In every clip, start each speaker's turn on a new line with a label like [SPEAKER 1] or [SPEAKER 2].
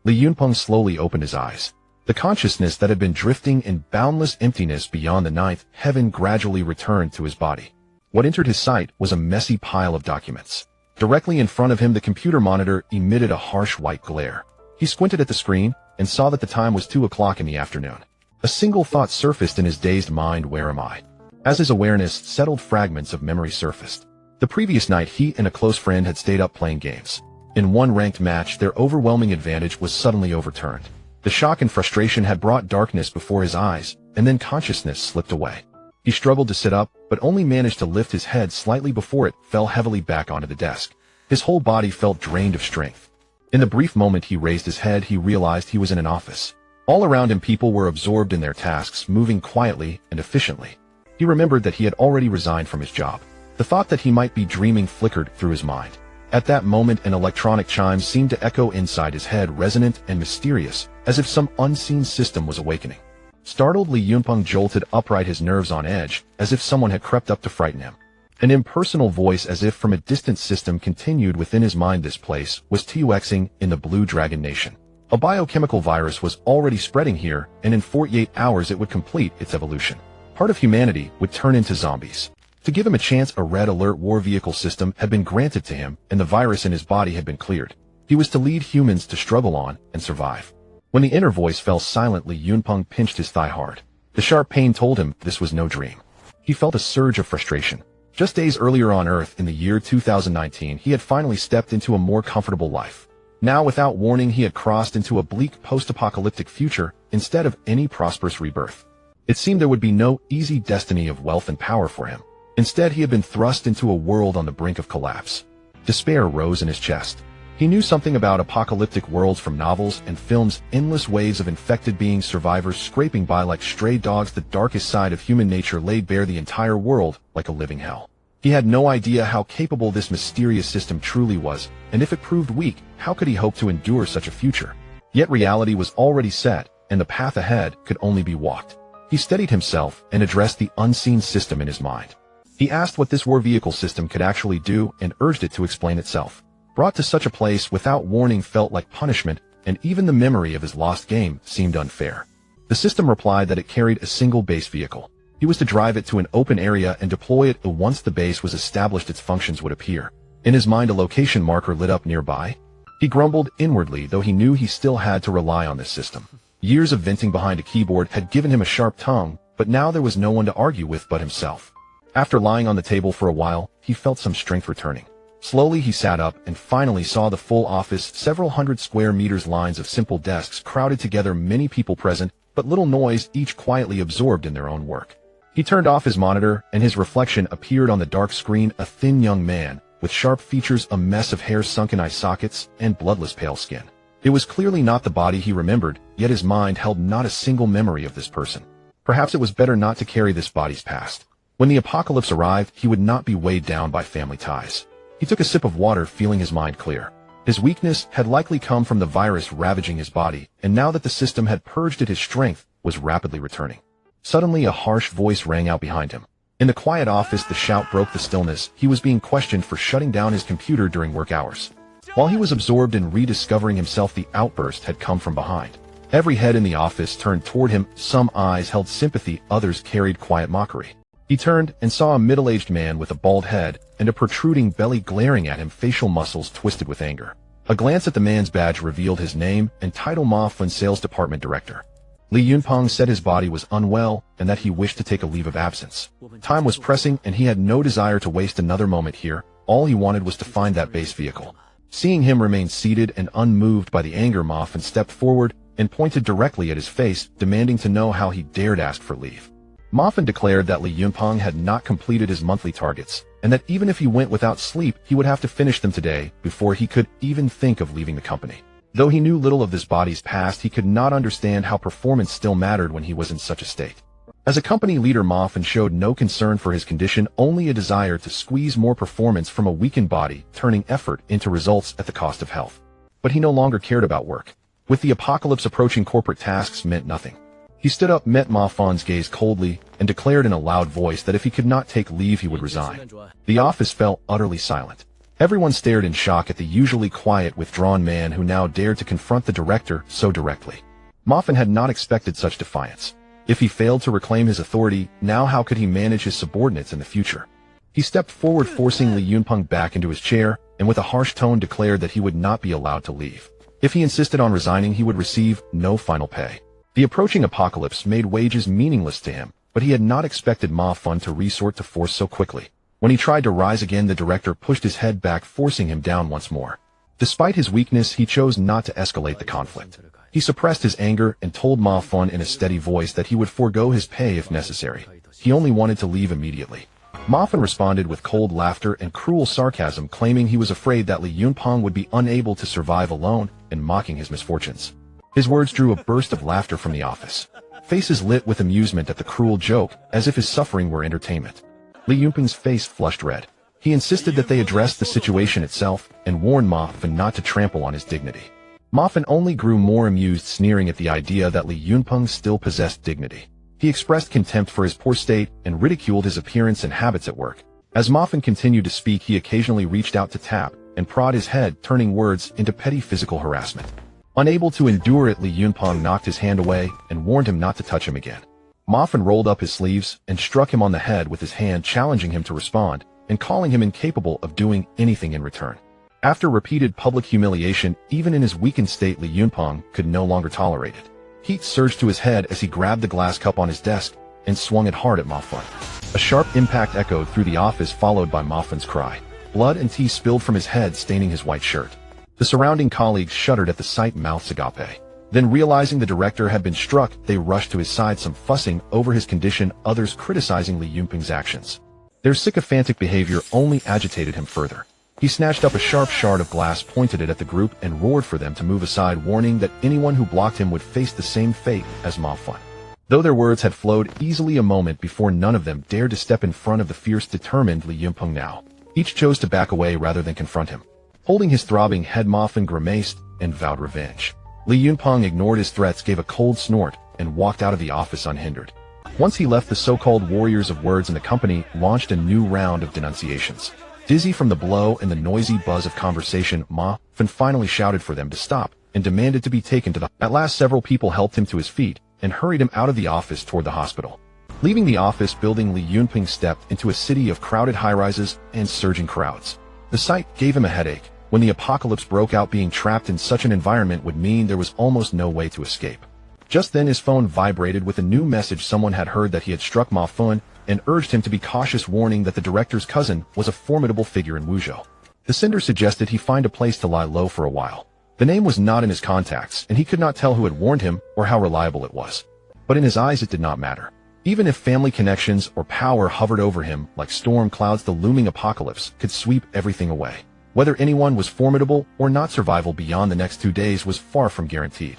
[SPEAKER 1] Li Yunpeng slowly opened his eyes. The consciousness that had been drifting in boundless emptiness beyond the ninth heaven gradually returned to his body. What entered his sight was a messy pile of documents. Directly in front of him, the computer monitor emitted a harsh white glare. He squinted at the screen and saw that the time was 2 o'clock in the afternoon. A single thought surfaced in his dazed mind: where am I? As his awareness settled, fragments of memory surfaced. The previous night, he and a close friend had stayed up playing games. In one ranked match, their overwhelming advantage was suddenly overturned. The shock and frustration had brought darkness before his eyes, and then consciousness slipped away. He struggled to sit up, but only managed to lift his head slightly before it fell heavily back onto the desk. His whole body felt drained of strength. In the brief moment he raised his head, he realized he was in an office. All around him, people were absorbed in their tasks, moving quietly and efficiently. He remembered that he had already resigned from his job. The thought that he might be dreaming flickered through his mind. At that moment, an electronic chime seemed to echo inside his head, resonant and mysterious, as if some unseen system was awakening. Startled, Li Yunpeng jolted upright, his nerves on edge, as if someone had crept up to frighten him. An impersonal voice, as if from a distant system, continued within his mind. This place was 𝓃 in the Blue Dragon Nation. A biochemical virus was already spreading here, and in 48 hours it would complete its evolution. Part of humanity would turn into zombies. To give him a chance, a red alert war vehicle system had been granted to him, and the virus in his body had been cleared. He was to lead humans to struggle on and survive. When the inner voice fell silent, Li Yunpeng pinched his thigh hard. The sharp pain told him this was no dream. He felt a surge of frustration. Just days earlier on Earth, in the year 2019, he had finally stepped into a more comfortable life. Now, without warning, he had crossed into a bleak post-apocalyptic future instead of any prosperous rebirth. It seemed there would be no easy destiny of wealth and power for him. Instead, he had been thrust into a world on the brink of collapse. Despair rose in his chest. He knew something about apocalyptic worlds from novels and films, endless waves of infected beings, survivors scraping by like stray dogs. The darkest side of human nature laid bare, the entire world like a living hell. He had no idea how capable this mysterious system truly was, and if it proved weak, how could he hope to endure such a future? Yet reality was already set, and the path ahead could only be walked. He steadied himself and addressed the unseen system in his mind. He asked what this war vehicle system could actually do and urged it to explain itself. Brought to such a place without warning felt like punishment, and even the memory of his lost game seemed unfair. The system replied that it carried a single base vehicle. He was to drive it to an open area and deploy it. Once the base was established, its functions would appear. In his mind, a location marker lit up nearby. He grumbled inwardly, though he knew he still had to rely on this system. Years of venting behind a keyboard had given him a sharp tongue, but now there was no one to argue with but himself. After lying on the table for a while, he felt some strength returning. Slowly he sat up and finally saw the full office, several hundred square meters, lines of simple desks crowded together, many people present, but little noise, each quietly absorbed in their own work. He turned off his monitor, and his reflection appeared on the dark screen, a thin young man, with sharp features, a mess of hair, sunken eye sockets, and bloodless pale skin. It was clearly not the body he remembered, yet his mind held not a single memory of this person. Perhaps it was better not to carry this body's past. When the apocalypse arrived, he would not be weighed down by family ties. He took a sip of water, feeling his mind clear. His weakness had likely come from the virus ravaging his body, and now that the system had purged it, his strength was rapidly returning. Suddenly, a harsh voice rang out behind him. In the quiet office, the shout broke the stillness. He was being questioned for shutting down his computer during work hours. While he was absorbed in rediscovering himself, the outburst had come from behind. Every head in the office turned toward him. Some eyes held sympathy, others carried quiet mockery. He turned and saw a middle-aged man with a bald head and a protruding belly glaring at him, facial muscles twisted with anger. A glance at the man's badge revealed his name and title: Ma Fun, Sales Department Director. Li Yunpeng said his body was unwell and that he wished to take a leave of absence. Time was pressing and he had no desire to waste another moment here. All he wanted was to find that base vehicle. Seeing him remain seated and unmoved by the anger, Ma Fun stepped forward and pointed directly at his face, demanding to know how he dared ask for leave. Ma Fun declared that Li Yunpeng had not completed his monthly targets, and that even if he went without sleep, he would have to finish them today before he could even think of leaving the company. Though he knew little of this body's past, he could not understand how performance still mattered when he was in such a state. As a company leader, Ma Fun showed no concern for his condition, only a desire to squeeze more performance from a weakened body, turning effort into results at the cost of health. But he no longer cared about work. With the apocalypse approaching, corporate tasks meant nothing. He stood up, met Ma Fun's gaze coldly, and declared in a loud voice that if he could not take leave, he would resign. The office fell utterly silent. Everyone stared in shock at the usually quiet, withdrawn man who now dared to confront the director so directly. Ma Fan had not expected such defiance. If he failed to reclaim his authority, now how could he manage his subordinates in the future? He stepped forward, forcing Li Yunpeng back into his chair, and with a harsh tone declared that he would not be allowed to leave. If he insisted on resigning, he would receive no final pay. The approaching apocalypse made wages meaningless to him, but he had not expected Ma Fan to resort to force so quickly. When he tried to rise again, the director pushed his head back, forcing him down once more. Despite his weakness, he chose not to escalate the conflict. He suppressed his anger and told Ma Fan in a steady voice that he would forego his pay if necessary. He only wanted to leave immediately. Ma Fan responded with cold laughter and cruel sarcasm, claiming he was afraid that Li Yunpeng would be unable to survive alone and mocking his misfortunes. His words drew a burst of laughter from the office. Faces lit with amusement at the cruel joke, as if his suffering were entertainment. Li Yunpeng's face flushed red. He insisted that they address the situation itself and warned Ma Fan not to trample on his dignity. Ma Fan only grew more amused, sneering at the idea that Li Yunpeng still possessed dignity. He expressed contempt for his poor state and ridiculed his appearance and habits at work. As Ma Fan continued to speak, he occasionally reached out to tap and prod his head, turning words into petty physical harassment. Unable to endure it, Li Yunpeng knocked his hand away and warned him not to touch him again. Ma Fan rolled up his sleeves and struck him on the head with his hand, challenging him to respond and calling him incapable of doing anything in return. After repeated public humiliation, even in his weakened state, Li Yunpeng could no longer tolerate it. Heat surged to his head as he grabbed the glass cup on his desk and swung it hard at Ma Fan. A sharp impact echoed through the office, followed by Ma Fan's cry. Blood and tea spilled from his head, staining his white shirt. The surrounding colleagues shuddered at the sight, mouths agape. Then, realizing the director had been struck, they rushed to his side, some fussing over his condition, others criticizing Li Yunpeng's actions. Their sycophantic behavior only agitated him further. He snatched up a sharp shard of glass, pointed it at the group, and roared for them to move aside, warning that anyone who blocked him would face the same fate as Ma Fan. Though their words had flowed easily a moment before, none of them dared to step in front of the fierce, determined Li Yunpeng now. Each chose to back away rather than confront him. Holding his throbbing head, Ma Fan grimaced and vowed revenge. Li Yunpeng ignored his threats, gave a cold snort, and walked out of the office unhindered. Once he left, the so-called warriors of words in the company launched a new round of denunciations. Dizzy from the blow and the noisy buzz of conversation, Ma Fan finally shouted for them to stop and demanded to be taken to the... At last, several people helped him to his feet and hurried him out of the office toward the hospital. Leaving the office building, Li Yunpeng stepped into a city of crowded high-rises and surging crowds. The sight gave him a headache. When the apocalypse broke out, being trapped in such an environment would mean there was almost no way to escape. Just then his phone vibrated with a new message. Someone had heard that he had struck Ma Fan and urged him to be cautious, warning that the director's cousin was a formidable figure in Wuzhou. The sender suggested he find a place to lie low for a while. The name was not in his contacts, and he could not tell who had warned him or how reliable it was. But in his eyes it did not matter. Even if family connections or power hovered over him like storm clouds, the looming apocalypse could sweep everything away. Whether anyone was formidable or not, survival beyond the next 2 days was far from guaranteed.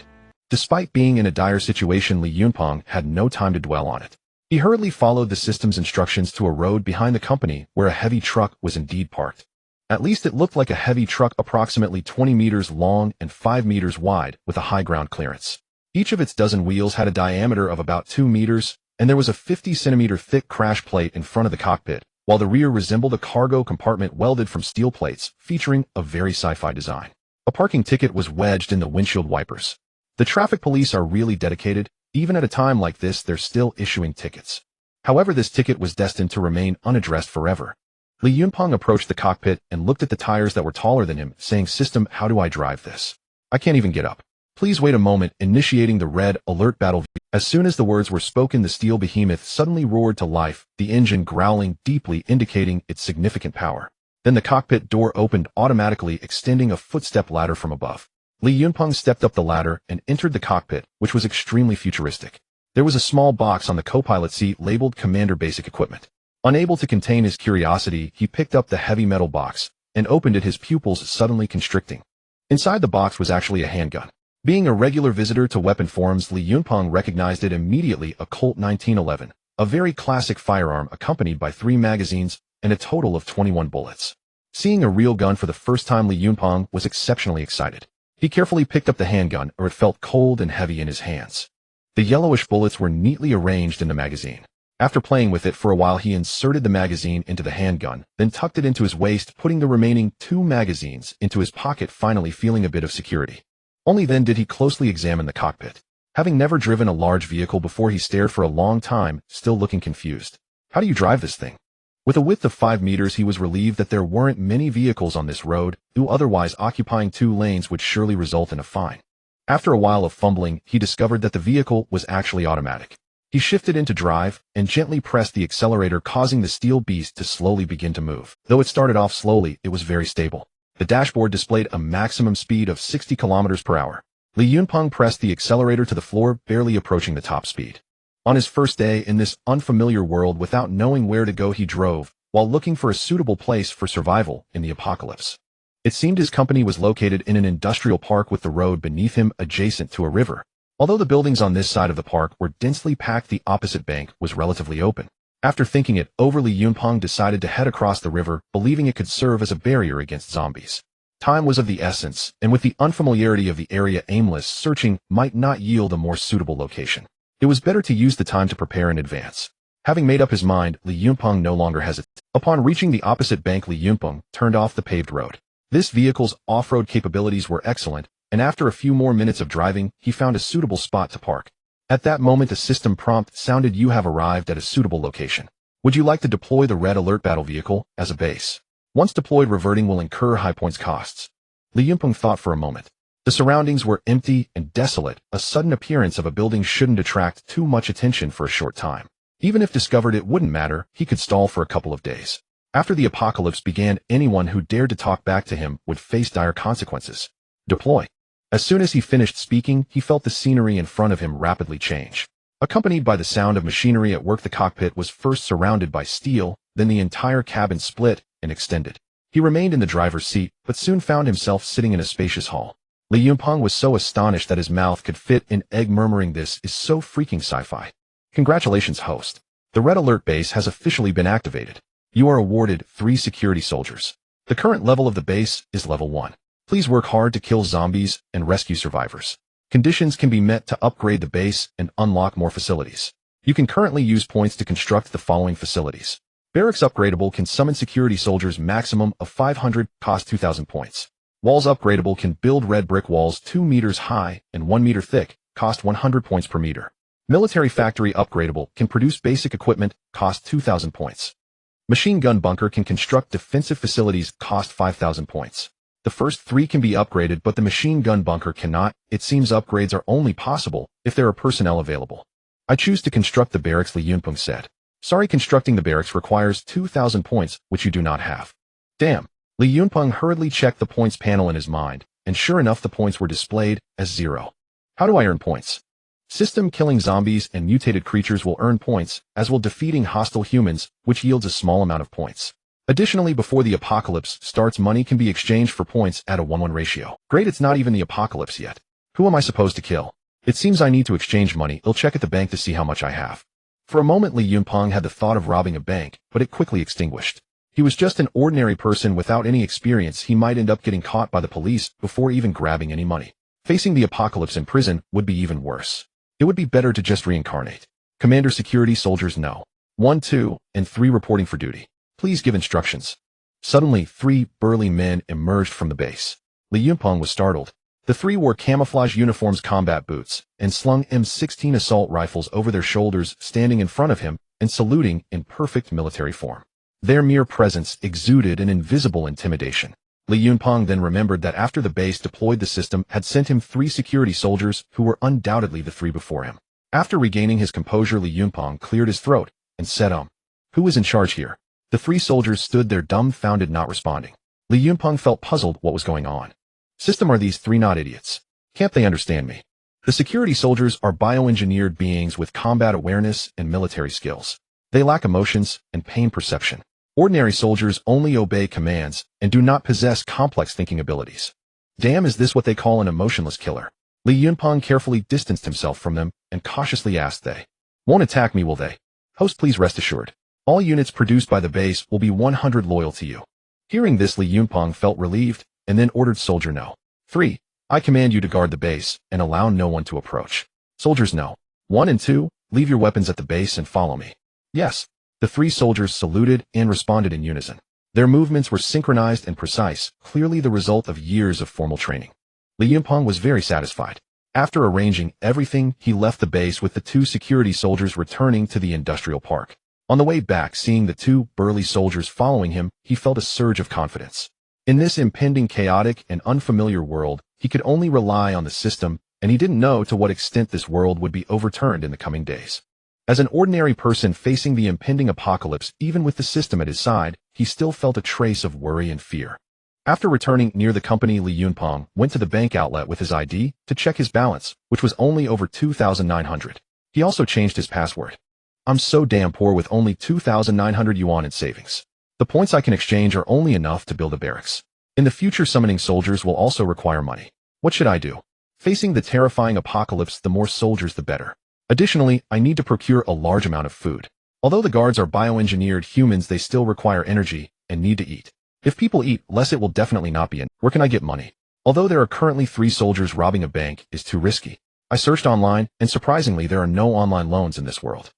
[SPEAKER 1] Despite being in a dire situation, Li Yunpeng had no time to dwell on it. He hurriedly followed the system's instructions to a road behind the company where a heavy truck was indeed parked. At least it looked like a heavy truck, approximately 20 meters long and 5 meters wide, with a high ground clearance. Each of its dozen wheels had a diameter of about 2 meters, and there was a 50-centimeter thick crash plate in front of the cockpit, while the rear resembled a cargo compartment welded from steel plates, featuring a very sci-fi design. A parking ticket was wedged in the windshield wipers. The traffic police are really dedicated. Even at a time like this, they're still issuing tickets. However, this ticket was destined to remain unaddressed forever. Li Yunpeng approached the cockpit and looked at the tires that were taller than him, saying, "System, how do I drive this? I can't even get up. Please wait a moment," initiating the red alert battle. As soon as the words were spoken, the steel behemoth suddenly roared to life, the engine growling deeply, indicating its significant power. Then the cockpit door opened automatically, extending a footstep ladder from above. Li Yunpeng stepped up the ladder and entered the cockpit, which was extremely futuristic. There was a small box on the co-pilot seat labeled Commander Basic Equipment. Unable to contain his curiosity, he picked up the heavy metal box and opened it, his pupils suddenly constricting. Inside the box was actually a handgun. Being a regular visitor to weapon forums, Li Yunpeng recognized it immediately, a Colt 1911, a very classic firearm accompanied by 3 magazines and a total of 21 bullets. Seeing a real gun for the first time, Li Yunpeng was exceptionally excited. He carefully picked up the handgun, or it felt cold and heavy in his hands. The yellowish bullets were neatly arranged in the magazine. After playing with it for a while, he inserted the magazine into the handgun, then tucked it into his waist, putting the remaining 2 magazines into his pocket, finally feeling a bit of security. Only then did he closely examine the cockpit. Having never driven a large vehicle before, he stared for a long time, still looking confused. How do you drive this thing? With a width of 5 meters, he was relieved that there weren't many vehicles on this road, though otherwise occupying 2 lanes would surely result in a fine. After a while of fumbling, he discovered that the vehicle was actually automatic. He shifted into drive and gently pressed the accelerator, causing the steel beast to slowly begin to move. Though it started off slowly, it was very stable. The dashboard displayed a maximum speed of 60 kilometers per hour. Yunpeng pressed the accelerator to the floor, barely approaching the top speed. On his first day in this unfamiliar world, without knowing where to go, he drove, while looking for a suitable place for survival in the apocalypse. It seemed his company was located in an industrial park with the road beneath him adjacent to a river. Although the buildings on this side of the park were densely packed, the opposite bank was relatively open. After thinking it over, Yunpeng decided to head across the river, believing it could serve as a barrier against zombies. Time was of the essence, and with the unfamiliarity of the area, aimless searching might not yield a more suitable location. It was better to use the time to prepare in advance. Having made up his mind, Yunpeng no longer hesitated. Upon reaching the opposite bank, Yunpeng turned off the paved road. This vehicle's off-road capabilities were excellent, and after a few more minutes of driving, he found a suitable spot to park. At that moment, a system prompt sounded. You have arrived at a suitable location. Would you like to deploy the red alert battle vehicle as a base? Once deployed, reverting will incur high points costs. Yunpeng thought for a moment. The surroundings were empty and desolate. A sudden appearance of a building shouldn't attract too much attention for a short time. Even if discovered, it wouldn't matter. He could stall for a couple of days. After the apocalypse began, anyone who dared to talk back to him would face dire consequences. Deploy. As soon as he finished speaking, he felt the scenery in front of him rapidly change. Accompanied by the sound of machinery at work, the cockpit was first surrounded by steel, then the entire cabin split and extended. He remained in the driver's seat, but soon found himself sitting in a spacious hall. Yunpeng was so astonished that his mouth could fit an egg, murmuring, "This is so freaking sci-fi." Congratulations, host. The red alert base has officially been activated. You are awarded 3 security soldiers. The current level of the base is level 1. Please work hard to kill zombies and rescue survivors. Conditions can be met to upgrade the base and unlock more facilities. You can currently use points to construct the following facilities. Barracks upgradable can summon security soldiers, maximum of 500, cost 2,000 points. Walls upgradable can build red brick walls 2 meters high and 1 meter thick, cost 100 points per meter. Military factory upgradable can produce basic equipment, cost 2,000 points. Machine gun bunker can construct defensive facilities, cost 5,000 points. The first 3 can be upgraded, but the machine gun bunker cannot. It seems upgrades are only possible if there are personnel available. I choose to construct the barracks, Yunpeng said. Sorry, constructing the barracks requires 2,000 points, which you do not have. Damn. Yunpeng hurriedly checked the points panel in his mind, and sure enough, the points were displayed as 0. How do I earn points? System: killing zombies and mutated creatures will earn points, as will defeating hostile humans, which yields a small amount of points. Additionally, before the apocalypse starts, money can be exchanged for points at a 1:1 ratio. Great, it's not even the apocalypse yet. Who am I supposed to kill? It seems I need to exchange money. I'll check at the bank to see how much I have. For a moment, Yunpeng had the thought of robbing a bank, but it quickly extinguished. He was just an ordinary person without any experience. He might end up getting caught by the police before even grabbing any money. Facing the apocalypse in prison would be even worse. It would be better to just reincarnate. Commander, security soldiers no. 1, 2, and 3 reporting for duty. Please give instructions. Suddenly, 3 burly men emerged from the base. Yunpeng was startled. The 3 wore camouflage uniforms, combat boots, and slung M16 assault rifles over their shoulders, standing in front of him and saluting in perfect military form. Their mere presence exuded an invisible intimidation. Yunpeng then remembered that after the base deployed, the system had sent him 3 security soldiers who were undoubtedly the 3 before him. After regaining his composure, Yunpeng cleared his throat and said, who is in charge here? The 3 soldiers stood there dumbfounded, not responding. Yunpeng felt puzzled what was going on. System, are these 3 not idiots? Can't they understand me? The security soldiers are bioengineered beings with combat awareness and military skills. They lack emotions and pain perception. Ordinary soldiers only obey commands and do not possess complex thinking abilities. Damn, is this what they call an emotionless killer? Yunpeng carefully distanced himself from them and cautiously asked, they won't attack me, will they? Host, please rest assured. All units produced by the base will be 100 loyal to you. Hearing this, Yunpeng felt relieved and then ordered soldier no. 3. I command you to guard the base and allow no one to approach. Soldiers no. 1 and 2, leave your weapons at the base and follow me. Yes. The three soldiers saluted and responded in unison. Their movements were synchronized and precise, clearly the result of years of formal training. Li Yunpeng was very satisfied. After arranging everything, he left the base with the two security soldiers returning to the industrial park. On the way back, seeing the two burly soldiers following him, he felt a surge of confidence. In this impending chaotic and unfamiliar world, he could only rely on the system, and he didn't know to what extent this world would be overturned in the coming days. As an ordinary person facing the impending apocalypse, even with the system at his side, he still felt a trace of worry and fear. After returning near the company, Li Yunpeng went to the bank outlet with his ID to check his balance, which was only over 2,900. He also changed his password. I'm so damn poor with only 2,900 yuan in savings. The points I can exchange are only enough to build a barracks. In the future, summoning soldiers will also require money. What should I do? Facing the terrifying apocalypse, the more soldiers the better. Additionally, I need to procure a large amount of food. Although the guards are bioengineered humans, they still require energy and need to eat. If people eat less, it will definitely not be in. Where can I get money? Although there are currently 3 soldiers, robbing a bank is too risky. I searched online, and surprisingly, there are no online loans in this world.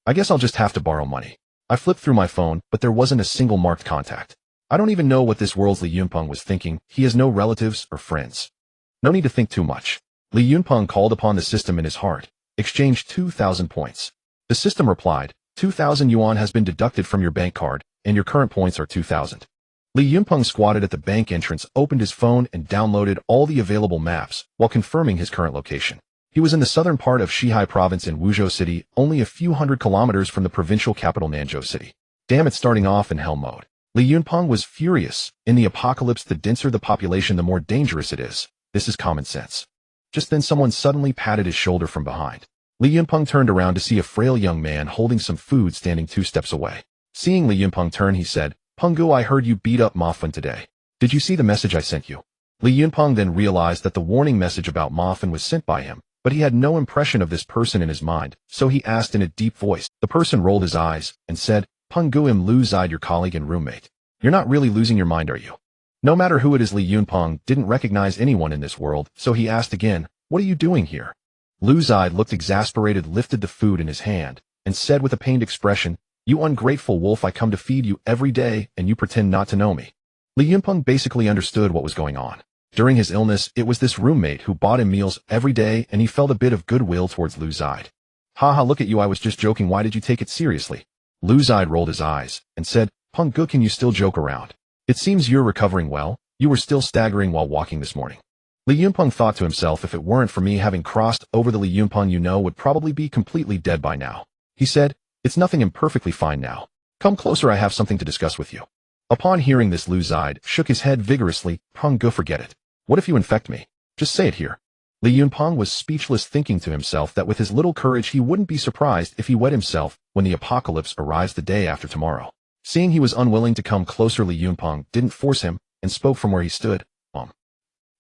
[SPEAKER 1] I guess I'll just have to borrow money. I flipped through my phone, but there wasn't a single marked contact. I don't even know what this world's Li Yunpeng was thinking. He has no relatives or friends. No need to think too much. Li Yunpeng called upon the system in his heart. Exchange 2,000 points. The system replied, 2,000 yuan has been deducted from your bank card, and your current points are 2,000. Li Yunpeng squatted at the bank entrance, opened his phone, and downloaded all the available maps while confirming his current location. He was in the southern part of Xihai province in Wuzhou City, only a few hundred kilometers from the provincial capital Nanzhou City. Damn, it's starting off in hell mode. Li Yunpeng was furious. In the apocalypse, the denser the population, the more dangerous it is. This is common sense. Just then someone suddenly patted his shoulder from behind. Li Yunpeng turned around to see a frail young man holding some food standing 2 steps away. Seeing Li Yunpeng turn, he said, "Penggu, I heard you beat up Ma Fen today. Did you see the message I sent you?" Li Yunpeng then realized that the warning message about Ma Fen was sent by him, but he had no impression of this person in his mind, so he asked in a deep voice. The person rolled his eyes and said, "Penggu, am Lu Zide, your colleague and roommate. You're not really losing your mind, are you?" No matter who it is, Li Yunpeng didn't recognize anyone in this world, so he asked again, "What are you doing here?" Lu Zide looked exasperated, lifted the food in his hand, and said with a pained expression, "You ungrateful wolf, I come to feed you every day, and you pretend not to know me." Li Yunpeng basically understood what was going on. During his illness, it was this roommate who bought him meals every day, and he felt a bit of goodwill towards Lu Zide. "Haha, look at you, I was just joking, why did you take it seriously?" Lu Zide rolled his eyes and said, "Penggu, can you still joke around? It seems you're recovering well. You were still staggering while walking this morning." Li Yunpeng thought to himself, if it weren't for me having crossed over, the Li Yunpeng you know would probably be completely dead by now. He said, "It's nothing, I'm perfectly fine now. Come closer, I have something to discuss with you." Upon hearing this, Lu Zide shook his head vigorously. "Penggu, forget it. What if you infect me? Just say it here." Li Yunpeng was speechless, thinking to himself that with his little courage he wouldn't be surprised if he wet himself when the apocalypse arrives the day after tomorrow. Seeing he was unwilling to come closer, Li Yunpeng didn't force him and spoke from where he stood.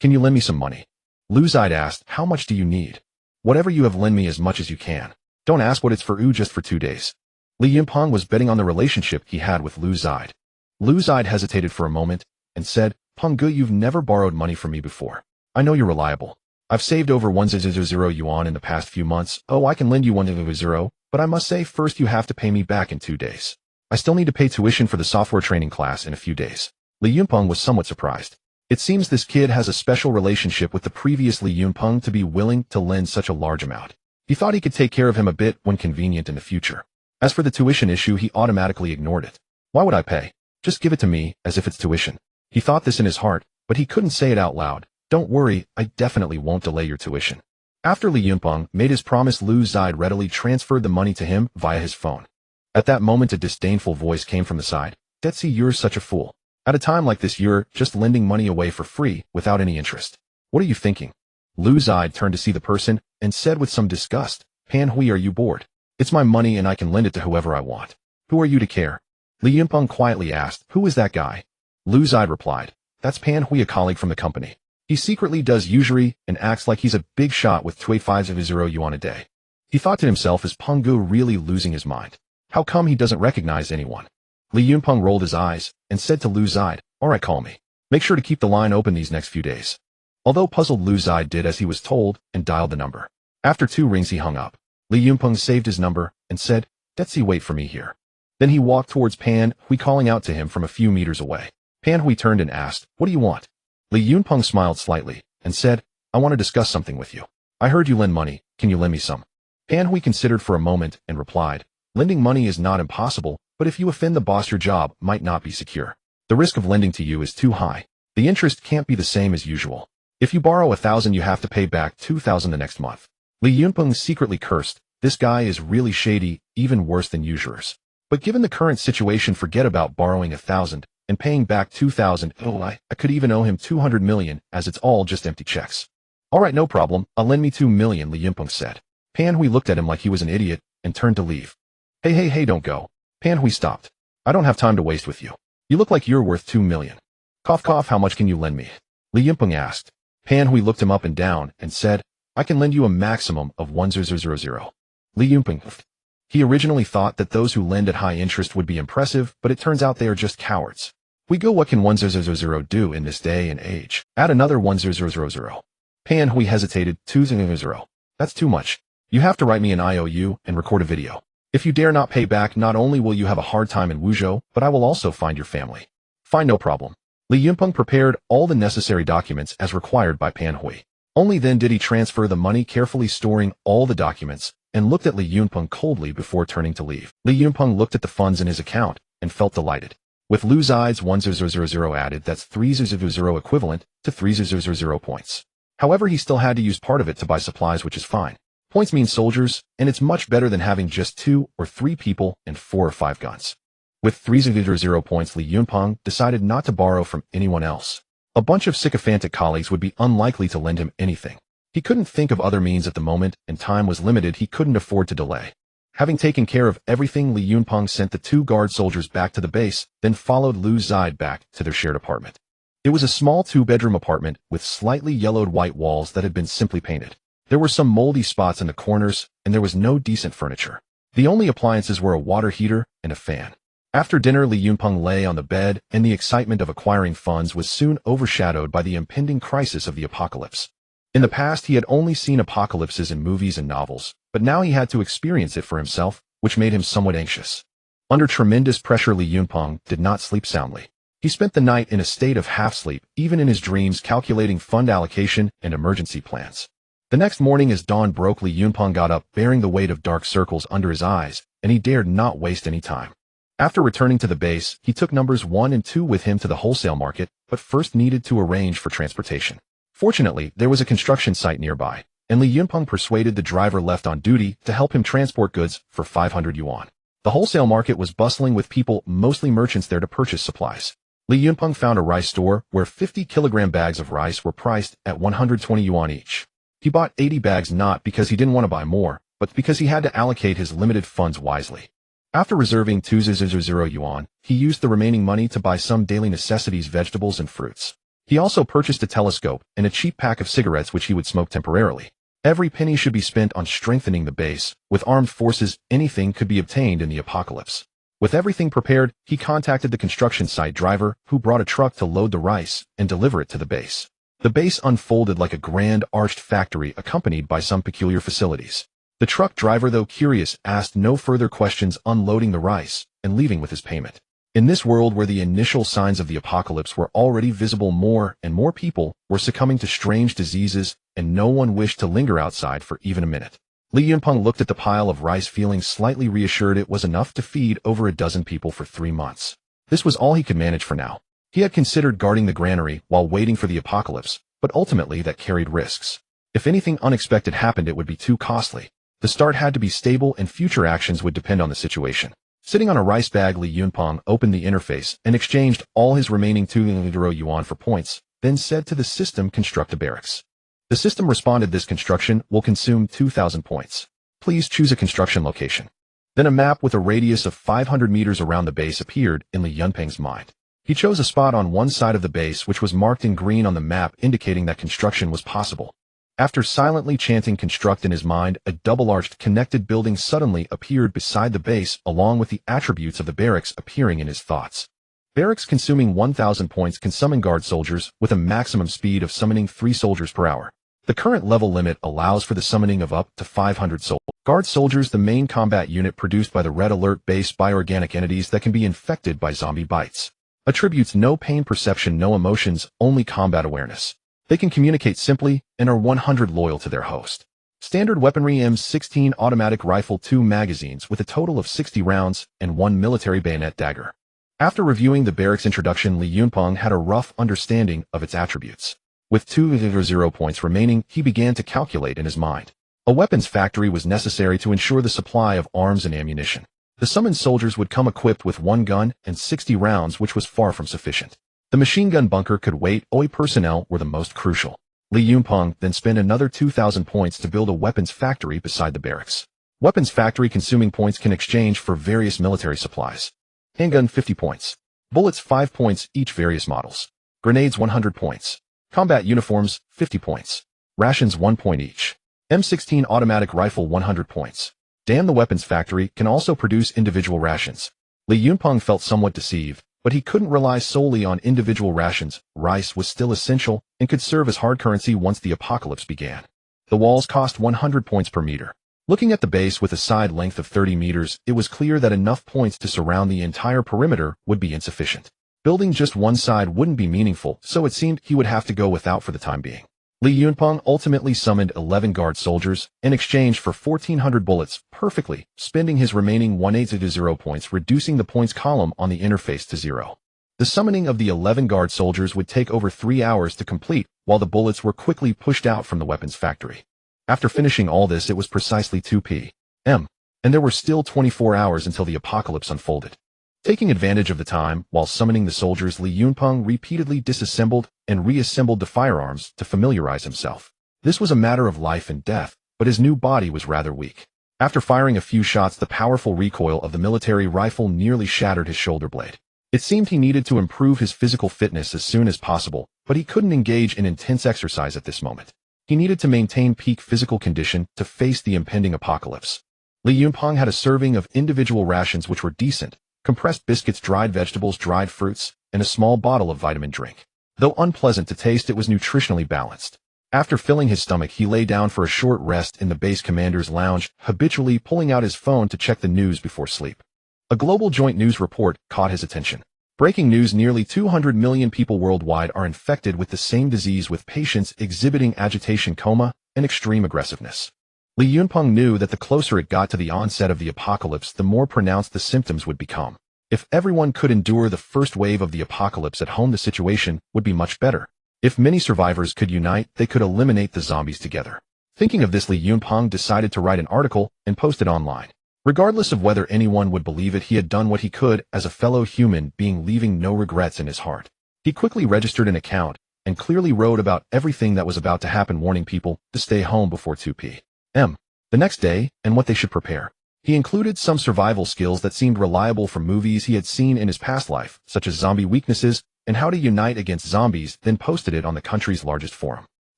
[SPEAKER 1] "Can you lend me some money?" Lu Zide asked, "How much do you need?" "Whatever you have, lend me as much as you can. Don't ask what it's for, just for 2 days." Li Yunpeng was betting on the relationship he had with Lu Zide. Lu Zide hesitated for a moment and said, "Penggu, you've never borrowed money from me before. I know you're reliable. I've saved over 100 yuan in the past few months. Oh, I can lend you 100, but I must say first you have to pay me back in 2 days. I still need to pay tuition for the software training class in a few days." Li Yunpeng was somewhat surprised. It seems this kid has a special relationship with the previous Li Yunpeng to be willing to lend such a large amount. He thought he could take care of him a bit when convenient in the future. As for the tuition issue, he automatically ignored it. "Why would I pay? Just give it to me, as if it's tuition." He thought this in his heart, but he couldn't say it out loud. "Don't worry, I definitely won't delay your tuition." After Li Yunpeng made his promise, Lu Zide readily transferred the money to him via his phone. At that moment, a disdainful voice came from the side. "Detsy, you're such a fool. At a time like this, you're just lending money away for free without any interest. What are you thinking?" Lu Zide turned to see the person and said with some disgust, "Pan Hui, are you bored? It's my money and I can lend it to whoever I want. Who are you to care?" Li Yunpeng quietly asked, "Who is that guy?" Lu Zide replied, "That's Pan Hui, a colleague from the company. He secretly does usury and acts like he's a big shot with 2,500 yuan a day." He thought to himself, is Penggu really losing his mind? How come he doesn't recognize anyone? Li Yunpeng rolled his eyes and said to Lu Zide, "All right, call me. Make sure to keep the line open these next few days." Although puzzled, Lu Zide did as he was told and dialed the number. After 2 rings, he hung up. Li Yunpeng saved his number and said, Detsy, wait for me here. Then he walked towards Pan Hui, calling out to him from a few meters away. Pan Hui turned and asked, what do you want? Li Yunpeng smiled slightly and said, I want to discuss something with you. I heard you lend money, can you lend me some? Pan Hui considered for a moment and replied, lending money is not impossible, but if you offend the boss your job might not be secure. The risk of lending to you is too high. The interest can't be the same as usual. If you borrow 1,000 you have to pay back 2,000 the next month. Li Yunpeng secretly cursed, this guy is really shady, even worse than usurers. But given the current situation, forget about borrowing 1,000 and paying back 2,000. Oh, I could even owe him 200 million as it's all just empty checks. All right, no problem, I'll lend me 2 million, Li Yunpeng said. Pan Hui looked at him like he was an idiot and turned to leave. Hey, don't go. Pan Hui stopped. I don't have time to waste with you. You look like you're worth 2 million. Cough, how much can you lend me? Li Yunpeng asked. Pan Hui looked him up and down and said, I can lend you a maximum of 1,000. Li Yunpeng. He originally thought that those who lend at high interest would be impressive, but it turns out they are just cowards. We go, what can 1,000 do in this day and age? Add another 1,000. Pan Hui hesitated, 2,000. That's too much. You have to write me an IOU and record a video. If you dare not pay back, not only will you have a hard time in Wuzhou, but I will also find your family. Fine, no problem. Li Yunpeng prepared all the necessary documents as required by Pan Hui. Only then did he transfer the money, carefully storing all the documents, and looked at Li Yunpeng coldly before turning to leave. Li Yunpeng looked at the funds in his account and felt delighted. With Lu Zide's 1,000 added, that's 3,000 equivalent to 3,000 points. However, he still had to use part of it to buy supplies, which is fine. Points mean soldiers, and it's much better than having just 2 or 3 people and 4 or 5 guns. With 3,000 points, Li Yunpeng decided not to borrow from anyone else. A bunch of sycophantic colleagues would be unlikely to lend him anything. He couldn't think of other means at the moment, and time was limited. He couldn't afford to delay. Having taken care of everything, Li Yunpeng sent the 2 guard soldiers back to the base, then followed Lu Zide back to their shared apartment. It was a small 2-bedroom apartment with slightly yellowed white walls that had been simply painted. There were some moldy spots in the corners, and there was no decent furniture. The only appliances were a water heater and a fan. After dinner, Li Yunpeng lay on the bed, and the excitement of acquiring funds was soon overshadowed by the impending crisis of the apocalypse. In the past, he had only seen apocalypses in movies and novels, but now he had to experience it for himself, which made him somewhat anxious. Under tremendous pressure, Li Yunpeng did not sleep soundly. He spent the night in a state of half-sleep, even in his dreams, calculating fund allocation and emergency plans. The next morning, as dawn broke, Li Yunpeng got up, bearing the weight of dark circles under his eyes, and he dared not waste any time. After returning to the base, he took numbers 1 and 2 with him to the wholesale market, but first needed to arrange for transportation. Fortunately, there was a construction site nearby, and Li Yunpeng persuaded the driver left on duty to help him transport goods for 500 yuan. The wholesale market was bustling with people, mostly merchants, there to purchase supplies. Li Yunpeng found a rice store where 50-kilogram bags of rice were priced at 120 yuan each. He bought 80 bags not because he didn't want to buy more, but because he had to allocate his limited funds wisely. After reserving 2,000 yuan, he used the remaining money to buy some daily necessities, vegetables and fruits. He also purchased a telescope and a cheap pack of cigarettes which he would smoke temporarily. Every penny should be spent on strengthening the base. With armed forces, anything could be obtained in the apocalypse. With everything prepared, he contacted the construction site driver, who brought a truck to load the rice and deliver it to the base. The base unfolded like a grand arched factory accompanied by some peculiar facilities. The truck driver, though curious, asked no further questions, unloading the rice and leaving with his payment. In this world where the initial signs of the apocalypse were already visible, more and more people were succumbing to strange diseases, and no one wished to linger outside for even a minute. Li Yunpeng looked at the pile of rice, feeling slightly reassured. It was enough to feed over a dozen people for 3 months. This was all he could manage for now. He had considered guarding the granary while waiting for the apocalypse, but ultimately that carried risks. If anything unexpected happened, it would be too costly. The start had to be stable, and future actions would depend on the situation. Sitting on a rice bag, Li Yunpeng opened the interface and exchanged all his remaining 2,000 yuan for points, then said to the system, construct a barracks. The system responded, this construction will consume 2,000 points. Please choose a construction location. Then a map with a radius of 500 meters around the base appeared in Li Yunpeng's mind. He chose a spot on one side of the base which was marked in green on the map, indicating that construction was possible. After silently chanting construct in his mind, a double-arched connected building suddenly appeared beside the base, along with the attributes of the barracks appearing in his thoughts. Barracks consuming 1,000 points can summon guard soldiers with a maximum speed of summoning 3 soldiers per hour. The current level limit allows for the summoning of up to 500 guard soldiers, the main combat unit produced by the Red Alert-based bioorganic entities that can be infected by zombie bites. Attributes: no pain perception, no emotions, only combat awareness. They can communicate simply and are 100 loyal to their host. Standard weaponry: M16 automatic rifle, 2 magazines with a total of 60 rounds, and 1 military bayonet dagger. After reviewing the barracks introduction, Li Yunpeng had a rough understanding of its attributes. With 0 points remaining, he began to calculate in his mind. A weapons factory was necessary to ensure the supply of arms and ammunition. The summoned soldiers would come equipped with 1 gun and 60 rounds, which was far from sufficient. The machine gun bunker could wait. OI personnel were the most crucial. Li Yunpeng then spent another 2,000 points to build a weapons factory beside the barracks. Weapons factory consuming points can exchange for various military supplies. Handgun 50 points. Bullets 5 points each, various models. Grenades 100 points. Combat uniforms 50 points. Rations 1 point each. M16 automatic rifle 100 points. Damn, the weapons factory can also produce individual rations. Li Yunpeng felt somewhat deceived, but he couldn't rely solely on individual rations. Rice was still essential and could serve as hard currency once the apocalypse began. The walls cost 100 points per meter. Looking at the base with a side length of 30 meters, it was clear that enough points to surround the entire perimeter would be insufficient. Building just one side wouldn't be meaningful, so it seemed he would have to go without for the time being. Li Yunpeng ultimately summoned 11 guard soldiers in exchange for 1,400 bullets, perfectly, spending his remaining 180 points, reducing the points column on the interface to 0. The summoning of the 11 guard soldiers would take over 3 hours to complete, while the bullets were quickly pushed out from the weapons factory. After finishing all this, it was precisely 2 p.m., and there were still 24 hours until the apocalypse unfolded. Taking advantage of the time, while summoning the soldiers, Li Yunpeng repeatedly disassembled and reassembled the firearms to familiarize himself. This was a matter of life and death, but his new body was rather weak. After firing a few shots, the powerful recoil of the military rifle nearly shattered his shoulder blade. It seemed he needed to improve his physical fitness as soon as possible, but he couldn't engage in intense exercise at this moment. He needed to maintain peak physical condition to face the impending apocalypse. Li Yunpeng had a serving of individual rations which were decent: compressed biscuits, dried vegetables, dried fruits, and a small bottle of vitamin drink. Though unpleasant to taste, it was nutritionally balanced. After filling his stomach, he lay down for a short rest in the base commander's lounge, habitually pulling out his phone to check the news before sleep. A global joint news report caught his attention. Breaking news: nearly 200 million people worldwide are infected with the same disease, with patients exhibiting agitation, coma, and extreme aggressiveness. Li Yunpeng knew that the closer it got to the onset of the apocalypse, the more pronounced the symptoms would become. If everyone could endure the first wave of the apocalypse at home, the situation would be much better. If many survivors could unite, they could eliminate the zombies together. Thinking of this, Li Yunpeng decided to write an article and post it online. Regardless of whether anyone would believe it, he had done what he could as a fellow human being, leaving no regrets in his heart. He quickly registered an account and clearly wrote about everything that was about to happen, warning people to stay home before 2 p.m. the next day and what they should prepare. He included some survival skills that seemed reliable from movies he had seen in his past life, such as zombie weaknesses and how to unite against zombies, then posted it on the country's largest forum.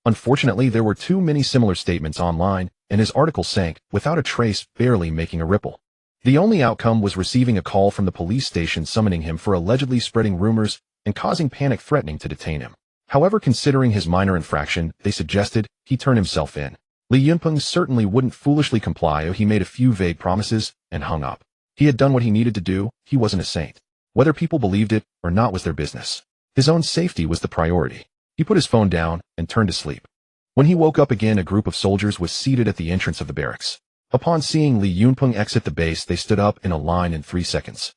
[SPEAKER 1] Unfortunately, there were too many similar statements online, and his article sank without a trace, barely making a ripple. The only outcome was receiving a call from the police station summoning him for allegedly spreading rumors and causing panic, threatening to detain him. However, considering his minor infraction, they suggested he turn himself in. Li Yunpeng certainly wouldn't foolishly comply. He made a few vague promises and hung up. He had done what he needed to do. He wasn't a saint. Whether people believed it or not was their business. His own safety was the priority. He put his phone down and turned to sleep. When he woke up again, a group of soldiers was seated at the entrance of the barracks. Upon seeing Li Yunpeng exit the base, they stood up in a line in 3 seconds.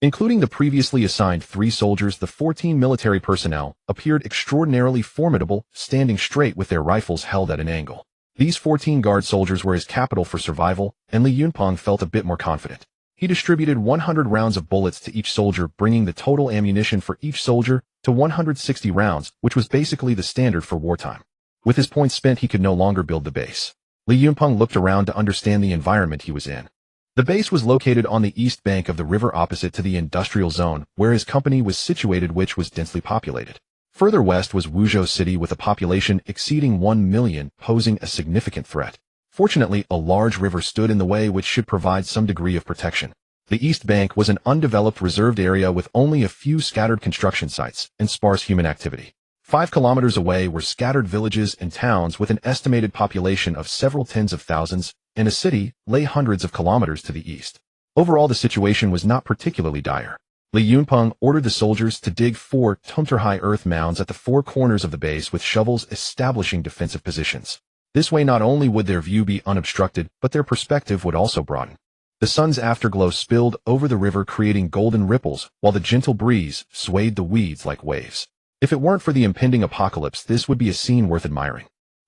[SPEAKER 1] Including the previously assigned 3 soldiers, the 14 military personnel appeared extraordinarily formidable, standing straight with their rifles held at an angle. These 14 guard soldiers were his capital for survival, and Li Yunpeng felt a bit more confident. He distributed 100 rounds of bullets to each soldier, bringing the total ammunition for each soldier to 160 rounds, which was basically the standard for wartime. With his points spent, he could no longer build the base. Li Yunpeng looked around to understand the environment he was in. The base was located on the east bank of the river opposite to the industrial zone, where his company was situated, which was densely populated. Further west was Wuzhou City, with a population exceeding 1 million, posing a significant threat. Fortunately, a large river stood in the way, which should provide some degree of protection. The east bank was an undeveloped reserved area with only a few scattered construction sites and sparse human activity. 5 kilometers away were scattered villages and towns with an estimated population of several tens of thousands, and a city lay hundreds of kilometers to the east. Overall, the situation was not particularly dire. Yunpeng ordered the soldiers to dig 4 earth mounds at the four corners of the base with shovels, establishing defensive positions. This way, not only would their view be unobstructed, but their perspective would also broaden. The sun's afterglow spilled over the river, creating golden ripples, while the gentle breeze swayed the weeds like waves. If it weren't for the impending apocalypse, this would be a scene worth admiring.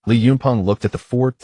[SPEAKER 1] Yunpeng looked at the 4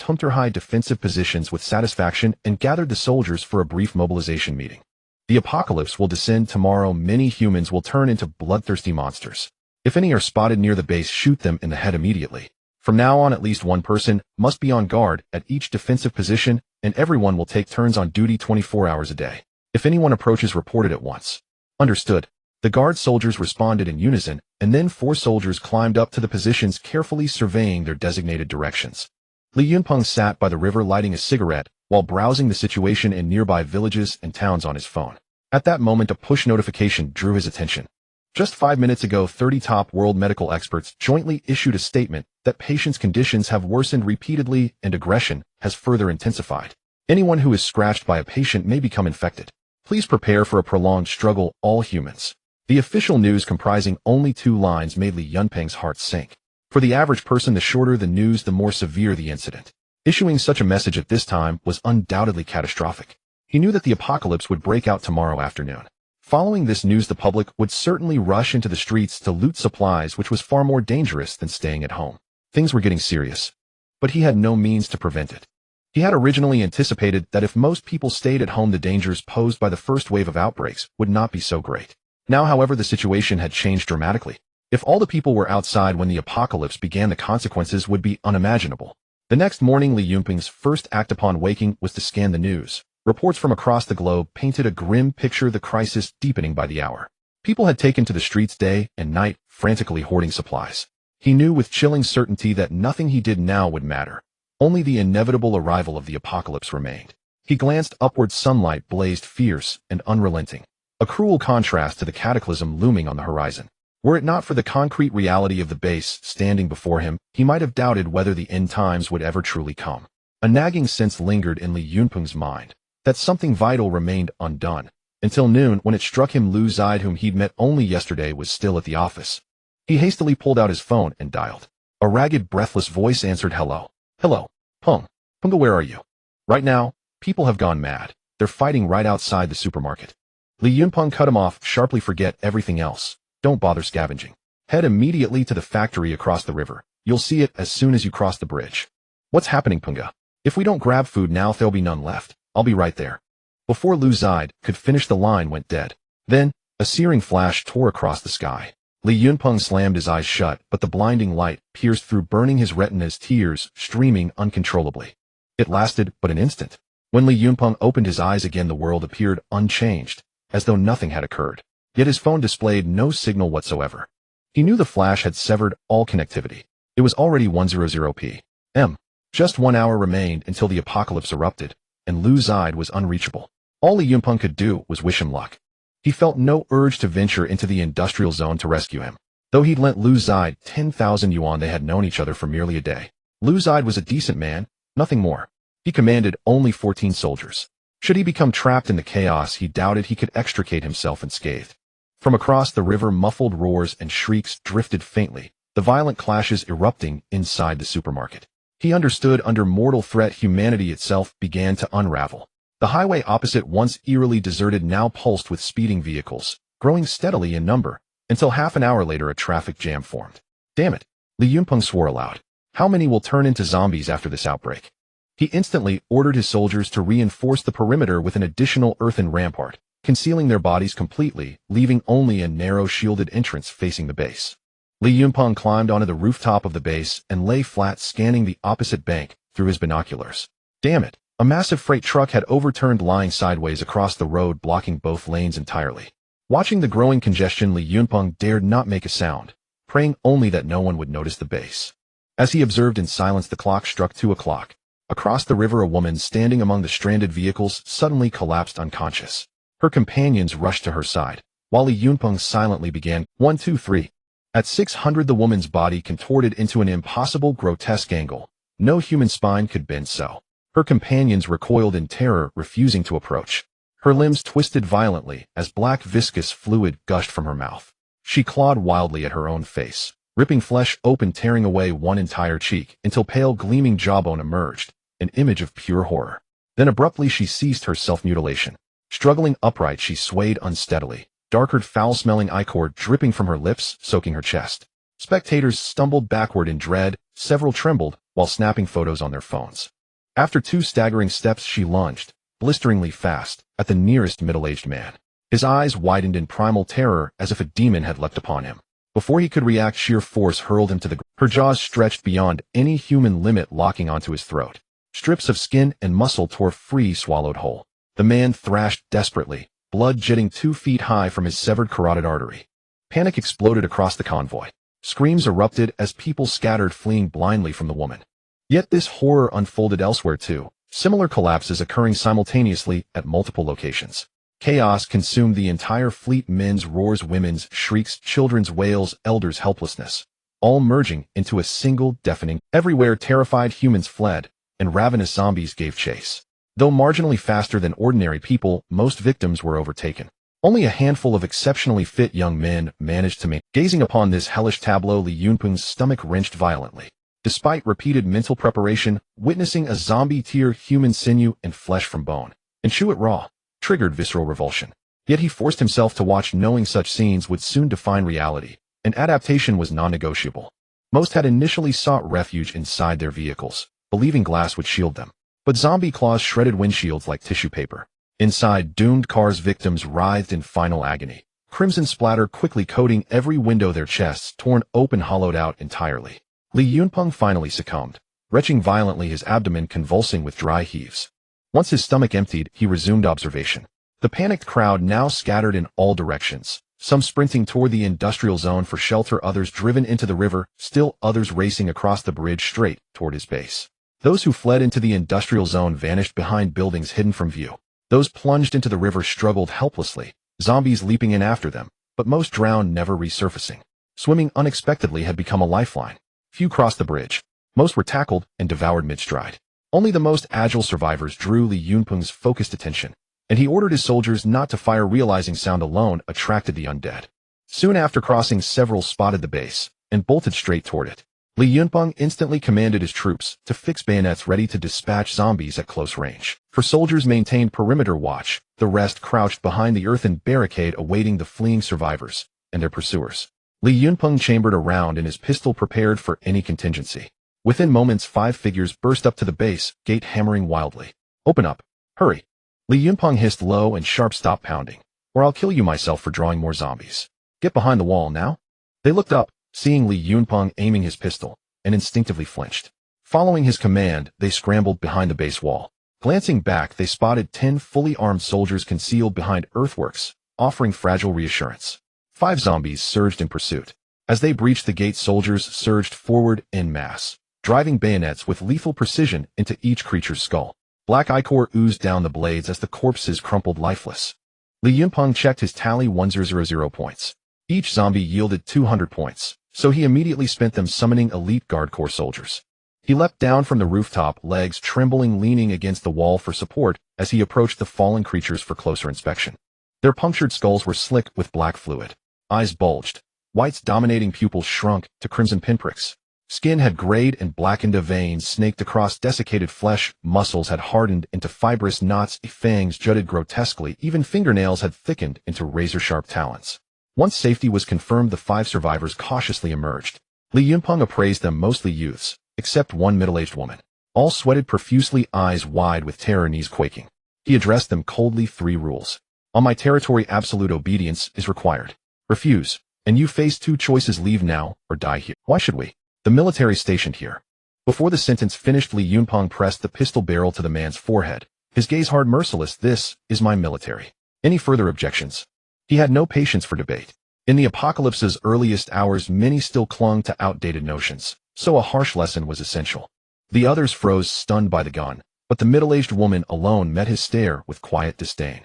[SPEAKER 1] defensive positions with satisfaction and gathered the soldiers for a brief mobilization meeting. The apocalypse will descend tomorrow. Many humans will turn into bloodthirsty monsters. If any are spotted near the base, shoot them in the head immediately. From now on, at least one person must be on guard at each defensive position, and everyone will take turns on duty 24 hours a day. If anyone approaches, report it at once. Understood. The guard soldiers responded in unison, and then 4 soldiers climbed up to the positions, carefully surveying their designated directions. Yunpeng sat by the river lighting a cigarette while browsing the situation in nearby villages and towns on his phone. At that moment, a push notification drew his attention. Just 5 minutes ago, 30 top world medical experts jointly issued a statement that patients' conditions have worsened repeatedly and aggression has further intensified. Anyone who is scratched by a patient may become infected. Please prepare for a prolonged struggle, all humans. The official news, comprising only 2 lines, made Yunpeng's heart sink. For the average person, the shorter the news, the more severe the incident. Issuing such a message at this time was undoubtedly catastrophic. He knew that the apocalypse would break out tomorrow afternoon. Following this news, the public would certainly rush into the streets to loot supplies, which was far more dangerous than staying at home. Things were getting serious. But he had no means to prevent it. He had originally anticipated that if most people stayed at home, the dangers posed by the first wave of outbreaks would not be so great. Now, however, the situation had changed dramatically. If all the people were outside when the apocalypse began, the consequences would be unimaginable. The next morning, Yunpeng's first act upon waking was to scan the news. Reports from across the globe painted a grim picture, the crisis deepening by the hour. People had taken to the streets day and night, frantically hoarding supplies. He knew with chilling certainty that nothing he did now would matter. Only the inevitable arrival of the apocalypse remained. He glanced upward. Sunlight blazed fierce and unrelenting, a cruel contrast to the cataclysm looming on the horizon. Were it not for the concrete reality of the base standing before him, he might have doubted whether the end times would ever truly come. A nagging sense lingered in Yunpeng's mind that something vital remained undone. Until noon, when it struck him Lu Zide, whom he'd met only yesterday, was still at the office. He hastily pulled out his phone and dialed. A ragged, breathless voice answered. Hello. Hello. Punga, where are you? Right now, people have gone mad. They're fighting right outside the supermarket. Yunpeng cut him off sharply. Forget everything else. Don't bother scavenging. Head immediately to the factory across the river. You'll see it as soon as you cross the bridge. What's happening, Punga? If we don't grab food now, there'll be none left. I'll be right there. Before Lu Zide could finish, the line went dead. Then, a searing flash tore across the sky. Yunpeng slammed his eyes shut, but the blinding light pierced through, burning his retinas, tears streaming uncontrollably. It lasted but an instant. When Yunpeng opened his eyes again, the world appeared unchanged, as though nothing had occurred. Yet his phone displayed no signal whatsoever. He knew the flash had severed all connectivity. It was already 1:00 p.m. Just 1 hour remained until the apocalypse erupted, and Lu Zide was unreachable. All Yunpeng could do was wish him luck. He felt no urge to venture into the industrial zone to rescue him. Though he'd lent Lu Zide 10,000 yuan, they had known each other for merely a day. Lu Zide was a decent man, nothing more. He commanded only 14 soldiers. Should he become trapped in the chaos, he doubted he could extricate himself unscathed. From across the river, muffled roars and shrieks drifted faintly, the violent clashes erupting inside the supermarket. He understood, under mortal threat, humanity itself began to unravel. The highway opposite, once eerily deserted, now pulsed with speeding vehicles, growing steadily in number, until half an hour later a traffic jam formed. Damn it! Yunpeng swore aloud. How many will turn into zombies after this outbreak? He instantly ordered his soldiers to reinforce the perimeter with an additional earthen rampart, concealing their bodies completely, leaving only a narrow shielded entrance facing the base. Yunpeng climbed onto the rooftop of the base and lay flat, scanning the opposite bank through his binoculars. Damn it! A massive freight truck had overturned, lying sideways across the road, blocking both lanes entirely. Watching the growing congestion, Yunpeng dared not make a sound, praying only that no one would notice the base. As he observed in silence, the clock struck 2 o'clock. Across the river, a woman standing among the stranded vehicles suddenly collapsed unconscious. Her companions rushed to her side, while Yunpeng silently began, 1, 2, 3. At 600, the woman's body contorted into an impossible, grotesque angle. No human spine could bend so. Her companions recoiled in terror, refusing to approach. Her limbs twisted violently as black viscous fluid gushed from her mouth. She clawed wildly at her own face, ripping flesh open, tearing away one entire cheek until pale gleaming jawbone emerged, an image of pure horror. Then abruptly she ceased her self-mutilation. Struggling upright, she swayed unsteadily, dark-haired, foul-smelling ichor dripping from her lips, soaking her chest. Spectators stumbled backward in dread, several trembled while snapping photos on their phones. After 2 staggering steps, she lunged, blisteringly fast, at the nearest middle-aged man. His eyes widened in primal terror as if a demon had leapt upon him. Before he could react, sheer force hurled him to the ground. Her jaws stretched beyond any human limit, locking onto his throat. Strips of skin and muscle tore free, swallowed whole. The man thrashed desperately, blood jetting 2 feet high from his severed carotid artery. Panic exploded across the convoy. Screams erupted as people scattered, fleeing blindly from the woman. Yet this horror unfolded elsewhere too, similar collapses occurring simultaneously at multiple locations. Chaos consumed the entire fleet, men's roars, women's shrieks, children's wails, elders' helplessness, all merging into a single deafening. Everywhere terrified humans fled, and ravenous zombies gave chase. Though marginally faster than ordinary people, most victims were overtaken. Only a handful of exceptionally fit young men managed to maintain. Gazing upon this hellish tableau, Li Yunpeng's stomach wrenched violently. Despite repeated mental preparation, witnessing a zombie tear human sinew and flesh from bone, and chew it raw, triggered visceral revulsion. Yet he forced himself to watch, knowing such scenes would soon define reality, and adaptation was non-negotiable. Most had initially sought refuge inside their vehicles, believing glass would shield them. But zombie claws shredded windshields like tissue paper. Inside doomed cars, victims writhed in final agony, crimson splatter quickly coating every window, their chests torn open, hollowed out entirely. Li Yunpeng finally succumbed, retching violently, his abdomen convulsing with dry heaves. Once his stomach emptied, he resumed observation. The panicked crowd now scattered in all directions, some sprinting toward the industrial zone for shelter, others driven into the river, still others racing across the bridge straight toward his base. Those who fled into the industrial zone vanished behind buildings hidden from view. Those plunged into the river struggled helplessly, zombies leaping in after them, but most drowned, never resurfacing. Swimming unexpectedly had become a lifeline. Few crossed the bridge. Most were tackled and devoured mid-stride. Only the most agile survivors drew Li Yunpeng's focused attention, and he ordered his soldiers not to fire, realizing sound alone attracted the undead. Soon after crossing, several spotted the base and bolted straight toward it. Li Yunpeng instantly commanded his troops to fix bayonets, ready to dispatch zombies at close range. For soldiers maintained perimeter watch, the rest crouched behind the earthen barricade, awaiting the fleeing survivors and their pursuers. Li Yunpeng chambered a round in his pistol, prepared for any contingency. Within moments, 5 figures burst up to the base, gate hammering wildly. "Open up! Hurry!" Li Yunpeng hissed low and sharp. "Stop pounding, or I'll kill you myself for drawing more zombies. Get behind the wall now." They looked up, seeing Li Yunpeng aiming his pistol, and instinctively flinched. Following his command, they scrambled behind the base wall. Glancing back, they spotted 10 fully armed soldiers concealed behind earthworks, offering fragile reassurance. 5 zombies surged in pursuit. As they breached the gate, soldiers surged forward en masse, driving bayonets with lethal precision into each creature's skull. Black ichor oozed down the blades as the corpses crumpled lifeless. Li Yunpeng checked his tally: 1000 points. Each zombie yielded 200 points, so he immediately spent them summoning elite Guard Corps soldiers. He leapt down from the rooftop, legs trembling, leaning against the wall for support as he approached the fallen creatures for closer inspection. Their punctured skulls were slick with black fluid. Eyes bulged. Whites dominating pupils shrunk to crimson pinpricks. Skin had grayed and blackened, veins snaked across desiccated flesh, muscles had hardened into fibrous knots, fangs jutted grotesquely, even fingernails had thickened into razor-sharp talons. Once safety was confirmed, the 5 survivors cautiously emerged. Li Yunpeng appraised them, mostly youths, except one middle-aged woman. All sweated profusely, eyes wide with terror, knees quaking. He addressed them coldly: 3 rules. On my territory, absolute obedience is required. Refuse, and you face 2 choices: leave now or die here. Why should we? The military stationed here. Before the sentence finished, Li Yunpeng pressed the pistol barrel to the man's forehead, his gaze hard, merciless. "This is my military. Any further objections?" He had no patience for debate. In the apocalypse's earliest hours, many still clung to outdated notions, so a harsh lesson was essential. The others froze, stunned by the gun, but the middle-aged woman alone met his stare with quiet disdain.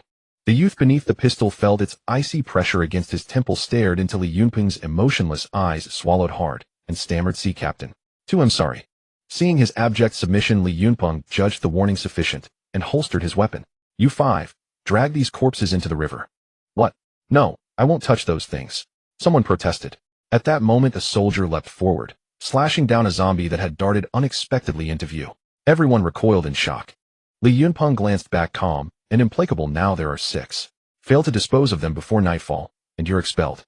[SPEAKER 1] The youth beneath the pistol felt its icy pressure against his temple, stared into Li Yunpeng's emotionless eyes, swallowed hard, and stammered, "See, Captain. I'm sorry." Seeing his abject submission, Li Yunpeng judged the warning sufficient, and holstered his weapon. "You five, drag these corpses into the river." "What? No, I won't touch those things," someone protested. At that moment a soldier leapt forward, slashing down a zombie that had darted unexpectedly into view. Everyone recoiled in shock. Li Yunpeng glanced back, calm and implacable. "Now there are 6. Fail to dispose of them before nightfall, and you're expelled."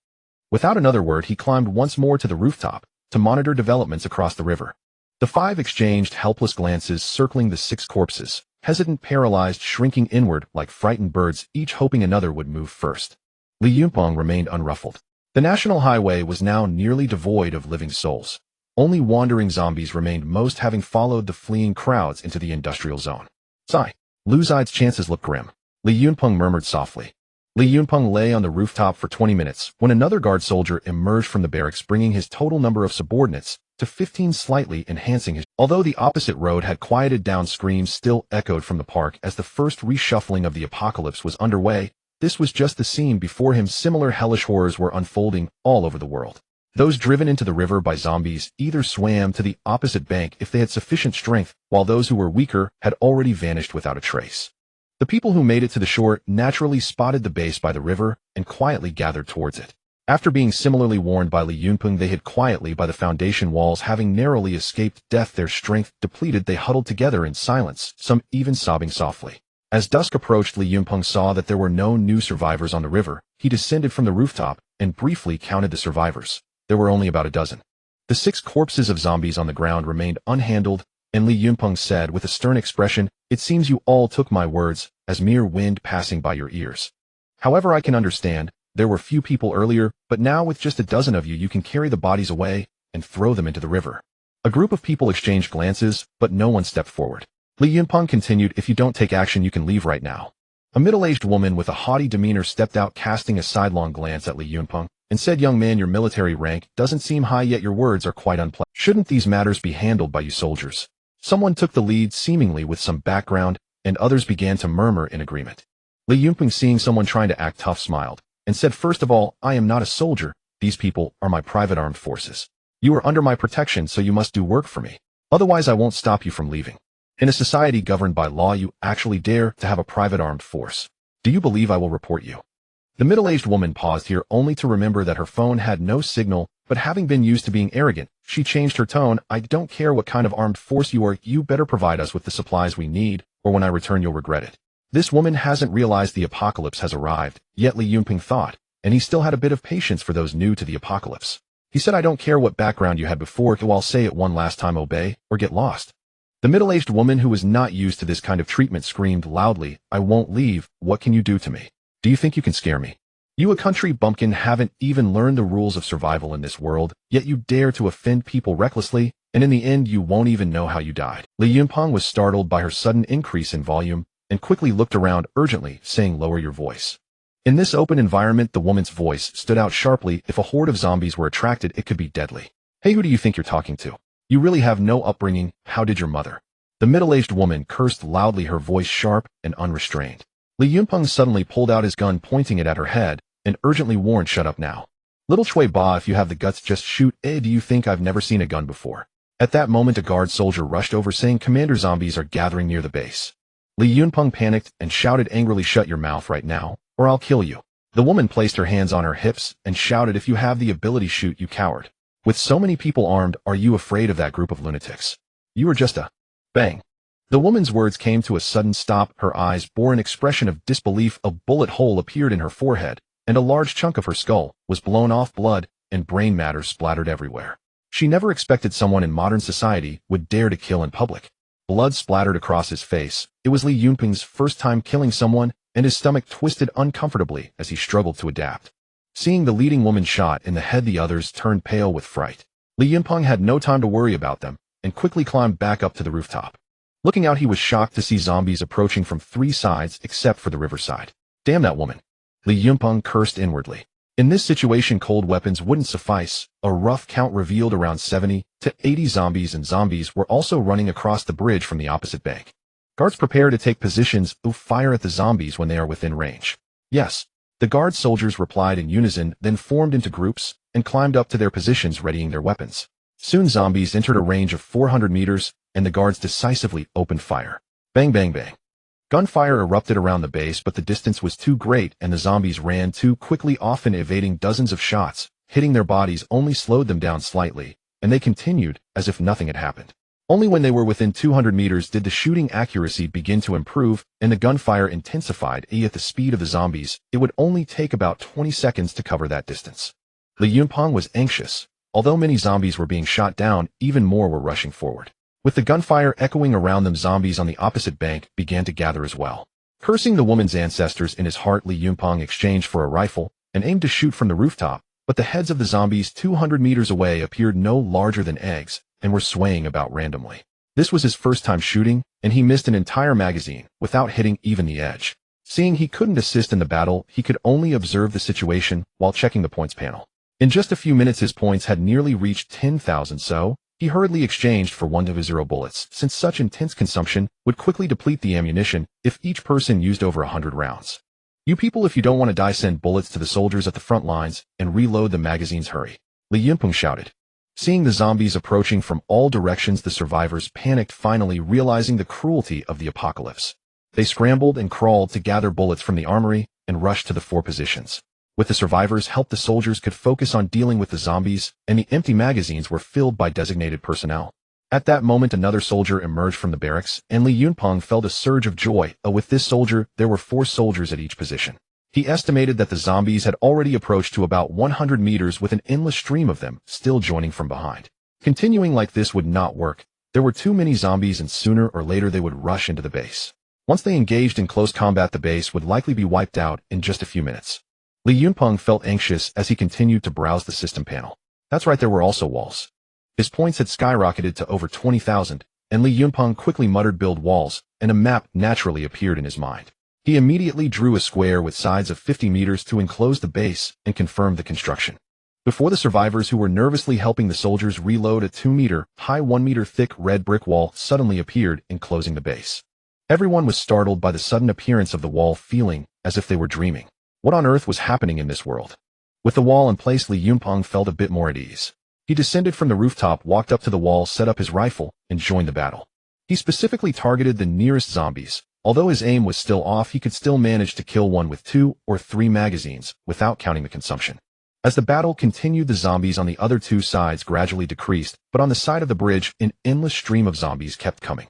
[SPEAKER 1] Without another word, he climbed once more to the rooftop to monitor developments across the river. The 5 exchanged helpless glances, circling the 6 corpses, hesitant, paralyzed, shrinking inward like frightened birds, each hoping another would move first. Li Yunpeng remained unruffled. The national highway was now nearly devoid of living souls. Only wandering zombies remained, most having followed the fleeing crowds into the industrial zone. "Sigh. Luzide's chances look grim," Li Yunpeng murmured softly. Li Yunpeng lay on the rooftop for 20 minutes when another guard soldier emerged from the barracks, bringing his total number of subordinates to 15, slightly enhancing his. Although the opposite road had quieted down, screams still echoed from the park as the first reshuffling of the apocalypse was underway. This was just the scene before him. Similar hellish horrors were unfolding all over the world. Those driven into the river by zombies either swam to the opposite bank if they had sufficient strength, while those who were weaker had already vanished without a trace. The people who made it to the shore naturally spotted the base by the river and quietly gathered towards it. After being similarly warned by Li Yunpeng, they hid quietly by the foundation walls. Having narrowly escaped death, their strength depleted, they huddled together in silence, some even sobbing softly. As dusk approached, Li Yunpeng saw that there were no new survivors on the river. He descended from the rooftop and briefly counted the survivors. There were only about a dozen. The 6 corpses of zombies on the ground remained unhandled, and Li Yunpeng said with a stern expression, "It seems you all took my words as mere wind passing by your ears. However, I can understand. There were few people earlier, but now with just a dozen of you, you can carry the bodies away and throw them into the river." A group of people exchanged glances, but no one stepped forward. Li Yunpeng continued, "If you don't take action, you can leave right now." A middle-aged woman with a haughty demeanor stepped out, casting a sidelong glance at Li Yunpeng, and said, "Young man, your military rank doesn't seem high, yet your words are quite unpleasant. Shouldn't these matters be handled by you soldiers?" Someone took the lead, seemingly with some background, and others began to murmur in agreement. Li Yunpeng, seeing someone trying to act tough, smiled, and said, "First of all, I am not a soldier. These people are my private armed forces. You are under my protection, so you must do work for me. Otherwise, I won't stop you from leaving. In a society governed by law, you actually dare to have a private armed force. Do you believe I will report you?" The middle-aged woman paused here, only to remember that her phone had no signal, but having been used to being arrogant, she changed her tone. "I don't care what kind of armed force you are, you better provide us with the supplies we need, or when I return you'll regret it." This woman hasn't realized the apocalypse has arrived, yet Li Yunpeng thought, and he still had a bit of patience for those new to the apocalypse. He said, "I don't care what background you had before, I'll say it one last time, obey, or get lost." The middle-aged woman, who was not used to this kind of treatment, screamed loudly, "I won't leave. What can you do to me? Do you think you can scare me? You, a country bumpkin, haven't even learned the rules of survival in this world, yet you dare to offend people recklessly, and in the end you won't even know how you died." Li Yunpeng was startled by her sudden increase in volume, and quickly looked around urgently, saying, "Lower your voice." In this open environment, the woman's voice stood out sharply. If a horde of zombies were attracted, it could be deadly. "Hey, who do you think you're talking to? You really have no upbringing. How did your mother?" The middle-aged woman cursed loudly, her voice sharp and unrestrained. Li Yunpeng suddenly pulled out his gun, pointing it at her head, and urgently warned, "Shut up now. Little Shui Ba, if you have the guts, just shoot. Do you think I've never seen a gun before?" At that moment, a guard soldier rushed over, saying, "Commander, zombies are gathering near the base." Li Yunpeng panicked and shouted angrily, "Shut your mouth right now, or I'll kill you." The woman placed her hands on her hips and shouted, "If you have the ability, shoot, you coward. With so many people armed, are you afraid of that group of lunatics? You are just a..." Bang. The woman's words came to a sudden stop. Her eyes bore an expression of disbelief. A bullet hole appeared in her forehead, and a large chunk of her skull was blown off. Blood and brain matter splattered everywhere. She never expected someone in modern society would dare to kill in public. Blood splattered across his face. It was Li Yunpeng's first time killing someone, and his stomach twisted uncomfortably as he struggled to adapt. Seeing the leading woman shot in the head, the others turned pale with fright. Li Yunpeng had no time to worry about them, and quickly climbed back up to the rooftop. Looking out, he was shocked to see zombies approaching from 3 sides except for the riverside. "Damn that woman," Li Yunpeng cursed inwardly. In this situation, cold weapons wouldn't suffice. A rough count revealed around 70 to 80 zombies, and zombies were also running across the bridge from the opposite bank. Guards prepare to take positions. Fire at the zombies when they are within range. Yes. The guard soldiers replied in unison, then formed into groups and climbed up to their positions readying their weapons. Soon zombies entered a range of 400 meters, and the guards decisively opened fire. Bang bang bang. Gunfire erupted around the base, but the distance was too great and the zombies ran too quickly, often evading dozens of shots. Hitting their bodies only slowed them down slightly, and they continued as if nothing had happened. Only when they were within 200 meters did the shooting accuracy begin to improve and the gunfire intensified. At the speed of the zombies, it would only take about 20 seconds to cover that distance. Yunpeng was anxious. Although many zombies were being shot down, even more were rushing forward. With the gunfire echoing around them, zombies on the opposite bank began to gather as well. Cursing the woman's ancestors in his heart, Yunpeng exchanged for a rifle and aimed to shoot from the rooftop, but the heads of the zombies 200 meters away appeared no larger than eggs and were swaying about randomly. This was his first time shooting, and he missed an entire magazine without hitting even the edge. Seeing he couldn't assist in the battle, he could only observe the situation while checking the points panel. In just a few minutes his points had nearly reached 10,000, so he hurriedly exchanged for 1-0 bullets, since such intense consumption would quickly deplete the ammunition if each person used over 100 rounds. You people, if you don't want to die, send bullets to the soldiers at the front lines and reload the magazines, hurry. Yunpeng shouted. Seeing the zombies approaching from all directions, the survivors panicked, finally realizing the cruelty of the apocalypse. They scrambled and crawled to gather bullets from the armory and rushed to the 4 positions. With the survivors' help, the soldiers could focus on dealing with the zombies, and the empty magazines were filled by designated personnel. At that moment, another soldier emerged from the barracks, and Yunpeng felt a surge of joy. With this soldier, there were 4 soldiers at each position. He estimated that the zombies had already approached to about 100 meters with an endless stream of them still joining from behind. Continuing like this would not work. There were too many zombies, and sooner or later they would rush into the base. Once they engaged in close combat, the base would likely be wiped out in just a few minutes. Yunpeng felt anxious as he continued to browse the system panel. That's right, there were also walls. His points had skyrocketed to over 20,000, and Yunpeng quickly muttered, "Build walls," and a map naturally appeared in his mind. He immediately drew a square with sides of 50 meters to enclose the base and confirmed the construction. Before the survivors, who were nervously helping the soldiers reload, a 2-meter high, 1-meter thick red brick wall suddenly appeared, enclosing the base. Everyone was startled by the sudden appearance of the wall, feeling as if they were dreaming. What on earth was happening in this world? With the wall in place, Yunpeng felt a bit more at ease. He descended from the rooftop, walked up to the wall, set up his rifle, and joined the battle. He specifically targeted the nearest zombies. Although his aim was still off, he could still manage to kill one with 2 or 3 magazines, without counting the consumption. As the battle continued, the zombies on the other 2 sides gradually decreased, but on the side of the bridge, an endless stream of zombies kept coming.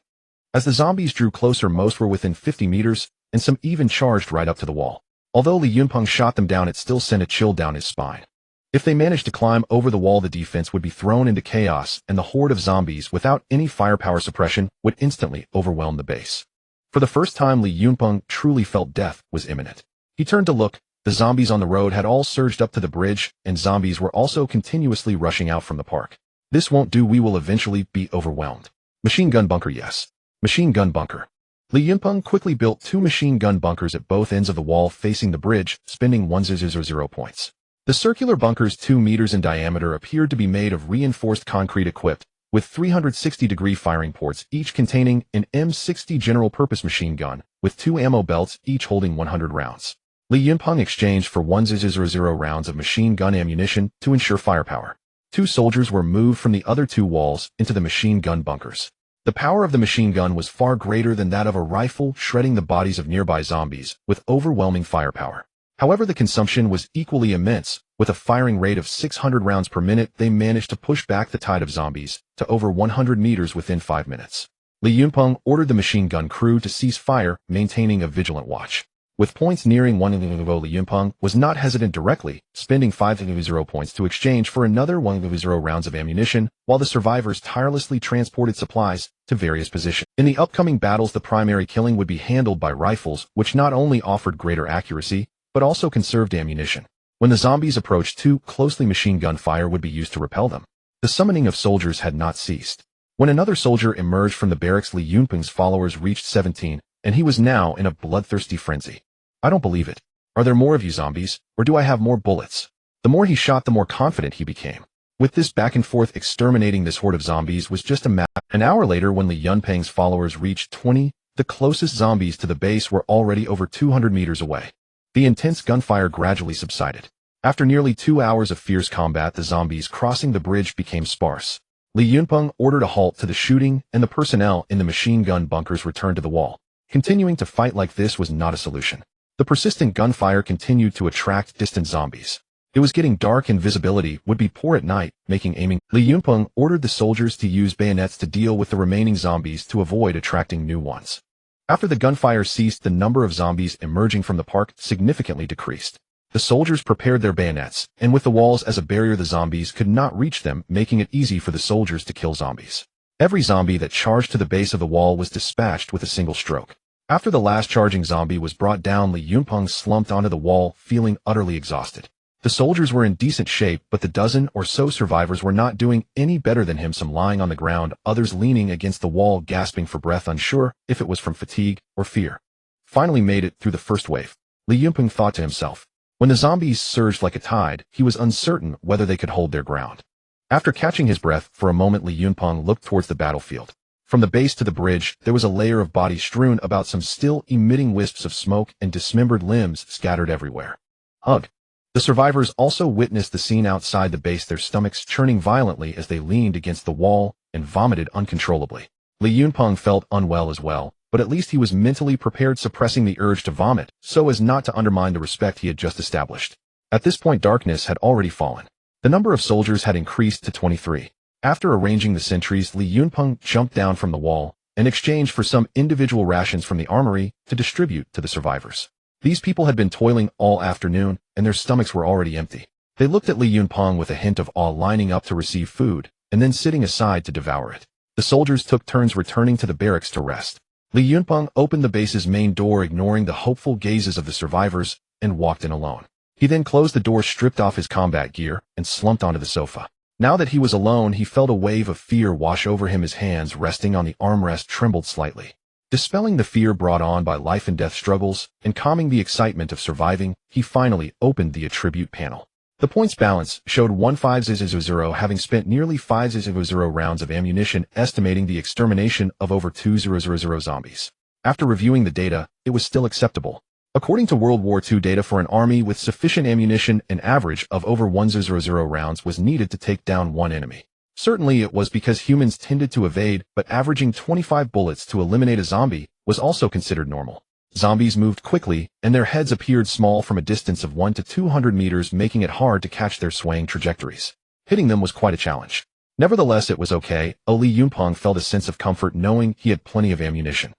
[SPEAKER 1] As the zombies drew closer, most were within 50 meters, and some even charged right up to the wall. Although Yunpeng shot them down, it still sent a chill down his spine. If they managed to climb over the wall, the defense would be thrown into chaos, and the horde of zombies, without any firepower suppression, would instantly overwhelm the base. For the first time, Yunpeng truly felt death was imminent. He turned to look. The zombies on the road had all surged up to the bridge, and zombies were also continuously rushing out from the park. This won't do, we will eventually be overwhelmed. Machine gun bunker, yes. Machine gun bunker. Yunpeng quickly built 2 machine gun bunkers at both ends of the wall facing the bridge, spending 100 points. The circular bunkers, 2 meters in diameter, appeared to be made of reinforced concrete, equipped with 360-degree firing ports, each containing an M60 general-purpose machine gun, with 2 ammo belts, each holding 100 rounds. Yunpeng exchanged for 100 rounds of machine gun ammunition to ensure firepower. 2 soldiers were moved from the other 2 walls into the machine gun bunkers. The power of the machine gun was far greater than that of a rifle, shredding the bodies of nearby zombies with overwhelming firepower. However, the consumption was equally immense. With a firing rate of 600 rounds per minute, they managed to push back the tide of zombies to over 100 meters within 5 minutes. Yunpeng ordered the machine gun crew to cease fire, maintaining a vigilant watch. With points nearing 100, Yunpeng was not hesitant, directly spending 500 points to exchange for another 100 rounds of ammunition, while the survivors tirelessly transported supplies to various positions. In the upcoming battles, the primary killing would be handled by rifles, which not only offered greater accuracy, but also conserved ammunition. When the zombies approached too closely, machine gun fire would be used to repel them. The summoning of soldiers had not ceased. When another soldier emerged from the barracks, Yunpeng's followers reached 17, and he was now in a bloodthirsty frenzy. I don't believe it. Are there more of you zombies, or do I have more bullets? The more he shot, the more confident he became. With this back and forth, exterminating this horde of zombies was just a matter. An hour later, when Yunpeng's followers reached 20, the closest zombies to the base were already over 200 meters away. The intense gunfire gradually subsided. After nearly 2 hours of fierce combat, the zombies crossing the bridge became sparse. Li Yunpeng ordered a halt to the shooting, and the personnel in the machine gun bunkers returned to the wall. Continuing to fight like this was not a solution. The persistent gunfire continued to attract distant zombies. It was getting dark and visibility would be poor at night, making aiming. Li Yunpeng ordered the soldiers to use bayonets to deal with the remaining zombies to avoid attracting new ones. After the gunfire ceased, the number of zombies emerging from the park significantly decreased. The soldiers prepared their bayonets, and with the walls as a barrier, the zombies could not reach them, making it easy for the soldiers to kill zombies. Every zombie that charged to the base of the wall was dispatched with a single stroke. After the last charging zombie was brought down, Li Yunpeng slumped onto the wall, feeling utterly exhausted. The soldiers were in decent shape, but the dozen or so survivors were not doing any better than him, some lying on the ground, others leaning against the wall, gasping for breath, unsure if it was from fatigue or fear. Finally made it through the first wave. Li Yunpeng thought to himself. When the zombies surged like a tide, he was uncertain whether they could hold their ground. After catching his breath for a moment, Li Yunpeng looked towards the battlefield. From the base to the bridge, there was a layer of bodies strewn about, some still emitting wisps of smoke, and dismembered limbs scattered everywhere. Ugh. The survivors also witnessed the scene outside the base, their stomachs churning violently as they leaned against the wall and vomited uncontrollably. Li Yunpeng felt unwell as well, but at least he was mentally prepared, suppressing the urge to vomit so as not to undermine the respect he had just established. At this point, darkness had already fallen. The number of soldiers had increased to 23. After arranging the sentries, Li Yunpeng jumped down from the wall and exchanged for some individual rations from the armory to distribute to the survivors. These people had been toiling all afternoon, and their stomachs were already empty. They looked at Li Yunpeng with a hint of awe, lining up to receive food, and then sitting aside to devour it. The soldiers took turns returning to the barracks to rest. Li Yunpeng opened the base's main door, ignoring the hopeful gazes of the survivors, and walked in alone. He then closed the door, stripped off his combat gear, and slumped onto the sofa. Now that he was alone, he felt a wave of fear wash over him. His hands resting on the armrest trembled slightly. Dispelling the fear brought on by life and death struggles, and calming the excitement of surviving, he finally opened the attribute panel. The points balance showed 1500, having spent nearly 500 rounds of ammunition, estimating the extermination of over 2000 zombies. After reviewing the data, it was still acceptable. According to World War II data, for an army with sufficient ammunition, an average of over 100 rounds was needed to take down one enemy. Certainly it was because humans tended to evade, but averaging 25 bullets to eliminate a zombie was also considered normal. Zombies moved quickly, and their heads appeared small from a distance of 1 to 200 meters, making it hard to catch their swaying trajectories. Hitting them was quite a challenge. Nevertheless, it was okay. Li Yunpeng felt a sense of comfort knowing he had plenty of ammunition.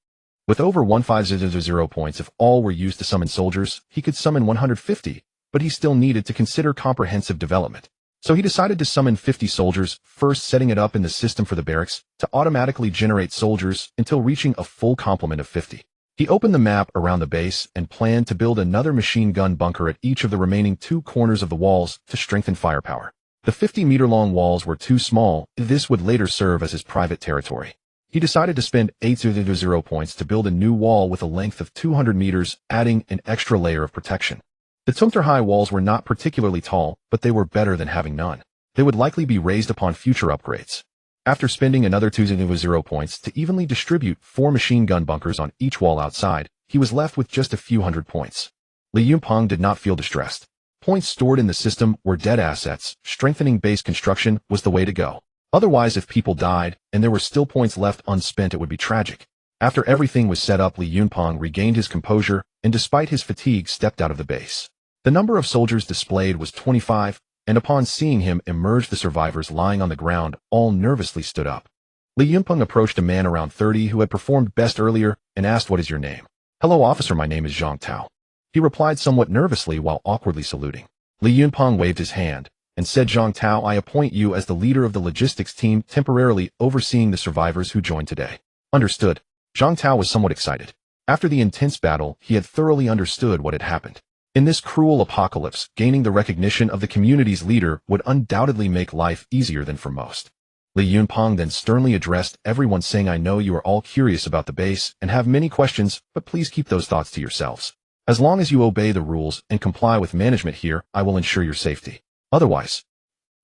[SPEAKER 1] With over 1500 points, if all were used to summon soldiers, he could summon 150, but he still needed to consider comprehensive development. So he decided to summon 50 soldiers, first setting it up in the system for the barracks to automatically generate soldiers until reaching a full complement of 50. He opened the map around the base and planned to build another machine gun bunker at each of the remaining 2 corners of the walls to strengthen firepower. The 50-meter-long walls were too small. This would later serve as his private territory. He decided to spend 800 points to build a new wall with a length of 200 meters, adding an extra layer of protection. The �13 walls were not particularly tall, but they were better than having none. They would likely be raised upon future upgrades. After spending another 200 points to evenly distribute 4 machine gun bunkers on each wall outside, he was left with just a few hundred points. Li Yunpeng did not feel distressed. Points stored in the system were dead assets. Strengthening base construction was the way to go. Otherwise, if people died, and there were still points left unspent, it would be tragic. After everything was set up, Li Yunpeng regained his composure, and despite his fatigue, stepped out of the base. The number of soldiers displayed was 25, and upon seeing him emerge, the survivors lying on the ground all nervously stood up. Li Yunpeng approached a man around 30 who had performed best earlier and asked, "What is your name?" "Hello, officer, my name is Zhang Tao." He replied somewhat nervously while awkwardly saluting. Li Yunpeng waved his hand and said, "Zhang Tao, I appoint you as the leader of the logistics team, temporarily overseeing the survivors who joined today." "Understood." Zhang Tao was somewhat excited. After the intense battle, he had thoroughly understood what had happened. In this cruel apocalypse, gaining the recognition of the community's leader would undoubtedly make life easier than for most. Li Yunpeng then sternly addressed everyone, saying, "I know you are all curious about the base and have many questions, but please keep those thoughts to yourselves. As long as you obey the rules and comply with management here, I will ensure your safety. Otherwise..."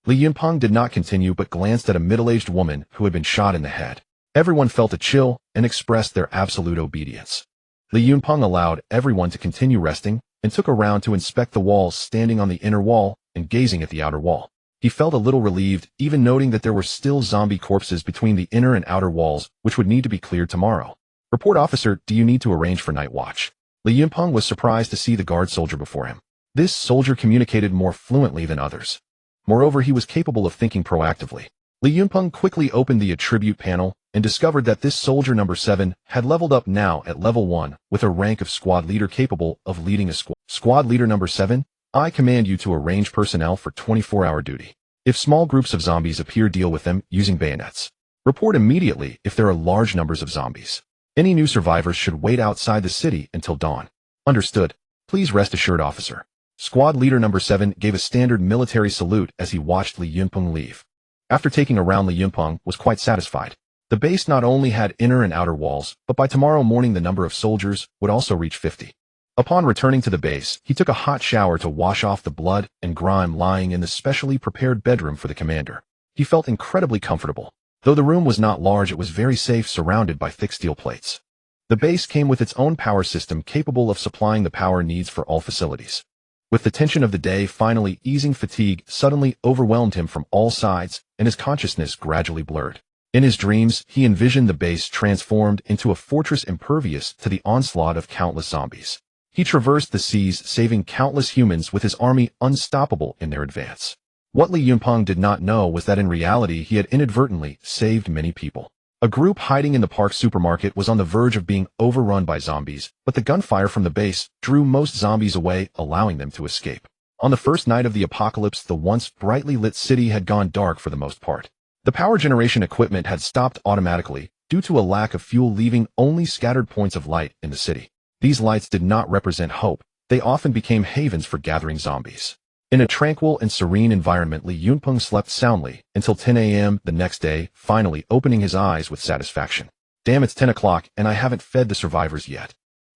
[SPEAKER 1] Li Yunpeng did not continue but glanced at a middle-aged woman who had been shot in the head. Everyone felt a chill and expressed their absolute obedience. Li Yunpeng allowed everyone to continue resting, and took a round to inspect the walls, standing on the inner wall and gazing at the outer wall. He felt a little relieved, even noting that there were still zombie corpses between the inner and outer walls, which would need to be cleared tomorrow. Report officer, do you need to arrange for night watch? Li Yunpeng was surprised to see the guard soldier before him. This soldier communicated more fluently than others. Moreover, he was capable of thinking proactively. Li Yunpeng quickly opened the attribute panel and discovered that this soldier number 7 had leveled up now at level 1 with a rank of squad leader capable of leading a squad. Squad leader number 7, I command you to arrange personnel for 24-hour duty. If small groups of zombies appear, deal with them using bayonets. Report immediately if there are large numbers of zombies. Any new survivors should wait outside the city until dawn. Understood. Please rest assured, officer. Squad leader number 7 gave a standard military salute as he watched Li Yunpeng leave. After taking a round, Li Yunpeng was quite satisfied. The base not only had inner and outer walls, but by tomorrow morning the number of soldiers would also reach 50. Upon returning to the base, he took a hot shower to wash off the blood and grime lying in the specially prepared bedroom for the commander. He felt incredibly comfortable. Though the room was not large, it was very safe, surrounded by thick steel plates. The base came with its own power system capable of supplying the power needs for all facilities. With the tension of the day finally easing, fatigue suddenly overwhelmed him from all sides, and his consciousness gradually blurred. In his dreams, he envisioned the base transformed into a fortress impervious to the onslaught of countless zombies. He traversed the seas, saving countless humans with his army unstoppable in their advance. What Li Yunpeng did not know was that in reality he had inadvertently saved many people. A group hiding in the park supermarket was on the verge of being overrun by zombies, but the gunfire from the base drew most zombies away, allowing them to escape. On the first night of the apocalypse, the once brightly lit city had gone dark for the most part. The power generation equipment had stopped automatically due to a lack of fuel, leaving only scattered points of light in the city. These lights did not represent hope. They often became havens for gathering zombies. In a tranquil and serene environment, Li Yunpeng slept soundly until 10 a.m. the next day, finally opening his eyes with satisfaction. Damn, it's 10 o'clock and I haven't fed the survivors yet.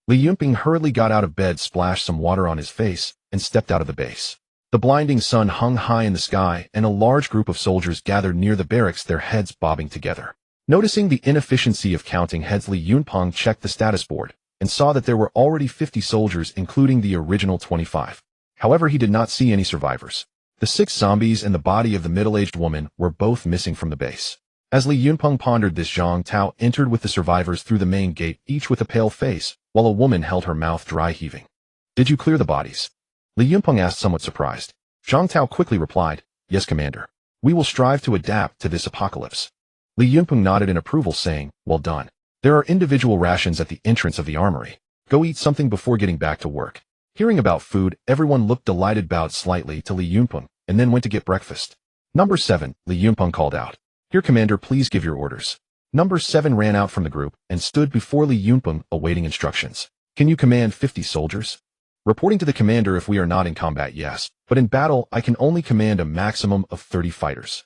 [SPEAKER 1] Li Yunpeng hurriedly got out of bed, splashed some water on his face, and stepped out of the base. The blinding sun hung high in the sky, and a large group of soldiers gathered near the barracks, their heads bobbing together. Noticing the inefficiency of counting heads, Li Yunpeng checked the status board and saw that there were already 50 soldiers, including the original 25. However, he did not see any survivors. The 6 zombies and the body of the middle-aged woman were both missing from the base. As Li Yunpeng pondered this, Zhang Tao entered with the survivors through the main gate, each with a pale face, while a woman held her mouth dry, heaving. Did you clear the bodies? Li Yunpeng asked, somewhat surprised. Zhang Tao quickly replied, yes, Commander. We will strive to adapt to this apocalypse. Li Yunpeng nodded in approval, saying, well done. There are individual rations at the entrance of the armory. Go eat something before getting back to work. Hearing about food, everyone looked delighted, bowed slightly to Li Yunpeng, and then went to get breakfast. Number 7, Li Yunpeng called out. Here, Commander, please give your orders. Number 7 ran out from the group and stood before Li Yunpeng, awaiting instructions. Can you command 50 soldiers? Reporting to the commander, if we are not in combat, yes, but in battle, I can only command a maximum of 30 fighters.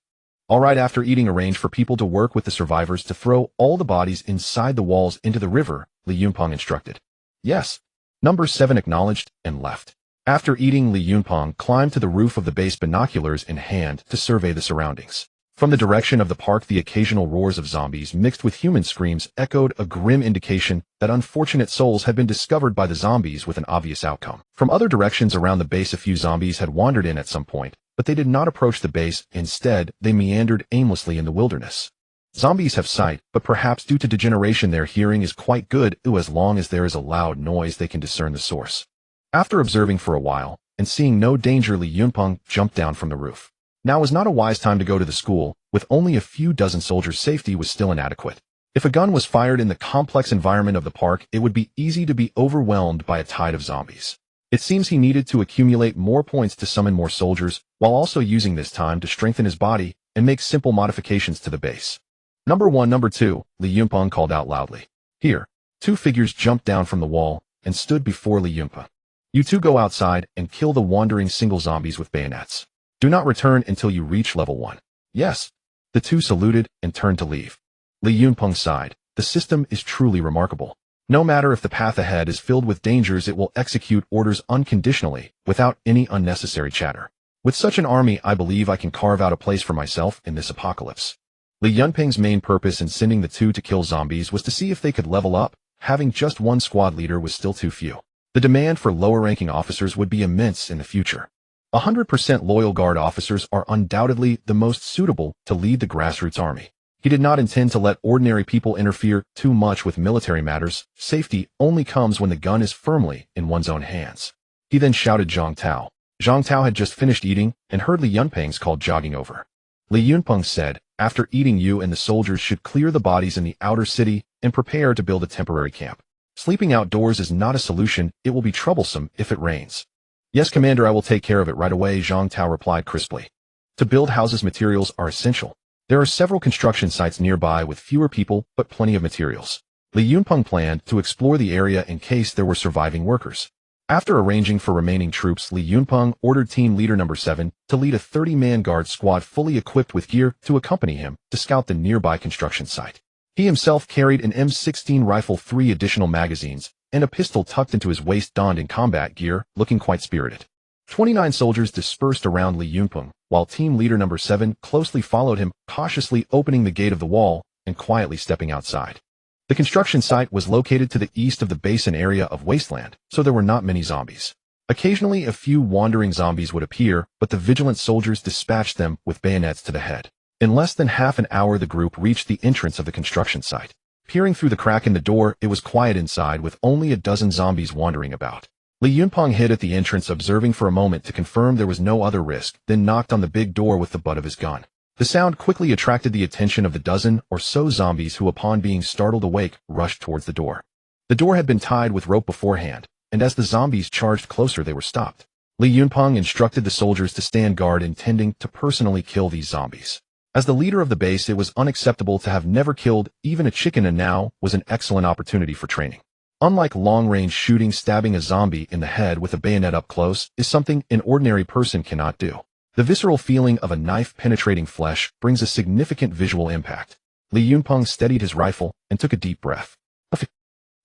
[SPEAKER 1] All right, after eating, arrange for people to work with the survivors to throw all the bodies inside the walls into the river, Li Yunpeng instructed. Yes. Number 7 acknowledged and left. After eating, Li Yunpeng climbed to the roof of the base, binoculars in hand, to survey the surroundings. From the direction of the park, the occasional roars of zombies mixed with human screams echoed, a grim indication that unfortunate souls had been discovered by the zombies with an obvious outcome. From other directions around the base, a few zombies had wandered in at some point, but they did not approach the base. Instead, they meandered aimlessly in the wilderness. Zombies have sight, but perhaps due to degeneration their hearing is quite good, as long as there is a loud noise they can discern the source. After observing for a while, and seeing no danger, Li Yunpeng jumped down from the roof. Now was not a wise time to go to the school. With only a few dozen soldiers, safety was still inadequate. If a gun was fired in the complex environment of the park, it would be easy to be overwhelmed by a tide of zombies. It seems he needed to accumulate more points to summon more soldiers, while also using this time to strengthen his body and make simple modifications to the base. Number 1, Number 2, Li Yunpeng called out loudly. Here. 2 figures jumped down from the wall and stood before Li Yunpeng. You 2 go outside and kill the wandering single zombies with bayonets. Do not return until you reach level 1. Yes. The 2 saluted and turned to leave. Li Yunpeng sighed. The system is truly remarkable. No matter if the path ahead is filled with dangers, it will execute orders unconditionally, without any unnecessary chatter. With such an army, I believe I can carve out a place for myself in this apocalypse. Li Yunpeng's main purpose in sending the 2 to kill zombies was to see if they could level up. Having just 1 squad leader was still too few. The demand for lower-ranking officers would be immense in the future. 100% loyal guard officers are undoubtedly the most suitable to lead the grassroots army. He did not intend to let ordinary people interfere too much with military matters. Safety only comes when the gun is firmly in one's own hands. He then shouted Zhang Tao. Zhang Tao had just finished eating and heard Li Yunpeng's call jogging over. Li Yunpeng said, "After eating, you and the soldiers should clear the bodies in the outer city and prepare to build a temporary camp. Sleeping outdoors is not a solution. It will be troublesome if it rains." "Yes, Commander, I will take care of it right away," Zhang Tao replied crisply. To build houses, materials are essential. There are several construction sites nearby with fewer people but plenty of materials. Li Yunpeng planned to explore the area in case there were surviving workers. After arranging for remaining troops, Li Yunpeng ordered team leader number 7 to lead a 30-man guard squad fully equipped with gear to accompany him to scout the nearby construction site. He himself carried an M16 rifle, 3 additional magazines, and a pistol tucked into his waist, donned in combat gear, looking quite spirited. 29 soldiers dispersed around Li Yunpeng, while team leader number 7 closely followed him, cautiously opening the gate of the wall and quietly stepping outside. The construction site was located to the east of the basin area of wasteland, so there were not many zombies. Occasionally a few wandering zombies would appear, but the vigilant soldiers dispatched them with bayonets to the head. In less than half an hour the group reached the entrance of the construction site. Peering through the crack in the door, it was quiet inside with only a dozen zombies wandering about. Li Yunpeng hid at the entrance, observing for a moment to confirm there was no other risk, then knocked on the big door with the butt of his gun. The sound quickly attracted the attention of the dozen or so zombies who, upon being startled awake, rushed towards the door. The door had been tied with rope beforehand, and as the zombies charged closer they were stopped. Li Yunpeng instructed the soldiers to stand guard, intending to personally kill these zombies. As the leader of the base, it was unacceptable to have never killed even a chicken, and now was an excellent opportunity for training. Unlike long-range shooting, stabbing a zombie in the head with a bayonet up close is something an ordinary person cannot do. The visceral feeling of a knife penetrating flesh brings a significant visual impact. Li Yunpeng steadied his rifle and took a deep breath.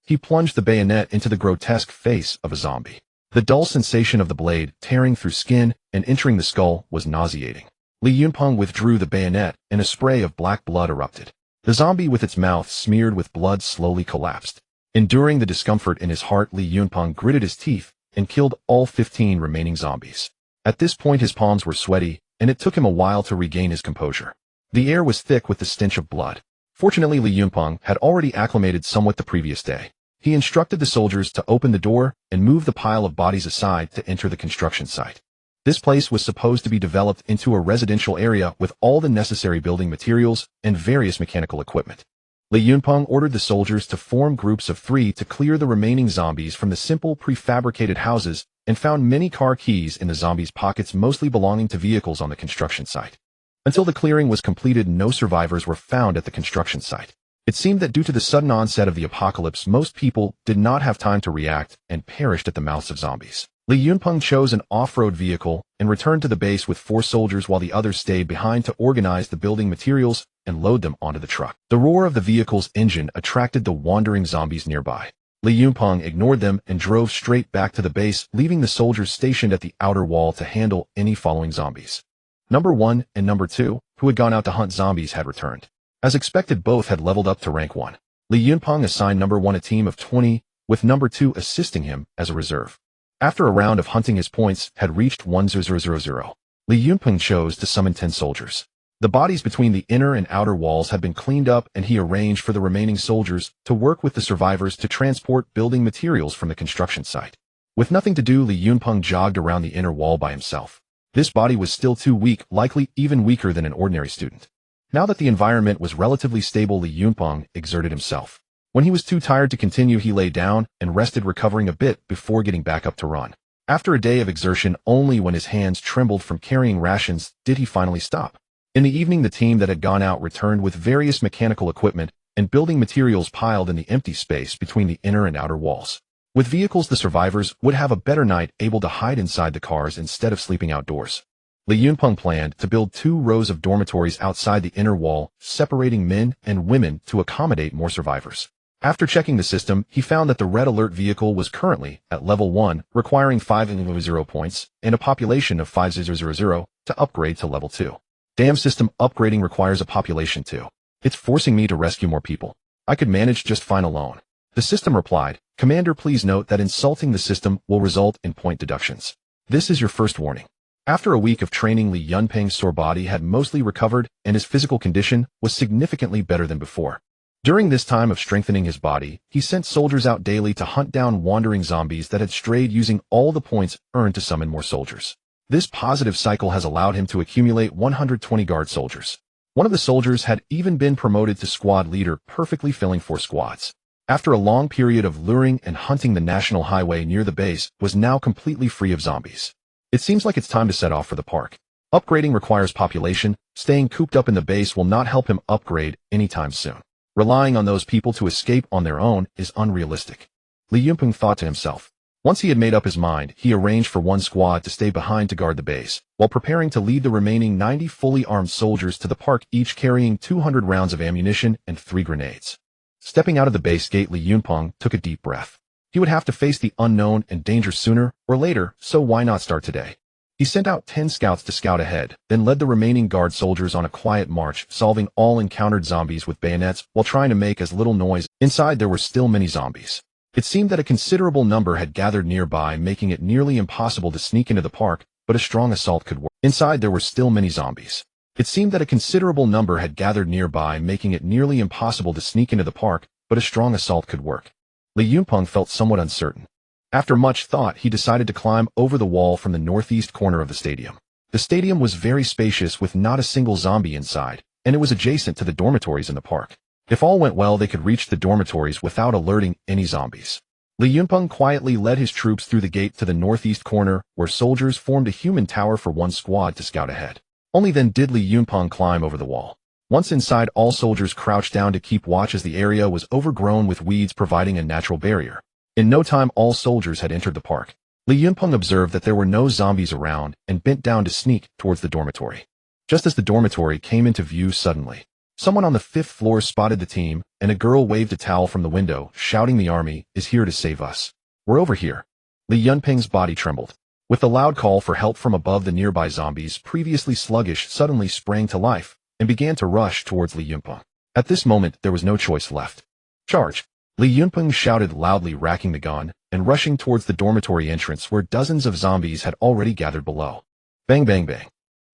[SPEAKER 1] He plunged the bayonet into the grotesque face of a zombie. The dull sensation of the blade tearing through skin and entering the skull was nauseating. Li Yunpeng withdrew the bayonet, and a spray of black blood erupted. The zombie, with its mouth smeared with blood, slowly collapsed. Enduring the discomfort in his heart, Li Yunpeng gritted his teeth and killed all 15 remaining zombies. At this point his palms were sweaty, and it took him a while to regain his composure. The air was thick with the stench of blood. Fortunately, Li Yunpeng had already acclimated somewhat the previous day. He instructed the soldiers to open the door and move the pile of bodies aside to enter the construction site. This place was supposed to be developed into a residential area with all the necessary building materials and various mechanical equipment. Li Yunpeng ordered the soldiers to form groups of 3 to clear the remaining zombies from the simple prefabricated houses, and found many car keys in the zombies' pockets, mostly belonging to vehicles on the construction site. Until the clearing was completed, no survivors were found at the construction site. It seemed that due to the sudden onset of the apocalypse, most people did not have time to react and perished at the mouths of zombies. Li Yunpeng chose an off-road vehicle and returned to the base with 4 soldiers, while the others stayed behind to organize the building materials and load them onto the truck. The roar of the vehicle's engine attracted the wandering zombies nearby. Li Yunpeng ignored them and drove straight back to the base, leaving the soldiers stationed at the outer wall to handle any following zombies. Number 1 and Number 2, who had gone out to hunt zombies, had returned. As expected, both had leveled up to rank 1. Li Yunpeng assigned Number 1 a team of 20, with Number 2 assisting him as a reserve. After a round of hunting, his points had reached 1000. Li Yunpeng chose to summon 10 soldiers. The bodies between the inner and outer walls had been cleaned up, and he arranged for the remaining soldiers to work with the survivors to transport building materials from the construction site. With nothing to do, Li Yunpeng jogged around the inner wall by himself. This body was still too weak, likely even weaker than an ordinary student. Now that the environment was relatively stable, Li Yunpeng exerted himself. When he was too tired to continue, he lay down and rested, recovering a bit before getting back up to run. After a day of exertion, only when his hands trembled from carrying rations did he finally stop. In the evening, the team that had gone out returned with various mechanical equipment and building materials piled in the empty space between the inner and outer walls. With vehicles, the survivors would have a better night, able to hide inside the cars instead of sleeping outdoors. Li Yunpeng planned to build 2 rows of dormitories outside the inner wall, separating men and women to accommodate more survivors. After checking the system, he found that the red alert vehicle was currently at level 1, requiring 500 points and a population of 5000 to upgrade to level 2. Damn, system upgrading requires a population too. It's forcing me to rescue more people. I could manage just fine alone. The system replied, "Commander, please note that insulting the system will result in point deductions. This is your first warning." After a week of training, Li Yunpeng's sore body had mostly recovered and his physical condition was significantly better than before. During this time of strengthening his body, he sent soldiers out daily to hunt down wandering zombies that had strayed, using all the points earned to summon more soldiers. This positive cycle has allowed him to accumulate 120 guard soldiers. One of the soldiers had even been promoted to squad leader, perfectly filling 4 squads. After a long period of luring and hunting, the national highway near the base was now completely free of zombies. It seems like it's time to set off for the park. Upgrading requires population. Staying cooped up in the base will not help him upgrade anytime soon. Relying on those people to escape on their own is unrealistic. Li Yunpeng thought to himself. Once he had made up his mind, he arranged for one squad to stay behind to guard the base, while preparing to lead the remaining 90 fully armed soldiers to the park, each carrying 200 rounds of ammunition and 3 grenades. Stepping out of the base gate, Li Yunpeng took a deep breath. He would have to face the unknown and danger sooner or later, so why not start today? He sent out 10 scouts to scout ahead, then led the remaining guard soldiers on a quiet march, solving all encountered zombies with bayonets while trying to make as little noise. Inside there were still many zombies. It seemed that a considerable number had gathered nearby, making it nearly impossible to sneak into the park, but a strong assault could work. Inside there were still many zombies. It seemed that a considerable number had gathered nearby, making it nearly impossible to sneak into the park, but a strong assault could work. Li Yunpeng felt somewhat uncertain. After much thought, he decided to climb over the wall from the northeast corner of the stadium. The stadium was very spacious with not a single zombie inside, and it was adjacent to the dormitories in the park. If all went well, they could reach the dormitories without alerting any zombies. Li Yunpeng quietly led his troops through the gate to the northeast corner, where soldiers formed a human tower for one squad to scout ahead. Only then did Li Yunpeng climb over the wall. Once inside, all soldiers crouched down to keep watch as the area was overgrown with weeds, providing a natural barrier. In no time, all soldiers had entered the park. Li Yunpeng observed that there were no zombies around and bent down to sneak towards the dormitory. Just as the dormitory came into view, suddenly, someone on the 5th floor spotted the team, and a girl waved a towel from the window, shouting, "The army is here to save us. We're over here." Li Yunpeng's body trembled. With the loud call for help from above, the nearby zombies, previously sluggish, suddenly sprang to life and began to rush towards Li Yunpeng. At this moment, there was no choice left. "Charge!" Li Yunpeng shouted loudly, racking the gun and rushing towards the dormitory entrance, where dozens of zombies had already gathered below. Bang, bang, bang.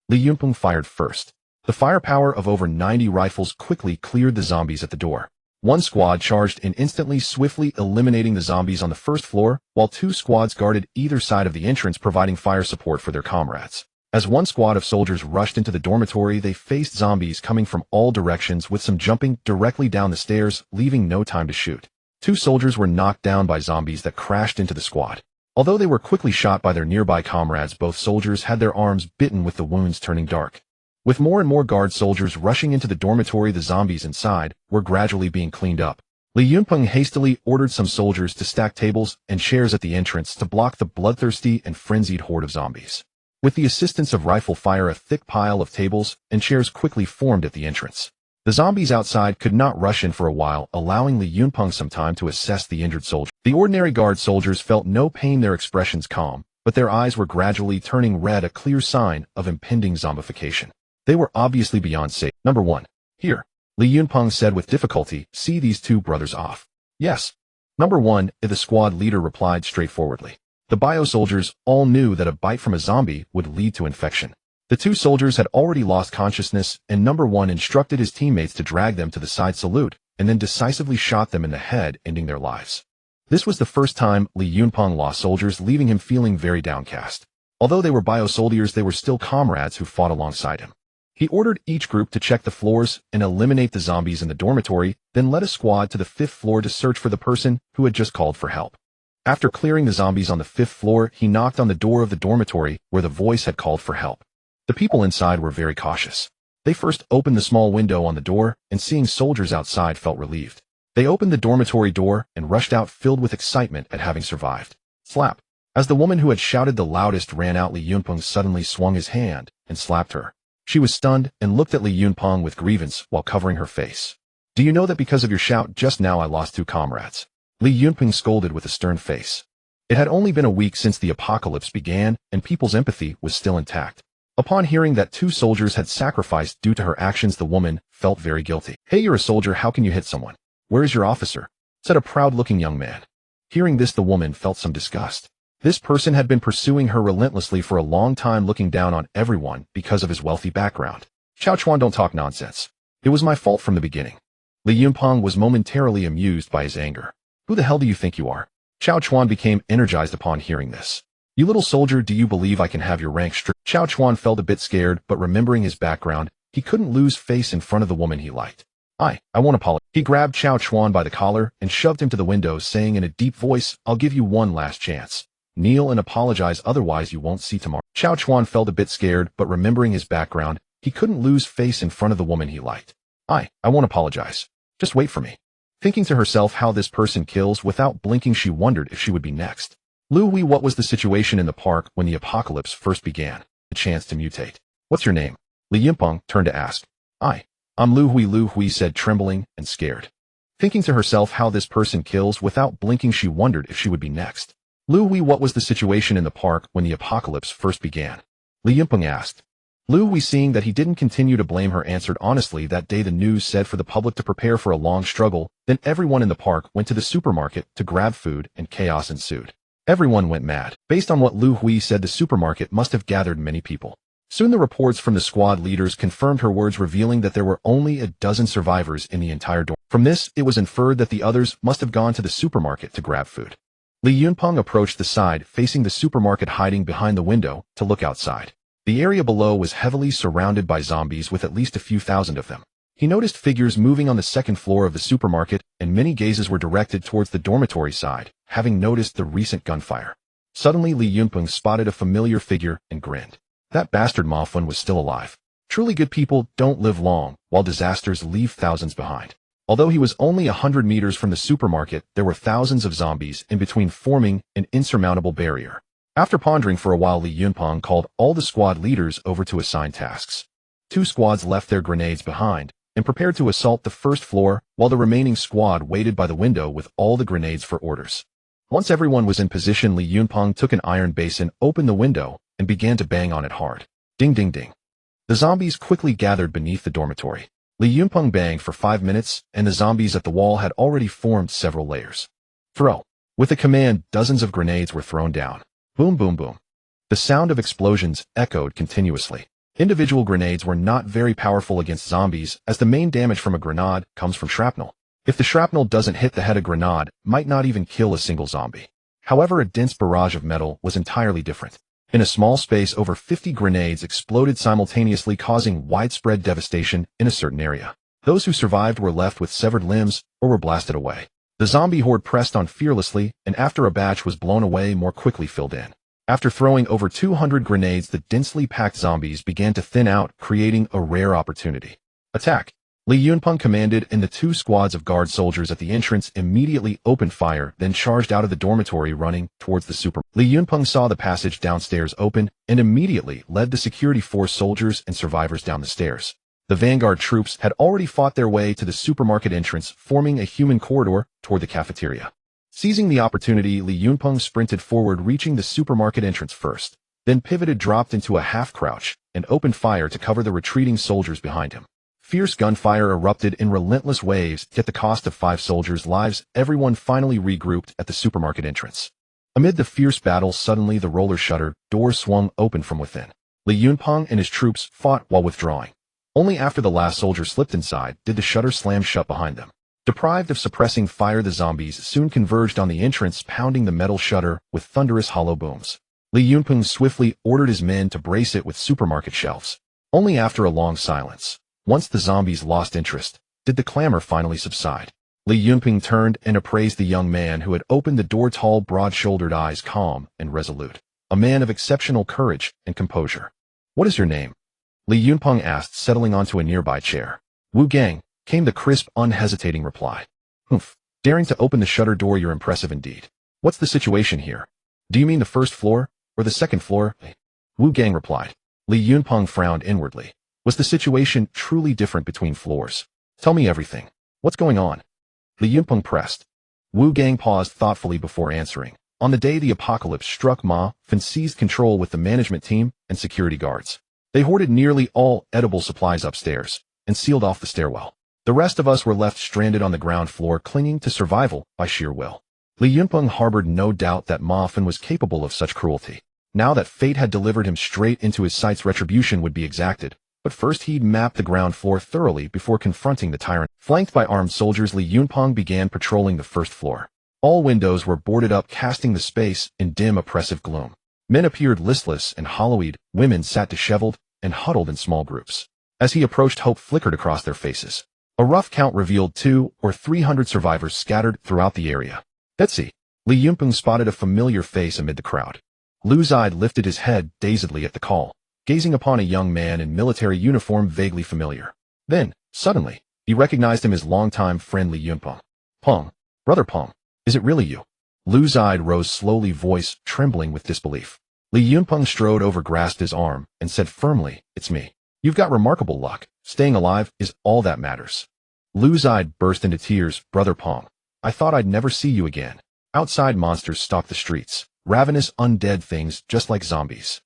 [SPEAKER 1] Li Yunpeng fired first. The firepower of over 90 rifles quickly cleared the zombies at the door. One squad charged in instantly, swiftly eliminating the zombies on the 1st floor, while 2 squads guarded either side of the entrance, providing fire support for their comrades. As one squad of soldiers rushed into the dormitory, they faced zombies coming from all directions, with some jumping directly down the stairs, leaving no time to shoot. 2 soldiers were knocked down by zombies that crashed into the squad. Although they were quickly shot by their nearby comrades, both soldiers had their arms bitten, with the wounds turning dark. With more and more guard soldiers rushing into the dormitory, the zombies inside were gradually being cleaned up. Li Yunpeng hastily ordered some soldiers to stack tables and chairs at the entrance to block the bloodthirsty and frenzied horde of zombies. With the assistance of rifle fire, a thick pile of tables and chairs quickly formed at the entrance. The zombies outside could not rush in for a while, allowing Li Yunpeng some time to assess the injured soldier. The ordinary guard soldiers felt no pain, their expressions calm, but their eyes were gradually turning red, a clear sign of impending zombification. They were obviously beyond safe. "Number 1. Here," Li Yunpeng said with difficulty. "See these 2 brothers off?" "Yes." "Number 1, the squad leader replied straightforwardly. The bio soldiers all knew that a bite from a zombie would lead to infection. The 2 soldiers had already lost consciousness, and Number 1 instructed his teammates to drag them to the side salute, and then decisively shot them in the head, ending their lives. This was the first time Li Yunpeng lost soldiers, leaving him feeling very downcast. Although they were bio soldiers, they were still comrades who fought alongside him. He ordered each group to check the floors and eliminate the zombies in the dormitory, then led a squad to the 5th floor to search for the person who had just called for help. After clearing the zombies on the 5th floor, he knocked on the door of the dormitory where the voice had called for help. The people inside were very cautious. They first opened the small window on the door, and seeing soldiers outside, felt relieved. They opened the dormitory door and rushed out, filled with excitement at having survived. Slap! As the woman who had shouted the loudest ran out, Li Yunpeng suddenly swung his hand and slapped her. She was stunned and looked at Li Yunpeng with grievance while covering her face. "Do you know that because of your shout just now I lost 2 comrades?" Li Yunpeng scolded with a stern face. It had only been a week since the apocalypse began, and people's empathy was still intact. Upon hearing that 2 soldiers had sacrificed due to her actions, the woman felt very guilty. "Hey, you're a soldier, how can you hit someone? Where is your officer?" said a proud-looking young man. Hearing this, the woman felt some disgust. This person had been pursuing her relentlessly for a long time, looking down on everyone because of his wealthy background. Xiao Chuan, don't talk nonsense. It was my fault from the beginning. Li Yunpeng was momentarily amused by his anger. Who the hell do you think you are? Xiao Chuan became energized upon hearing this. You little soldier, do you believe I can have your rank stripped? Xiao Chuan felt a bit scared, but remembering his background, he couldn't lose face in front of the woman he liked. I won't apologize. He grabbed Xiao Chuan by the collar and shoved him to the window, saying in a deep voice, I'll give you one last chance. Kneel and apologize, otherwise you won't see tomorrow. Xiao Chuan felt a bit scared, but remembering his background, he couldn't lose face in front of the woman he liked. I won't apologize. Just wait for me. Thinking to herself how this person kills without blinking, she wondered if she would be next. Lu Hui, what was the situation in the park when the apocalypse first began? A chance to mutate. What's your name? Li Yunpeng turned to ask. I'm Lu Hui said, trembling and scared. Thinking to herself how this person kills without blinking, she wondered if she would be next. Lu Hui, what was the situation in the park when the apocalypse first began? Li Yunpeng asked. Lu Hui, seeing that he didn't continue to blame her, answered honestly. That day the news said for the public to prepare for a long struggle, then everyone in the park went to the supermarket to grab food and chaos ensued. Everyone went mad. Based on what Lu Hui said, the supermarket must have gathered many people. Soon the reports from the squad leaders confirmed her words, revealing that there were only a dozen survivors in the entire dorm. From this, it was inferred that the others must have gone to the supermarket to grab food. Li Yunpeng approached the side facing the supermarket, hiding behind the window to look outside. The area below was heavily surrounded by zombies, with at least a few thousand of them. He noticed figures moving on the second floor of the supermarket, and many gazes were directed towards the dormitory side, having noticed the recent gunfire. Suddenly Li Yunpeng spotted a familiar figure and grinned. That bastard Mafun was still alive. Truly good people don't live long, while disasters leave thousands behind. Although he was only 100 meters from the supermarket, there were thousands of zombies in between, forming an insurmountable barrier. After pondering for a while, Li Yunpeng called all the squad leaders over to assign tasks. 2 squads left their grenades behind and prepared to assault the first floor, while the remaining squad waited by the window with all the grenades for orders. Once everyone was in position, Li Yunpeng took an iron basin, opened the window, and began to bang on it hard. Ding ding ding. The zombies quickly gathered beneath the dormitory. Li Yunpeng banged for 5 minutes, and the zombies at the wall had already formed several layers. Throw. With a command, dozens of grenades were thrown down. Boom boom boom. The sound of explosions echoed continuously. Individual grenades were not very powerful against zombies, as the main damage from a grenade comes from shrapnel. If the shrapnel doesn't hit the head, a grenade might not even kill a single zombie. However, a dense barrage of metal was entirely different. In a small space, over 50 grenades exploded simultaneously, causing widespread devastation in a certain area. Those who survived were left with severed limbs or were blasted away. The zombie horde pressed on fearlessly, and after a batch was blown away, more quickly filled in. After throwing over 200 grenades, the densely packed zombies began to thin out, creating a rare opportunity. Attack! Li Yunpeng commanded, and the 2 squads of guard soldiers at the entrance immediately opened fire, then charged out of the dormitory, running towards the super. Li Yunpeng saw the passage downstairs open and immediately led the security force soldiers and survivors down the stairs. The vanguard troops had already fought their way to the supermarket entrance, forming a human corridor toward the cafeteria. Seizing the opportunity, Li Yunpeng sprinted forward, reaching the supermarket entrance first, then pivoted, dropped into a half-crouch, and opened fire to cover the retreating soldiers behind him. Fierce gunfire erupted in relentless waves, at the cost of 5 soldiers' lives. Everyone finally regrouped at the supermarket entrance. Amid the fierce battle, suddenly the roller shutter door swung open from within. Li Yunpeng and his troops fought while withdrawing. Only after the last soldier slipped inside did the shutter slam shut behind them. Deprived of suppressing fire, the zombies soon converged on the entrance, pounding the metal shutter with thunderous hollow booms. Li Yunpeng swiftly ordered his men to brace it with supermarket shelves. Only after a long silence, once the zombies lost interest, did the clamor finally subside. Li Yunpeng turned and appraised the young man who had opened the door, tall, broad-shouldered, eyes calm and resolute. A man of exceptional courage and composure. What is your name? Li Yunpeng asked, settling onto a nearby chair. Wu Gang, came the crisp, unhesitating reply. Humph, daring to open the shutter door, you're impressive indeed. What's the situation here? Do you mean the first floor, or the second floor? Wu Gang replied. Li Yunpeng frowned inwardly. Was the situation truly different between floors? Tell me everything. What's going on? Li Yunpeng pressed. Wu Gang paused thoughtfully before answering. On the day the apocalypse struck, Ma Fen seized control with the management team and security guards. They hoarded nearly all edible supplies upstairs and sealed off the stairwell. The rest of us were left stranded on the ground floor, clinging to survival by sheer will. Li Yunpeng harbored no doubt that Ma Fan was capable of such cruelty. Now that fate had delivered him straight into his sights, retribution would be exacted. But first he'd map the ground floor thoroughly before confronting the tyrant. Flanked by armed soldiers, Li Yunpeng began patrolling the first floor. All windows were boarded up, casting the space in dim, oppressive gloom. Men appeared listless and hollow-eyed, women sat disheveled and huddled in small groups. As he approached, hope flickered across their faces. A rough count revealed 200 or 300 survivors scattered throughout the area. "Betsy!" Li Yunpeng spotted a familiar face amid the crowd. Luzide lifted his head dazedly at the call, gazing upon a young man in military uniform vaguely familiar. Then, suddenly, he recognized him as longtime friend Li Yunpeng. "Peng, brother Peng, is it really you?" Luzide rose slowly, voice trembling with disbelief. Li Yunpeng strode over, grasped his arm, and said firmly, "It's me. You've got remarkable luck. Staying alive is all that matters." Luzide burst into tears. "Brother Peng, I thought I'd never see you again." Outside, monsters stalked the streets, ravenous undead things just like zombies.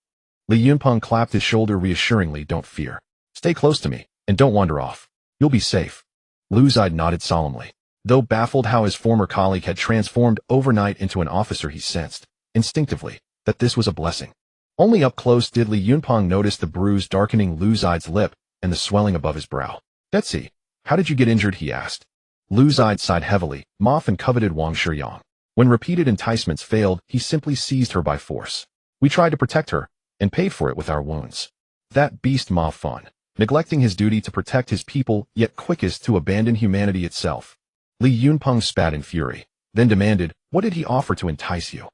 [SPEAKER 1] Li Yunpeng clapped his shoulder reassuringly. "Don't fear. Stay close to me, and don't wander off. You'll be safe." Luzide nodded solemnly. Though baffled how his former colleague had transformed overnight into an officer, he sensed, instinctively, that this was a blessing. Only up close did Li Yunpeng notice the bruise darkening Luzide's lip and the swelling above his brow. "Betsy, how did you get injured?" he asked. Luzide sighed heavily. Ma Fan coveted Wang Shiyang. When repeated enticements failed, he simply seized her by force. We tried to protect her, and paid for it with our wounds. That beast Ma Fan, neglecting his duty to protect his people, yet quickest to abandon humanity itself. Li Yunpeng spat in fury, then demanded, "What did he offer to entice you?"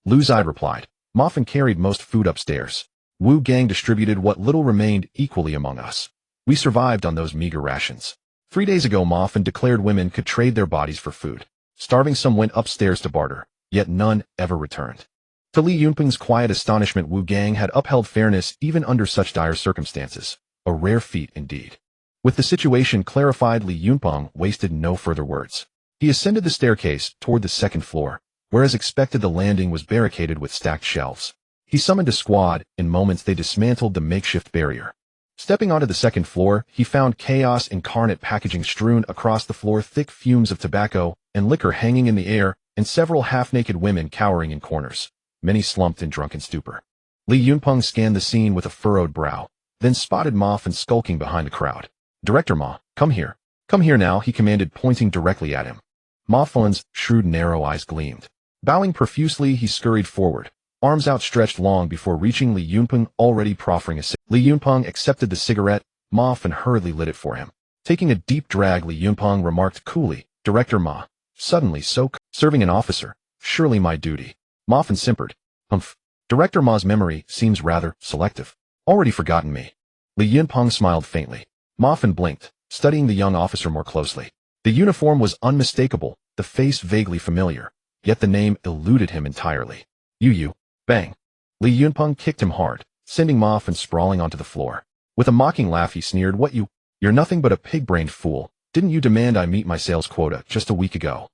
[SPEAKER 1] Luzide replied, "Ma Fan carried most food upstairs. Wu Gang distributed what little remained equally among us. We survived on those meager rations. 3 days ago, Ma Fan declared women could trade their bodies for food. Starving some went upstairs to barter, yet none ever returned." To Li Yunpeng's quiet astonishment, Wu Gang had upheld fairness even under such dire circumstances. A rare feat indeed. With the situation clarified, Li Yunpeng wasted no further words. He ascended the staircase toward the second floor, where as expected the landing was barricaded with stacked shelves. He summoned a squad. In moments they dismantled the makeshift barrier. Stepping onto the second floor, he found chaos incarnate, packaging strewn across the floor, thick fumes of tobacco and liquor hanging in the air, and several half-naked women cowering in corners, many slumped in drunken stupor. Li Yunpeng scanned the scene with a furrowed brow, then spotted Ma Fan skulking behind the crowd. "Director Ma, come here. Come here now," he commanded, pointing directly at him. Ma Fan's shrewd, narrow eyes gleamed. Bowing profusely, he scurried forward, arms outstretched long before reaching Li Yunpeng, already proffering a cigarette. Li Yunpeng accepted the cigarette. Ma Fan hurriedly lit it for him. Taking a deep drag, Li Yunpeng remarked coolly, "Director Ma, suddenly so serving an officer, surely my duty." Ma Fan simpered. "Humph. Director Ma's memory seems rather selective. Already forgotten me." Li Yunpeng smiled faintly. Ma Fan blinked, studying the young officer more closely. The uniform was unmistakable, the face vaguely familiar, yet the name eluded him entirely. You. Bang. Li Yunpeng kicked him hard, sending Ma Fan sprawling onto the floor. With a mocking laugh he sneered, "What you? You're nothing but a pig-brained fool. Didn't you demand I meet my sales quota just a week ago?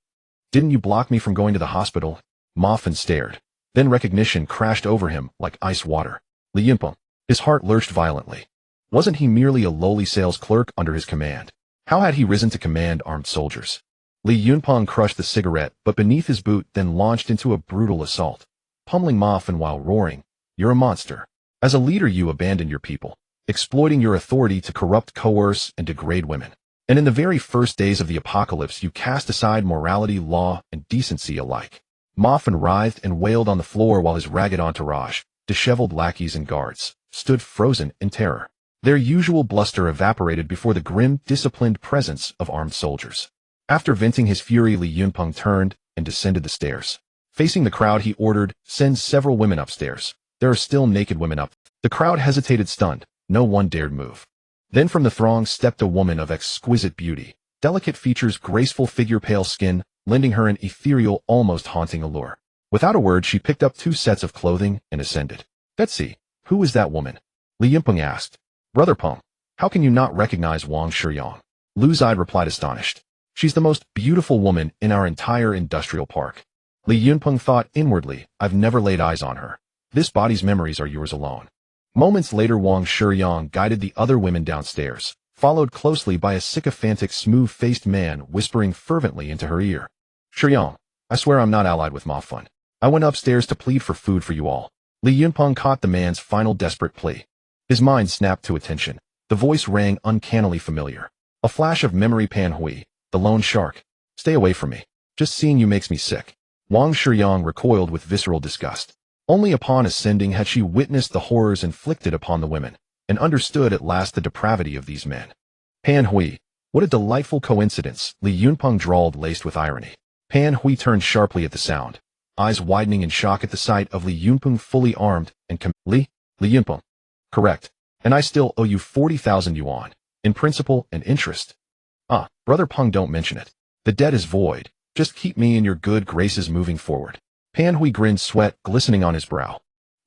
[SPEAKER 1] Didn't you block me from going to the hospital?" Ma Fan stared. Then recognition crashed over him like ice water. Li Yunpeng. His heart lurched violently. Wasn't he merely a lowly sales clerk under his command? How had he risen to command armed soldiers? Li Yunpeng crushed the cigarette, but beneath his boot, then launched into a brutal assault, pummeling Ma Fan while roaring, "You're a monster. As a leader you abandoned your people, exploiting your authority to corrupt, coerce, and degrade women. And in the very first days of the apocalypse you cast aside morality, law, and decency alike." Ma Fan writhed and wailed on the floor while his ragged entourage, disheveled lackeys and guards, stood frozen in terror. Their usual bluster evaporated before the grim, disciplined presence of armed soldiers. After venting his fury, Li Yunpeng turned and descended the stairs. Facing the crowd, he ordered, "Send several women upstairs. There are still naked women up." The crowd hesitated, stunned. No one dared move. Then from the throng stepped a woman of exquisite beauty, delicate features, graceful figure, pale skin, lending her an ethereal, almost haunting allure. Without a word, she picked up 2 sets of clothing and ascended. "Betsy, who is that woman?" Li Yunpeng asked. "Brother Peng, how can you not recognize Wang Shiyang?" Luzide replied, astonished. "She's the most beautiful woman in our entire industrial park." Li Yunpeng thought inwardly, "I've never laid eyes on her. This body's memories are yours alone." Moments later, Wang Shiyang guided the other women downstairs, followed closely by a sycophantic smooth-faced man whispering fervently into her ear. "Shuyang, I swear I'm not allied with Ma Fun. I went upstairs to plead for food for you all." Li Yunpeng caught the man's final desperate plea. His mind snapped to attention. The voice rang uncannily familiar. A flash of memory. Pan Hui, the lone shark. "Stay away from me. Just seeing you makes me sick." Wang Shuyang recoiled with visceral disgust. Only upon ascending had she witnessed the horrors inflicted upon the women, and understood at last the depravity of these men. "Pan Hui, what a delightful coincidence," Li Yunpeng drawled, laced with irony. Pan Hui turned sharply at the sound, eyes widening in shock at the sight of Li Yunpeng fully armed and Li Yunpeng. "Correct. And I still owe you 40,000 yuan, in principal and interest." "Ah, Brother Peng, don't mention it. The debt is void. Just keep me in your good graces moving forward." Pan Hui grinned, sweat glistening on his brow.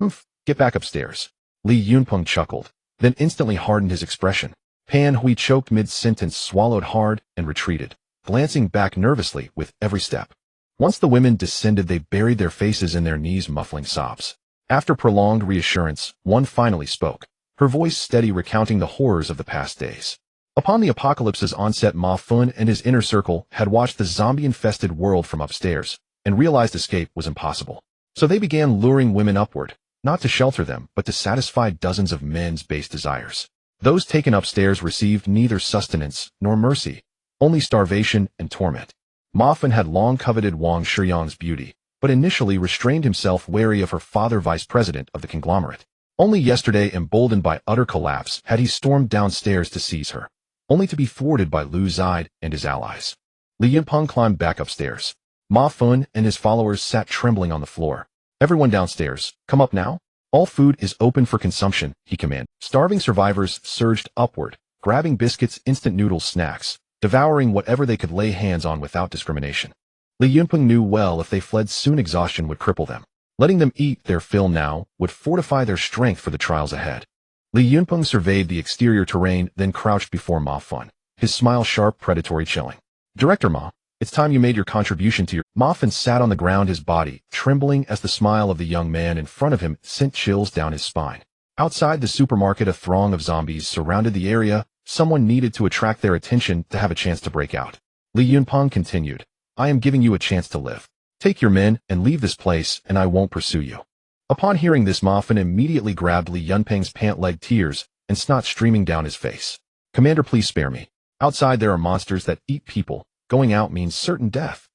[SPEAKER 1] "Oof, get back upstairs." Li Yunpeng chuckled, then instantly hardened his expression. Pan Hui choked mid-sentence, swallowed hard, and retreated, glancing back nervously with every step. Once the women descended, they buried their faces in their knees, muffling sobs. After prolonged reassurance, one finally spoke, her voice steady, recounting the horrors of the past days. Upon the apocalypse's onset, Ma Fun and his inner circle had watched the zombie-infested world from upstairs, and realized escape was impossible. So they began luring women upward, not to shelter them, but to satisfy dozens of men's base desires. Those taken upstairs received neither sustenance nor mercy, only starvation and torment. Ma Fun had long coveted Wang Shuyang's beauty, but initially restrained himself, wary of her father, vice president of the conglomerate. Only yesterday, emboldened by utter collapse, had he stormed downstairs to seize her, only to be thwarted by Lu Zide and his allies. Li Yunpeng climbed back upstairs. Ma Fun and his followers sat trembling on the floor. "Everyone downstairs, come up now. All food is open for consumption," he commanded. Starving survivors surged upward, grabbing biscuits, instant noodles, snacks, devouring whatever they could lay hands on without discrimination. Li Yunpeng knew well if they fled soon exhaustion would cripple them. Letting them eat their fill now would fortify their strength for the trials ahead. Li Yunpeng surveyed the exterior terrain, then crouched before Ma Fun, his smile sharp, predatory, chilling. "Director Ma, it's time you made your contribution to your—" Ma Fun sat on the ground, his body trembling as the smile of the young man in front of him sent chills down his spine. Outside the supermarket, a throng of zombies surrounded the area. Someone needed to attract their attention to have a chance to break out. Li Yunpeng continued, "I am giving you a chance to live. Take your men and leave this place, and I won't pursue you." Upon hearing this, Ma Fun immediately grabbed Li Yunpeng's pant leg, tears and snot streaming down his face. "Commander, please spare me. Outside there are monsters that eat people. Going out means certain death."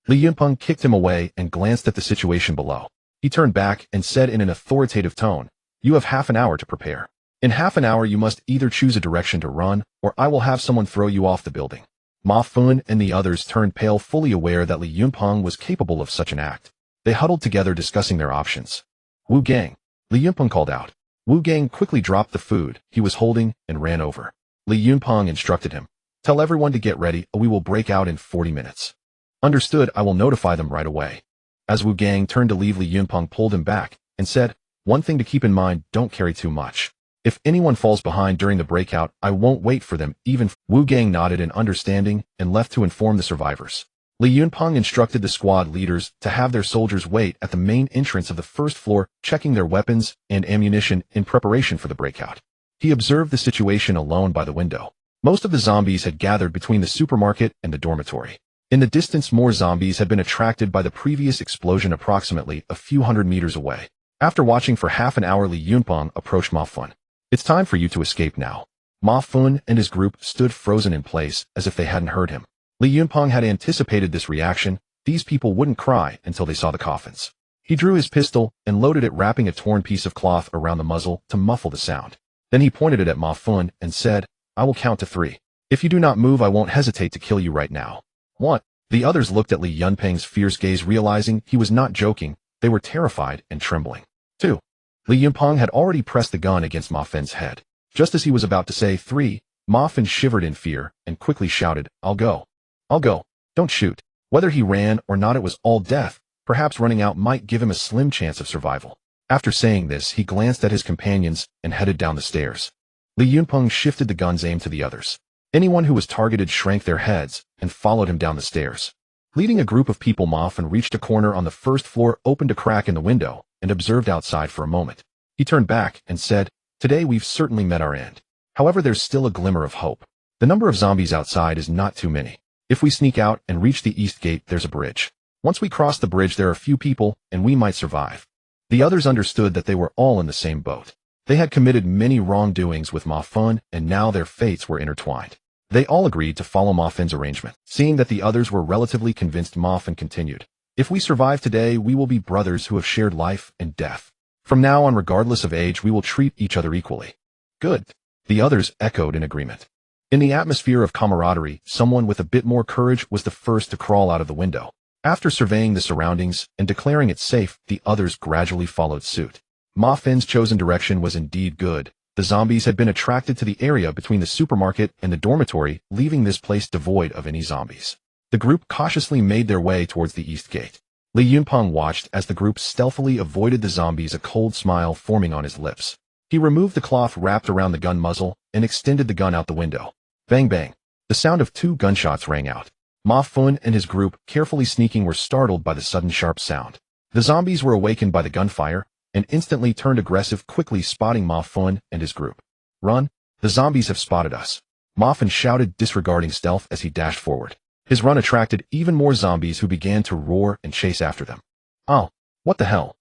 [SPEAKER 1] Li Yunpeng kicked him away and glanced at the situation below. He turned back and said in an authoritative tone, "You have half an hour to prepare. In half an hour you must either choose a direction to run, or I will have someone throw you off the building." Ma Fun and the others turned pale, fully aware that Li Yunpeng was capable of such an act. They huddled together, discussing their options. "Wu Gang," Li Yunpeng called out. Wu Gang quickly dropped the food he was holding and ran over. Li Yunpeng instructed him, "Tell everyone to get ready, or we will break out in 40 minutes. "Understood, I will notify them right away." As Wu Gang turned to leave, Li Yunpeng pulled him back and said, "One thing to keep in mind, don't carry too much. If anyone falls behind during the breakout, I won't wait for them, even." Wu Gang nodded in understanding and left to inform the survivors. Li Yunpeng instructed the squad leaders to have their soldiers wait at the main entrance of the first floor, checking their weapons and ammunition in preparation for the breakout. He observed the situation alone by the window. Most of the zombies had gathered between the supermarket and the dormitory. In the distance, more zombies had been attracted by the previous explosion approximately a few hundred meters away. After watching for half an hour, Li Yunpeng approached Ma Fun. "It's time for you to escape now." Ma Fun and his group stood frozen in place as if they hadn't heard him. Li Yunpeng had anticipated this reaction. These people wouldn't cry until they saw the coffins. He drew his pistol and loaded it, wrapping a torn piece of cloth around the muzzle to muffle the sound. Then he pointed it at Ma Fun and said, "I will count to 3. If you do not move, I won't hesitate to kill you right now." 1. The others looked at Li Yunpeng's fierce gaze, realizing he was not joking. They were terrified and trembling. 2. Li Yunpeng had already pressed the gun against Ma Fen's head. Just as he was about to say 3, Ma Fen shivered in fear and quickly shouted, "I'll go. I'll go. Don't shoot." Whether he ran or not, it was all death. Perhaps running out might give him a slim chance of survival. After saying this, he glanced at his companions and headed down the stairs. Li Yunpeng shifted the gun's aim to the others. Anyone who was targeted shrank their heads and followed him down the stairs. Leading a group of people, Ma Fen reached a corner on the first floor, opened a crack in the window, and observed outside for a moment. He turned back and said, "Today we've certainly met our end." However, there's still a glimmer of hope. The number of zombies outside is not too many. If we sneak out and reach the east gate, there's a bridge. Once we cross the bridge, there are few people, and we might survive. The others understood that they were all in the same boat. They had committed many wrongdoings with Ma Fun, and now their fates were intertwined. They all agreed to follow Ma Fun's arrangement. Seeing that the others were relatively convinced, Ma Fun continued, "If we survive today, we will be brothers who have shared life and death. From now on, regardless of age, we will treat each other equally." "Good." The others echoed in agreement. In the atmosphere of camaraderie, someone with a bit more courage was the first to crawl out of the window. After surveying the surroundings and declaring it safe, the others gradually followed suit. Ma Fun's chosen direction was indeed good. The zombies had been attracted to the area between the supermarket and the dormitory, leaving this place devoid of any zombies. The group cautiously made their way towards the east gate. Li Yunpeng watched as the group stealthily avoided the zombies, a cold smile forming on his lips. He removed the cloth wrapped around the gun muzzle and extended the gun out the window. Bang bang. The sound of 2 gunshots rang out. Ma Fun and his group, carefully sneaking, were startled by the sudden sharp sound. The zombies were awakened by the gunfire and instantly turned aggressive, quickly spotting Ma Fun and his group. "Run! The zombies have spotted us!" Ma Fun shouted, disregarding stealth as he dashed forward. His run attracted even more zombies, who began to roar and chase after them. "Oh, what the hell?"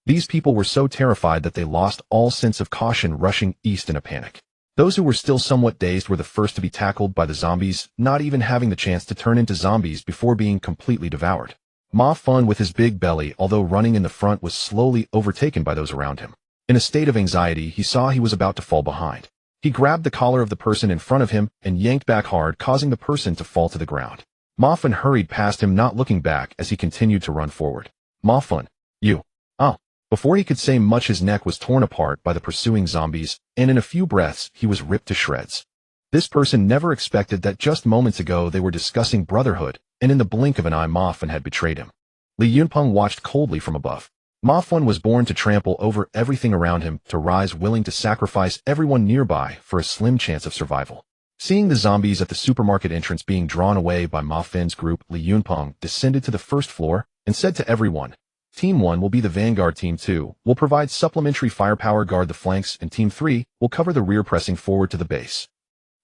[SPEAKER 1] These people were so terrified that they lost all sense of caution, rushing east in a panic. Those who were still somewhat dazed were the first to be tackled by the zombies, not even having the chance to turn into zombies before being completely devoured. Ma Fun, with his big belly, although running in the front, was slowly overtaken by those around him. In a state of anxiety, he saw he was about to fall behind. He grabbed the collar of the person in front of him and yanked back hard, causing the person to fall to the ground. Ma Fun hurried past him, not looking back as he continued to run forward. "Ma Fun, you." "Oh." Before he could say much, his neck was torn apart by the pursuing zombies, and in a few breaths, he was ripped to shreds. This person never expected that just moments ago they were discussing brotherhood, and in the blink of an eye, Ma Fun had betrayed him. Li Yunpeng watched coldly from above. Ma Fun was born to trample over everything around him, to rise willing to sacrifice everyone nearby for a slim chance of survival. Seeing the zombies at the supermarket entrance being drawn away by Ma Fun's group, Li Yunpeng descended to the first floor and said to everyone, "Team 1 will be the vanguard, Team 2 will provide supplementary firepower, guard the flanks, and Team 3 will cover the rear, pressing forward to the base."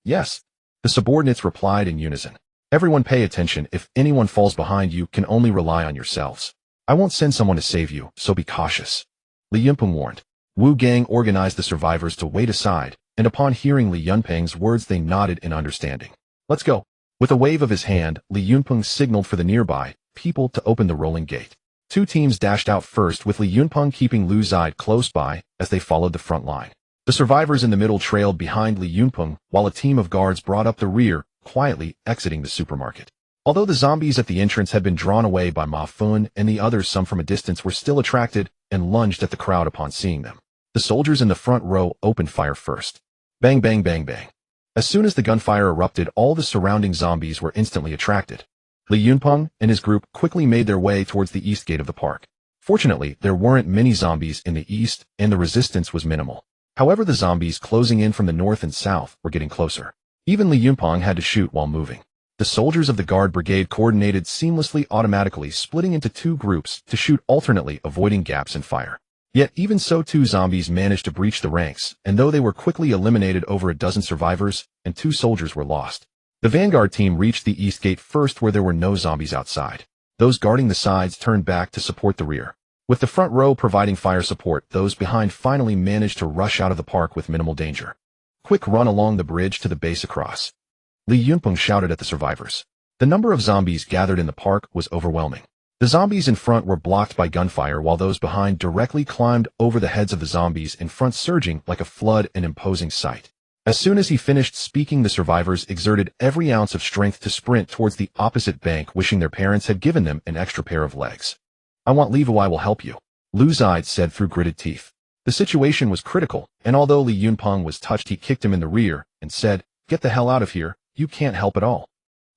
[SPEAKER 1] "Yes," the subordinates replied in unison. "Everyone pay attention. If anyone falls behind, you can only rely on yourselves. I won't send someone to save you, so be cautious," Li Yunpeng warned. Wu Gang organized the survivors to wait aside, and upon hearing Li Yunpeng's words, they nodded in understanding. "Let's go." With a wave of his hand, Li Yunpeng signaled for the nearby people to open the rolling gate. 2 teams dashed out first, with Li Yunpeng keeping Lu Zide close by as they followed the front line. The survivors in the middle trailed behind Li Yunpeng, while a team of guards brought up the rear, quietly exiting the supermarket. Although the zombies at the entrance had been drawn away by Ma Fun and the others, some from a distance were still attracted and lunged at the crowd upon seeing them. The soldiers in the front row opened fire first. Bang bang bang bang. As soon as the gunfire erupted, all the surrounding zombies were instantly attracted. Li Yunpeng and his group quickly made their way towards the east gate of the park. Fortunately, there weren't many zombies in the east, and the resistance was minimal. However, the zombies closing in from the north and south were getting closer. Even Li Yunpeng had to shoot while moving. The soldiers of the guard brigade coordinated seamlessly, automatically splitting into 2 groups to shoot alternately, avoiding gaps in fire. Yet even so, 2 zombies managed to breach the ranks, and though they were quickly eliminated, over a dozen survivors and 2 soldiers were lost. The vanguard team reached the east gate first, where there were no zombies outside. Those guarding the sides turned back to support the rear. With the front row providing fire support, those behind finally managed to rush out of the park with minimal danger. "Quick, run along the bridge to the base across," Li Yunpeng shouted at the survivors. The number of zombies gathered in the park was overwhelming. The zombies in front were blocked by gunfire, while those behind directly climbed over the heads of the zombies in front, surging like a flood, an imposing sight. As soon as he finished speaking, the survivors exerted every ounce of strength to sprint towards the opposite bank, wishing their parents had given them an extra pair of legs. "I want leave, I will help you," Lu Zide said through gritted teeth. The situation was critical, and although Li Yunpeng was touched, he kicked him in the rear and said, "Get the hell out of here, you can't help at all.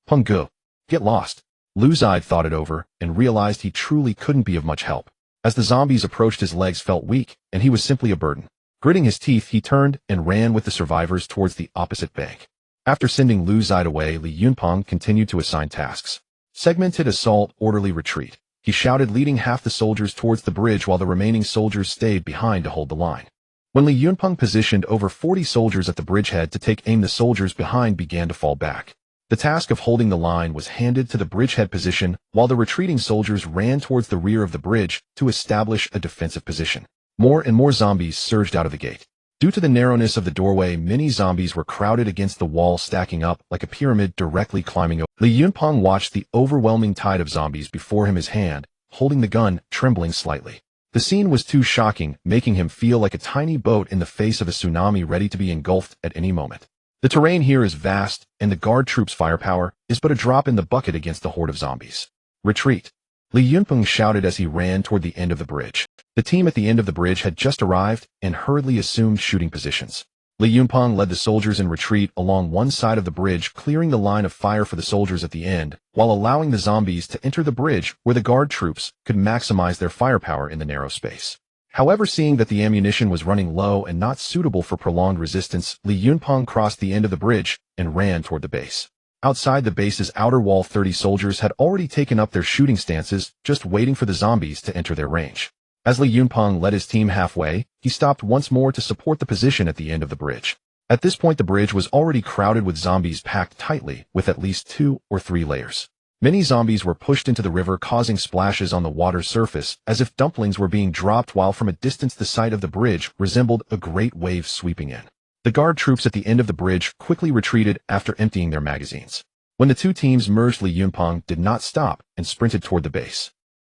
[SPEAKER 1] Peng Gu, get lost." Lu Zide thought it over and realized he truly couldn't be of much help. As the zombies approached, his legs felt weak, and he was simply a burden. Gritting his teeth, he turned and ran with the survivors towards the opposite bank. After sending Lu Zide away, Li Yunpeng continued to assign tasks. Segmented assault, orderly retreat, he shouted, leading half the soldiers towards the bridge while the remaining soldiers stayed behind to hold the line. When Li Yunpeng positioned over 40 soldiers at the bridgehead to take aim, the soldiers behind began to fall back. The task of holding the line was handed to the bridgehead position, while the retreating soldiers ran towards the rear of the bridge to establish a defensive position. More and more zombies surged out of the gate. Due to the narrowness of the doorway, many zombies were crowded against the wall, stacking up like a pyramid directly climbing over. Li Yunpeng watched the overwhelming tide of zombies before him, his hand, holding the gun, trembling slightly. The scene was too shocking, making him feel like a tiny boat in the face of a tsunami ready to be engulfed at any moment. The terrain here is vast, and the guard troops' firepower is but a drop in the bucket against the horde of zombies. Retreat! Li Yunpeng shouted as he ran toward the end of the bridge. The team at the end of the bridge had just arrived and hurriedly assumed shooting positions. Li Yunpeng led the soldiers in retreat along one side of the bridge, clearing the line of fire for the soldiers at the end, while allowing the zombies to enter the bridge where the guard troops could maximize their firepower in the narrow space. However, seeing that the ammunition was running low and not suitable for prolonged resistance, Li Yunpeng crossed the end of the bridge and ran toward the base. Outside the base's outer wall, 30 soldiers had already taken up their shooting stances, just waiting for the zombies to enter their range. As Li Yunpeng led his team halfway, he stopped once more to support the position at the end of the bridge. At this point, the bridge was already crowded with zombies packed tightly, with at least 2 or 3 layers. Many zombies were pushed into the river, causing splashes on the water surface, as if dumplings were being dropped, while from a distance the sight of the bridge resembled a great wave sweeping in. The guard troops at the end of the bridge quickly retreated after emptying their magazines. When the two teams merged, Li Yunpeng did not stop and sprinted toward the base.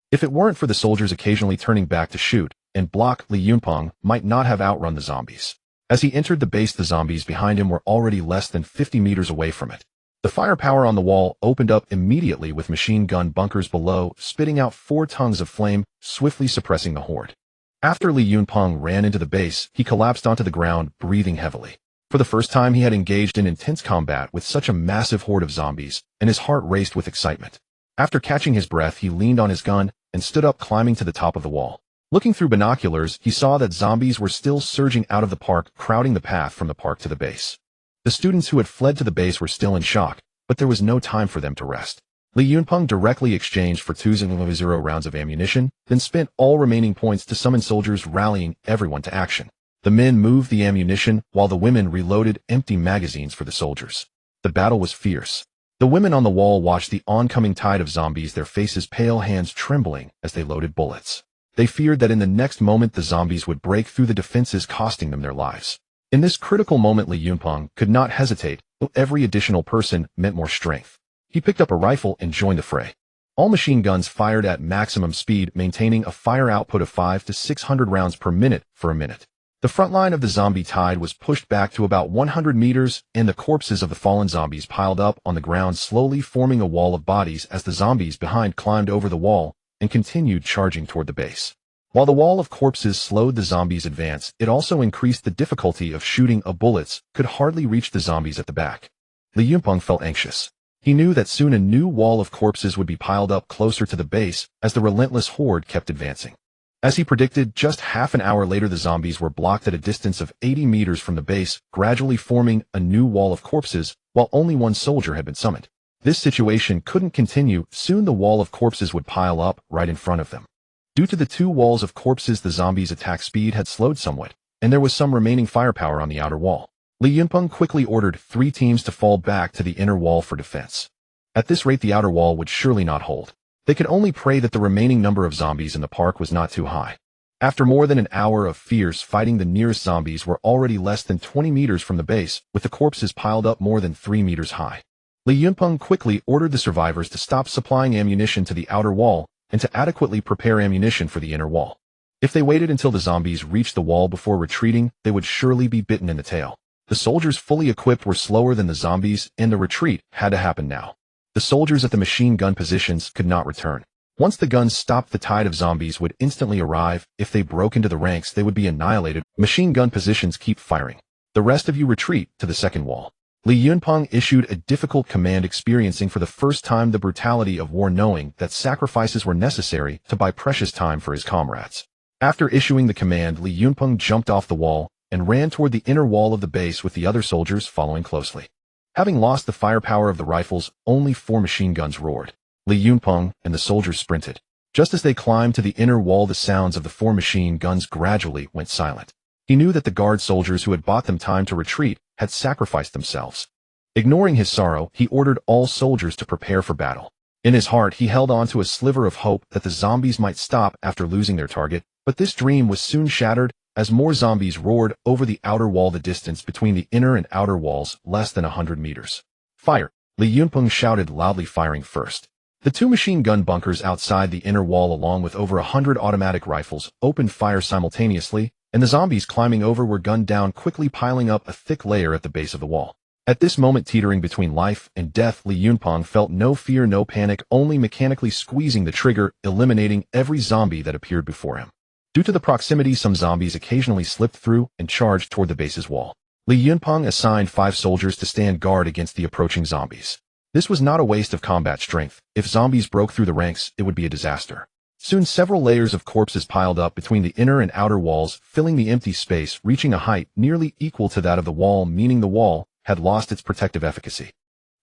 [SPEAKER 1] If it weren't for the soldiers occasionally turning back to shoot and block, Li Yunpeng might not have outrun the zombies. As he entered the base, the zombies behind him were already less than 50 meters away from it. The firepower on the wall opened up immediately, with machine gun bunkers below spitting out 4 tongues of flame, swiftly suppressing the horde. After Li Yunpeng ran into the base, he collapsed onto the ground, breathing heavily. For the first time, he had engaged in intense combat with such a massive horde of zombies, and his heart raced with excitement. After catching his breath, he leaned on his gun and stood up, climbing to the top of the wall. Looking through binoculars, he saw that zombies were still surging out of the park, crowding the path from the park to the base. The students who had fled to the base were still in shock, but there was no time for them to rest. Li Yunpeng directly exchanged for 2.0 rounds of ammunition, then spent all remaining points to summon soldiers, rallying everyone to action. The men moved the ammunition, while the women reloaded empty magazines for the soldiers. The battle was fierce. The women on the wall watched the oncoming tide of zombies, their faces pale, hands trembling as they loaded bullets. They feared that in the next moment the zombies would break through the defenses, costing them their lives. In this critical moment, Li Yunpeng could not hesitate, though every additional person meant more strength. He picked up a rifle and joined the fray. All machine guns fired at maximum speed, maintaining a fire output of 500 to 600 rounds per minute for a minute. The front line of the zombie tide was pushed back to about 100 meters, and the corpses of the fallen zombies piled up on the ground, slowly forming a wall of bodies as the zombies behind climbed over the wall and continued charging toward the base. While the wall of corpses slowed the zombies' advance, it also increased the difficulty of shooting. Bullets could hardly reach the zombies at the back. Li Yunpeng felt anxious. He knew that soon a new wall of corpses would be piled up closer to the base as the relentless horde kept advancing. As he predicted, just half an hour later the zombies were blocked at a distance of 80 meters from the base, gradually forming a new wall of corpses, while only one soldier had been summoned. This situation couldn't continue. Soon the wall of corpses would pile up right in front of them. Due to the 2 walls of corpses, the zombies' attack speed had slowed somewhat, and there was some remaining firepower on the outer wall. Li Yunpeng quickly ordered 3 teams to fall back to the inner wall for defense. At this rate, the outer wall would surely not hold. They could only pray that the remaining number of zombies in the park was not too high. After more than an hour of fierce fighting, the nearest zombies were already less than 20 meters from the base, with the corpses piled up more than 3 meters high. Li Yunpeng quickly ordered the survivors to stop supplying ammunition to the outer wall and to adequately prepare ammunition for the inner wall. If they waited until the zombies reached the wall before retreating, they would surely be bitten in the tail. The soldiers fully equipped were slower than the zombies, and the retreat had to happen now. The soldiers at the machine gun positions could not return. Once the guns stopped, the tide of zombies would instantly arrive. If they broke into the ranks, they would be annihilated. Machine gun positions keep firing. The rest of you retreat to the second wall. Li Yunpeng issued a difficult command, experiencing for the first time the brutality of war, knowing that sacrifices were necessary to buy precious time for his comrades. After issuing the command, Li Yunpeng jumped off the wall and ran toward the inner wall of the base, with the other soldiers following closely. Having lost the firepower of the rifles, only 4 machine guns roared. Li Yunpeng and the soldiers sprinted. Just as they climbed to the inner wall, the sounds of the 4 machine guns gradually went silent. He knew that the guard soldiers who had bought them time to retreat had sacrificed themselves. Ignoring his sorrow, he ordered all soldiers to prepare for battle. In his heart, he held on to a sliver of hope that the zombies might stop after losing their target, but this dream was soon shattered as more zombies roared over the outer wall. The distance between the inner and outer walls less than 100 meters. Fire! Li Yunpeng shouted loudly, firing first. The two machine gun bunkers outside the inner wall, along with over 100 automatic rifles, opened fire simultaneously, and the zombies climbing over were gunned down quickly, piling up a thick layer at the base of the wall. At this moment, teetering between life and death, Li Yunpeng felt no fear, no panic, only mechanically squeezing the trigger, eliminating every zombie that appeared before him. Due to the proximity, some zombies occasionally slipped through and charged toward the base's wall. Li Yunpeng assigned 5 soldiers to stand guard against the approaching zombies. This was not a waste of combat strength. If zombies broke through the ranks, it would be a disaster. Soon several layers of corpses piled up between the inner and outer walls, filling the empty space, reaching a height nearly equal to that of the wall, meaning the wall had lost its protective efficacy.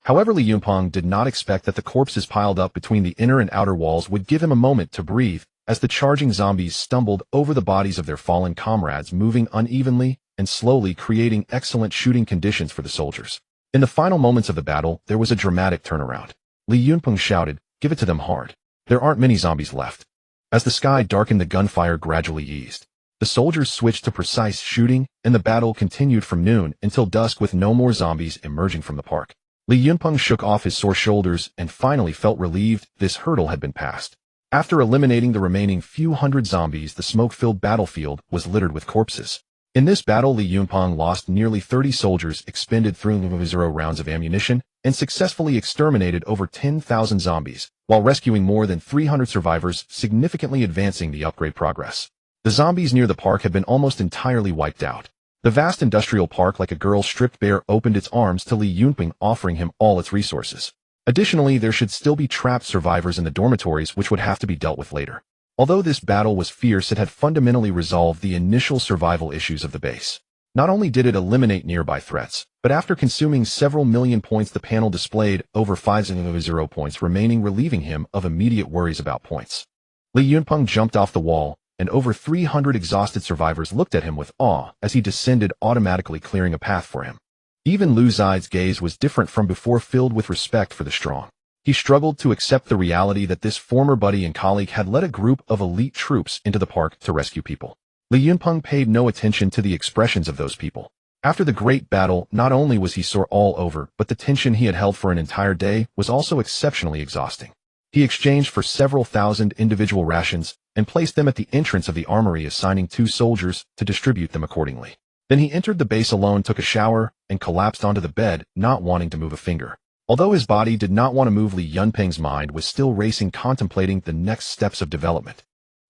[SPEAKER 1] However, Li Yunpeng did not expect that the corpses piled up between the inner and outer walls would give him a moment to breathe, as the charging zombies stumbled over the bodies of their fallen comrades, moving unevenly and slowly, creating excellent shooting conditions for the soldiers. In the final moments of the battle, there was a dramatic turnaround. Li Yunpeng shouted, "Give it to them hard. There aren't many zombies left." As the sky darkened, the gunfire gradually eased. The soldiers switched to precise shooting, and the battle continued from noon until dusk with no more zombies emerging from the park. Li Yunpeng shook off his sore shoulders and finally felt relieved this hurdle had been passed. After eliminating the remaining few hundred zombies, the smoke-filled battlefield was littered with corpses. In this battle, Li Yunpeng lost nearly 30 soldiers, expended 0 rounds of ammunition, and successfully exterminated over 10,000 zombies, while rescuing more than 300 survivors, significantly advancing the upgrade progress. The zombies near the park had been almost entirely wiped out. The vast industrial park, like a girl stripped bare, opened its arms to Li Yunpeng, offering him all its resources. Additionally, there should still be trapped survivors in the dormitories, which would have to be dealt with later. Although this battle was fierce, it had fundamentally resolved the initial survival issues of the base. Not only did it eliminate nearby threats, but after consuming several million points, the panel displayed over 5,000 points remaining, relieving him of immediate worries about points. Li Yunpeng jumped off the wall, and over 300 exhausted survivors looked at him with awe as he descended, automatically clearing a path for him. Even Lu Zide's gaze was different from before, filled with respect for the strong. He struggled to accept the reality that this former buddy and colleague had led a group of elite troops into the park to rescue people. Li Yunpeng paid no attention to the expressions of those people. After the great battle, not only was he sore all over, but the tension he had held for an entire day was also exceptionally exhausting. He exchanged for several thousand individual rations and placed them at the entrance of the armory, assigning 2 soldiers to distribute them accordingly. Then he entered the base alone, took a shower, and collapsed onto the bed, not wanting to move a finger. Although his body did not want to move, Li Yunpeng's mind was still racing, contemplating the next steps of development.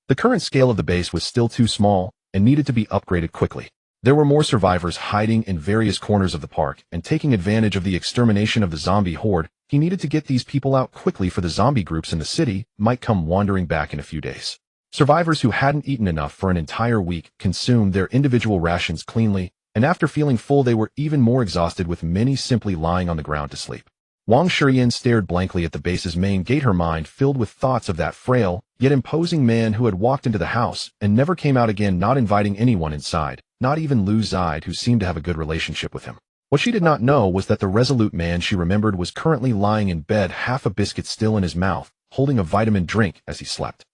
[SPEAKER 1] The current scale of the base was still too small and needed to be upgraded quickly. There were more survivors hiding in various corners of the park, and taking advantage of the extermination of the zombie horde, he needed to get these people out quickly, for the zombie groups in the city might come wandering back in a few days. Survivors who hadn't eaten enough for an entire week consumed their individual rations cleanly, and after feeling full they were even more exhausted, with many simply lying on the ground to sleep. Wang Shiyan stared blankly at the base's main gate, her mind filled with thoughts of that frail, yet imposing man who had walked into the house and never came out again, not inviting anyone inside, not even Lu Zide, who seemed to have a good relationship with him. What she did not know was that the resolute man she remembered was currently lying in bed, half a biscuit still in his mouth, holding a vitamin drink as he slept.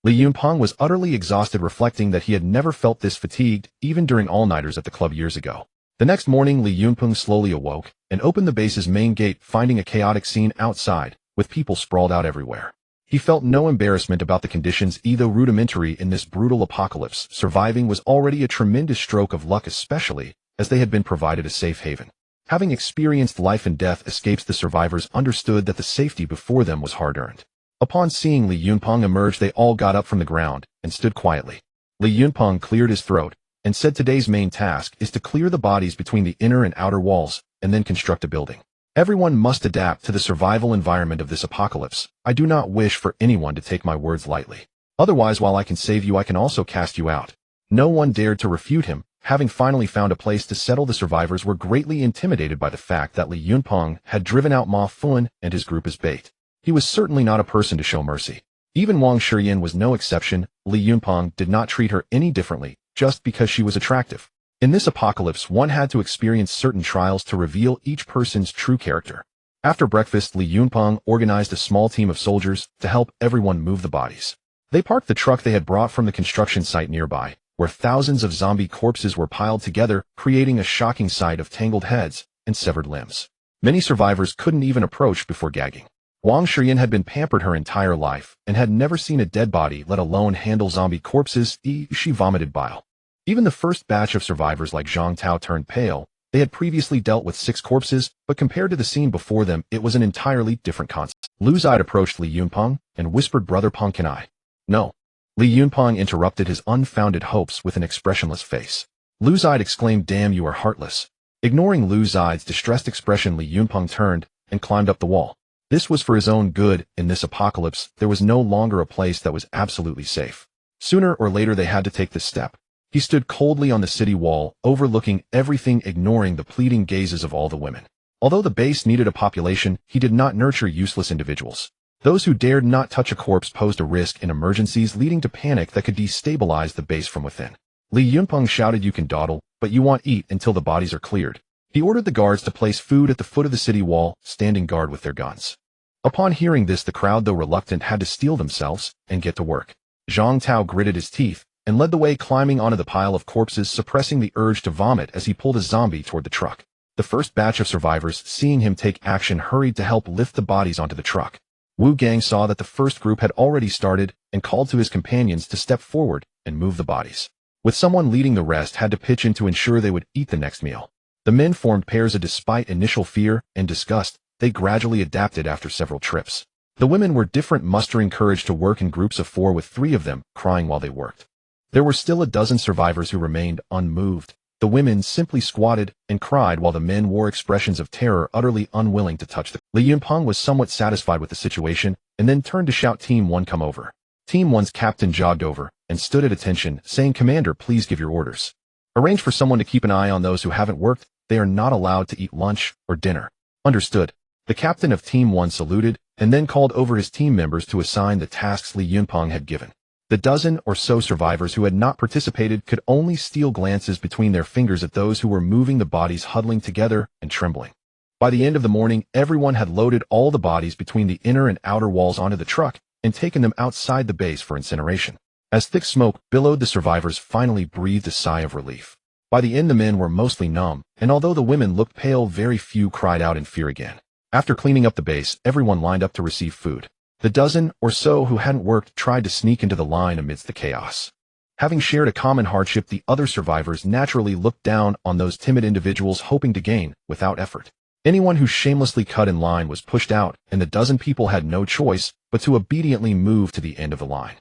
[SPEAKER 1] Li Yunpeng was utterly exhausted, reflecting that he had never felt this fatigued, even during all-nighters at the club years ago. The next morning, Li Yunpeng slowly awoke and opened the base's main gate, finding a chaotic scene outside, with people sprawled out everywhere. He felt no embarrassment about the conditions, though rudimentary in this brutal apocalypse. Surviving was already a tremendous stroke of luck, especially as they had been provided a safe haven. Having experienced life and death escapes, the survivors understood that the safety before them was hard-earned. Upon seeing Li Yunpeng emerge, they all got up from the ground and stood quietly. Li Yunpeng cleared his throat and said, "Today's main task is to clear the bodies between the inner and outer walls, and then construct a building. Everyone must adapt to the survival environment of this apocalypse. I do not wish for anyone to take my words lightly. Otherwise, while I can save you, I can also cast you out." No one dared to refute him. Having finally found a place to settle, the survivors were greatly intimidated by the fact that Li Yunpeng had driven out Ma Fun and his group as bait. He was certainly not a person to show mercy. Even Wang Shiyan was no exception. Li Yunpeng did not treat her any differently, just because she was attractive. In this apocalypse, one had to experience certain trials to reveal each person's true character. After breakfast, Yunpeng organized a small team of soldiers to help everyone move the bodies. They parked the truck they had brought from the construction site nearby, where thousands of zombie corpses were piled together, creating a shocking sight of tangled heads and severed limbs. Many survivors couldn't even approach before gagging. Wang Shiyan had been pampered her entire life and had never seen a dead body, let alone handle zombie corpses. She vomited bile. Even the first batch of survivors like Zhang Tao turned pale. They had previously dealt with 6 corpses, but compared to the scene before them, it was an entirely different concept. Lu Zide approached Li Yunpeng and whispered, "Brother Peng, can I?" "No." Li Yunpeng interrupted his unfounded hopes with an expressionless face. Lu Zide exclaimed, "Damn, you are heartless." Ignoring Lu Zide's distressed expression, Li Yunpeng turned and climbed up the wall. This was for his own good. In this apocalypse, there was no longer a place that was absolutely safe. Sooner or later they had to take this step. He stood coldly on the city wall, overlooking everything, ignoring the pleading gazes of all the women. Although the base needed a population, he did not nurture useless individuals. Those who dared not touch a corpse posed a risk in emergencies, leading to panic that could destabilize the base from within. Li Yunpeng shouted, "You can dawdle, but you won't eat until the bodies are cleared." He ordered the guards to place food at the foot of the city wall, standing guard with their guns. Upon hearing this, the crowd, though reluctant, had to steel themselves and get to work. Zhang Tao gritted his teeth and led the way, climbing onto the pile of corpses, suppressing the urge to vomit as he pulled a zombie toward the truck. The first batch of survivors, seeing him take action, hurried to help lift the bodies onto the truck. Wu Gang saw that the first group had already started and called to his companions to step forward and move the bodies. With someone leading, the rest had to pitch in to ensure they would eat the next meal. The men formed pairs, and despite initial fear and disgust, they gradually adapted after several trips. The women were different, mustering courage to work in groups of 4, with 3 of them crying while they worked. There were still a dozen survivors who remained unmoved. The women simply squatted and cried while the men wore expressions of terror, utterly unwilling to touch them. Li Yunpeng was somewhat satisfied with the situation and then turned to shout, "Team 1, come over." Team 1's captain jogged over and stood at attention, saying, "Commander, please give your orders. Arrange for someone to keep an eye on those who haven't worked. They are not allowed to eat lunch or dinner." "Understood." The captain of Team 1 saluted and then called over his team members to assign the tasks Li Yunpeng had given. The dozen or so survivors who had not participated could only steal glances between their fingers at those who were moving the bodies, huddling together and trembling. By the end of the morning, everyone had loaded all the bodies between the inner and outer walls onto the truck and taken them outside the base for incineration. As thick smoke billowed, the survivors finally breathed a sigh of relief. By the end, the men were mostly numb, and although the women looked pale, very few cried out in fear again. After cleaning up the base, everyone lined up to receive food. The dozen or so who hadn't worked tried to sneak into the line amidst the chaos. Having shared a common hardship, the other survivors naturally looked down on those timid individuals hoping to gain without effort. Anyone who shamelessly cut in line was pushed out, and the dozen people had no choice but to obediently move to the end of the line.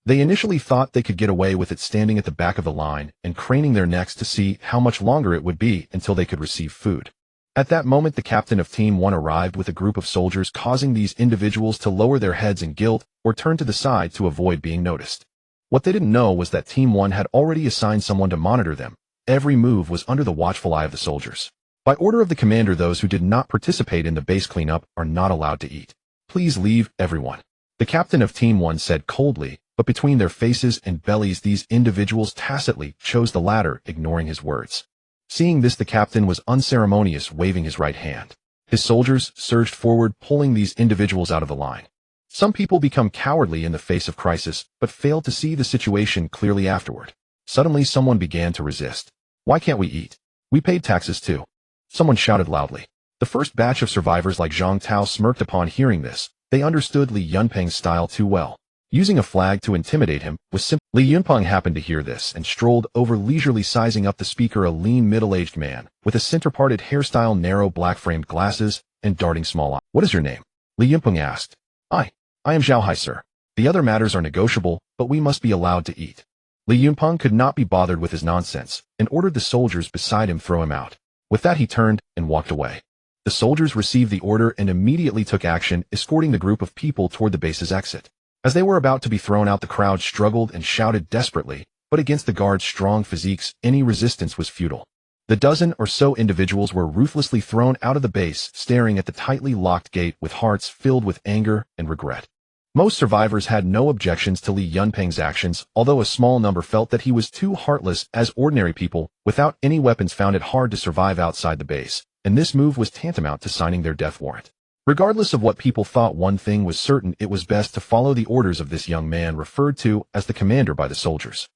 [SPEAKER 1] They initially thought they could get away with it, standing at the back of the line and craning their necks to see how much longer it would be until they could receive food. At that moment, the captain of Team 1 arrived with a group of soldiers, causing these individuals to lower their heads in guilt or turn to the side to avoid being noticed. What they didn't know was that Team 1 had already assigned someone to monitor them. Every move was under the watchful eye of the soldiers. By order of the commander, those who did not participate in the base cleanup are not allowed to eat. "Please leave, everyone," the captain of Team 1 said coldly, but between their faces and bellies, these individuals tacitly chose the latter, ignoring his words. Seeing this, the captain was unceremonious, waving his right hand. His soldiers surged forward, pulling these individuals out of the line. Some people become cowardly in the face of crisis, but failed to see the situation clearly afterward. Suddenly, someone began to resist. "Why can't we eat? We paid taxes too," someone shouted loudly. The first batch of survivors like Zhang Tao smirked upon hearing this. They understood Li Yunpeng's style too well. Using a flag to intimidate him was simple. Li Yunpeng happened to hear this and strolled over, leisurely sizing up the speaker, a lean, middle-aged man with a center-parted hairstyle, narrow black-framed glasses, and darting small eyes. "What is your name?" Li Yunpeng asked. I am Zhao Hai, sir. The other matters are negotiable, but we must be allowed to eat." Li Yunpeng could not be bothered with his nonsense and ordered the soldiers beside him throw him out. With that, he turned and walked away. The soldiers received the order and immediately took action, escorting the group of people toward the base's exit. As they were about to be thrown out, the crowd struggled and shouted desperately, but against the guards' strong physiques, any resistance was futile. The dozen or so individuals were ruthlessly thrown out of the base, staring at the tightly locked gate with hearts filled with anger and regret. Most survivors had no objections to Li Yunpeng's actions, although a small number felt that he was too heartless, as ordinary people, without any weapons, found it hard to survive outside the base, and this move was tantamount to signing their death warrant. Regardless of what people thought, one thing was certain: it was best to follow the orders of this young man, referred to as the commander by the soldiers.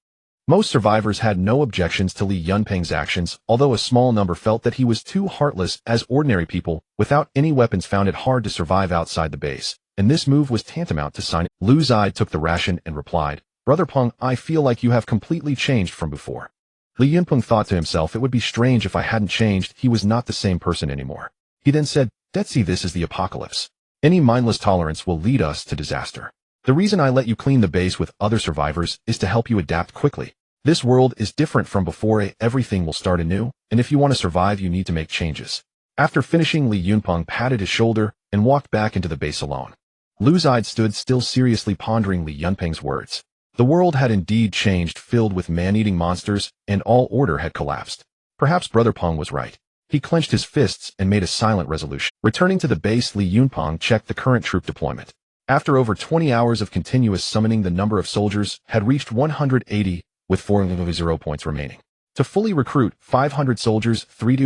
[SPEAKER 1] Most survivors had no objections to Li Yunpeng's actions, although a small number felt that he was too heartless, as ordinary people, without any weapons, found it hard to survive outside the base, and this move was tantamount to signing. Lu Zai took the ration and replied, "Brother Peng, I feel like you have completely changed from before." Li Yunpeng thought to himself, it would be strange if I hadn't changed. He was not the same person anymore. He then said, "Detsi, this is the apocalypse. Any mindless tolerance will lead us to disaster. The reason I let you clean the base with other survivors is to help you adapt quickly. This world is different from before. Everything will start anew, and if you want to survive, you need to make changes." After finishing, Li Yunpeng patted his shoulder and walked back into the base alone. Lu Zai stood still, seriously pondering Li Yunpeng's words. The world had indeed changed, filled with man-eating monsters, and all order had collapsed. Perhaps Brother Peng was right. He clenched his fists and made a silent resolution. Returning to the base, Li Yunpeng checked the current troop deployment. After over 20 hours of continuous summoning, the number of soldiers had reached 180, with 4 points remaining. To fully recruit 500 soldiers, 3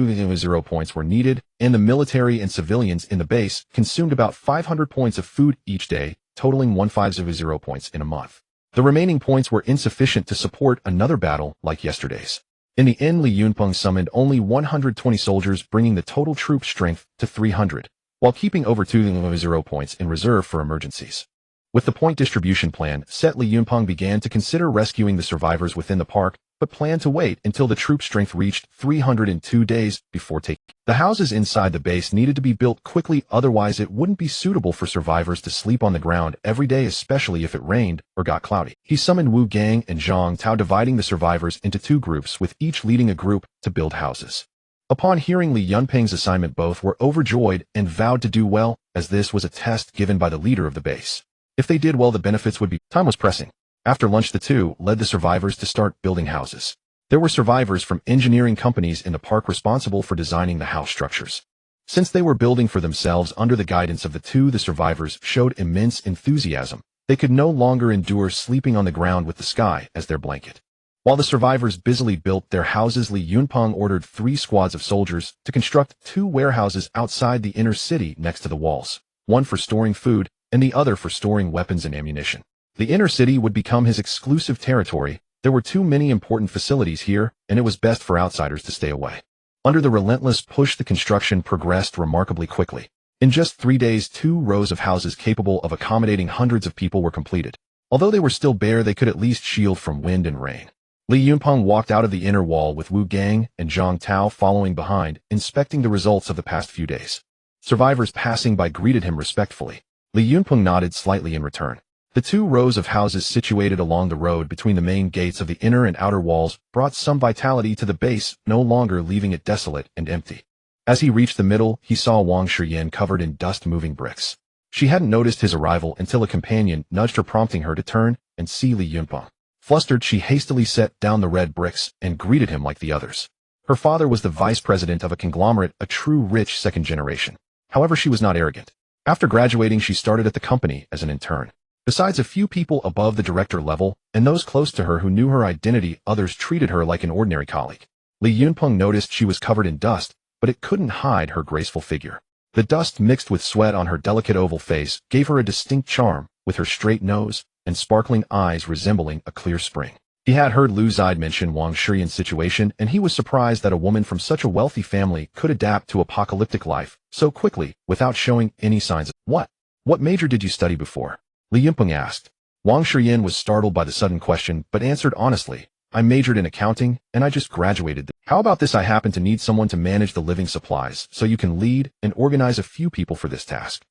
[SPEAKER 1] points were needed, and the military and civilians in the base consumed about 500 points of food each day, totaling 150 points in a month. The remaining points were insufficient to support another battle like yesterday's. In the end, Li Yunpeng summoned only 120 soldiers, bringing the total troop strength to 300, while keeping over 2 points in reserve for emergencies. With the point distribution plan set, Li Yunpeng began to consider rescuing the survivors within the park, but planned to wait until the troop strength reached 302 days before taking. The houses inside the base needed to be built quickly, otherwise it wouldn't be suitable for survivors to sleep on the ground every day, especially if it rained or got cloudy. He summoned Wu Gang and Zhang Tao, dividing the survivors into 2 groups, with each leading a group to build houses. Upon hearing Li Yunpeng's assignment, both were overjoyed and vowed to do well, as this was a test given by the leader of the base. If they did well, the benefits would be. Time was pressing. After lunch, the two led the survivors to start building houses. There were survivors from engineering companies in the park responsible for designing the house structures. Since they were building for themselves under the guidance of the two, the survivors showed immense enthusiasm. They could no longer endure sleeping on the ground with the sky as their blanket. While the survivors busily built their houses, Li Yunpeng ordered 3 squads of soldiers to construct 2 warehouses outside the inner city next to the walls, one for storing food and the other for storing weapons and ammunition. The inner city would become his exclusive territory. There were too many important facilities here, and it was best for outsiders to stay away. Under the relentless push, the construction progressed remarkably quickly. In just 3 days, 2 rows of houses capable of accommodating hundreds of people were completed. Although they were still bare, they could at least shield from wind and rain. Li Yunpeng walked out of the inner wall with Wu Gang and Zhang Tao following behind, inspecting the results of the past few days. Survivors passing by greeted him respectfully. Li Yunpeng nodded slightly in return. The 2 rows of houses situated along the road between the main gates of the inner and outer walls brought some vitality to the base, no longer leaving it desolate and empty. As he reached the middle, he saw Wang Shiyan covered in dust-moving bricks. She hadn't noticed his arrival until a companion nudged her, prompting her to turn and see Li Yunpeng. Flustered, she hastily set down the red bricks and greeted him like the others. Her father was the vice president of a conglomerate, a true rich second generation. However, she was not arrogant. After graduating, she started at the company as an intern. Besides a few people above the director level, and those close to her who knew her identity, others treated her like an ordinary colleague. Li Yunpeng noticed she was covered in dust, but it couldn't hide her graceful figure. The dust mixed with sweat on her delicate oval face gave her a distinct charm, with her straight nose and sparkling eyes resembling a clear spring. He had heard Lu Zai mention Wang Shiyan's situation, and he was surprised that a woman from such a wealthy family could adapt to apocalyptic life so quickly without showing any signs of. What major did you study before? Li Yunpeng asked. Wang Shiyan was startled by the sudden question, but answered honestly, I majored in accounting, and I just graduated. How about this? I happen to need someone to manage the living supplies, so you can lead and organize a few people for this task.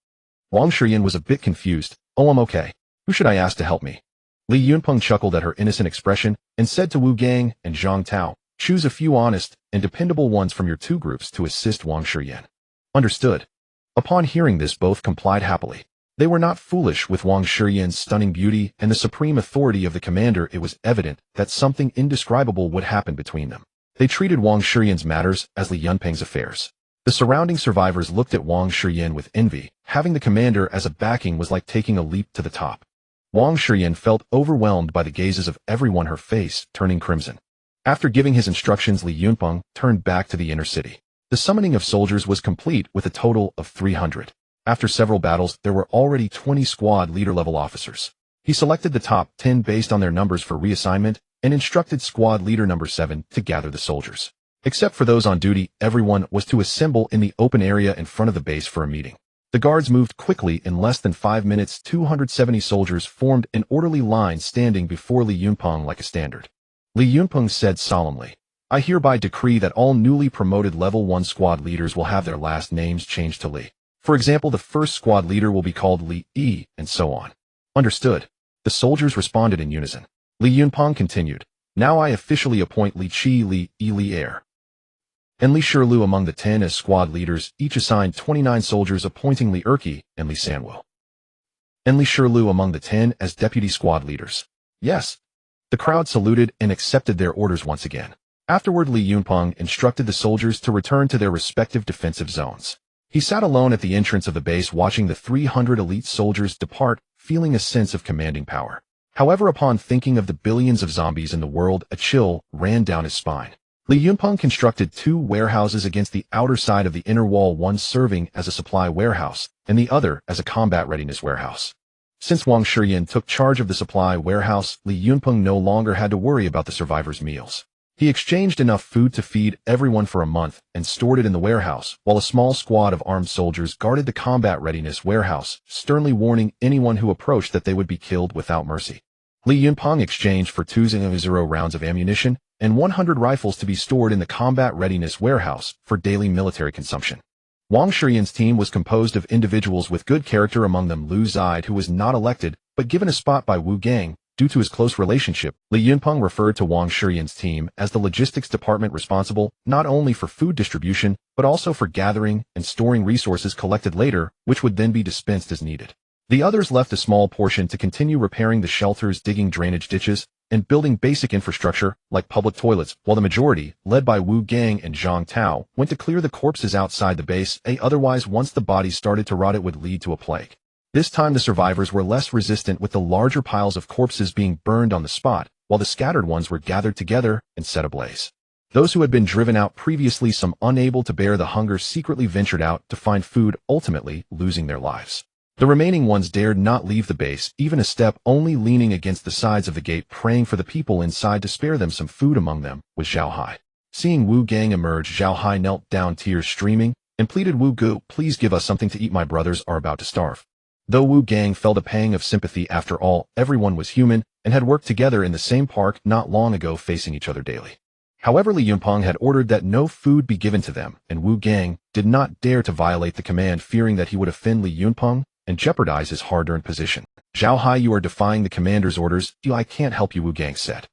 [SPEAKER 1] Wang Shiyan was a bit confused. Oh, I'm okay. Who should I ask to help me? Li Yunpeng chuckled at her innocent expression and said to Wu Gang and Zhang Tao, choose a few honest and dependable ones from your 2 groups to assist Wang Shiyan. Understood. Upon hearing this, both complied happily. They were not foolish. With Wang Shiyan's stunning beauty and the supreme authority of the commander, it was evident that something indescribable would happen between them. They treated Wang Shiyan's matters as Li Yunpeng's affairs. The surrounding survivors looked at Wang Shiyan with envy. Having the commander as a backing was like taking a leap to the top. Wang Shiyan felt overwhelmed by the gazes of everyone, her face turning crimson. After giving his instructions, Li Yunpeng turned back to the inner city. The summoning of soldiers was complete with a total of 300. After several battles, there were already 20 squad leader-level officers. He selected the top 10 based on their numbers for reassignment and instructed squad leader number 7 to gather the soldiers. Except for those on duty, everyone was to assemble in the open area in front of the base for a meeting. The guards moved quickly. In less than 5 minutes, 270 soldiers formed an orderly line standing before Li Yunpeng like a standard. Li Yunpeng said solemnly, "I hereby decree that all newly promoted level 1 squad leaders will have their last names changed to Li. For example, the first squad leader will be called Li Yi, and so on." Understood. The soldiers responded in unison. Li Yunpeng continued, "Now I officially appoint Li Qi, Li Yi, Li Er, and Li Shilu among the 10 as squad leaders, each assigned 29 soldiers, appointing Li Erqi and Li Sanwu, and Li Shilu among the 10 as deputy squad leaders." Yes. The crowd saluted and accepted their orders once again. Afterward, Li Yunpeng instructed the soldiers to return to their respective defensive zones. He sat alone at the entrance of the base watching the 300 elite soldiers depart, feeling a sense of commanding power. However, upon thinking of the billions of zombies in the world, a chill ran down his spine. Li Yunpeng constructed 2 warehouses against the outer side of the inner wall, one serving as a supply warehouse, and the other as a combat readiness warehouse. Since Wang Shiyan took charge of the supply warehouse, Li Yunpeng no longer had to worry about the survivors' meals. He exchanged enough food to feed everyone for a month and stored it in the warehouse, while a small squad of armed soldiers guarded the combat readiness warehouse, sternly warning anyone who approached that they would be killed without mercy. Li Yunpeng exchanged for 200 rounds of ammunition and 100 rifles to be stored in the combat readiness warehouse for daily military consumption. Wang Shiyan's team was composed of individuals with good character, among them Lu Zide, who was not elected but given a spot by Wu Gang. Due to his close relationship, Li Yunpeng referred to Wang Shiyan's team as the logistics department, responsible not only for food distribution but also for gathering and storing resources collected later, which would then be dispensed as needed. The others left a small portion to continue repairing the shelters, digging drainage ditches, and building basic infrastructure like public toilets, while the majority, led by Wu Gang and Zhang Tao, went to clear the corpses outside the base. Otherwise, once the bodies started to rot, it would lead to a plague. This time the survivors were less resistant, with the larger piles of corpses being burned on the spot, while the scattered ones were gathered together and set ablaze. Those who had been driven out previously, some unable to bear the hunger, secretly ventured out to find food, ultimately losing their lives. The remaining ones dared not leave the base even a step, only leaning against the sides of the gate, praying for the people inside to spare them some food. Among them was Zhao Hai. Seeing Wu Gang emerge, Zhao Hai knelt down, tears streaming, and pleaded, "Wu Gu, please give us something to eat. My brothers are about to starve." Though Wu Gang felt a pang of sympathy, after all, everyone was human and had worked together in the same park not long ago, facing each other daily. However, Li Yunpeng had ordered that no food be given to them, and Wu Gang did not dare to violate the command, fearing that he would offend Li Yunpeng and jeopardize his hard-earned position. "Zhao Hai, you are defying the commander's orders." "I can't help you," Wu Gang said.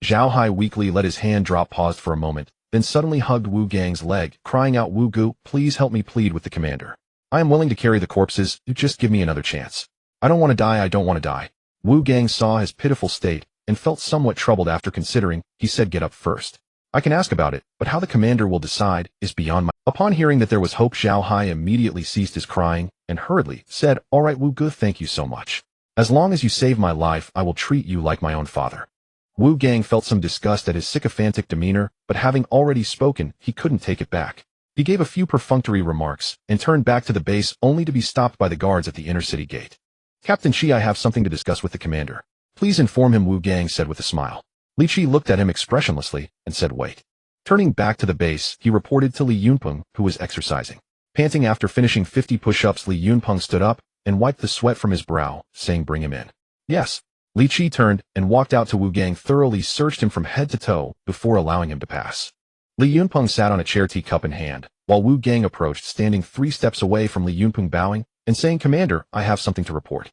[SPEAKER 1] Zhao Hai weakly let his hand drop, paused for a moment, then suddenly hugged Wu Gang's leg, crying out, "Wu Gu, please help me plead with the commander. I am willing to carry the corpses. Just give me another chance. I don't want to die. I don't want to die." Wu Gang saw his pitiful state and felt somewhat troubled. After considering, he said, "Get up first. I can ask about it, but how the commander will decide is beyond my—" Upon hearing that there was hope, Zhao Hai immediately ceased his crying and hurriedly said, "All right, Wu Gu, thank you so much. As long as you save my life, I will treat you like my own father." Wu Gang felt some disgust at his sycophantic demeanor, but having already spoken, he couldn't take it back. He gave a few perfunctory remarks and turned back to the base, only to be stopped by the guards at the inner city gate. "Captain Shi, I have something to discuss with the commander. Please inform him," Wu Gang said with a smile. Li Qi looked at him expressionlessly and said, "Wait." Turning back to the base, he reported to Li Yunpeng, who was exercising. Panting after finishing 50 push-ups, Li Yunpeng stood up and wiped the sweat from his brow, saying, "Bring him in." "Yes." Li Qi turned and walked out to Wu Gang, thoroughly searched him from head to toe before allowing him to pass. Li Yunpeng sat on a chair, teacup in hand, while Wu Gang approached, standing 3 steps away from Li Yunpeng, bowing and saying, "Commander, I have something to report."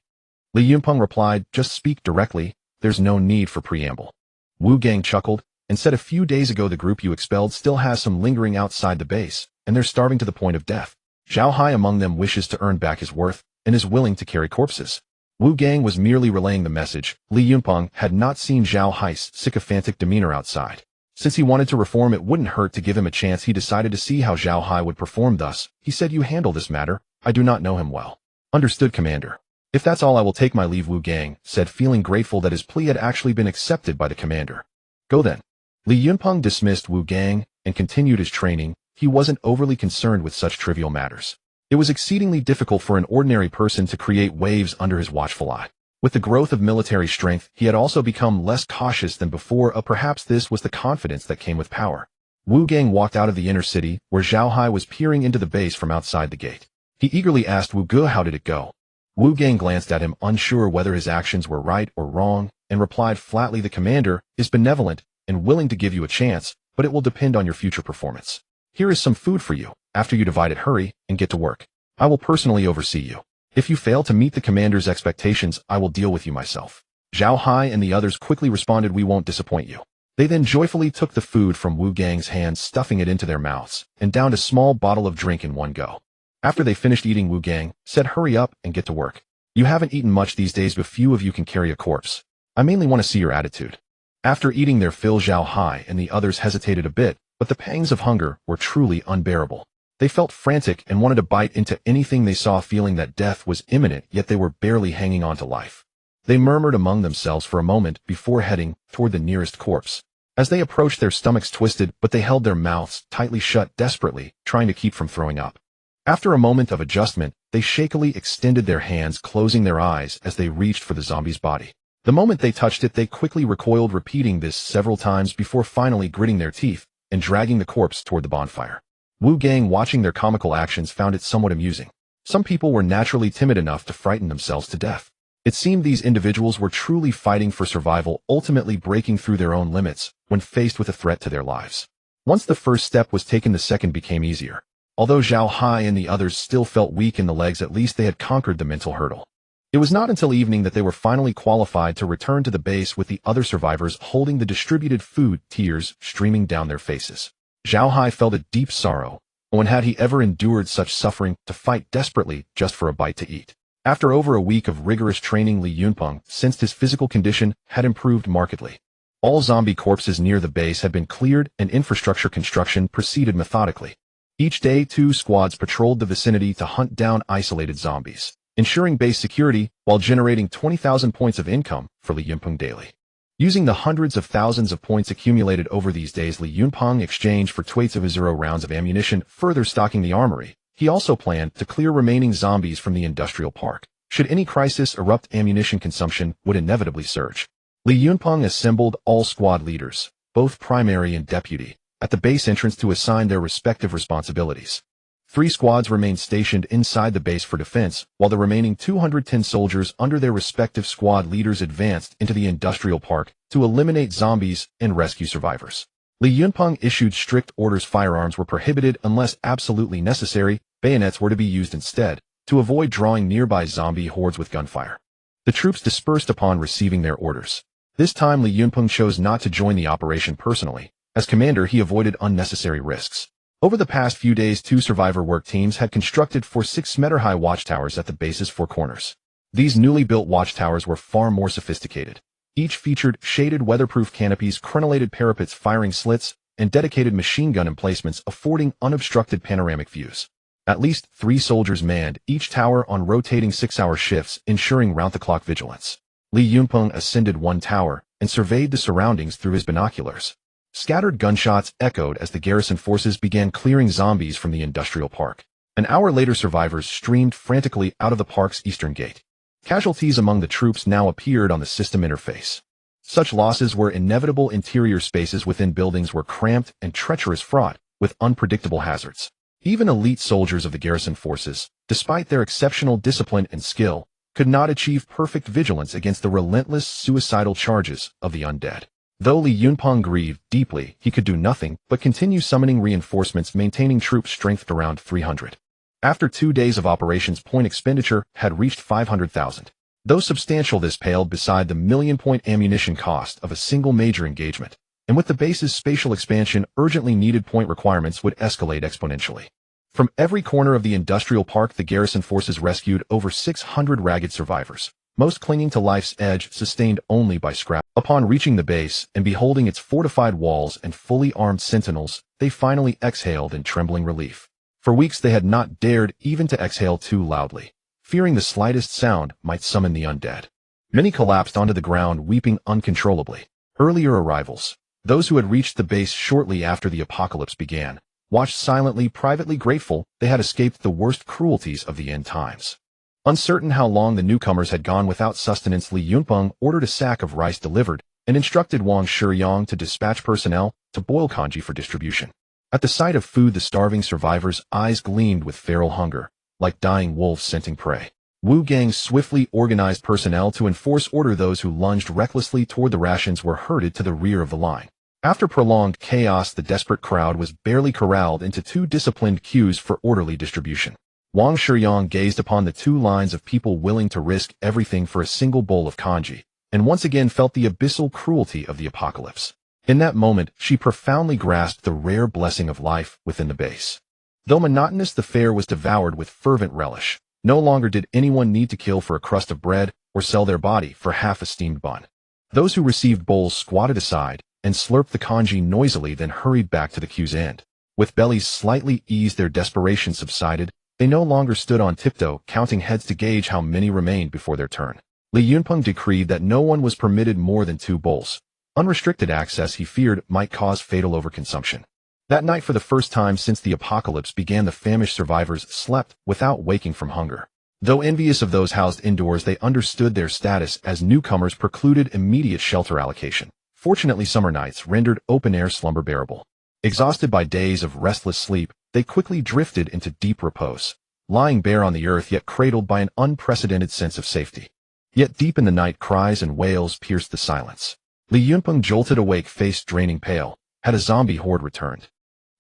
[SPEAKER 1] Li Yunpeng replied, "Just speak directly. There's no need for preamble." Wu Gang chuckled and said, "A few days ago the group you expelled still has some lingering outside the base, and they're starving to the point of death. Zhao Hai among them wishes to earn back his worth and is willing to carry corpses." Wu Gang was merely relaying the message. Li Yunpeng had not seen Zhao Hai's sycophantic demeanor outside. Since he wanted to reform, it wouldn't hurt to give him a chance. He decided to see how Zhao Hai would perform. Thus, he said, "You handle this matter. I do not know him well." "Understood, Commander. If that's all, I will take my leave," Wu Gang said, feeling grateful that his plea had actually been accepted by the commander. "Go then." Li Yunpeng dismissed Wu Gang and continued his training. He wasn't overly concerned with such trivial matters. It was exceedingly difficult for an ordinary person to create waves under his watchful eye. With the growth of military strength, he had also become less cautious than before. Perhaps this was the confidence that came with power. Wu Gang walked out of the inner city, where Zhao Hai was peering into the base from outside the gate. He eagerly asked Wu Ge, "How did it go?" Wu Gang glanced at him, unsure whether his actions were right or wrong, and replied flatly, "The commander is benevolent and willing to give you a chance, but it will depend on your future performance. Here is some food for you. After you divide it, hurry and get to work. I will personally oversee you. If you fail to meet the commander's expectations, I will deal with you myself." Zhao Hai and the others quickly responded, "We won't disappoint you." They then joyfully took the food from Wu Gang's hands, stuffing it into their mouths, and downed a small bottle of drink in one go. After they finished eating, Wu Gang said, "Hurry up and get to work. You haven't eaten much these days, but few of you can carry a corpse. I mainly want to see your attitude." After eating their fill, Zhao Hai and the others hesitated a bit, but the pangs of hunger were truly unbearable. They felt frantic and wanted to bite into anything they saw, feeling that death was imminent, yet they were barely hanging on to life. They murmured among themselves for a moment before heading toward the nearest corpse. As they approached, their stomachs twisted, but they held their mouths tightly shut, desperately trying to keep from throwing up. After a moment of adjustment, they shakily extended their hands, closing their eyes as they reached for the zombie's body. The moment they touched it, they quickly recoiled, repeating this several times before finally gritting their teeth and dragging the corpse toward the bonfire. Wu Gang, watching their comical actions, found it somewhat amusing. Some people were naturally timid enough to frighten themselves to death. It seemed these individuals were truly fighting for survival, ultimately breaking through their own limits when faced with a threat to their lives. Once the first step was taken, the second became easier. Although Zhao Hai and the others still felt weak in the legs, at least they had conquered the mental hurdle. It was not until evening that they were finally qualified to return to the base with the other survivors holding the distributed food, tears streaming down their faces. Zhao Hai felt a deep sorrow. When had he ever endured such suffering, to fight desperately just for a bite to eat? After over a week of rigorous training, Li Yunpeng sensed his physical condition had improved markedly. All zombie corpses near the base had been cleared and infrastructure construction proceeded methodically. Each day, 2 squads patrolled the vicinity to hunt down isolated zombies, ensuring base security while generating 20,000 points of income for Li Yunpeng daily. Using the hundreds of thousands of points accumulated over these days, Li Yunpeng exchanged for 0 rounds of ammunition, further stocking the armory. He also planned to clear remaining zombies from the industrial park. Should any crisis erupt, ammunition consumption would inevitably surge. Li Yunpeng assembled all squad leaders, both primary and deputy, at the base entrance to assign their respective responsibilities. 3 squads remained stationed inside the base for defense, while the remaining 210 soldiers under their respective squad leaders advanced into the industrial park to eliminate zombies and rescue survivors. Li Yunpeng issued strict orders. Firearms were prohibited unless absolutely necessary. Bayonets were to be used instead, to avoid drawing nearby zombie hordes with gunfire. The troops dispersed upon receiving their orders. This time, Li Yunpeng chose not to join the operation personally. As commander, he avoided unnecessary risks. Over the past few days, 2 survivor work teams had constructed 6-meter-high watchtowers at the base's 4 corners. These newly built watchtowers were far more sophisticated. Each featured shaded weatherproof canopies, crenellated parapets, firing slits, and dedicated machine gun emplacements affording unobstructed panoramic views. At least 3 soldiers manned each tower on rotating 6-hour shifts, ensuring round-the-clock vigilance. Li Yunpeng ascended one tower and surveyed the surroundings through his binoculars. Scattered gunshots echoed as the garrison forces began clearing zombies from the industrial park. An hour later, survivors streamed frantically out of the park's eastern gate. Casualties among the troops now appeared on the system interface. Such losses were inevitable. Interior spaces within buildings were cramped and treacherous, fraught with unpredictable hazards. Even elite soldiers of the garrison forces, despite their exceptional discipline and skill, could not achieve perfect vigilance against the relentless suicidal charges of the undead. Though Li Yunpeng grieved deeply, he could do nothing but continue summoning reinforcements, maintaining troop strength around 300. After 2 days of operations, point expenditure had reached 500,000. Though substantial, this paled beside the million-point ammunition cost of a single major engagement. And with the base's spatial expansion, urgently needed point requirements would escalate exponentially. From every corner of the industrial park, the garrison forces rescued over 600 ragged survivors, most clinging to life's edge, sustained only by scrap. Upon reaching the base and beholding its fortified walls and fully armed sentinels, they finally exhaled in trembling relief. For weeks they had not dared even to exhale too loudly, fearing the slightest sound might summon the undead. Many collapsed onto the ground, weeping uncontrollably. Earlier arrivals, those who had reached the base shortly after the apocalypse began, watched silently, privately grateful they had escaped the worst cruelties of the end times. Uncertain how long the newcomers had gone without sustenance, Li Yunpeng ordered a sack of rice delivered and instructed Wang Shiyang to dispatch personnel to boil congee for distribution. At the sight of food, the starving survivors' eyes gleamed with feral hunger, like dying wolves scenting prey. Wu Gang swiftly organized personnel to enforce order. Those who lunged recklessly toward the rations were herded to the rear of the line. After prolonged chaos, the desperate crowd was barely corralled into two disciplined queues for orderly distribution. Wang Shiyang gazed upon the two lines of people willing to risk everything for a single bowl of congee, and once again felt the abyssal cruelty of the apocalypse. In that moment, she profoundly grasped the rare blessing of life within the base. Though monotonous, the fare was devoured with fervent relish. No longer did anyone need to kill for a crust of bread or sell their body for half a steamed bun. Those who received bowls squatted aside and slurped the congee noisily, then hurried back to the queue's end. With bellies slightly eased, their desperation subsided. They no longer stood on tiptoe, counting heads to gauge how many remained before their turn. Li Yunpeng decreed that no one was permitted more than 2 bowls. Unrestricted access, he feared, might cause fatal overconsumption. That night, for the first time since the apocalypse began, the famished survivors slept without waking from hunger. Though envious of those housed indoors, they understood their status as newcomers precluded immediate shelter allocation. Fortunately, summer nights rendered open-air slumber bearable. Exhausted by days of restless sleep, they quickly drifted into deep repose, lying bare on the earth yet cradled by an unprecedented sense of safety. Yet deep in the night, cries and wails pierced the silence. Li Yunpeng jolted awake, face draining pale. Had a zombie horde returned?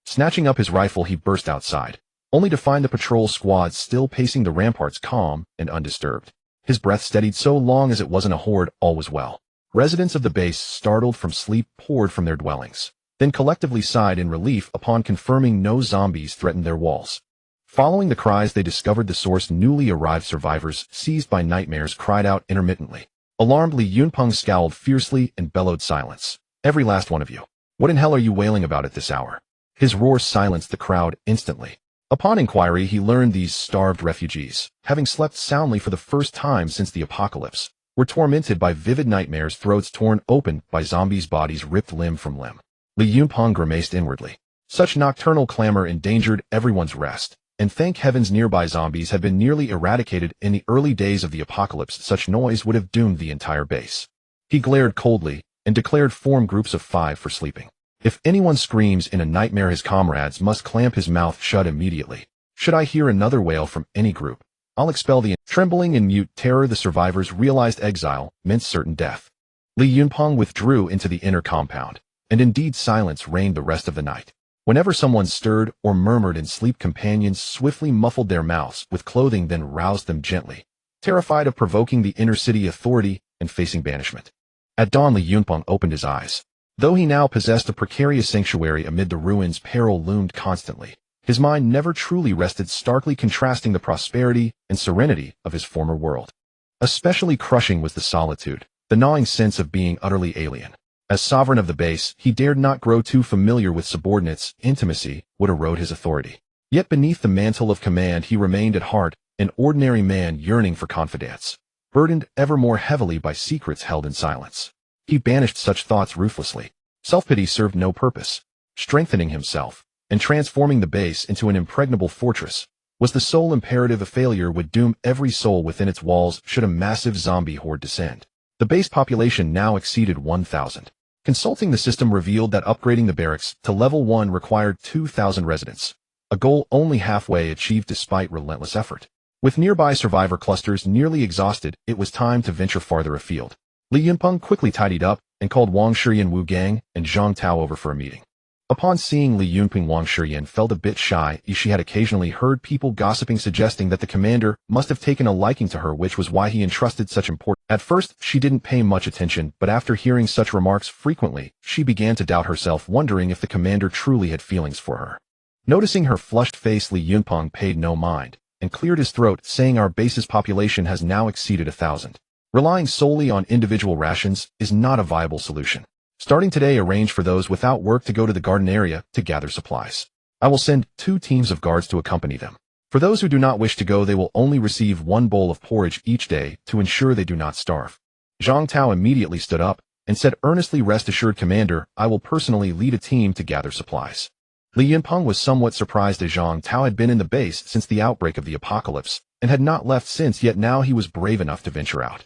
[SPEAKER 1] Snatching up his rifle, he burst outside, only to find the patrol squad still pacing the ramparts, calm and undisturbed. His breath steadied. So long as it wasn't a horde, all was well. Residents of the base, startled from sleep, poured from their dwellings, then collectively sighed in relief upon confirming no zombies threatened their walls. Following the cries, they discovered the source. Newly arrived survivors, seized by nightmares, cried out intermittently. Alarmed, Li Yunpeng scowled fiercely and bellowed, "Silence, every last one of you. What in hell are you wailing about at this hour?" His roar silenced the crowd instantly. Upon inquiry, he learned these starved refugees, having slept soundly for the first time since the apocalypse, were tormented by vivid nightmares, throats torn open by zombies, bodies ripped limb from limb. Li Yunpeng grimaced inwardly. Such nocturnal clamor endangered everyone's rest, and thank heavens nearby zombies had been nearly eradicated in the early days of the apocalypse. Such noise would have doomed the entire base. He glared coldly and declared form groups of 5 for sleeping. If anyone screams in a nightmare, his comrades must clamp his mouth shut immediately. Should I hear another wail from any group, I'll expel the... Trembling in mute terror, the survivors realized exile meant certain death. Li Yunpeng withdrew into the inner compound, and indeed silence reigned the rest of the night. Whenever someone stirred or murmured in sleep, companions swiftly muffled their mouths with clothing, then roused them gently, terrified of provoking the inner city authority and facing banishment. At dawn, Li Yunpeng opened his eyes. Though he now possessed a precarious sanctuary amid the ruins, peril loomed constantly. His mind never truly rested, starkly contrasting the prosperity and serenity of his former world. Especially crushing was the solitude, the gnawing sense of being utterly alien. As sovereign of the base, he dared not grow too familiar with subordinates. Intimacy would erode his authority. Yet beneath the mantle of command, he remained at heart an ordinary man yearning for confidence, burdened ever more heavily by secrets held in silence. He banished such thoughts ruthlessly. Self-pity served no purpose. Strengthening himself and transforming the base into an impregnable fortress was the sole imperative. A failure would doom every soul within its walls should a massive zombie horde descend. The base population now exceeded 1,000. Consulting the system revealed that upgrading the barracks to level 1 required 2,000 residents, a goal only halfway achieved despite relentless effort. With nearby survivor clusters nearly exhausted, it was time to venture farther afield. Li Yunpeng quickly tidied up and called Wang Shiyang, Wu Gang, and Zhang Tao over for a meeting. Upon seeing Li Yunpeng, Wang Shiyang felt a bit shy. She had occasionally heard people gossiping, suggesting that the commander must have taken a liking to her, which was why he entrusted such important. At first, she didn't pay much attention, but after hearing such remarks frequently, she began to doubt herself, wondering if the commander truly had feelings for her. Noticing her flushed face, Li Yunpeng paid no mind and cleared his throat, saying, "Our base's population has now exceeded 1,000. Relying solely on individual rations is not a viable solution. Starting today, arrange for those without work to go to the garden area to gather supplies. I will send 2 teams of guards to accompany them. For those who do not wish to go, they will only receive 1 bowl of porridge each day to ensure they do not starve. Zhang Tao immediately stood up and said earnestly, "Rest assured, Commander, I will personally lead a team to gather supplies." Li Yunpeng was somewhat surprised as Zhang Tao had been in the base since the outbreak of the apocalypse and had not left since, yet now he was brave enough to venture out.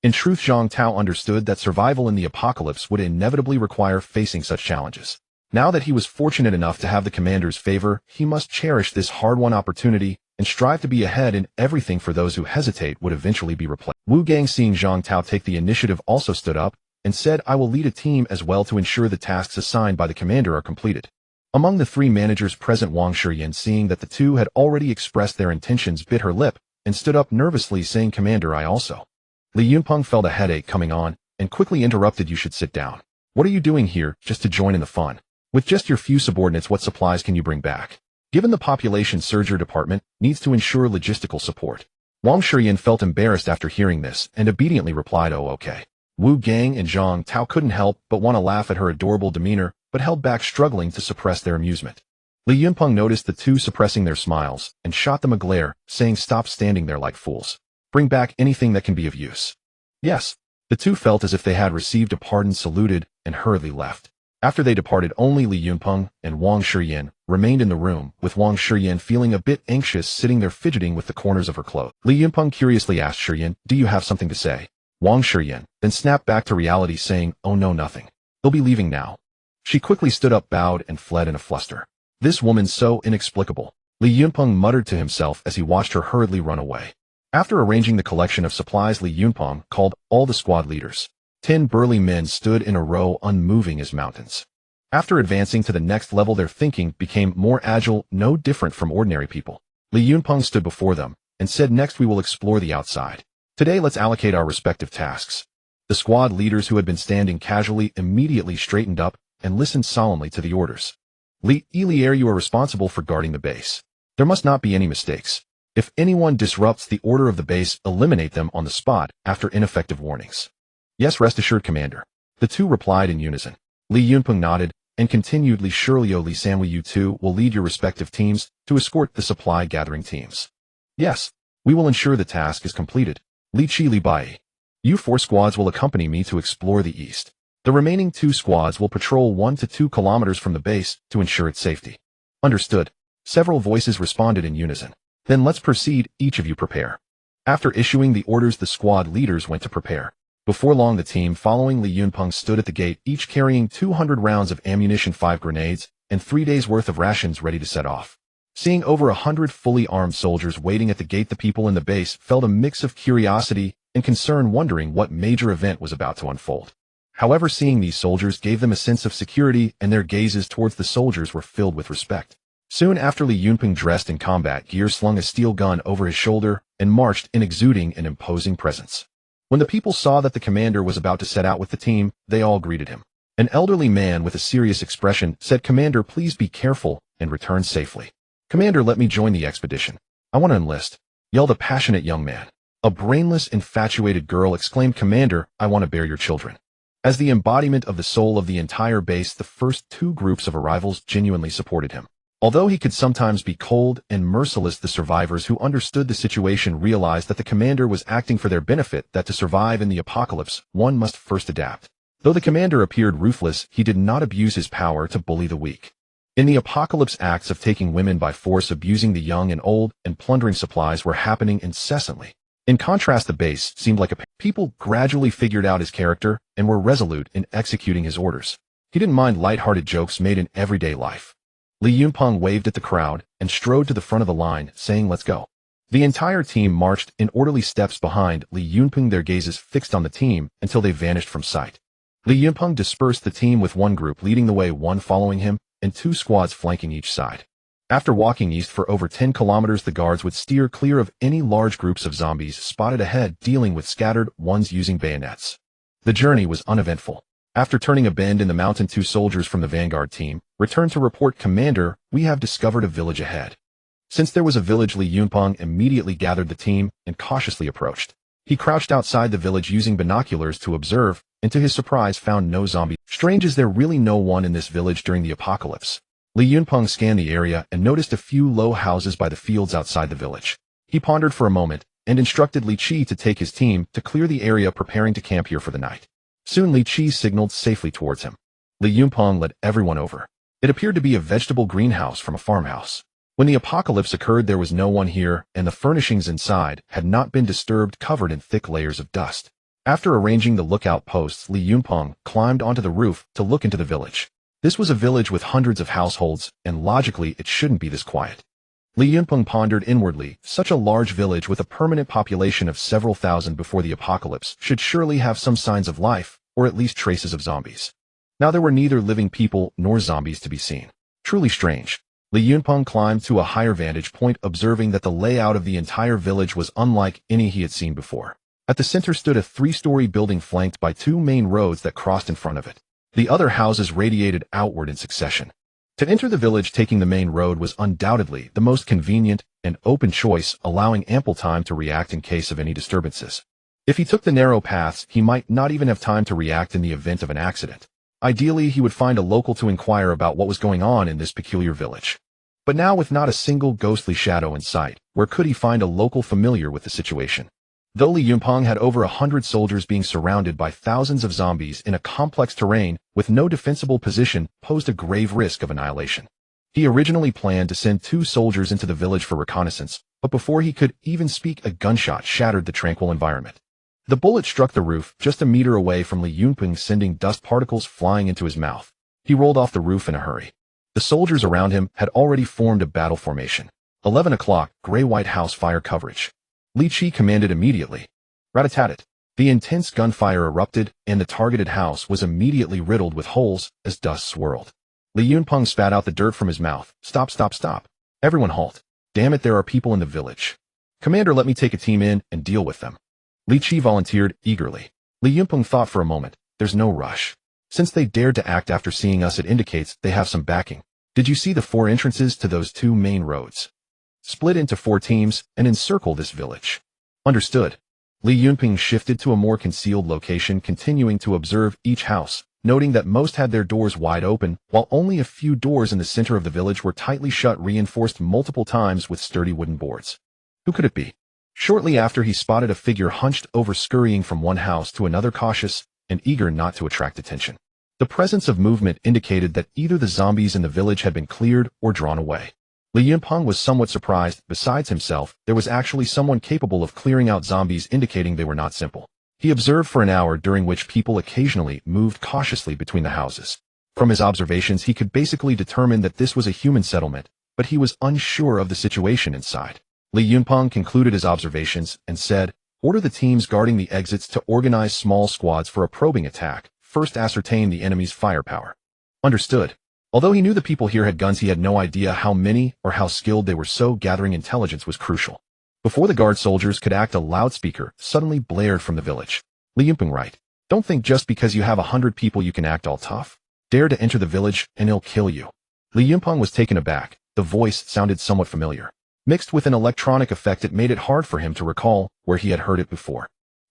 [SPEAKER 1] In truth, Zhang Tao understood that survival in the apocalypse would inevitably require facing such challenges. Now that he was fortunate enough to have the commander's favor, he must cherish this hard-won opportunity and strive to be ahead in everything, for those who hesitate would eventually be replaced. Wu Gang, seeing Zhang Tao take the initiative, also stood up and said, "I will lead a team as well to ensure the tasks assigned by the commander are completed." Among the 3 managers present, Wang Shiyan, seeing that the 2 had already expressed their intentions, bit her lip and stood up nervously, saying, "Commander, I also." Li Yunpeng felt a headache coming on and quickly interrupted, "You should sit down. What are you doing here just to join in the fun? With just your few subordinates, what supplies can you bring back? Given the population surge, your department needs to ensure logistical support." Wang Shiyan felt embarrassed after hearing this and obediently replied, "Oh, okay." Wu Gang and Zhang Tao couldn't help but want to laugh at her adorable demeanor, but held back, struggling to suppress their amusement. Li Yunpeng noticed the 2 suppressing their smiles and shot them a glare, saying, "Stop standing there like fools. Bring back anything that can be of use." Yes. The 2 felt as if they had received a pardon, saluted, and hurriedly left. After they departed, only Li Yunpeng and Wang Shiyan remained in the room, with Wang Shiyan feeling a bit anxious, sitting there fidgeting with the corners of her clothes. Li Yunpeng curiously asked, "Shiyan, do you have something to say?" Wang Shiyan then snapped back to reality, saying, "Oh no, nothing. They'll be leaving now." She quickly stood up, bowed, and fled in a fluster. This woman so inexplicable. Li Yunpeng muttered to himself as he watched her hurriedly run away. After arranging the collection of supplies, Li Yunpeng called all the squad leaders. 10 burly men stood in a row, unmoving as mountains. After advancing to the next level, their thinking became more agile, no different from ordinary people. Li Yunpeng stood before them and said, "Next we will explore the outside. Today let's allocate our respective tasks." The squad leaders, who had been standing casually, immediately straightened up and listened solemnly to the orders. "Li Elier, you are responsible for guarding the base. There must not be any mistakes. If anyone disrupts the order of the base, eliminate them on the spot after ineffective warnings." "Yes, rest assured, Commander." The 2 replied in unison. Li Yunpeng nodded and continued, "Li Shirliu, Li Sanwei, you 2 will lead your respective teams to escort the supply gathering teams." "Yes, we will ensure the task is completed." "Li Qi, Li Bai, you 4 squads will accompany me to explore the east. The remaining 2 squads will patrol 1 to 2 kilometers from the base to ensure its safety." "Understood." Several voices responded in unison. "Then let's proceed, each of you prepare." After issuing the orders, the squad leaders went to prepare. Before long, the team following Li Yunpeng stood at the gate, each carrying 200 rounds of ammunition, 5 grenades, and 3 days' worth of rations ready to set off. Seeing over 100 fully armed soldiers waiting at the gate, the people in the base felt a mix of curiosity and concern, wondering what major event was about to unfold. However, seeing these soldiers gave them a sense of security, and their gazes towards the soldiers were filled with respect. Soon after, Li Yunpeng, dressed in combat gear, slung a steel gun over his shoulder and marched in, exuding an imposing presence. When the people saw that the commander was about to set out with the team, they all greeted him. An elderly man with a serious expression said, "Commander, please be careful and return safely." "Commander, let me join the expedition. I want to enlist," yelled a passionate young man. A brainless, infatuated girl exclaimed, "Commander, I want to bear your children." As the embodiment of the soul of the entire base, the first 2 groups of arrivals genuinely supported him. Although he could sometimes be cold and merciless, the survivors who understood the situation realized that the commander was acting for their benefit, that to survive in the apocalypse, one must first adapt. Though the commander appeared ruthless, he did not abuse his power to bully the weak. In the apocalypse, acts of taking women by force, abusing the young and old, and plundering supplies were happening incessantly. In contrast, the base seemed like people gradually figured out his character and were resolute in executing his orders. He didn't mind light-hearted jokes made in everyday life. Li Yunpeng waved at the crowd and strode to the front of the line, saying, "Let's go." The entire team marched in orderly steps behind Li Yunpeng, their gazes fixed on the team until they vanished from sight. Li Yunpeng dispersed the team, with 1 group leading the way, 1 following him, and 2 squads flanking each side. After walking east for over 10 kilometers, the guards would steer clear of any large groups of zombies spotted ahead, dealing with scattered ones using bayonets. The journey was uneventful. After turning a bend in the mountain, 2 soldiers from the vanguard team returned to report, "Commander, we have discovered a village ahead." Since there was a village, Li Yunpeng immediately gathered the team and cautiously approached. He crouched outside the village using binoculars to observe, and to his surprise found no zombies. Strange, is there really no one in this village during the apocalypse? Li Yunpeng scanned the area and noticed a few low houses by the fields outside the village. He pondered for a moment, and instructed Li Qi to take his team to clear the area, preparing to camp here for the night. Soon Li Qi signaled safely towards him. Li Yunpeng led everyone over. It appeared to be a vegetable greenhouse from a farmhouse. When the apocalypse occurred, there was no one here, and the furnishings inside had not been disturbed, covered in thick layers of dust. After arranging the lookout posts, Li Yunpeng climbed onto the roof to look into the village. This was a village with hundreds of households, and logically it shouldn't be this quiet. Li Yunpeng pondered inwardly, such a large village with a permanent population of several thousand before the apocalypse should surely have some signs of life, or at least traces of zombies. Now there were neither living people nor zombies to be seen. Truly strange. Li Yunpeng climbed to a higher vantage point, observing that the layout of the entire village was unlike any he had seen before. At the center stood a 3-story building flanked by 2 main roads that crossed in front of it. The other houses radiated outward in succession. To enter the village taking the main road was undoubtedly the most convenient and open choice, allowing ample time to react in case of any disturbances. If he took the narrow paths, he might not even have time to react in the event of an accident. Ideally, he would find a local to inquire about what was going on in this peculiar village. But now, with not a single ghostly shadow in sight, where could he find a local familiar with the situation? Though Li Yunpeng had over 100 soldiers, being surrounded by thousands of zombies in a complex terrain with no defensible position posed a grave risk of annihilation. He originally planned to send 2 soldiers into the village for reconnaissance, but before he could even speak, a gunshot shattered the tranquil environment. The bullet struck the roof just a meter away from Li Yunpeng, sending dust particles flying into his mouth. He rolled off the roof in a hurry. The soldiers around him had already formed a battle formation. 11 o'clock, gray-white house fire coverage. Li Qi commanded immediately. Rat-a-tat-tat. The intense gunfire erupted, and the targeted house was immediately riddled with holes as dust swirled. Li Yunpeng spat out the dirt from his mouth. Stop, stop, stop. Everyone halt. Damn it, there are people in the village. Commander, let me take a team in and deal with them. Li Qi volunteered eagerly. Li Yunpeng thought for a moment. There's no rush. Since they dared to act after seeing us, it indicates they have some backing. Did you see the 4 entrances to those 2 main roads? Split into 4 teams and encircle this village. Understood. Li Yunpeng shifted to a more concealed location, continuing to observe each house, noting that most had their doors wide open, while only a few doors in the center of the village were tightly shut, reinforced multiple times with sturdy wooden boards. Who could it be? Shortly after, he spotted a figure hunched over, scurrying from one house to another, cautious and eager not to attract attention. The presence of movement indicated that either the zombies in the village had been cleared or drawn away. Li Yunpeng was somewhat surprised. Besides himself, there was actually someone capable of clearing out zombies, indicating they were not simple. He observed for an hour, during which people occasionally moved cautiously between the houses. From his observations, he could basically determine that this was a human settlement, but he was unsure of the situation inside. Li Yunpeng concluded his observations and said, "Order the teams guarding the exits to organize small squads for a probing attack. First ascertain the enemy's firepower." Understood. Although he knew the people here had guns, he had no idea how many or how skilled they were, so gathering intelligence was crucial. Before the guard soldiers could act, a loudspeaker suddenly blared from the village. Li Yunpeng, right? Don't think just because you have 100 people you can act all tough. Dare to enter the village and he'll kill you. Li Yunpeng was taken aback. The voice sounded somewhat familiar. Mixed with an electronic effect, it made it hard for him to recall where he had heard it before.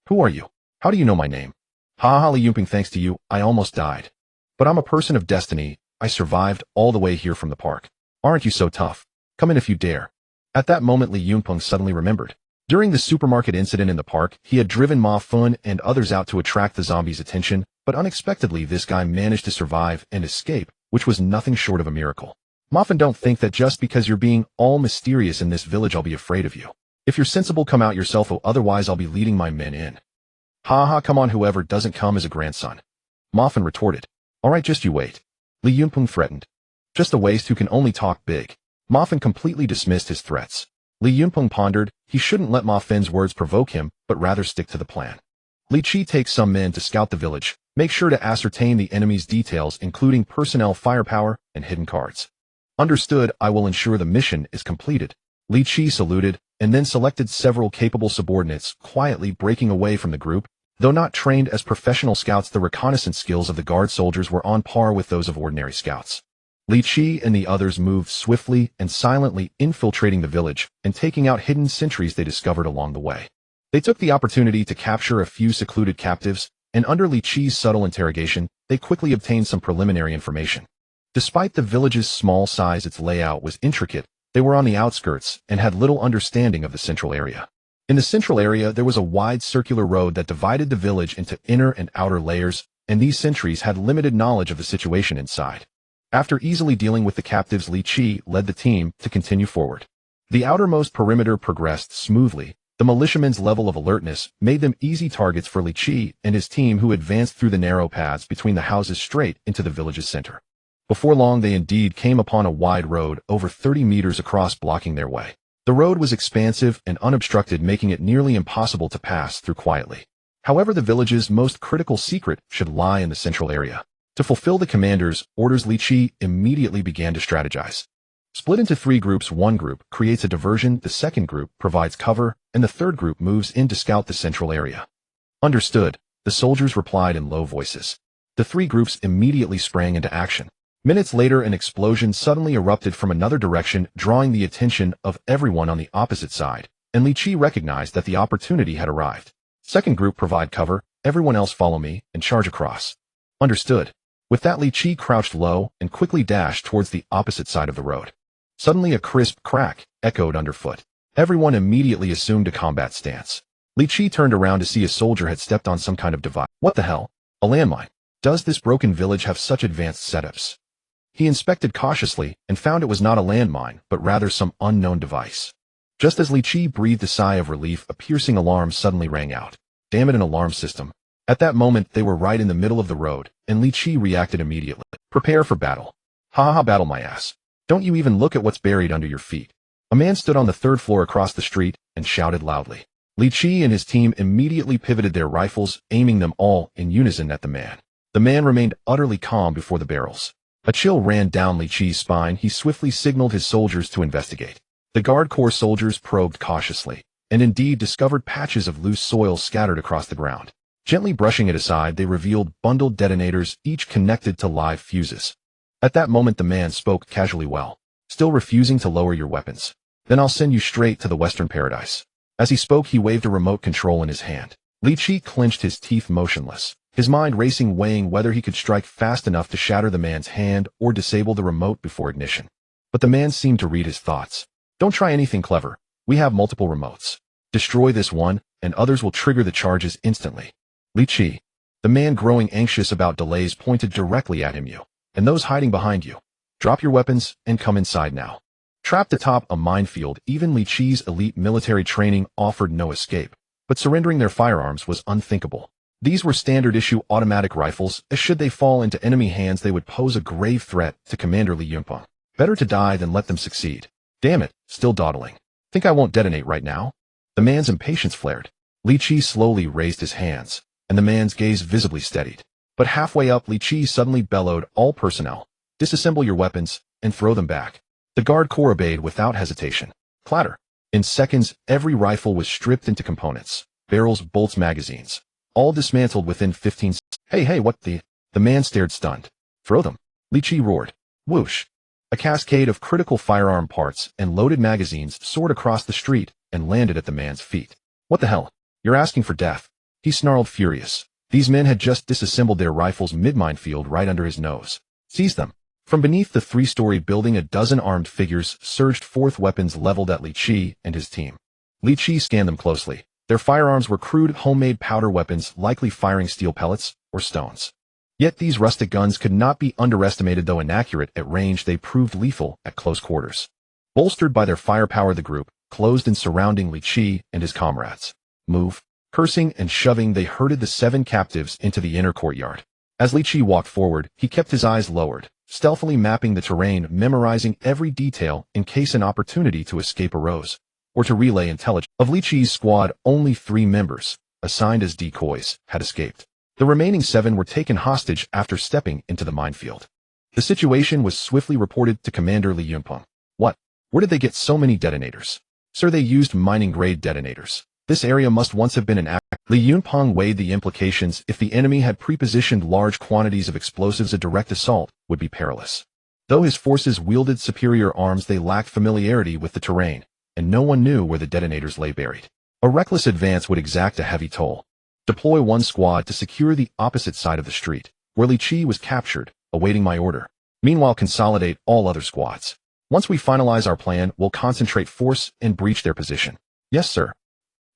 [SPEAKER 1] Who are you? How do you know my name? Ha ha, Li Yunpeng, thanks to you, I almost died. But I'm a person of destiny. I survived all the way here from the park. Aren't you so tough? Come in if you dare. At that moment, Li Yunpeng suddenly remembered. During the supermarket incident in the park, he had driven Ma Fun and others out to attract the zombies' attention, but unexpectedly this guy managed to survive and escape, which was nothing short of a miracle. Ma Fun, don't think that just because you're being all mysterious in this village I'll be afraid of you. If you're sensible, come out yourself, or otherwise I'll be leading my men in. Ha ha, come on, whoever doesn't come is a grandson. Ma Fun retorted. Alright, just you wait. Li Yunpeng threatened. Just a waste who can only talk big. Ma Fun completely dismissed his threats. Li Yunpeng pondered. He shouldn't let Ma Fun's words provoke him, but rather stick to the plan. Li Qi takes some men to scout the village. Make sure to ascertain the enemy's details, including personnel, firepower, and hidden cards. Understood, I will ensure the mission is completed. Li Qi saluted, and then selected several capable subordinates, quietly breaking away from the group. Though not trained as professional scouts, the reconnaissance skills of the guard soldiers were on par with those of ordinary scouts. Li Qi and the others moved swiftly and silently, infiltrating the village and taking out hidden sentries they discovered along the way. They took the opportunity to capture a few secluded captives, and under Li Qi's subtle interrogation, they quickly obtained some preliminary information. Despite the village's small size, its layout was intricate. They were on the outskirts and had little understanding of the central area. In the central area, there was a wide circular road that divided the village into inner and outer layers, and these sentries had limited knowledge of the situation inside. After easily dealing with the captives, Li Qi led the team to continue forward. The outermost perimeter progressed smoothly. The militiamen's level of alertness made them easy targets for Li Qi and his team, who advanced through the narrow paths between the houses straight into the village's center. Before long, they indeed came upon a wide road over 30 meters across, blocking their way. The road was expansive and unobstructed, making it nearly impossible to pass through quietly. However, the village's most critical secret should lie in the central area. To fulfill the commander's orders, Li Qi immediately began to strategize. Split into 3 groups, one group creates a diversion, the second group provides cover, and the third group moves in to scout the central area. Understood, the soldiers replied in low voices. The 3 groups immediately sprang into action. Minutes later, an explosion suddenly erupted from another direction, drawing the attention of everyone on the opposite side, and Li Qi recognized that the opportunity had arrived. Second group, provide cover, everyone else follow me, and charge across. Understood. With that, Li Qi crouched low and quickly dashed towards the opposite side of the road. Suddenly, a crisp crack echoed underfoot. Everyone immediately assumed a combat stance. Li Qi turned around to see a soldier had stepped on some kind of device. What the hell? A landmine. Does this broken village have such advanced setups? He inspected cautiously and found it was not a landmine, but rather some unknown device. Just as Li Qi breathed a sigh of relief, a piercing alarm suddenly rang out. Damn it, an alarm system. At that moment, they were right in the middle of the road, and Li Qi reacted immediately. Prepare for battle. Ha ha ha, battle my ass. Don't you even look at what's buried under your feet. A man stood on the 3rd floor across the street and shouted loudly. Li Qi and his team immediately pivoted their rifles, aiming them all in unison at the man. The man remained utterly calm before the barrels. A chill ran down Li Qi's spine. He swiftly signaled his soldiers to investigate. The Guard Corps soldiers probed cautiously, and indeed discovered patches of loose soil scattered across the ground. Gently brushing it aside, they revealed bundled detonators, each connected to live fuses. At that moment, the man spoke casually. Well, still refusing to lower your weapons? Then I'll send you straight to the Western Paradise. As he spoke, he waved a remote control in his hand. Li Qi clenched his teeth, motionless, his mind racing, weighing whether he could strike fast enough to shatter the man's hand or disable the remote before ignition. But the man seemed to read his thoughts. Don't try anything clever. We have multiple remotes. Destroy this one, and others will trigger the charges instantly. Li Qi, the man, growing anxious about delays, pointed directly at him. You, and those hiding behind you. Drop your weapons and come inside now. Trapped atop a minefield, even Li Qi's elite military training offered no escape, but surrendering their firearms was unthinkable. These were standard-issue automatic rifles, as should they fall into enemy hands, they would pose a grave threat to Commander Li Yunpeng. Better to die than let them succeed. Damn it, still dawdling. Think I won't detonate right now? The man's impatience flared. Li Qi slowly raised his hands, and the man's gaze visibly steadied. But halfway up, Li Qi suddenly bellowed, all personnel, disassemble your weapons and throw them back. The Guard Corps obeyed without hesitation. Clatter. In seconds, every rifle was stripped into components. Barrels, bolts, magazines. All dismantled within 15 seconds. Hey, what the? The man stared stunned. Throw them. Li Qi roared. Whoosh. A cascade of critical firearm parts and loaded magazines soared across the street and landed at the man's feet. What the hell? You're asking for death. He snarled, furious. These men had just disassembled their rifles mid-minefield right under his nose. Seize them. From beneath the 3-story building, a dozen armed figures surged forth, weapons leveled at Li Qi and his team. Li Qi scanned them closely. Their firearms were crude, homemade powder weapons, likely firing steel pellets or stones. Yet these rustic guns could not be underestimated. Though inaccurate at range, they proved lethal at close quarters. Bolstered by their firepower, the group closed in, surrounding Li Qi and his comrades. Move. Cursing and shoving, they herded the 7 captives into the inner courtyard. As Li Qi walked forward, he kept his eyes lowered, stealthily mapping the terrain, memorizing every detail in case an opportunity to escape arose, or to relay intelligence. Of Li Qi's squad, only 3 members, assigned as decoys, had escaped. The remaining 7 were taken hostage after stepping into the minefield. The situation was swiftly reported to Commander Li Yunpeng. What? Where did they get so many detonators? Sir, they used mining-grade detonators. This area must once have been an act. Li Yunpeng weighed the implications. If the enemy had prepositioned large quantities of explosives, a direct assault would be perilous. Though his forces wielded superior arms, they lacked familiarity with the terrain, and no one knew where the detonators lay buried. A reckless advance would exact a heavy toll. Deploy one squad to secure the opposite side of the street, where Li Qi was captured, awaiting my order. Meanwhile, consolidate all other squads. Once we finalize our plan, we'll concentrate force and breach their position. Yes, sir.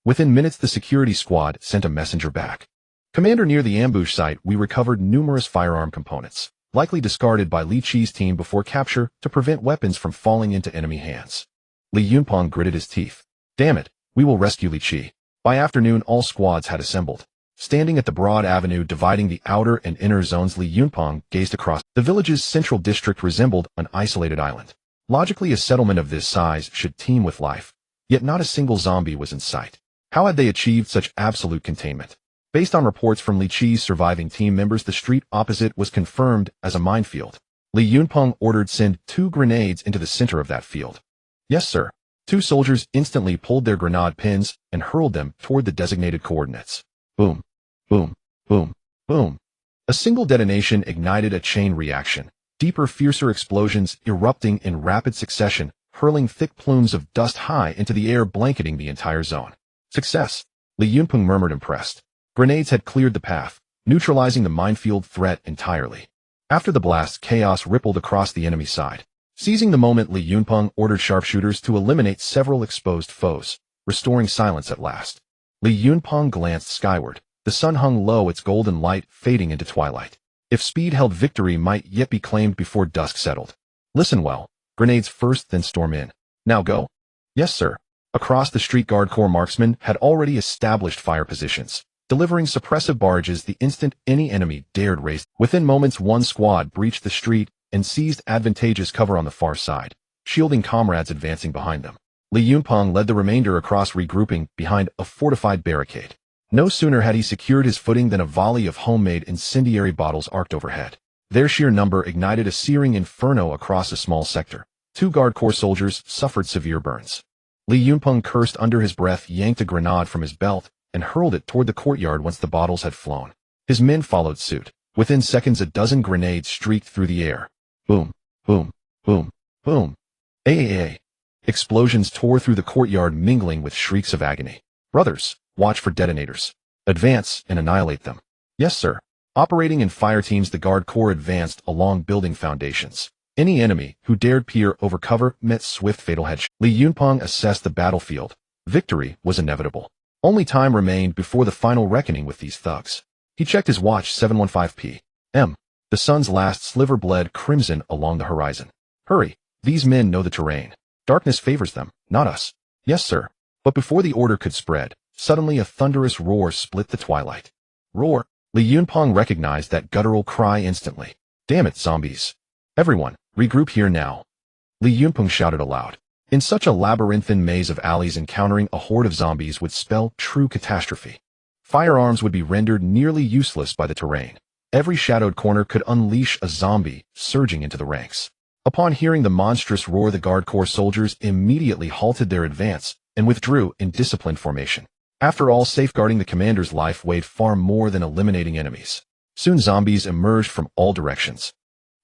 [SPEAKER 1] Within minutes, the security squad sent a messenger back. Commander, near the ambush site, we recovered numerous firearm components, likely discarded by Li Qi's team before capture to prevent weapons from falling into enemy hands. Li Yunpeng gritted his teeth. Damn it, we will rescue Li Qi. By afternoon, all squads had assembled. Standing at the broad avenue dividing the outer and inner zones, Li Yunpeng gazed across. The village's central district resembled an isolated island. Logically, a settlement of this size should teem with life, yet not a single zombie was in sight. How had they achieved such absolute containment? Based on reports from Li Qi's surviving team members, the street opposite was confirmed as a minefield. Li Yunpeng ordered send 2 grenades into the center of that field. Yes, sir. 2 soldiers instantly pulled their grenade pins and hurled them toward the designated coordinates. Boom, boom, boom, boom. A single detonation ignited a chain reaction, deeper, fiercer explosions erupting in rapid succession, hurling thick plumes of dust high into the air, blanketing the entire zone. Success, Li Yunpeng murmured, impressed. Grenades had cleared the path, neutralizing the minefield threat entirely. After the blast, chaos rippled across the enemy side. Seizing the moment, Li Yunpeng ordered sharpshooters to eliminate several exposed foes, restoring silence at last. Li Yunpeng glanced skyward. The sun hung low, its golden light fading into twilight. If speed held, victory might yet be claimed before dusk settled. Listen well. Grenades first, then storm in. Now go. Yes, sir. Across the street, Guard Corps marksmen had already established fire positions, delivering suppressive barrages the instant any enemy dared race. Within moments, one squad breached the street and seized advantageous cover on the far side, shielding comrades advancing behind them. Li Yunpeng led the remainder across, regrouping behind a fortified barricade. No sooner had he secured his footing than a volley of homemade incendiary bottles arced overhead. Their sheer number ignited a searing inferno across a small sector. 2 Guard Corps soldiers suffered severe burns. Li Yunpeng cursed under his breath, yanked a grenade from his belt, and hurled it toward the courtyard once the bottles had flown. His men followed suit. Within seconds, a dozen grenades streaked through the air. Boom, boom, boom, boom. Ay. Explosions tore through the courtyard, mingling with shrieks of agony. Brothers, watch for detonators. Advance and annihilate them. Yes, sir. Operating in fire teams, the Guard Corps advanced along building foundations. Any enemy who dared peer over cover met swift fatal headshots. Li Yunpeng assessed the battlefield. Victory was inevitable. Only time remained before the final reckoning with these thugs. He checked his watch. 7:15 p.m. The sun's last sliver bled crimson along the horizon. Hurry, these men know the terrain. Darkness favors them, not us. Yes, sir. But before the order could spread, suddenly a thunderous roar split the twilight. Roar! Li Yunpeng recognized that guttural cry instantly. Damn it, zombies. Everyone, regroup here now. Li Yunpeng shouted aloud. In such a labyrinthine maze of alleys, encountering a horde of zombies would spell true catastrophe. Firearms would be rendered nearly useless by the terrain. Every shadowed corner could unleash a zombie surging into the ranks. Upon hearing the monstrous roar, the Guard Corps soldiers immediately halted their advance and withdrew in disciplined formation. After all, safeguarding the commander's life weighed far more than eliminating enemies. Soon zombies emerged from all directions.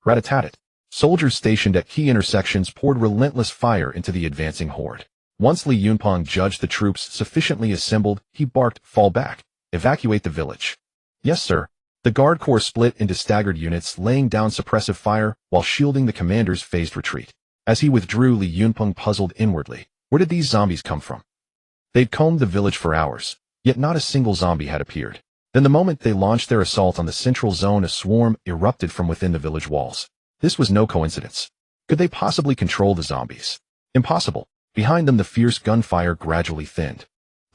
[SPEAKER 1] Rat-a-tat-tat. Soldiers stationed at key intersections poured relentless fire into the advancing horde. Once Li Yunpeng judged the troops sufficiently assembled, he barked, "Fall back. Evacuate the village." Yes, sir. The Guard Corps split into staggered units, laying down suppressive fire while shielding the commander's phased retreat. As he withdrew, Li Yunpeng puzzled inwardly. Where did these zombies come from? They'd combed the village for hours, yet not a single zombie had appeared. Then the moment they launched their assault on the central zone, a swarm erupted from within the village walls. This was no coincidence. Could they possibly control the zombies? Impossible. Behind them, the fierce gunfire gradually thinned.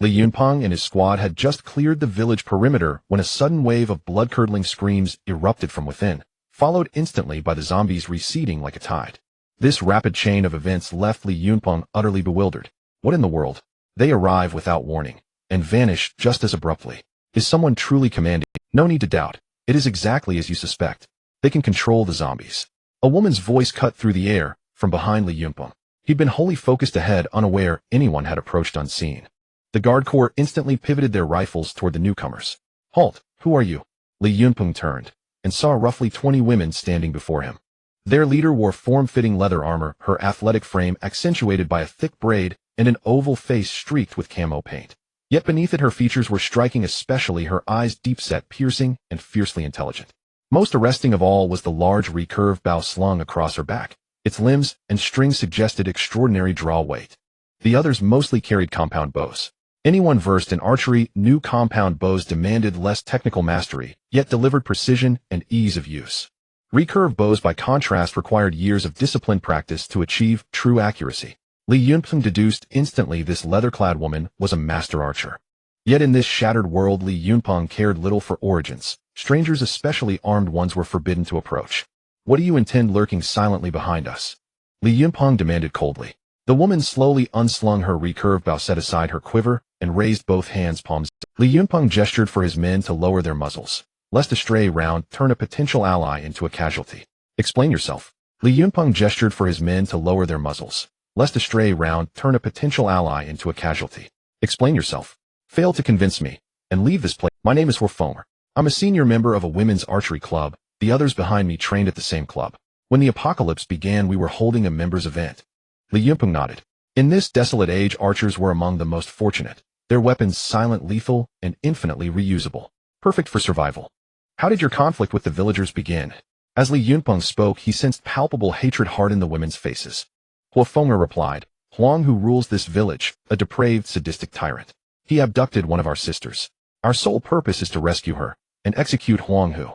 [SPEAKER 1] Li Yunpeng and his squad had just cleared the village perimeter when a sudden wave of blood-curdling screams erupted from within, followed instantly by the zombies receding like a tide. This rapid chain of events left Li Yunpeng utterly bewildered. What in the world? They arrive without warning and vanish just as abruptly. Is someone truly commanding? No need to doubt. It is exactly as you suspect. They can control the zombies. A woman's voice cut through the air from behind Li Yunpeng. He'd been wholly focused ahead, unaware anyone had approached unseen. The Guard Corps instantly pivoted their rifles toward the newcomers. Halt! Who are you? Li Yunpeng turned and saw roughly 20 women standing before him. Their leader wore form-fitting leather armor, her athletic frame accentuated by a thick braid and an oval face streaked with camo paint. Yet beneath it her features were striking, especially her eyes deep-set, piercing, and fiercely intelligent. Most arresting of all was the large recurved bow slung across her back. Its limbs and strings suggested extraordinary draw weight. The others mostly carried compound bows. Anyone versed in archery knew compound bows demanded less technical mastery, yet delivered precision and ease of use. Recurve bows, by contrast, required years of disciplined practice to achieve true accuracy. Li Yunpeng deduced instantly this leather-clad woman was a master archer. Yet in this shattered world, Li Yunpeng cared little for origins. Strangers, especially armed ones, were forbidden to approach. "What do you intend lurking silently behind us?" Li Yunpeng demanded coldly. The woman slowly unslung her recurved bow, set aside her quiver, and raised both hands palms. Li Yunpeng gestured for his men to lower their muzzles, lest a stray round turn a potential ally into a casualty. "Explain yourself." Li Yunpeng gestured for his men to lower their muzzles, lest a stray round turn a potential ally into a casualty. "Explain yourself. Fail to convince me, and leave this place. My name is Foreseeing. I'm a senior member of a women's archery club. The others behind me trained at the same club. When the apocalypse began, we were holding a members' event." Li Yunpeng nodded. In this desolate age, archers were among the most fortunate. Their weapons silent, lethal, and infinitely reusable. Perfect for survival. "How did your conflict with the villagers begin?" As Li Yunpeng spoke, he sensed palpable hatred harden the women's faces. Foreseeing replied, "Huang, who rules this village, a depraved, sadistic tyrant. He abducted one of our sisters. Our sole purpose is to rescue her and execute Huang Hu."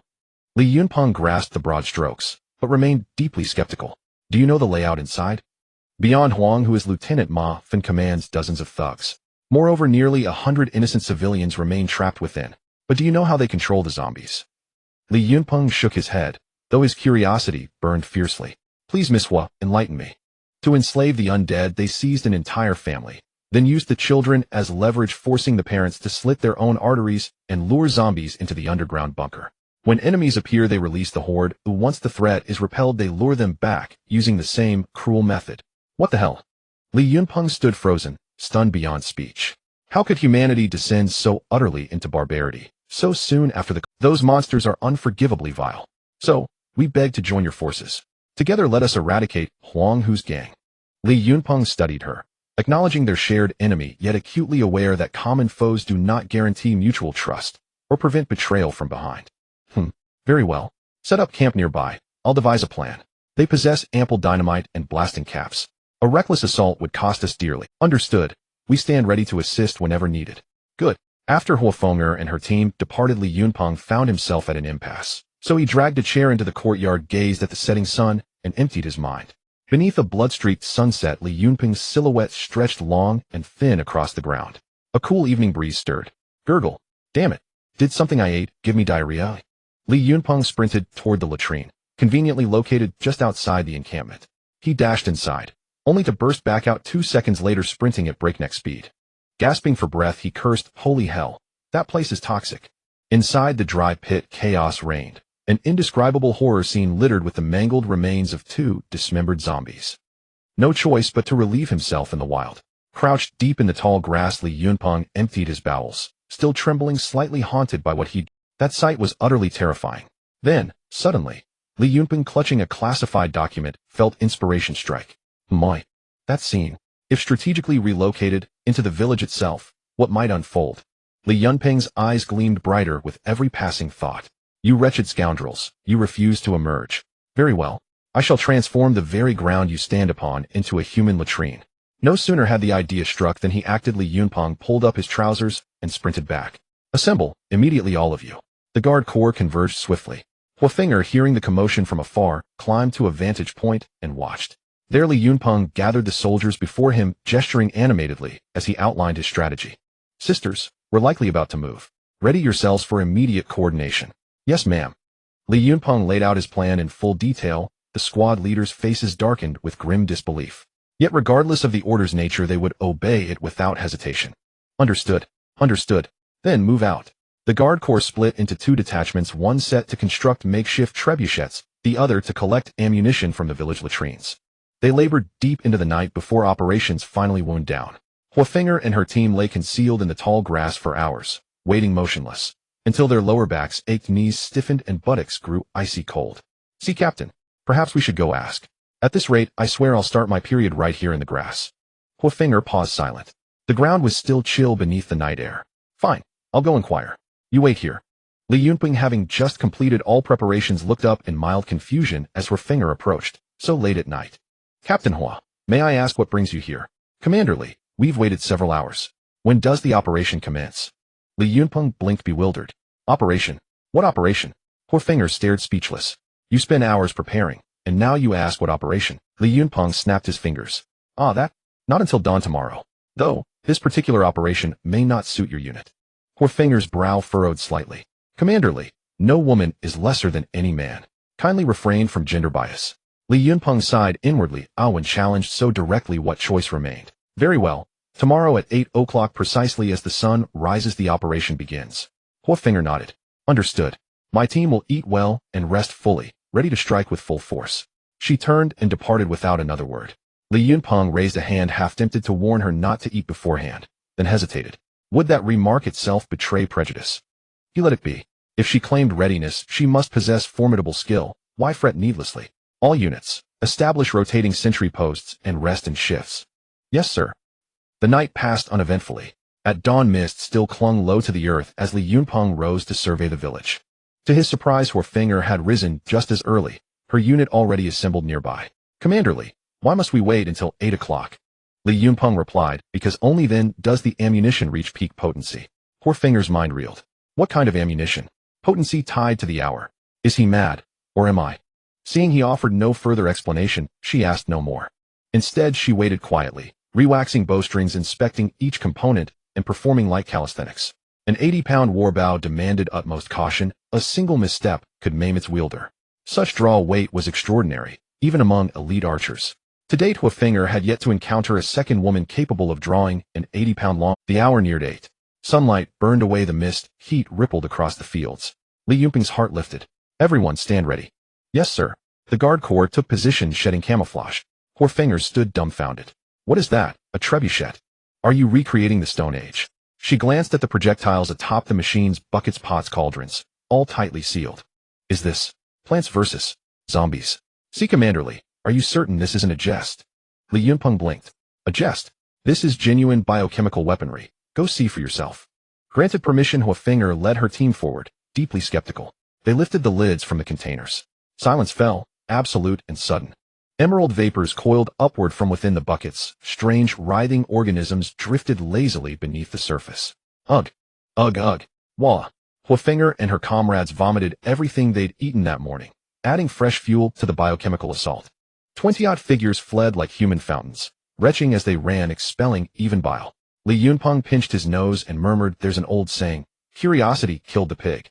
[SPEAKER 1] Li Yunpeng grasped the broad strokes, but remained deeply skeptical. "Do you know the layout inside?" "Beyond Huang Hu is Lieutenant Ma Fin, commands dozens of thugs. Moreover, nearly 100 innocent civilians remain trapped within. But do you know how they control the zombies?" Li Yunpeng shook his head, though his curiosity burned fiercely. "Please, Miss Hua, enlighten me." To enslave the undead, they seized an entire family, then used the children as leverage, forcing the parents to slit their own arteries and lure zombies into the underground bunker. When enemies appear, they release the horde. Once the threat is repelled, they lure them back, using the same cruel method. What the hell? Li Yunpeng stood frozen, stunned beyond speech. How could humanity descend so utterly into barbarity, so soon after those monsters are unforgivably vile. So, we beg to join your forces. Together let us eradicate Huang Hu's gang. Li Yunpeng studied her, acknowledging their shared enemy, yet acutely aware that common foes do not guarantee mutual trust, or prevent betrayal from behind. Very well. Set up camp nearby. I'll devise a plan. They possess ample dynamite and blasting caps. A reckless assault would cost us dearly. Understood. We stand ready to assist whenever needed. Good. After Foreseeing and her team departed, Li Yunpeng found himself at an impasse. So he dragged a chair into the courtyard, gazed at the setting sun, and emptied his mind. Beneath a blood-streaked sunset, Li Yunpeng's silhouette stretched long and thin across the ground. A cool evening breeze stirred. Gurgle. Damn it. Did something I ate give me diarrhea? Li Yunpeng sprinted toward the latrine, conveniently located just outside the encampment. He dashed inside, only to burst back out 2 seconds later, sprinting at breakneck speed. Gasping for breath, he cursed, "Holy hell, that place is toxic." Inside the dry pit, chaos reigned, an indescribable horror scene littered with the mangled remains of 2 dismembered zombies. No choice but to relieve himself in the wild. Crouched deep in the tall grass, Li Yunpeng emptied his bowels, still trembling, slightly haunted by what he'd. That sight was utterly terrifying. Then, suddenly, Li Yunpeng, clutching a classified document, felt inspiration strike. My, that scene. If strategically relocated into the village itself, what might unfold? Li Yunpeng's eyes gleamed brighter with every passing thought. You wretched scoundrels, you refuse to emerge. Very well. I shall transform the very ground you stand upon into a human latrine. No sooner had the idea struck than he acted. Li Yunpeng pulled up his trousers and sprinted back. Assemble, immediately, all of you. The guard corps converged swiftly. Foreseeing, hearing the commotion from afar, climbed to a vantage point and watched. There Li Yunpeng gathered the soldiers before him, gesturing animatedly as he outlined his strategy. Sisters, we're likely about to move. Ready yourselves for immediate coordination. Yes, ma'am. Li Yunpeng laid out his plan in full detail. The squad leaders' faces darkened with grim disbelief. Yet regardless of the order's nature, they would obey it without hesitation. Understood. Understood. Then move out. The guard corps split into 2 detachments, one set to construct makeshift trebuchets, the other to collect ammunition from the village latrines. They labored deep into the night before operations finally wound down. Foreseeing and her team lay concealed in the tall grass for hours, waiting motionless, until their lower backs ached, knees stiffened, and buttocks grew icy cold. See, Captain, perhaps we should go ask. At this rate, I swear I'll start my period right here in the grass. Foreseeing paused silent. The ground was still chill beneath the night air. Fine, I'll go inquire. You wait here. Li Yunpeng, having just completed all preparations, looked up in mild confusion as Foreseeing approached, so late at night. Captain Hua, may I ask what brings you here? Commander Li, we've waited several hours. When does the operation commence? Li Yunpeng blinked, bewildered. Operation? What operation? Foreseeing stared speechless. You spent hours preparing, and now you ask what operation? Li Yunpeng snapped his fingers. That? Not until dawn tomorrow. Though, this particular operation may not suit your unit. Foreseeing's brow furrowed slightly. Commander Li, no woman is lesser than any man. Kindly refrain from gender bias. Li Yunpeng sighed inwardly when challenged so directly, what choice remained. Very well. Tomorrow at 8 o'clock precisely, as the sun rises, the operation begins. Foreseeing nodded. Understood. My team will eat well and rest fully, ready to strike with full force. She turned and departed without another word. Li Yunpeng raised a hand, half tempted to warn her not to eat beforehand, then hesitated. Would that remark itself betray prejudice? He let it be. If she claimed readiness, she must possess formidable skill. Why fret needlessly? All units, establish rotating sentry posts and rest in shifts. Yes, sir. The night passed uneventfully. At dawn, mist still clung low to the earth as Li Yunpeng rose to survey the village. To his surprise, Foreseeing had risen just as early, her unit already assembled nearby. Commander Li, why must we wait until 8 o'clock? Li Yunpeng replied, because only then does the ammunition reach peak potency. Foreseeing's mind reeled. What kind of ammunition? Potency tied to the hour. Is he mad, or am I? Seeing he offered no further explanation, she asked no more. Instead, she waited quietly, rewaxing bowstrings, inspecting each component, and performing light calisthenics. An 80-pound warbow demanded utmost caution. A single misstep could maim its wielder. Such draw weight was extraordinary, even among elite archers. To date, Foreseeing had yet to encounter a second woman capable of drawing an 80-pound long. The hour neared 8. Sunlight burned away the mist, heat rippled across the fields. Li Yunpeng's heart lifted. Everyone stand ready. Yes, sir. The guard corps took position, shedding camouflage. Foreseeing stood dumbfounded. What is that? A trebuchet? Are you recreating the Stone Age? She glanced at the projectiles atop the machines, buckets, pots, cauldrons, all tightly sealed. Is this Plants vs. Zombies? See, Commander Li, are you certain this isn't a jest? Li Yunpeng blinked. A jest? This is genuine biochemical weaponry. Go see for yourself. Granted permission, Foreseeing led her team forward, deeply skeptical. They lifted the lids from the containers. Silence fell, absolute and sudden. Emerald vapors coiled upward from within the buckets. Strange, writhing organisms drifted lazily beneath the surface. Ugh. Ugh, ugh. Wah. Foreseeing and her comrades vomited everything they'd eaten that morning, adding fresh fuel to the biochemical assault. 20-odd figures fled like human fountains, retching as they ran, expelling even bile. Li Yunpeng pinched his nose and murmured, there's an old saying, curiosity killed the pig.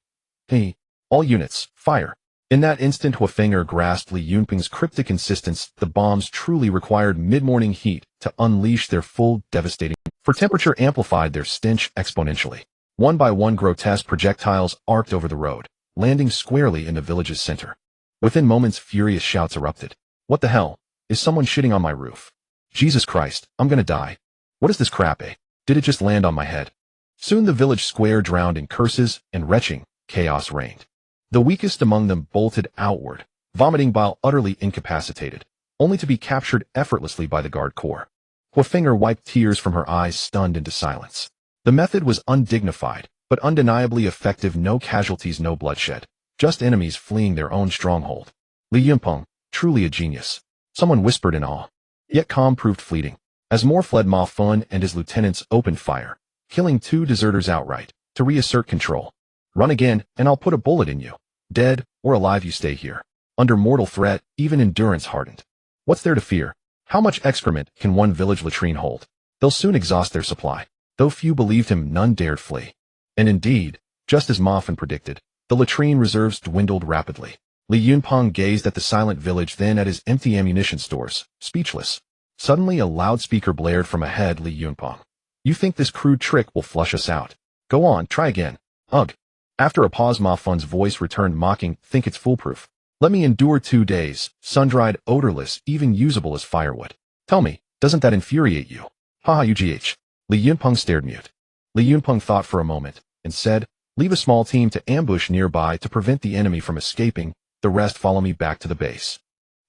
[SPEAKER 1] Hey, all units, fire. In that instant, Foreseeing grasped Li Yunpeng's cryptic insistence. The bombs truly required mid-morning heat to unleash their full, devastating, for temperature amplified their stench exponentially. One by one, grotesque projectiles arced over the road, landing squarely in the village's center. Within moments, furious shouts erupted. What the hell? Is someone shitting on my roof? Jesus Christ, I'm gonna die. What is this crap, eh? Did it just land on my head? Soon the village square drowned in curses and retching. Chaos reigned. The weakest among them bolted outward, vomiting bile, utterly incapacitated, only to be captured effortlessly by the guard corps. Foreseeing wiped tears from her eyes, stunned into silence. The method was undignified, but undeniably effective. No casualties, no bloodshed, just enemies fleeing their own stronghold. Li Yunpeng, truly a genius. Someone whispered in awe. Yet calm proved fleeting, as more fled. Ma Fun and his lieutenants opened fire, killing 2 deserters outright, to reassert control. Run again, and I'll put a bullet in you. Dead or alive, you stay here. Under mortal threat, even endurance hardened. What's there to fear? How much excrement can one village latrine hold? They'll soon exhaust their supply. Though few believed him, none dared flee. And indeed, just as Ma Fun predicted, the latrine reserves dwindled rapidly. Li Yunpeng gazed at the silent village, then at his empty ammunition stores, speechless. Suddenly a loudspeaker blared from ahead. Li Yunpeng. You think this crude trick will flush us out? Go on, try again. Ugh. After a pause, Ma Fun's voice returned, mocking, think it's foolproof? Let me endure 2 days, sun-dried, odorless, even usable as firewood. Tell me, doesn't that infuriate you? Haha, UGH. Li Yunpeng stared mute. Li Yunpeng thought for a moment, and said, leave a small team to ambush nearby to prevent the enemy from escaping, the rest follow me back to the base.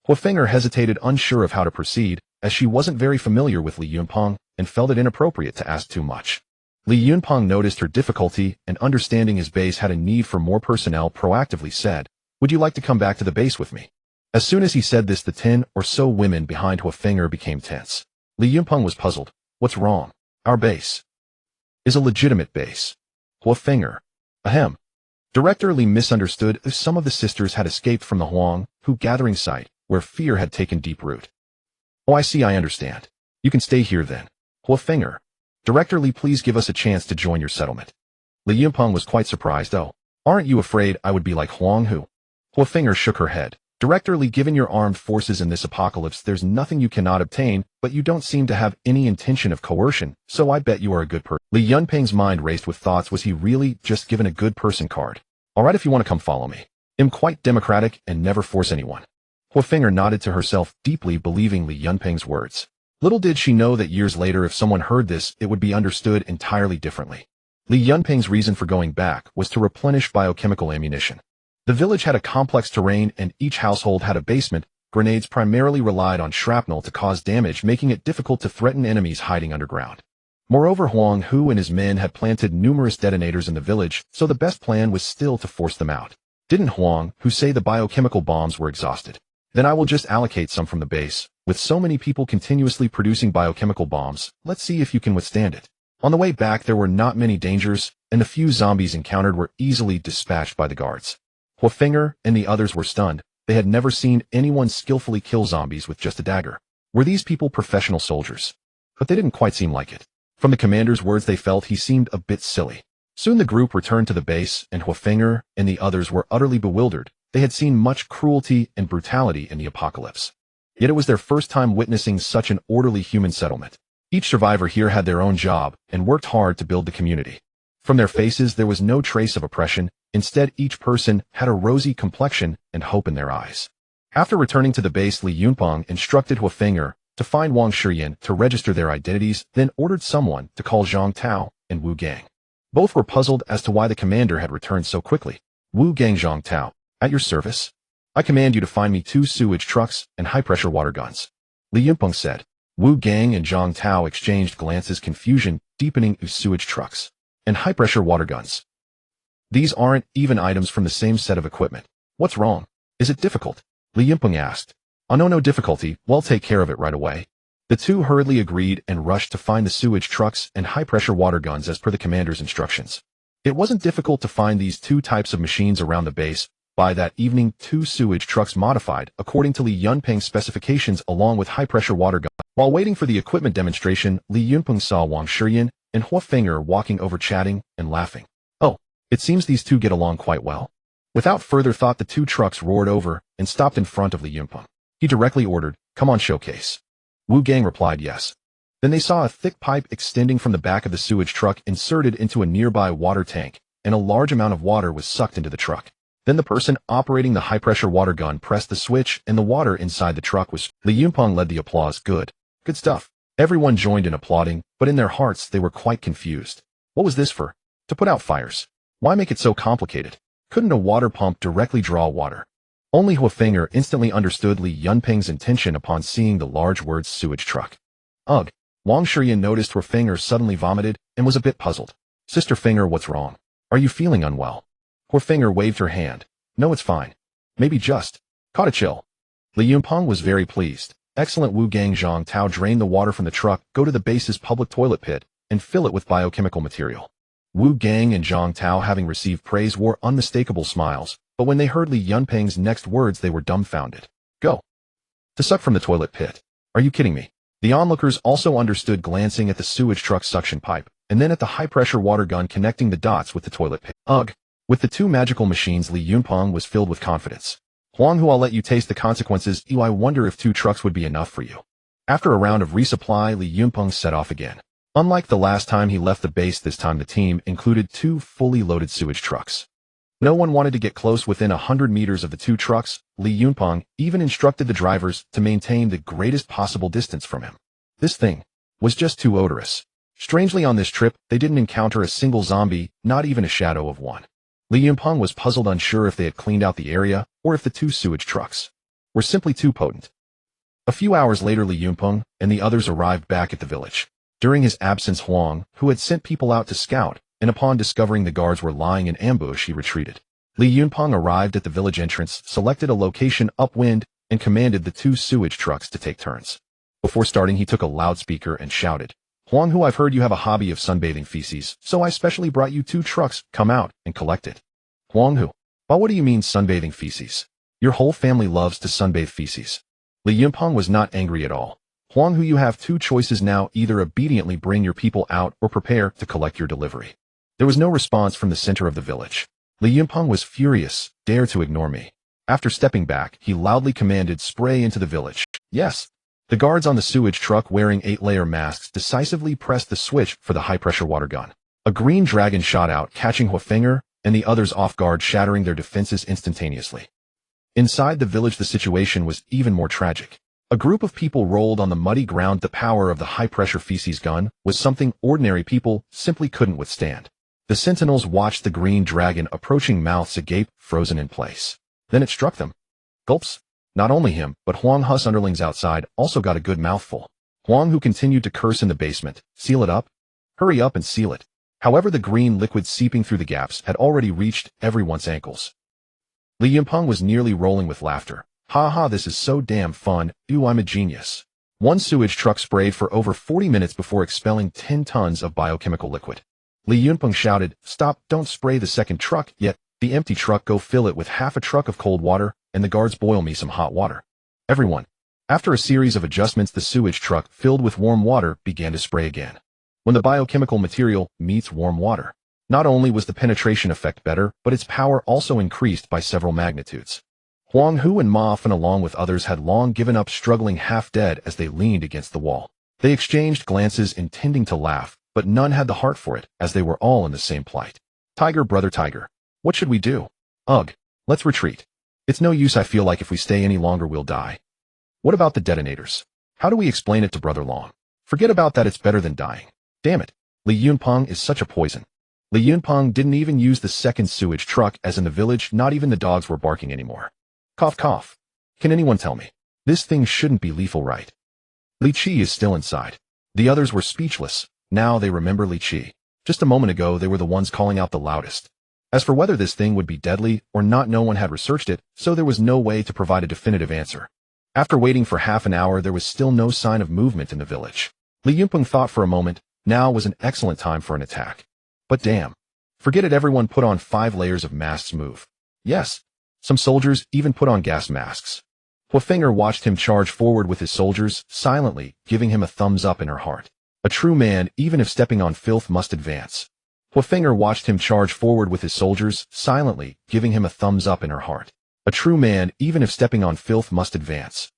[SPEAKER 1] Foreseeing hesitated, unsure of how to proceed, as she wasn't very familiar with Li Yunpeng, and felt it inappropriate to ask too much. Li Yunpeng noticed her difficulty and understanding his base had a need for more personnel proactively said, "Would you like to come back to the base with me?" As soon as he said this, the 10 or so women behind 𝓃 became tense. Li Yunpeng was puzzled. What's wrong? Our base is a legitimate base. 𝓃. Ahem. Director Li misunderstood if some of the sisters had escaped from the Huang-Hu gathering site, where fear had taken deep root. Oh, I see, I understand. You can stay here then. 𝓃. Director Li, please give us a chance to join your settlement. Li Yunpeng was quite surprised. Oh, aren't you afraid I would be like Huang-Hu? 𝓃 shook her head. Director Li, given your armed forces in this apocalypse, there's nothing you cannot obtain, but you don't seem to have any intention of coercion, so I bet you are a good person. Li Yunpeng's mind raced with thoughts. Was he really just given a good person card? Alright, if you want to come follow me. I'm quite democratic and never force anyone. 𝓃 nodded to herself, deeply believing Li Yunpeng's words. Little did she know that years later, if someone heard this, it would be understood entirely differently. Li Yunpeng's reason for going back was to replenish biochemical ammunition. The village had a complex terrain and each household had a basement. Grenades primarily relied on shrapnel to cause damage, making it difficult to threaten enemies hiding underground. Moreover, Huang-Hu and his men had planted numerous detonators in the village, so the best plan was still to force them out. Didn't Huang-Hu say the biochemical bombs were exhausted? Then I will just allocate some from the base. With so many people continuously producing biochemical bombs, let's see if you can withstand it. On the way back, there were not many dangers, and the few zombies encountered were easily dispatched by the guards. 𝓃 and the others were stunned. They had never seen anyone skillfully kill zombies with just a dagger. Were these people professional soldiers? But they didn't quite seem like it. From the commander's words, they felt he seemed a bit silly. Soon the group returned to the base, and 𝓃 and the others were utterly bewildered. They had seen much cruelty and brutality in the apocalypse. Yet it was their first time witnessing such an orderly human settlement. Each survivor here had their own job and worked hard to build the community. From their faces, there was no trace of oppression. Instead, each person had a rosy complexion and hope in their eyes. After returning to the base, Li Yunpeng instructed 𝓃 to find Wang Shiyan to register their identities, then ordered someone to call Zhang Tao and Wu Gang. Both were puzzled as to why the commander had returned so quickly. Wu Gang. Zhang Tao, at your service. I command you to find me 2 sewage trucks and high-pressure water guns. Li Yunpeng said. Wu Gang and Zhang Tao exchanged glances, confusion deepening. Sewage trucks and high-pressure water guns. These aren't even items from the same set of equipment. What's wrong? Is it difficult? Li Yunpeng asked. Oh, no difficulty. We'll take care of it right away. The two hurriedly agreed and rushed to find the sewage trucks and high-pressure water guns as per the commander's instructions. It wasn't difficult to find these 2 types of machines around the base. By that evening, 2 sewage trucks modified according to Li Yunpeng's specifications along with high-pressure water guns. While waiting for the equipment demonstration, Li Yunpeng saw Wang Shiyan and 𝓃 walking over, chatting and laughing. Oh, it seems these 2 get along quite well. Without further thought, the 2 trucks roared over and stopped in front of Li Yunpeng. He directly ordered, "Come on, showcase." Wu Gang replied yes. Then they saw a thick pipe extending from the back of the sewage truck inserted into a nearby water tank, and a large amount of water was sucked into the truck. Then the person operating the high-pressure water gun pressed the switch and the water inside the truck was... Li Yunpeng led the applause. Good stuff. Everyone joined in applauding, but in their hearts they were quite confused. What was this for? To put out fires? Why make it so complicated? Couldn't a water pump directly draw water? Only 𝓃 instantly understood Li Yunpeng's intention upon seeing the large words sewage truck. Ugh. Wang Shiyan noticed 𝓃 suddenly vomited and was a bit puzzled. Sister 𝓃, what's wrong? Are you feeling unwell? 𝓃 waved her hand. No, it's fine. Maybe just caught a chill. Li Yunpeng was very pleased. Excellent. Wu Gang. Zhang Tao drain the water from the truck, go to the base's public toilet pit, and fill it with biochemical material. Wu Gang and Zhang Tao, having received praise, wore unmistakable smiles, but when they heard Li Yunpeng's next words they were dumbfounded. Go. To suck from the toilet pit. Are you kidding me? The onlookers also understood, glancing at the sewage truck's suction pipe, and then at the high-pressure water gun connecting the dots with the toilet pit. Ugh. With the 2 magical machines, Li Yunpeng was filled with confidence. Huang-Hu, I'll let you taste the consequences. I wonder if 2 trucks would be enough for you. After a round of resupply, Li Yunpeng set off again. Unlike the last time he left the base, this time the team included 2 fully loaded sewage trucks. No one wanted to get close within 100 meters of the 2 trucks. Li Yunpeng even instructed the drivers to maintain the greatest possible distance from him. This thing was just too odorous. Strangely, on this trip, they didn't encounter a single zombie, not even a shadow of one. Li Yunpeng was puzzled, unsure if they had cleaned out the area or if the 2 sewage trucks were simply too potent. A few hours later, Li Yunpeng and the others arrived back at the village. During his absence, Huang, who had sent people out to scout, and upon discovering the guards were lying in ambush, he retreated. Li Yunpeng arrived at the village entrance, selected a location upwind, and commanded the 2 sewage trucks to take turns. Before starting, he took a loudspeaker and shouted, "Huang Hu, I've heard you have a hobby of sunbathing feces, so I specially brought you 2 trucks. Come out and collect it." Huang Hu, "Well, what do you mean sunbathing feces? Your whole family loves to sunbathe feces." Li Yunpeng was not angry at all. "Huang Hu, you have 2 choices now, either obediently bring your people out or prepare to collect your delivery." There was no response from the center of the village. Li Yunpeng was furious. "Dare to ignore me." After stepping back, he loudly commanded, "Spray into the village." Yes. The guards on the sewage truck wearing 8-layer masks decisively pressed the switch for the high-pressure water gun. A green dragon shot out, catching Huafeng'er and the others off guard, shattering their defenses instantaneously. Inside the village, the situation was even more tragic. A group of people rolled on the muddy ground. The power of the high-pressure feces gun was something ordinary people simply couldn't withstand. The sentinels watched the green dragon approaching, mouths agape, frozen in place. Then it struck them. Gulps. Not only him, but Huang Hu's underlings outside also got a good mouthful. Huang Hu continued to curse in the basement. "Seal it up. Hurry up and seal it." However, the green liquid seeping through the gaps had already reached everyone's ankles. Li Yunpeng was nearly rolling with laughter. "Ha ha, this is so damn fun. Ew, I'm a genius." One sewage truck sprayed for over 40 minutes before expelling 10 tons of biochemical liquid. Li Yunpeng shouted, "Stop, don't spray the second truck yet. The empty truck, go fill it with half a truck of cold water, and the guards boil me some hot water." Everyone. After a series of adjustments, the sewage truck, filled with warm water, began to spray again. When the biochemical material meets warm water, not only was the penetration effect better, but its power also increased by several magnitudes. Huang Hu and Ma Fen, along with others, had long given up, struggling half dead as they leaned against the wall. They exchanged glances, intending to laugh, but none had the heart for it, as they were all in the same plight. "Tiger, brother Tiger. What should we do?" "Ugh. Let's retreat. It's no use. I feel like if we stay any longer, we'll die." "What about the detonators? How do we explain it to Brother Long?" "Forget about that. It's better than dying." "Damn it. Li Yunpeng is such a poison." Li Yunpeng didn't even use the second sewage truck, as in the village, not even the dogs were barking anymore. Cough, cough. "Can anyone tell me? This thing shouldn't be lethal, right?" "Li Qi is still inside." The others were speechless. Now they remember Li Qi. Just a moment ago, they were the ones calling out the loudest. As for whether this thing would be deadly or not, no one had researched it, so there was no way to provide a definitive answer. After waiting for half an hour, there was still no sign of movement in the village. Li Yunpeng thought for a moment. Now was an excellent time for an attack. But damn. Forget it, everyone put on 5 layers of masks. Move. Yes. Some soldiers even put on gas masks. Huafeng'er watched him charge forward with his soldiers, silently, giving him a thumbs up in her heart. A true man, even if stepping on filth, must advance. Huafeng'er watched him charge forward with his soldiers, silently, giving him a thumbs up in her heart. A true man, even if stepping on filth, must advance.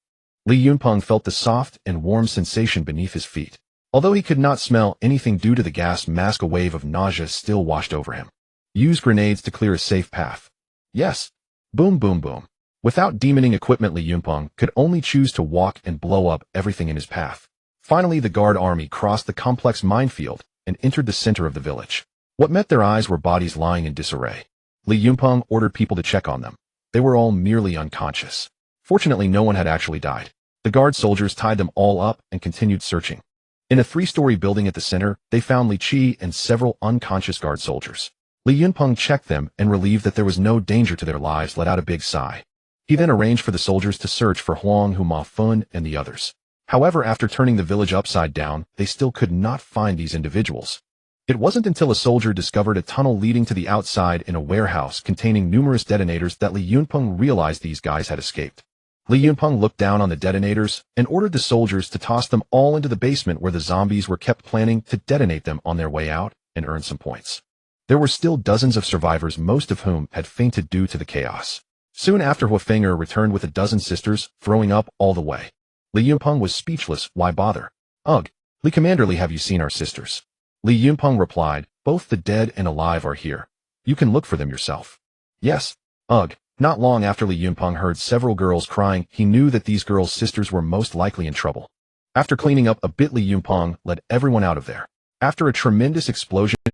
[SPEAKER 1] Li Yunpeng felt the soft and warm sensation beneath his feet. Although he could not smell anything due to the gas mask, a wave of nausea still washed over him. Use grenades to clear a safe path. Yes. Boom, boom, boom. Without demoning equipment, Li Yunpeng could only choose to walk and blow up everything in his path. Finally, the guard army crossed the complex minefield and entered the center of the village. What met their eyes were bodies lying in disarray. Li Yunpeng ordered people to check on them. They were all merely unconscious. Fortunately, no one had actually died. The guard soldiers tied them all up and continued searching. In a 3-story building at the center, they found Li Qi and several unconscious guard soldiers. Li Yunpeng checked them and, relieved that there was no danger to their lives, let out a big sigh. He then arranged for the soldiers to search for Huang Hu, Ma Fen, and the others. However, after turning the village upside down, they still could not find these individuals. It wasn't until a soldier discovered a tunnel leading to the outside in a warehouse containing numerous detonators that Li Yunpeng realized these guys had escaped. Li Yunpeng looked down on the detonators and ordered the soldiers to toss them all into the basement, where the zombies were kept, planning to detonate them on their way out and earn some points. There were still dozens of survivors, most of whom had fainted due to the chaos. Soon after, Huafeng'er returned with a dozen sisters, throwing up all the way. Li Yunpeng was speechless. Why bother? Ugh. Li Commander Li, have you seen our sisters? Li Yunpeng replied, both the dead and alive are here. You can look for them yourself. Yes. Ugh. Not long after Li Yunpeng heard several girls crying, he knew that these girls' sisters were most likely in trouble. After cleaning up a bit, Li Yunpeng led everyone out of there. After a tremendous explosion,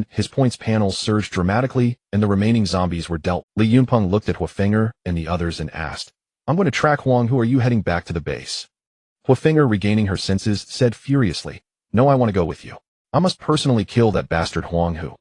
[SPEAKER 1] his points panel surged dramatically, and the remaining zombies were dealt. Li Yunpeng looked at Huafeng'er and the others and asked, I'm going to track Huang. Who are you heading back to the base? Hui, regaining her senses, said furiously, No, I want to go with you. I must personally kill that bastard Huang Hu.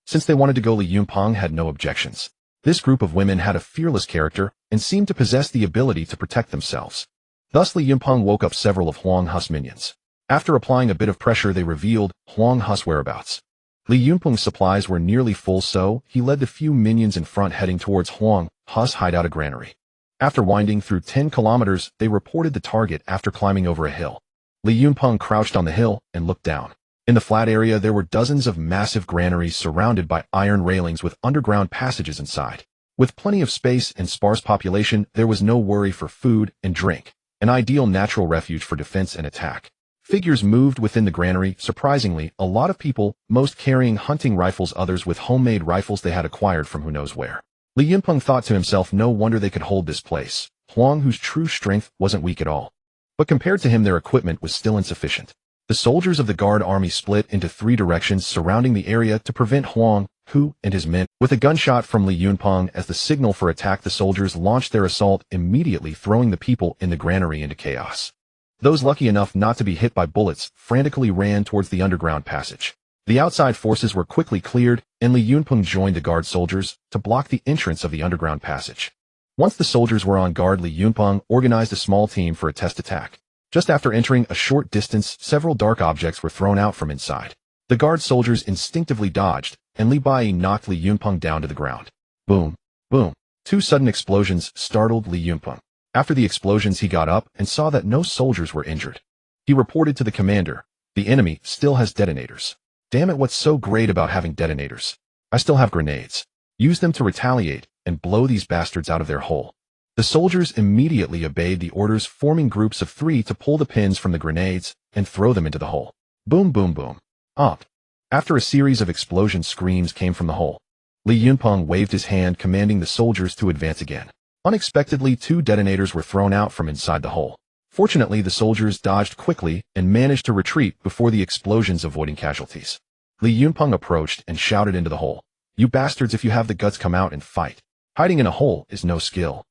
[SPEAKER 1] Since they wanted to go, Li Yunpeng had no objections. This group of women had a fearless character and seemed to possess the ability to protect themselves. Thus Li Yunpeng woke up several of Huang Hu's minions. After applying a bit of pressure, they revealed Huang Hu's whereabouts. Li Yunpeng's supplies were nearly full, so he led the few minions in front heading towards Huang Hu's hideout, a granary. After winding through 10 kilometers, they reported the target after climbing over a hill. Li Yunpeng crouched on the hill and looked down. In the flat area, there were dozens of massive granaries surrounded by iron railings with underground passages inside. With plenty of space and sparse population, there was no worry for food and drink, an ideal natural refuge for defense and attack. Figures moved within the granary, surprisingly, a lot of people, most carrying hunting rifles, others with homemade rifles they had acquired from who knows where. Li Yunpeng thought to himself, no wonder they could hold this place. Huang Hu's true strength wasn't weak at all. But compared to him, their equipment was still insufficient. The soldiers of the guard army split into 3 directions surrounding the area to prevent Huang Hu and his men. With a gunshot from Li Yunpeng as the signal for attack, the soldiers launched their assault, immediately throwing the people in the granary into chaos. Those lucky enough not to be hit by bullets frantically ran towards the underground passage. The outside forces were quickly cleared, and Li Yunpeng joined the guard soldiers to block the entrance of the underground passage. Once the soldiers were on guard, Li Yunpeng organized a small team for a test attack. Just after entering a short distance, several dark objects were thrown out from inside. The guard soldiers instinctively dodged, and Li Bai knocked Li Yunpeng down to the ground. Boom, boom. 2 sudden explosions startled Li Yunpeng. After the explosions, he got up and saw that no soldiers were injured. He reported to the commander, The enemy still has detonators. Damn it, what's so great about having detonators? I still have grenades. Use them to retaliate and blow these bastards out of their hole. The soldiers immediately obeyed the orders, forming groups of 3 to pull the pins from the grenades and throw them into the hole. Boom, boom, boom. Up. After a series of explosion, screams came from the hole. Li Yunpeng waved his hand, commanding the soldiers to advance again. Unexpectedly, 2 detonators were thrown out from inside the hole. Fortunately, the soldiers dodged quickly and managed to retreat before the explosions, avoiding casualties. Li Yunpeng approached and shouted into the hole, "You bastards, if you have the guts, come out and fight. Hiding in a hole is no skill."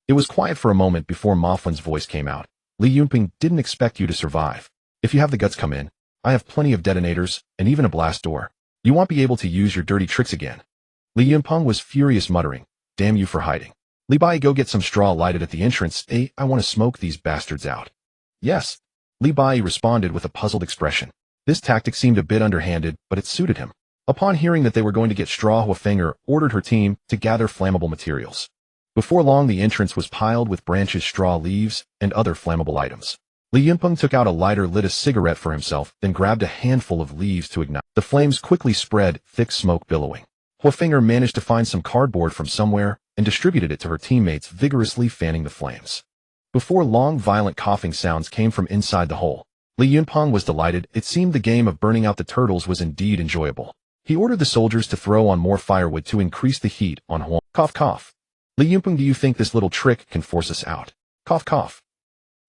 [SPEAKER 1] It was quiet for a moment before Moflin's voice came out. "Li Yunpeng didn't expect you to survive. If you have the guts, come in. I have plenty of detonators and even a blast door. You won't be able to use your dirty tricks again." Li Yunpeng was furious, muttering, "Damn you for hiding. Li Bai, go get some straw lighted at the entrance. I want to smoke these bastards out." "Yes." Li Bai responded with a puzzled expression. This tactic seemed a bit underhanded, but it suited him. Upon hearing that they were going to get straw, Hui ordered her team to gather flammable materials. Before long, the entrance was piled with branches, straw, leaves, and other flammable items. Li Yunpeng took out a lighter, lit a cigarette for himself, then grabbed a handful of leaves to ignite. The flames quickly spread, thick smoke billowing. Hui managed to find some cardboard from somewhere and distributed it to her teammates, vigorously fanning the flames. Before long, violent coughing sounds came from inside the hole. Li Yunpeng was delighted. It seemed the game of burning out the turtles was indeed enjoyable. He ordered the soldiers to throw on more firewood to increase the heat on Huang. Cough, cough. "Li Yunpeng, do you think this little trick can force us out?" Cough, cough.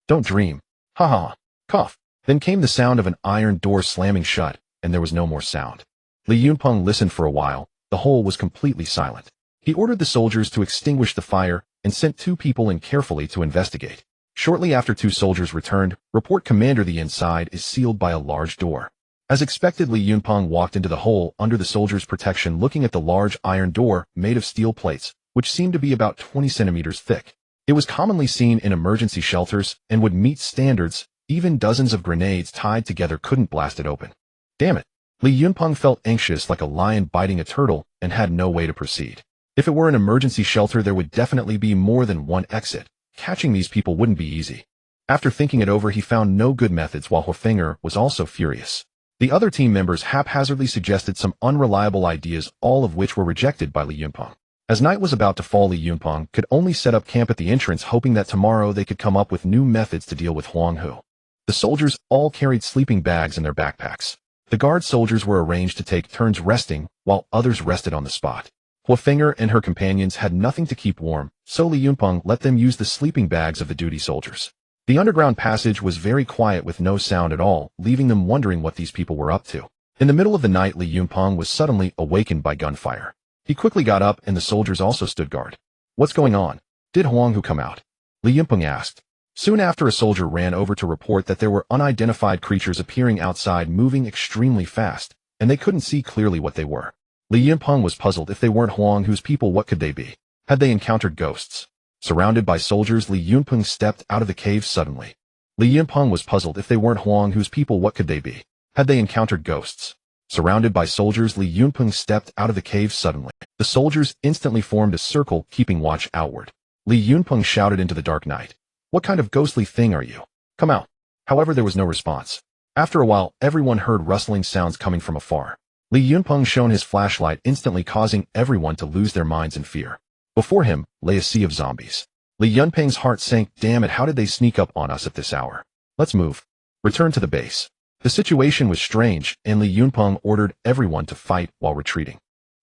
[SPEAKER 1] "Don't dream. Ha ha. Cough." Then came the sound of an iron door slamming shut, and there was no more sound. Li Yunpeng listened for a while. The hole was completely silent. He ordered the soldiers to extinguish the fire and sent 2 people in carefully to investigate. Shortly after, 2 soldiers returned. "Report, Commander, the inside is sealed by a large door." As expected, Li Yunpeng walked into the hole under the soldiers' protection, looking at the large iron door made of steel plates, which seemed to be about 20 centimeters thick. It was commonly seen in emergency shelters and would meet standards. Even dozens of grenades tied together couldn't blast it open. Damn it. Li Yunpeng felt anxious, like a lion biting a turtle, and had no way to proceed. If it were an emergency shelter, there would definitely be more than one exit. Catching these people wouldn't be easy. After thinking it over, he found no good methods, while Hui was also furious. The other team members haphazardly suggested some unreliable ideas, all of which were rejected by Li Yunpeng. As night was about to fall, Li Yunpeng could only set up camp at the entrance, hoping that tomorrow they could come up with new methods to deal with Huang Hu. The soldiers all carried sleeping bags in their backpacks. The guard soldiers were arranged to take turns resting, while others rested on the spot. Hui and her companions had nothing to keep warm, so Li Yunpeng let them use the sleeping bags of the duty soldiers. The underground passage was very quiet, with no sound at all, leaving them wondering what these people were up to. In the middle of the night, Li Yunpeng was suddenly awakened by gunfire. He quickly got up, and the soldiers also stood guard. "What's going on? Did Huang Hu come out?" Li Yunpeng asked. Soon after, a soldier ran over to report that there were unidentified creatures appearing outside, moving extremely fast, and they couldn't see clearly what they were. Li Yunpeng was puzzled. If they weren't Huang's people, what could they be? Had they encountered ghosts? Surrounded by soldiers, Li Yunpeng stepped out of the cave suddenly. Li Yunpeng was puzzled. If they weren't Huang's people, what could they be? Had they encountered ghosts? Surrounded by soldiers, Li Yunpeng stepped out of the cave suddenly. The soldiers instantly formed a circle, keeping watch outward. Li Yunpeng shouted into the dark night. What kind of ghostly thing are you? Come out. However, there was no response. After a while, everyone heard rustling sounds coming from afar. Li Yunpeng shone his flashlight, instantly causing everyone to lose their minds in fear. Before him lay a sea of zombies. Li Yunpeng's heart sank. Damn it, how did they sneak up on us at this hour? Let's move. Return to the base. The situation was strange, and Li Yunpeng ordered everyone to fight while retreating.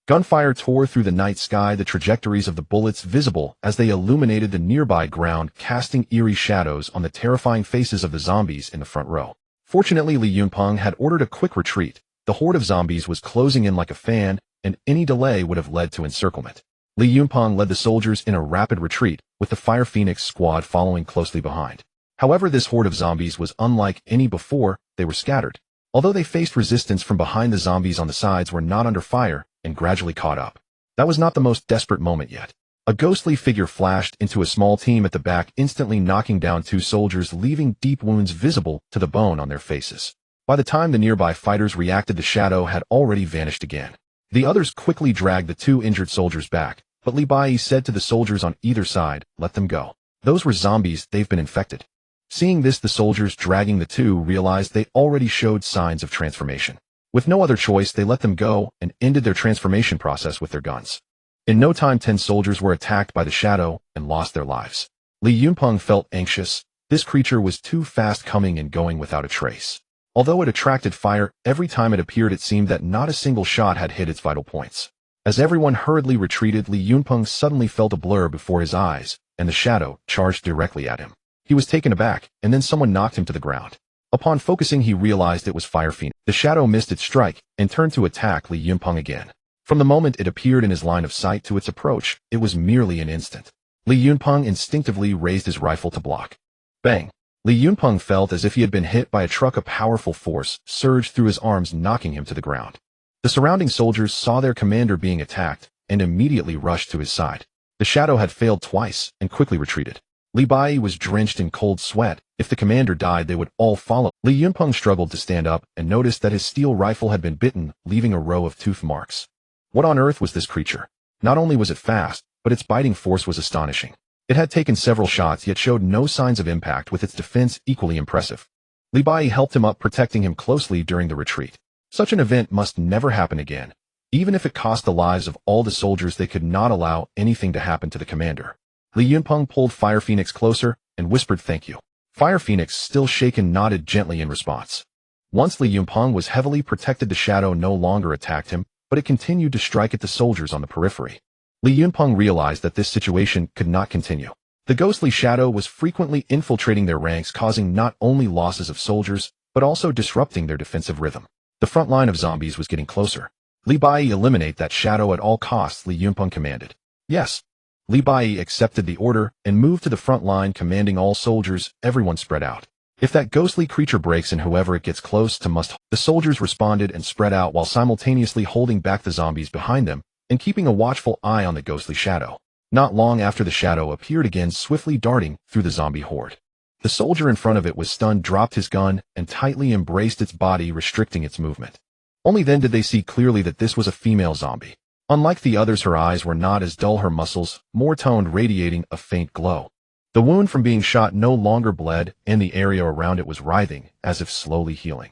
[SPEAKER 1] Gunfire tore through the night sky, the trajectories of the bullets visible as they illuminated the nearby ground, casting eerie shadows on the terrifying faces of the zombies in the front row. Fortunately, Li Yunpeng had ordered a quick retreat. The horde of zombies was closing in like a fan, and any delay would have led to encirclement. Li Yunpeng led the soldiers in a rapid retreat, with the Fire Phoenix squad following closely behind. However, this horde of zombies was unlike any before. They were scattered. Although they faced resistance from behind, the zombies on the sides were not under fire and gradually caught up. That was not the most desperate moment yet. A ghostly figure flashed into a small team at the back, instantly knocking down two soldiers, leaving deep wounds visible to the bone on their faces. By the time the nearby fighters reacted, the shadow had already vanished again. The others quickly dragged the two injured soldiers back, but Li Bai said to the soldiers on either side, "Let them go. Those were zombies, they've been infected." Seeing this, the soldiers dragging the two realized they already showed signs of transformation. With no other choice, they let them go and ended their transformation process with their guns. In no time, 10 soldiers were attacked by the shadow and lost their lives. Li Yunpeng felt anxious. This creature was too fast, coming and going without a trace. Although it attracted fire, every time it appeared it seemed that not a single shot had hit its vital points. As everyone hurriedly retreated, Li Yunpeng suddenly felt a blur before his eyes, and the shadow charged directly at him. He was taken aback, and then someone knocked him to the ground. Upon focusing, he realized it was Fire Phoenix. The shadow missed its strike and turned to attack Li Yunpeng again. From the moment it appeared in his line of sight to its approach, it was merely an instant. Li Yunpeng instinctively raised his rifle to block. Bang! Li Yunpeng felt as if he had been hit by a truck. A powerful force surged through his arms, knocking him to the ground. The surrounding soldiers saw their commander being attacked and immediately rushed to his side. The shadow had failed twice and quickly retreated. Li Bai was drenched in cold sweat. If the commander died, they would all follow. Li Yunpeng struggled to stand up and noticed that his steel rifle had been bitten, leaving a row of tooth marks. What on earth was this creature? Not only was it fast, but its biting force was astonishing. It had taken several shots, yet showed no signs of impact, with its defense equally impressive. Li Bai helped him up, protecting him closely during the retreat. Such an event must never happen again. Even if it cost the lives of all the soldiers, they could not allow anything to happen to the commander. Li Yunpeng pulled Fire Phoenix closer and whispered, "Thank you." Fire Phoenix, still shaken, nodded gently in response. Once Li Yunpeng was heavily protected, the shadow no longer attacked him, but it continued to strike at the soldiers on the periphery. Li Yunpeng realized that this situation could not continue. The ghostly shadow was frequently infiltrating their ranks, causing not only losses of soldiers, but also disrupting their defensive rhythm. The front line of zombies was getting closer. Li Bai, eliminate that shadow at all costs, Li Yunpeng commanded. Yes. Li Bai accepted the order and moved to the front line, commanding all soldiers. Everyone spread out. If that ghostly creature breaks and whoever it gets close to must. The soldiers responded and spread out while simultaneously holding back the zombies behind them and keeping a watchful eye on the ghostly shadow. Not long after, the shadow appeared again, swiftly darting through the zombie horde. The soldier in front of it was stunned, dropped his gun, and tightly embraced its body, restricting its movement. Only then did they see clearly that this was a female zombie. Unlike the others, her eyes were not as dull, her muscles more toned, radiating a faint glow. The wound from being shot no longer bled, and the area around it was writhing, as if slowly healing.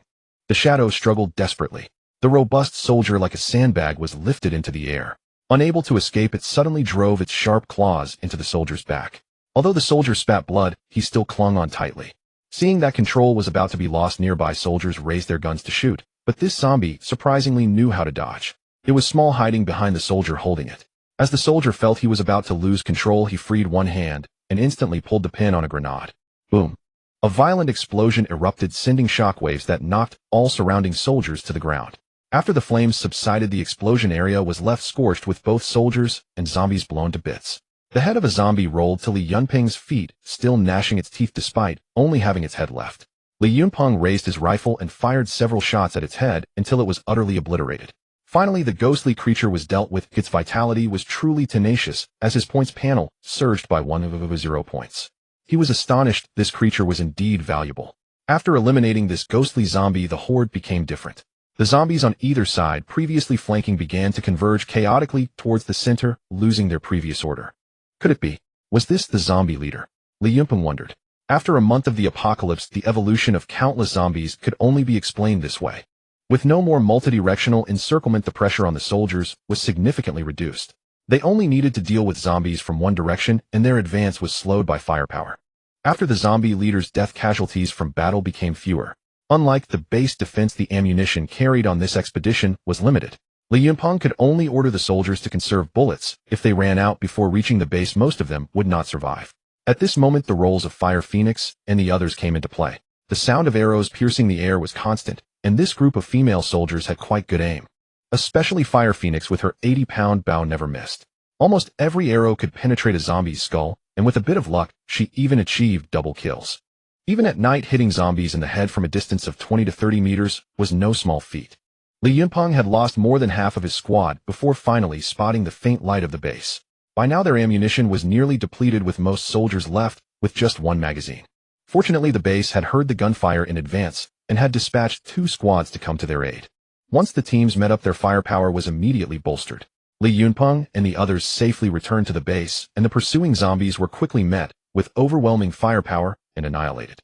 [SPEAKER 1] The shadow struggled desperately. The robust soldier, like a sandbag, was lifted into the air. Unable to escape, it suddenly drove its sharp claws into the soldier's back. Although the soldier spat blood, he still clung on tightly. Seeing that control was about to be lost, nearby soldiers raised their guns to shoot, but this zombie surprisingly knew how to dodge. It was small, hiding behind the soldier holding it. As the soldier felt he was about to lose control, he freed one hand and instantly pulled the pin on a grenade. Boom! A violent explosion erupted, sending shockwaves that knocked all surrounding soldiers to the ground. After the flames subsided, the explosion area was left scorched, with both soldiers and zombies blown to bits. The head of a zombie rolled to Li Yunpeng's feet, still gnashing its teeth despite only having its head left. Li Yunpeng raised his rifle and fired several shots at its head until it was utterly obliterated. Finally, the ghostly creature was dealt with. Its vitality was truly tenacious, as his points panel surged by 1 points. He was astonished. This creature was indeed valuable. After eliminating this ghostly zombie, the horde became different. The zombies on either side, previously flanking, began to converge chaotically towards the center, losing their previous order. Could it be? Was this the zombie leader? Li Yunpeng wondered. After a month of the apocalypse, the evolution of countless zombies could only be explained this way. With no more multidirectional encirclement, the pressure on the soldiers was significantly reduced. They only needed to deal with zombies from one direction, and their advance was slowed by firepower. After the zombie leader's death, casualties from battle became fewer. Unlike the base defense, the ammunition carried on this expedition was limited. Li Yunpeng could only order the soldiers to conserve bullets. If they ran out before reaching the base, most of them would not survive. At this moment, the roles of Fire Phoenix and the others came into play. The sound of arrows piercing the air was constant, and this group of female soldiers had quite good aim. Especially Fire Phoenix, with her 80-pound bow, never missed. Almost every arrow could penetrate a zombie's skull, and with a bit of luck, she even achieved double kills. Even at night, hitting zombies in the head from a distance of 20 to 30 meters was no small feat. Li Yunpeng had lost more than half of his squad before finally spotting the faint light of the base. By now, their ammunition was nearly depleted, with most soldiers left with just one magazine. Fortunately, the base had heard the gunfire in advance and had dispatched 2 squads to come to their aid. Once the teams met up, their firepower was immediately bolstered. Li Yunpeng and the others safely returned to the base, and the pursuing zombies were quickly met with overwhelming firepower and annihilated.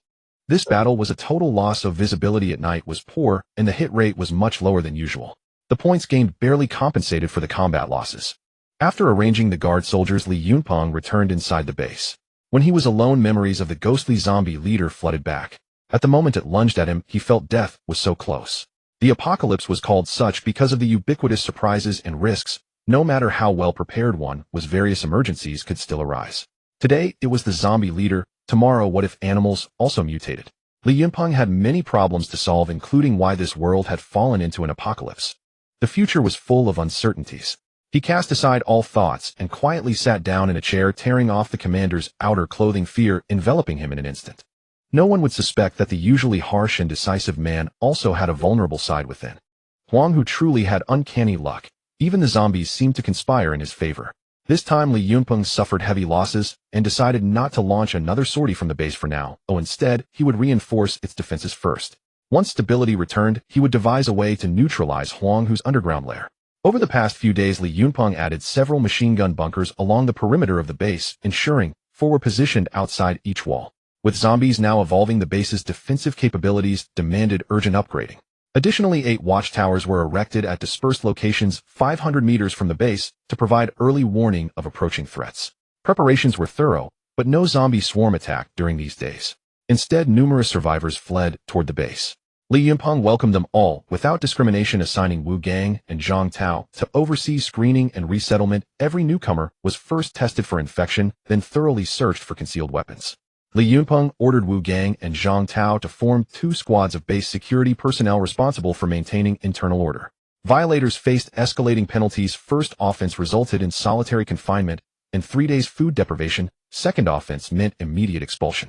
[SPEAKER 1] This battle was a total loss of visibility. At night was poor, and the hit rate was much lower than usual. The points gained barely compensated for the combat losses. After arranging the guard soldiers, Li Yunpeng returned inside the base. When he was alone, memories of the ghostly zombie leader flooded back. At the moment it lunged at him, he felt death was so close. The apocalypse was called such because of the ubiquitous surprises and risks. No matter how well prepared one was, various emergencies could still arise. Today, it was the zombie leader. Tomorrow, what if animals also mutated? Li Yunpeng had many problems to solve, including why this world had fallen into an apocalypse. The future was full of uncertainties. He cast aside all thoughts and quietly sat down in a chair, tearing off the commander's outer clothing, fear enveloping him in an instant. No one would suspect that the usually harsh and decisive man also had a vulnerable side within. Huang, who truly had uncanny luck. Even the zombies seemed to conspire in his favor. This time, Li Yunpeng suffered heavy losses and decided not to launch another sortie from the base for now, though instead, he would reinforce its defenses first. Once stability returned, he would devise a way to neutralize Huang's underground lair. Over the past few days, Li Yunpeng added several machine gun bunkers along the perimeter of the base, ensuring 4 were positioned outside each wall. With zombies now evolving, the base's defensive capabilities demanded urgent upgrading. Additionally, 8 watchtowers were erected at dispersed locations 500 meters from the base to provide early warning of approaching threats. Preparations were thorough, but no zombie swarm attacked during these days. Instead, numerous survivors fled toward the base. Li Yunpeng welcomed them all without discrimination, assigning Wu Gang and Zhang Tao to oversee screening and resettlement. Every newcomer was first tested for infection, then thoroughly searched for concealed weapons. Li Yunpeng ordered Wu Gang and Zhang Tao to form 2 squads of base security personnel responsible for maintaining internal order. Violators faced escalating penalties. First offense resulted in solitary confinement and 3 days food deprivation. Second offense meant immediate expulsion.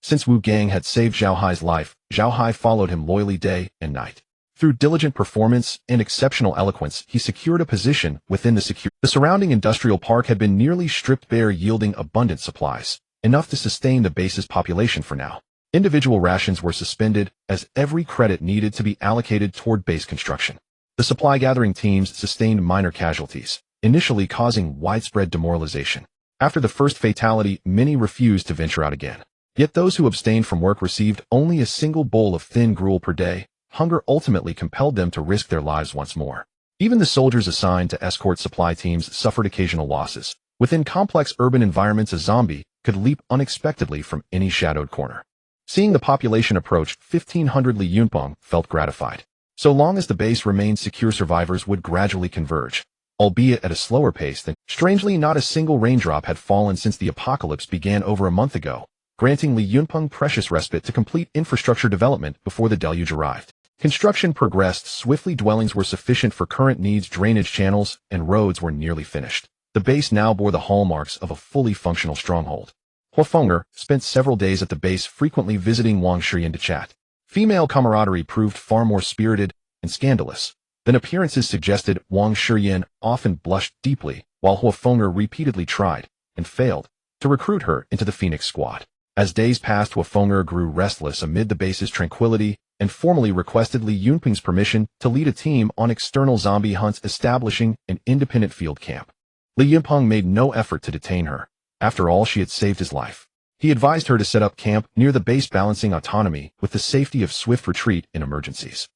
[SPEAKER 1] Since Wu Gang had saved Zhao Hai's life, Zhao Hai followed him loyally day and night. Through diligent performance and exceptional eloquence, he secured a position within the surrounding industrial park had been nearly stripped bare, yielding abundant supplies, enough to sustain the base's population for now. Individual rations were suspended, as every credit needed to be allocated toward base construction. The supply-gathering teams sustained minor casualties, initially causing widespread demoralization. After the first fatality, many refused to venture out again. Yet those who abstained from work received only a single bowl of thin gruel per day. Hunger ultimately compelled them to risk their lives once more. Even the soldiers assigned to escort supply teams suffered occasional losses. Within complex urban environments, a zombie could leap unexpectedly from any shadowed corner. Seeing the population approach 1,500, Li Yunpeng felt gratified. So long as the base remained secure, survivors would gradually converge, albeit at a slower pace than. Strangely, not a single raindrop had fallen since the apocalypse began over a month ago, granting Li Yunpeng precious respite to complete infrastructure development before the deluge arrived. Construction progressed swiftly. Dwellings were sufficient for current needs, drainage channels and roads were nearly finished. The The base now bore the hallmarks of a fully functional stronghold. Huafeng spent several days at the base, frequently visiting Wang Shiyan to chat. Female camaraderie proved far more spirited and scandalous than appearances suggested. Wang Shiyan often blushed deeply, while Huafeng repeatedly tried, and failed, to recruit her into the Phoenix Squad. As days passed, Huafeng grew restless amid the base's tranquility and formally requested Li Yunpeng's permission to lead a team on external zombie hunts, establishing an independent field camp. Li Yunpeng made no effort to detain her. After all, she had saved his life. He advised her to set up camp near the base, balancing autonomy with the safety of swift retreat in emergencies.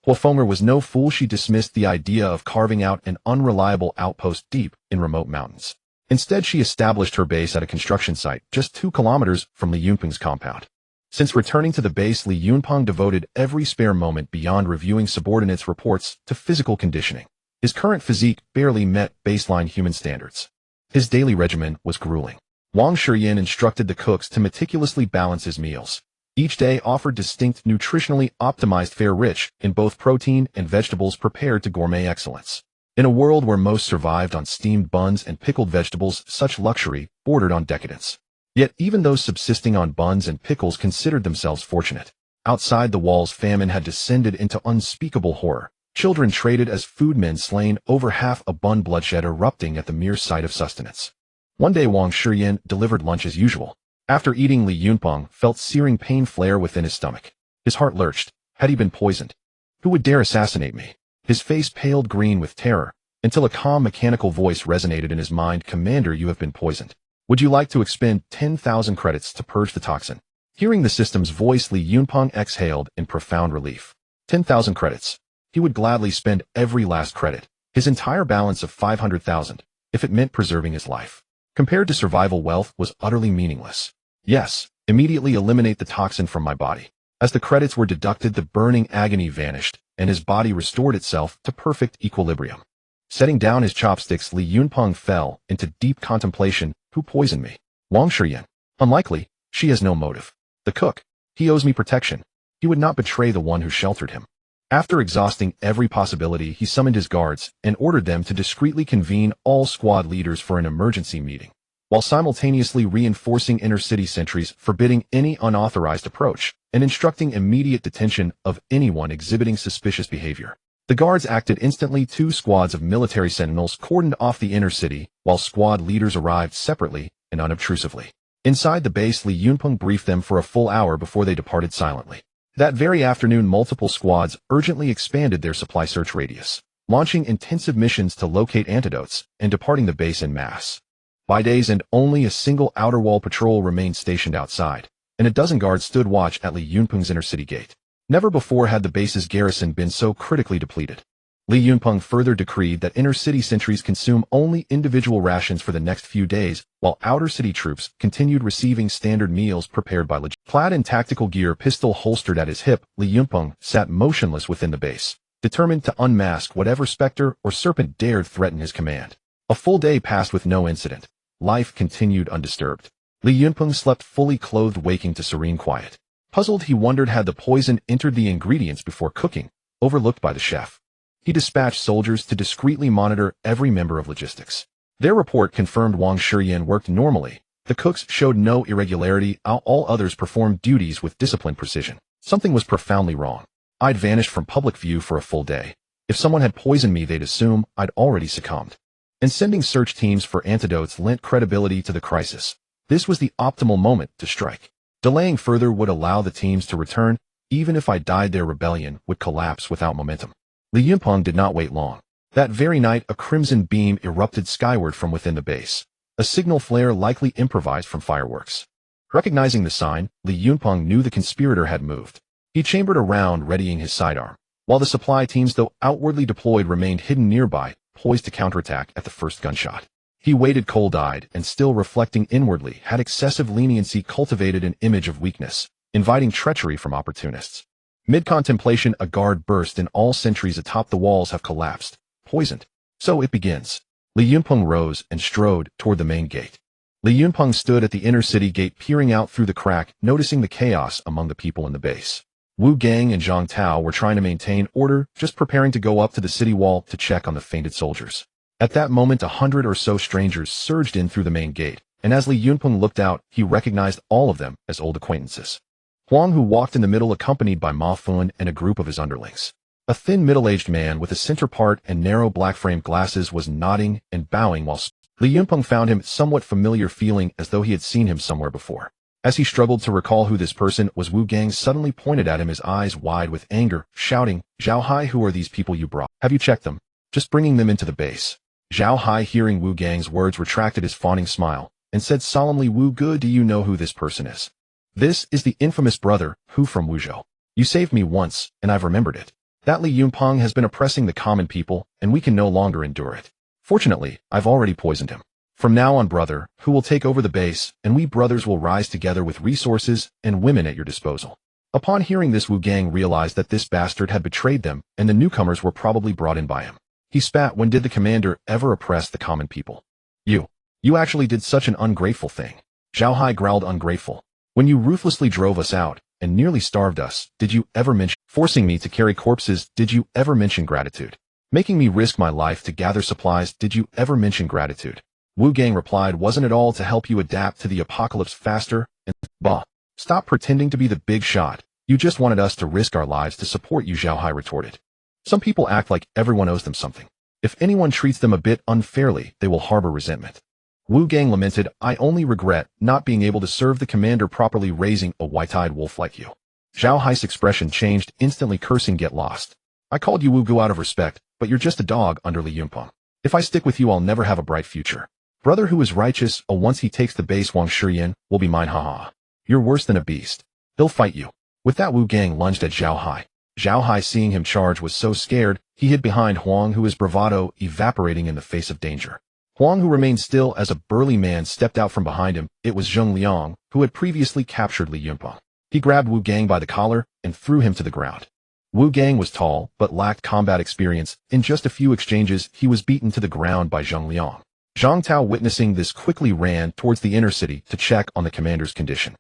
[SPEAKER 1] Huafeng was no fool. She dismissed the idea of carving out an unreliable outpost deep in remote mountains. Instead, she established her base at a construction site just 2 kilometers from Li Yunpeng's compound. Since returning to the base, Li Yunpeng devoted every spare moment beyond reviewing subordinates' reports to physical conditioning. His current physique barely met baseline human standards. His daily regimen was grueling. Wang Shiyan instructed the cooks to meticulously balance his meals. Each day offered distinct, nutritionally optimized fare rich in both protein and vegetables prepared to gourmet excellence. In a world where most survived on steamed buns and pickled vegetables, such luxury bordered on decadence. Yet even those subsisting on buns and pickles considered themselves fortunate. Outside the walls, famine had descended into unspeakable horror. Children traded as food, men slain, over half a bun, bloodshed erupting at the mere sight of sustenance. One day Wang Shiyan delivered lunch as usual. After eating, Li Yunpeng felt searing pain flare within his stomach. His heart lurched. Had he been poisoned? Who would dare assassinate me? His face paled green with terror, until a calm mechanical voice resonated in his mind. Commander, you have been poisoned. Would you like to expend 10,000 credits to purge the toxin? Hearing the system's voice, Li Yunpeng exhaled in profound relief. 10,000 credits. He would gladly spend every last credit, his entire balance of 500,000, if it meant preserving his life. Compared to survival, wealth was utterly meaningless. Yes, immediately eliminate the toxin from my body. As the credits were deducted, the burning agony vanished, and his body restored itself to perfect equilibrium. Setting down his chopsticks, Li Yunpeng fell into deep contemplation. Who poisoned me? Wang Shiyan. Unlikely. She has no motive. The cook. He owes me protection. He would not betray the one who sheltered him. After exhausting every possibility, he summoned his guards and ordered them to discreetly convene all squad leaders for an emergency meeting, while simultaneously reinforcing inner-city sentries, forbidding any unauthorized approach, and instructing immediate detention of anyone exhibiting suspicious behavior. The guards acted instantly. 2 squads of military sentinels cordoned off the inner city, while squad leaders arrived separately and unobtrusively. Inside the base, Li Yunpeng briefed them for a full hour before they departed silently. That very afternoon, multiple squads urgently expanded their supply search radius, launching intensive missions to locate antidotes and departing the base en masse. By day's end, only a single outer wall patrol remained stationed outside, and a dozen guards stood watch at Li Yunpeng's inner city gate. Never before had the base's garrison been so critically depleted. Li Yunpeng further decreed that inner-city sentries consume only individual rations for the next few days, while outer-city troops continued receiving standard meals prepared by legit. Clad in tactical gear, pistol holstered at his hip, Li Yunpeng sat motionless within the base, determined to unmask whatever specter or serpent dared threaten his command. A full day passed with no incident. Life continued undisturbed. Li Yunpeng slept fully clothed, waking to serene quiet. Puzzled, he wondered had the poison entered the ingredients before cooking, overlooked by the chef. He dispatched soldiers to discreetly monitor every member of logistics. Their report confirmed Wang Shiyan worked normally. The cooks showed no irregularity, all others performed duties with disciplined precision. Something was profoundly wrong. I'd vanished from public view for a full day. If someone had poisoned me, they'd assume I'd already succumbed. And sending search teams for antidotes lent credibility to the crisis. This was the optimal moment to strike. Delaying further would allow the teams to return. Even if I died, their rebellion would collapse without momentum. Li Yunpeng did not wait long. That very night, a crimson beam erupted skyward from within the base, a signal flare likely improvised from fireworks. Recognizing the sign, Li Yunpeng knew the conspirator had moved. He chambered a round, readying his sidearm, while the supply teams, though outwardly deployed, remained hidden nearby, poised to counterattack at the first gunshot. He waited cold-eyed and, still reflecting inwardly, had excessive leniency cultivated an image of weakness, inviting treachery from opportunists. Mid-contemplation, a guard burst, and all sentries atop the walls have collapsed, poisoned. So it begins. Li Yunpeng rose and strode toward the main gate. Li Yunpeng stood at the inner city gate, peering out through the crack, noticing the chaos among the people in the base. Wu Gang and Zhang Tao were trying to maintain order, just preparing to go up to the city wall to check on the fainted soldiers. At that moment 100 or so strangers surged in through the main gate, and as Li Yunpeng looked out, he recognized all of them as old acquaintances. Huang, who walked in the middle accompanied by Ma Fun and a group of his underlings. A thin middle-aged man with a center part and narrow black-framed glasses was nodding and bowing while Li Yunpeng found him somewhat familiar, feeling as though he had seen him somewhere before. As he struggled to recall who this person was, Wu Gang suddenly pointed at him, his eyes wide with anger, shouting, "Zhao Hai, who are these people you brought? Have you checked them? Just bringing them into the base." Zhao Hai, hearing Wu Gang's words, retracted his fawning smile and said solemnly, "Wu Ge, do you know who this person is? This is the infamous brother, Hu from Wuzhou. You saved me once, and I've remembered it. That Li Yunpeng has been oppressing the common people, and we can no longer endure it. Fortunately, I've already poisoned him. From now on, brother, Hu will take over the base, and we brothers will rise together with resources and women at your disposal." Upon hearing this, Wu Gang realized that this bastard had betrayed them, and the newcomers were probably brought in by him. He spat. "When did the commander ever oppress the common people? You actually did such an ungrateful thing." Zhao Hai growled, "Ungrateful? When you ruthlessly drove us out and nearly starved us, did you ever mention forcing me to carry corpses? Did you ever mention gratitude? Making me risk my life to gather supplies? Did you ever mention gratitude?" Wu Gang replied, "Wasn't it all to help you adapt to the apocalypse faster? And bah, stop pretending to be the big shot. You just wanted us to risk our lives to support you," Zhao Hai retorted. "Some people act like everyone owes them something. If anyone treats them a bit unfairly, they will harbor resentment." Wu Gang lamented, "I only regret not being able to serve the commander properly, raising a white-eyed wolf like you." Zhao Hai's expression changed, instantly cursing, "Get lost. I called you Wu Gu out of respect, but you're just a dog under Li Yunpeng. If I stick with you, I'll never have a bright future. Brother who is righteous, once he takes the base, Wang Shiyan, will be mine, haha. You're worse than a beast. He'll fight you." With that, Wu Gang lunged at Zhao Hai. Zhao Hai, seeing him charge, was so scared, he hid behind Huang, who, his bravado evaporating in the face of danger. Huang, who remained still as a burly man, stepped out from behind him. It was Zheng Liang, who had previously captured Li Yunpeng. He grabbed Wu Gang by the collar and threw him to the ground. Wu Gang was tall, but lacked combat experience. In just a few exchanges, he was beaten to the ground by Zheng Liang. Zhang Tao, witnessing this, quickly ran towards the inner city to check on the commander's condition.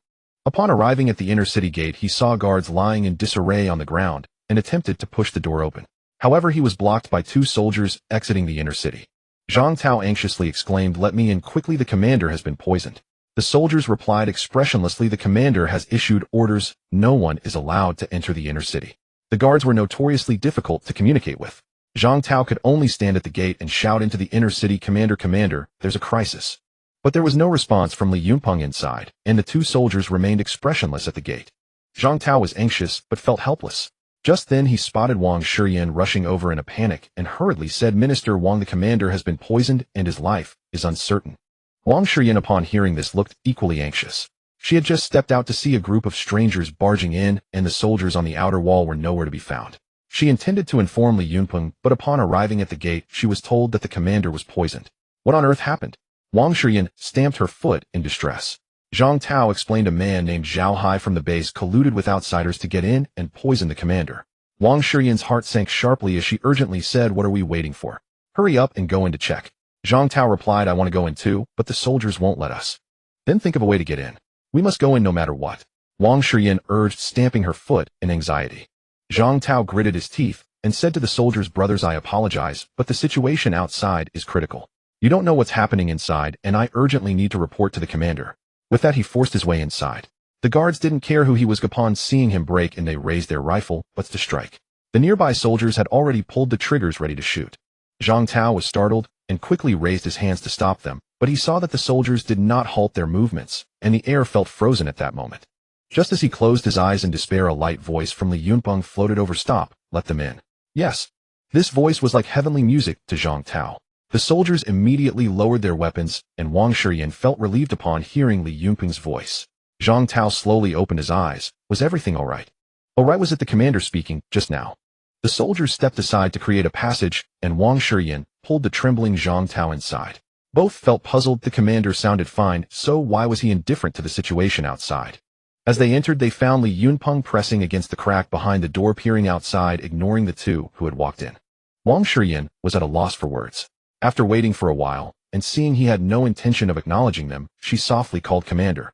[SPEAKER 1] Upon arriving at the inner city gate, he saw guards lying in disarray on the ground and attempted to push the door open. However, he was blocked by 2 soldiers exiting the inner city. Zhang Tao anxiously exclaimed, "Let me in quickly, the commander has been poisoned." The soldiers replied expressionlessly, "The commander has issued orders. No one is allowed to enter the inner city." The guards were notoriously difficult to communicate with. Zhang Tao could only stand at the gate and shout into the inner city, "Commander, commander, there's a crisis." But there was no response from Li Yunpeng inside, and the 2 soldiers remained expressionless at the gate. Zhang Tao was anxious, but felt helpless. Just then he spotted Wang Shiyan rushing over in a panic and hurriedly said, "Minister Wang, the commander has been poisoned and his life is uncertain." Wang Shiyan, upon hearing this, looked equally anxious. She had just stepped out to see a group of strangers barging in, and the soldiers on the outer wall were nowhere to be found. She intended to inform Li Yunpeng, but upon arriving at the gate, she was told that the commander was poisoned. What on earth happened? Wang Shiyan stamped her foot in distress. Zhang Tao explained, "A man named Zhao Hai from the base colluded with outsiders to get in and poison the commander." Wang Shiyan's heart sank sharply as she urgently said, "What are we waiting for? Hurry up and go in to check." Zhang Tao replied, "I want to go in too, but the soldiers won't let us." "Then think of a way to get in. We must go in no matter what," Wang Shiyan urged, stamping her foot in anxiety. Zhang Tao gritted his teeth and said to the soldiers, "Brothers, I apologize, but the situation outside is critical. You don't know what's happening inside, and I urgently need to report to the commander." With that, he forced his way inside. The guards didn't care who he was upon seeing him break, and they raised their rifle, but to strike. The nearby soldiers had already pulled the triggers ready to shoot. Zhang Tao was startled and quickly raised his hands to stop them, but he saw that the soldiers did not halt their movements, and the air felt frozen at that moment. Just as he closed his eyes in despair, a light voice from Li Yunpeng floated over, "Stop, let them in." Yes. This voice was like heavenly music to Zhang Tao. The soldiers immediately lowered their weapons, and Wang Shiyan felt relieved upon hearing Li Yunpeng's voice. Zhang Tao slowly opened his eyes. Was everything all right? All right, was it the commander speaking just now? The soldiers stepped aside to create a passage, and Wang Shiyan pulled the trembling Zhang Tao inside. Both felt puzzled. The commander sounded fine, so why was he indifferent to the situation outside? As they entered, they found Li Yunpeng pressing against the crack behind the door, peering outside, ignoring the 2 who had walked in. Wang Shiyan was at a loss for words. After waiting for a while, and seeing he had no intention of acknowledging them, she softly called, "Commander."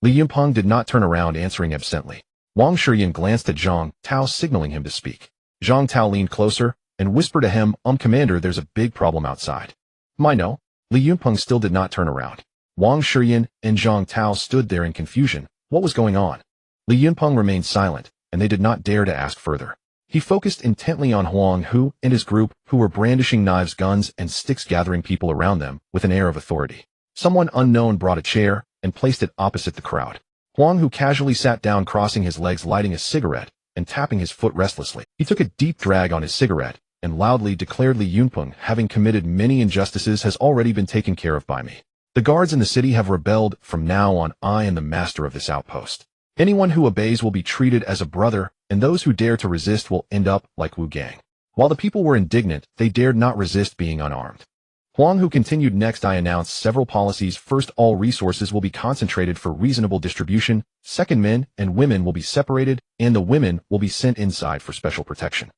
[SPEAKER 1] Li Yunpeng did not turn around, answering absently. Wang Shiyan glanced at Zhang Tao, signaling him to speak. Zhang Tao leaned closer and whispered to him, Commander, there's a big problem outside. I know. Li Yunpeng still did not turn around. Wang Shiyan and Zhang Tao stood there in confusion. What was going on? Li Yunpeng remained silent, and they did not dare to ask further. He focused intently on Huang Hu and his group, who were brandishing knives, guns, and sticks, gathering people around them with an air of authority. Someone unknown brought a chair and placed it opposite the crowd. Huang Hu casually sat down, crossing his legs, lighting a cigarette, and tapping his foot restlessly. He took a deep drag on his cigarette and loudly declared, Li Yunpeng, having committed many injustices, has already been taken care of by me. The guards in the city have rebelled. From now on, I am the master of this outpost. Anyone who obeys will be treated as a brother, and those who dare to resist will end up like Wu Gang. While the people were indignant, they dared not resist being unarmed. Huang Hu continued, next I announced several policies. First, all resources will be concentrated for reasonable distribution. Second, men and women will be separated, and the women will be sent inside for special protection.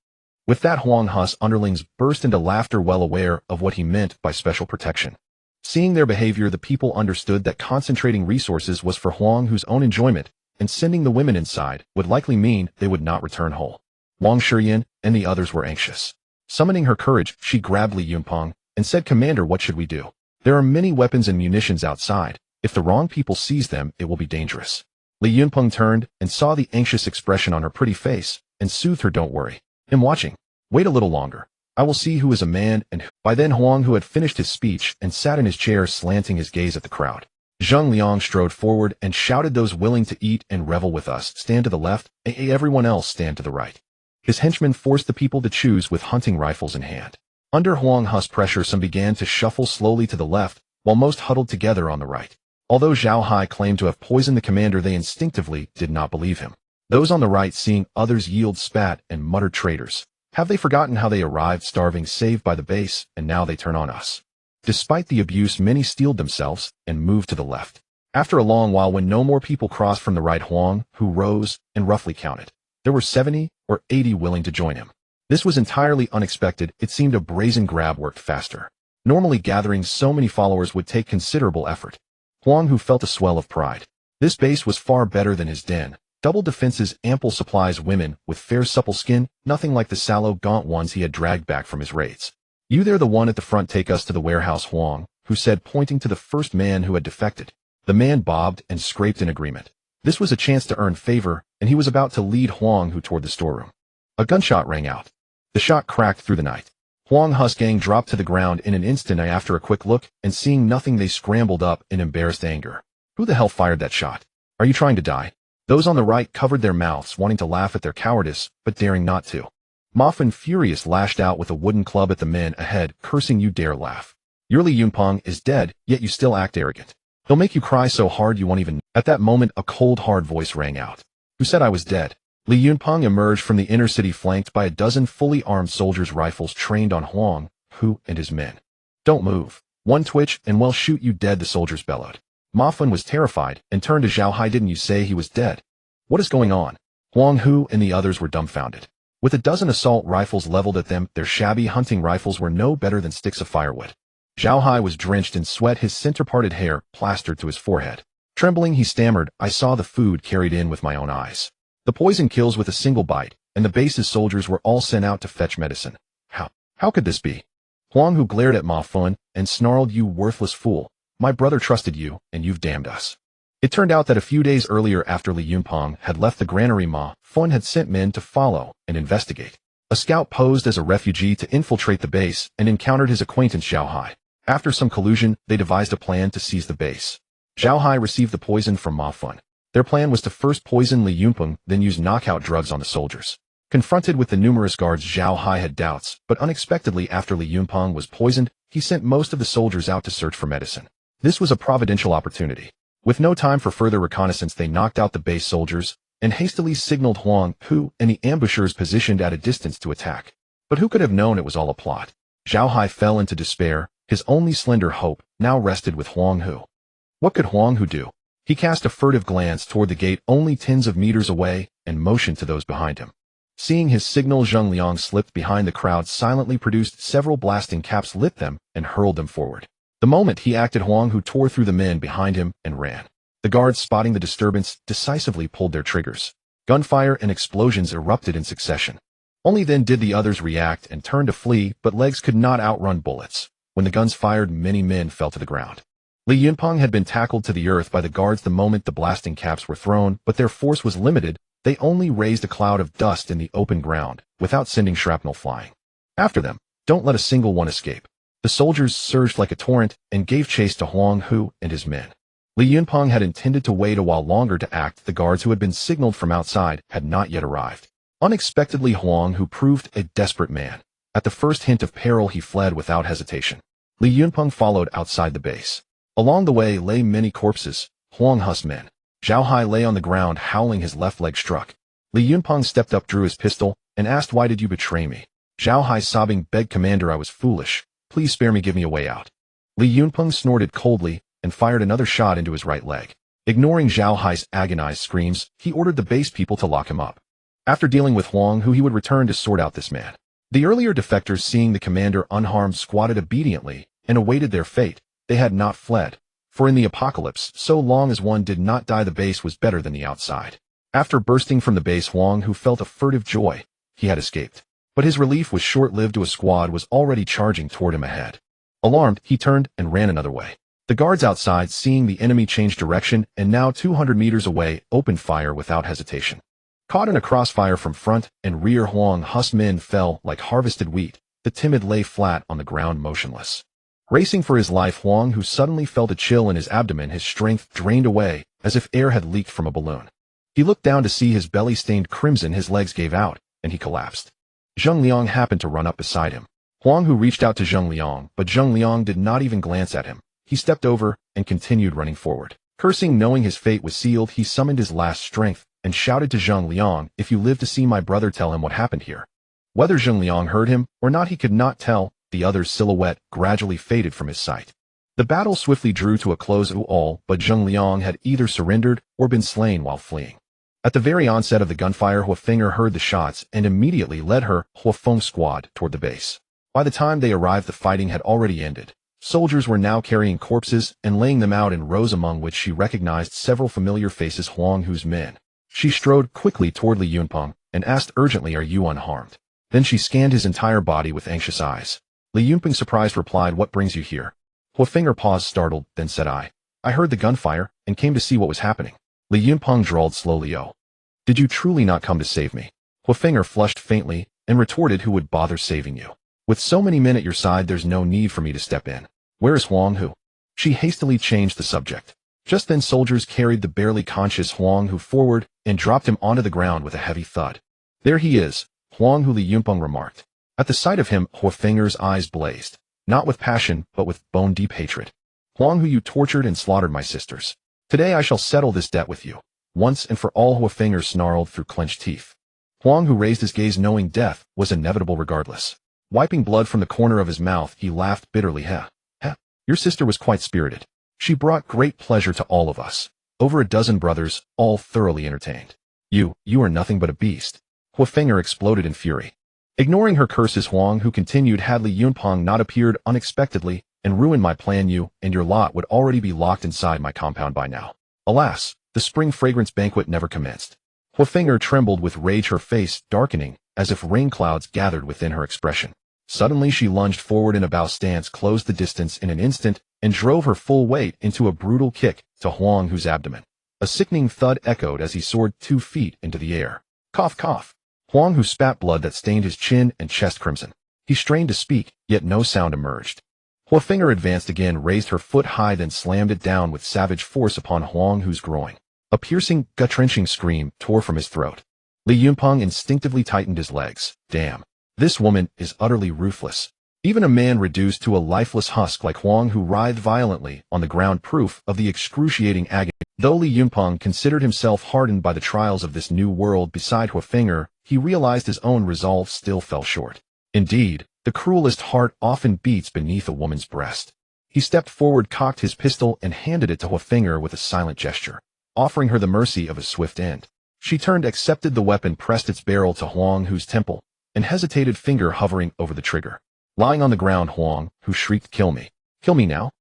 [SPEAKER 1] With that, Huang Hu's underlings burst into laughter, well aware of what he meant by special protection. Seeing their behavior, the people understood that concentrating resources was for Huang Hu's own enjoyment, and sending the women inside would likely mean they would not return whole. Wang Shiyan and the others were anxious. Summoning her courage, she grabbed Li Yunpeng and said, Commander, what should we do? There are many weapons and munitions outside. If the wrong people seize them, it will be dangerous. Li Yunpeng turned and saw the anxious expression on her pretty face and soothed her, don't worry. I'm watching. Wait a little longer. I will see who is a man and who. By then, Huang Hu had finished his speech and sat in his chair, slanting his gaze at the crowd. Zhang Liang strode forward and shouted, those willing to eat and revel with us, stand to the left, everyone else stand to the right. His henchmen forced the people to choose with hunting rifles in hand. Under Huang Hu's pressure, some began to shuffle slowly to the left, while most huddled together on the right. Although Zhao Hai claimed to have poisoned the commander, they instinctively did not believe him. Those on the right, seeing others yield, spat and muttered, traitors. Have they forgotten how they arrived starving, saved by the base, and now they turn on us? Despite the abuse, many steeled themselves and moved to the left. After a long while, when no more people crossed from the right, Huang Hu rose and roughly counted. There were 70 or 80 willing to join him. This was entirely unexpected. It seemed a brazen grab worked faster. Normally, gathering so many followers would take considerable effort. Huang Hu felt a swell of pride. This base was far better than his den. Double defenses, ample supplies, women with fair supple skin, nothing like the sallow, gaunt ones he had dragged back from his raids. You there, the one at the front, take us to the warehouse, Huang Hu said, pointing to the first man who had defected. The man bobbed and scraped in agreement. This was a chance to earn favor, and he was about to lead Huang Hu toward the storeroom. A gunshot rang out. The shot cracked through the night. Huang Hu's gang dropped to the ground in an instant. After a quick look and seeing nothing, they scrambled up in embarrassed anger. Who the hell fired that shot? Are you trying to die? Those on the right covered their mouths, wanting to laugh at their cowardice, but daring not to. Ma Fan, furious, lashed out with a wooden club at the men ahead, cursing, you dare laugh. Your Li Yunpeng is dead, yet you still act arrogant. He'll make you cry so hard you won't even. At that moment, a cold, hard voice rang out. Who said I was dead? Li Yunpeng emerged from the inner city, flanked by a dozen fully armed soldiers, rifles trained on Huang Hu and his men. Don't move. One twitch and we'll shoot you dead, the soldiers bellowed. Ma Fan was terrified and turned to Zhao Hai. Didn't you say he was dead? What is going on? Huang Hu and the others were dumbfounded. With a dozen assault rifles leveled at them, their shabby hunting rifles were no better than sticks of firewood. Zhao Hai was drenched in sweat, his center-parted hair plastered to his forehead. Trembling, he stammered, I saw the food carried in with my own eyes. The poison kills with a single bite, and the base's soldiers were all sent out to fetch medicine. How could this be? Huang Hu glared at Ma Fan and snarled, you worthless fool. My brother trusted you, and you've damned us. It turned out that a few days earlier, after Li Yunpeng had left the granary, Ma Fan had sent men to follow and investigate. A scout posed as a refugee to infiltrate the base and encountered his acquaintance Zhao Hai. After some collusion, they devised a plan to seize the base. Zhao Hai received the poison from Ma Fan. Their plan was to first poison Li Yunpeng, then use knockout drugs on the soldiers. Confronted with the numerous guards, Zhao Hai had doubts, but unexpectedly, after Li Yunpeng was poisoned, he sent most of the soldiers out to search for medicine. This was a providential opportunity. With no time for further reconnaissance, they knocked out the base soldiers and hastily signaled Huang Hu and the ambushers positioned at a distance to attack. But who could have known it was all a plot? Zhao Hai fell into despair. His only slender hope now rested with Huang Hu. What could Huang Hu do? He cast a furtive glance toward the gate only tens of meters away and motioned to those behind him. Seeing his signal, Zhang Liang slipped behind the crowd, silently produced several blasting caps, lit them, and hurled them forward. The moment he acted, Huang Hu tore through the men behind him and ran. The guards, spotting the disturbance, decisively pulled their triggers. Gunfire and explosions erupted in succession. Only then did the others react and turn to flee, but legs could not outrun bullets. When the guns fired, many men fell to the ground. Li Yunpeng had been tackled to the earth by the guards the moment the blasting caps were thrown, but their force was limited. They only raised a cloud of dust in the open ground, without sending shrapnel flying. After them, don't let a single one escape. The soldiers surged like a torrent and gave chase to Huang Hu and his men. Li Yunpeng had intended to wait a while longer to act. The guards who had been signaled from outside had not yet arrived. Unexpectedly, Huang Hu proved a desperate man. At the first hint of peril, he fled without hesitation. Li Yunpeng followed outside the base. Along the way lay many corpses, Huang Hu's men. Zhao Hai lay on the ground, howling, his left leg struck. Li Yunpeng stepped up, drew his pistol, and asked, "Why did you betray me?" Zhao Hai, sobbing, begged, "Commander, I was foolish. Please spare me, give me a way out." Li Yunpeng snorted coldly and fired another shot into his right leg. Ignoring Zhao Hai's agonized screams, he ordered the base people to lock him up. After dealing with Huang Hu, he would return to sort out this man. The earlier defectors, seeing the commander unharmed, squatted obediently and awaited their fate. They had not fled, for in the apocalypse, so long as one did not die, the base was better than the outside. After bursting from the base, Huang Hu felt a furtive joy. He had escaped. But his relief was short-lived. A squad was already charging toward him ahead. Alarmed, he turned and ran another way. The guards outside, seeing the enemy change direction and now 200 meters away, opened fire without hesitation. Caught in a crossfire from front and rear, Huang Hu's men fell like harvested wheat. The timid lay flat on the ground, motionless. Racing for his life, Huang Hu suddenly felt a chill in his abdomen. His strength drained away, as if air had leaked from a balloon. He looked down to see his belly stained crimson. His legs gave out, and he collapsed. Zheng Liang happened to run up beside him. Huang Hu reached out to Zheng Liang, but Zheng Liang did not even glance at him. He stepped over and continued running forward. Cursing, knowing his fate was sealed, he summoned his last strength and shouted to Zheng Liang, "If you live to see my brother, tell him what happened here." Whether Zheng Liang heard him or not, he could not tell. The other's silhouette gradually faded from his sight. The battle swiftly drew to a close. All but Zheng Liang had either surrendered or been slain while fleeing. At the very onset of the gunfire, Huafeng heard the shots and immediately led her Huafeng squad toward the base. By the time they arrived, the fighting had already ended. Soldiers were now carrying corpses and laying them out in rows, among which she recognized several familiar faces, Huang Hu's men. She strode quickly toward Li Yunpeng and asked urgently, "Are you unharmed?" Then she scanned his entire body with anxious eyes. Li Yunpeng, surprised, replied, "What brings you here?" Huafeng paused, startled, then said, I heard the gunfire and came to see what was happening." Li Yunpeng drawled slowly, "Oh, did you truly not come to save me?" Huafeng flushed faintly and retorted, "Who would bother saving you? With so many men at your side, there's no need for me to step in. Where is Huang Hu?" She hastily changed the subject. Just then, soldiers carried the barely conscious Huang Hu forward and dropped him onto the ground with a heavy thud. "There he is," Huang Hu, Li Yunpeng remarked. At the sight of him, Huafeng's eyes blazed, not with passion, but with bone-deep hatred. "Huang Hu, you tortured and slaughtered my sisters. Today I shall settle this debt with you, once and for all." Huafeng snarled through clenched teeth. Huang Hu raised his gaze, knowing death was inevitable regardless. Wiping blood from the corner of his mouth, he laughed bitterly. Heh. Your sister was quite spirited. She brought great pleasure to all of us. Over a dozen brothers, all thoroughly entertained. You are nothing but a beast." Huafeng exploded in fury. Ignoring her curses, Huang Hu continued, "Had Li Yunpeng not appeared unexpectedly and ruined my plan, you and your lot would already be locked inside my compound by now." Alas, the spring fragrance banquet never commenced. Huafeng trembled with rage, her face darkening as if rain clouds gathered within her expression. Suddenly she lunged forward in a bow stance, closed the distance in an instant, and drove her full weight into a brutal kick to Huang Hu's abdomen. A sickening thud echoed as he soared 2 feet into the air. Cough, cough. Huang Hu spat blood that stained his chin and chest crimson. He strained to speak, yet no sound emerged. Huafeng advanced again, raised her foot high, then slammed it down with savage force upon Huang Hu's groin. A piercing, gut-wrenching scream tore from his throat. Li Yunpeng instinctively tightened his legs. Damn. This woman is utterly ruthless. Even a man reduced to a lifeless husk like Huang Hu writhed violently on the ground, proof of the excruciating agony. Though Li Yunpeng considered himself hardened by the trials of this new world beside Huafeng, he realized his own resolve still fell short. Indeed, the cruelest heart often beats beneath a woman's breast. He stepped forward, cocked his pistol, and handed it to Huafeng with a silent gesture, offering her the mercy of a swift end. She turned, accepted the weapon, pressed its barrel to Huang Hu's temple, and hesitated, finger hovering over the trigger. Lying on the ground, Huang Hu shrieked, "Kill me. Kill me now."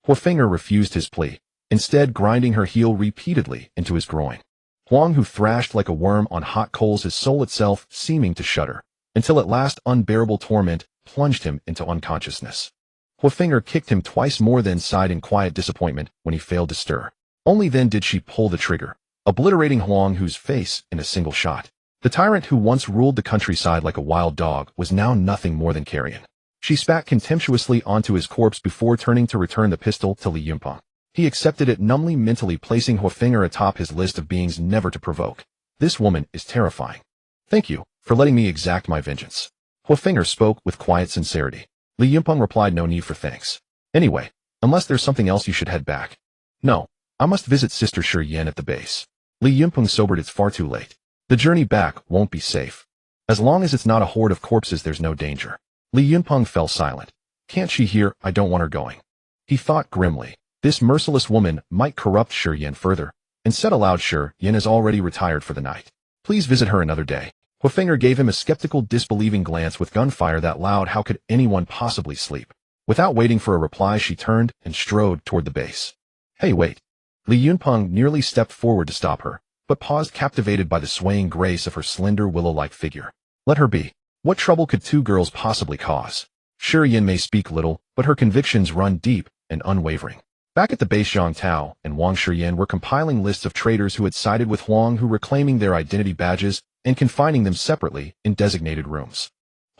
[SPEAKER 1] Huafeng refused his plea, instead grinding her heel repeatedly into his groin. Huang, who thrashed like a worm on hot coals, his soul itself seeming to shudder, until at last unbearable torment plunged him into unconsciousness. 𝓃 kicked him twice more, then sighed in quiet disappointment when he failed to stir. Only then did she pull the trigger, obliterating Huang, whose face in a single shot. The tyrant who once ruled the countryside like a wild dog was now nothing more than carrion. She spat contemptuously onto his corpse before turning to return the pistol to Li Yunpeng. He accepted it numbly, mentally placing 𝓃 atop his list of beings never to provoke. This woman is terrifying. Thank you for letting me exact my vengeance. 𝓃 spoke with quiet sincerity. Li Yunpeng replied, no need for thanks. Anyway, unless there's something else, you should head back. No, I must visit Sister Shi Yan at the base. Li Yunpeng sobered. It's far too late. The journey back won't be safe. As long as it's not a horde of corpses, there's no danger. Li Yunpeng fell silent. Can't she hear I don't want her going? He thought grimly. This merciless woman might corrupt Shi Yan further, and said aloud, Shi Yan is already retired for the night. Please visit her another day. 𝓃 gave him a skeptical, disbelieving glance. With gunfire that loud, how could anyone possibly sleep? Without waiting for a reply, she turned and strode toward the base. Hey, wait. Li Yunpeng nearly stepped forward to stop her, but paused, captivated by the swaying grace of her slender, willow-like figure. Let her be. What trouble could two girls possibly cause? Shi Yan may speak little, but her convictions run deep and unwavering. Back at the base, Zhang Tao and Wang Shiyan were compiling lists of traitors who had sided with Huang, who were reclaiming their identity badges and confining them separately in designated rooms.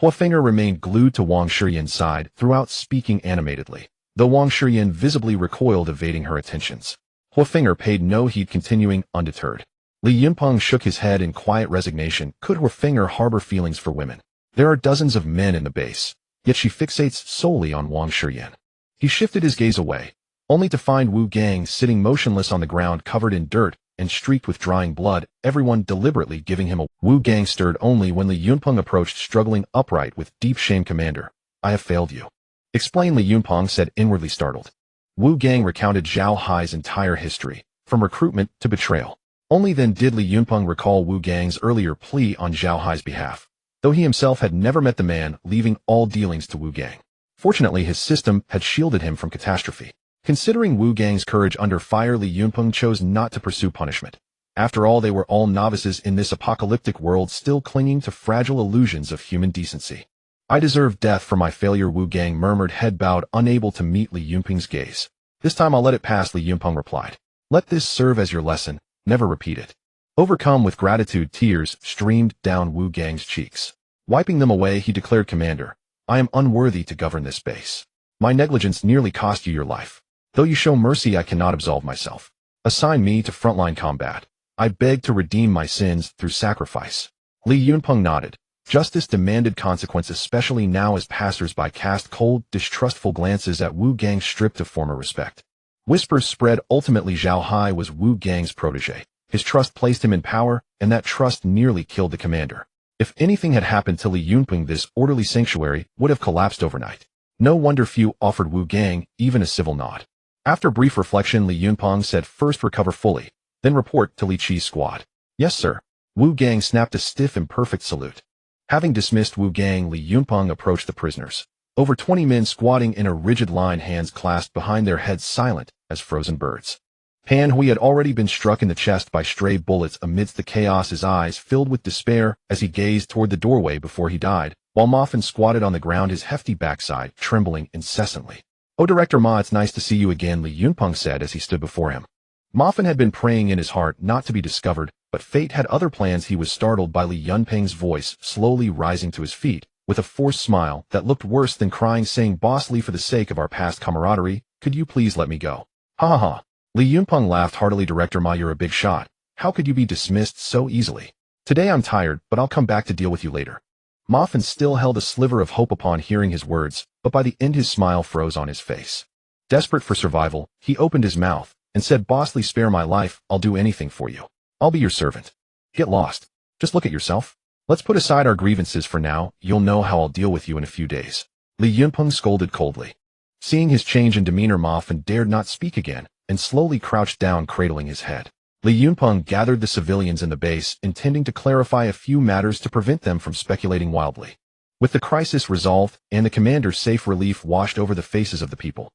[SPEAKER 1] 𝓃 remained glued to Wang Shiyan's side throughout, speaking animatedly, though Wang Shiyan visibly recoiled, evading her attentions. 𝓃 paid no heed, continuing undeterred. Li Yunpeng shook his head in quiet resignation. Could 𝓃 harbor feelings for women? There are dozens of men in the base, yet she fixates solely on Wang Shiyan. He shifted his gaze away, only to find Wu Gang sitting motionless on the ground, covered in dirt and streaked with drying blood, everyone deliberately giving him a. Wu Gang stirred only when Li Yunpeng approached, struggling upright with deep shame. Commander, I have failed you. Explain, Li Yunpeng said, inwardly startled. Wu Gang recounted Zhao Hai's entire history, from recruitment to betrayal. Only then did Li Yunpeng recall Wu Gang's earlier plea on Zhao Hai's behalf, though he himself had never met the man, leaving all dealings to Wu Gang. Fortunately, his system had shielded him from catastrophe. Considering Wu Gang's courage under fire, Li Yunpeng chose not to pursue punishment. After all, they were all novices in this apocalyptic world, still clinging to fragile illusions of human decency. I deserve death for my failure, Wu Gang murmured, head bowed, unable to meet Li Yunpeng's gaze. This time I'll let it pass, Li Yunpeng replied. Let this serve as your lesson, never repeat it. Overcome with gratitude, tears streamed down Wu Gang's cheeks. Wiping them away, he declared, Commander, I am unworthy to govern this base. My negligence nearly cost you your life. Though you show mercy, I cannot absolve myself. Assign me to frontline combat. I beg to redeem my sins through sacrifice. Li Yunpeng nodded. Justice demanded consequences, especially now as passers-by cast cold, distrustful glances at Wu Gang, stripped of former respect. Whispers spread. Ultimately, Zhao Hai was Wu Gang's protege. His trust placed him in power, and that trust nearly killed the commander. If anything had happened to Li Yunpeng, this orderly sanctuary would have collapsed overnight. No wonder few offered Wu Gang even a civil nod. After brief reflection, Li Yunpeng said, first recover fully, then report to Li Qi's squad. Yes, sir. Wu Gang snapped a stiff and perfect salute. Having dismissed Wu Gang, Li Yunpeng approached the prisoners. Over 20 men squatting in a rigid line, hands clasped behind their heads, silent as frozen birds. Pan Hui had already been struck in the chest by stray bullets. Amidst the chaos, his eyes filled with despair as he gazed toward the doorway before he died, while Moffin squatted on the ground, his hefty backside trembling incessantly. Oh, Director Ma, it's nice to see you again, Li Yunpeng said as he stood before him. Moffin had been praying in his heart not to be discovered, but fate had other plans. He was startled by Li Yunpeng's voice, slowly rising to his feet, with a forced smile that looked worse than crying, saying, Boss Li, for the sake of our past camaraderie, could you please let me go? Ha ha ha. Li Yunpeng laughed heartily. Director Ma, you're a big shot. How could you be dismissed so easily? Today I'm tired, but I'll come back to deal with you later. Moffin still held a sliver of hope upon hearing his words, but by the end his smile froze on his face. Desperate for survival, he opened his mouth and said, Boss Li, spare my life, I'll do anything for you. I'll be your servant. Get lost. Just look at yourself. Let's put aside our grievances for now, you'll know how I'll deal with you in a few days. Li Yunpeng scolded coldly. Seeing his change in demeanor, Moffin dared not speak again, and slowly crouched down, cradling his head. Li Yunpeng gathered the civilians in the base, intending to clarify a few matters to prevent them from speculating wildly. With the crisis resolved and the commander's safe relief washed over the faces of the people,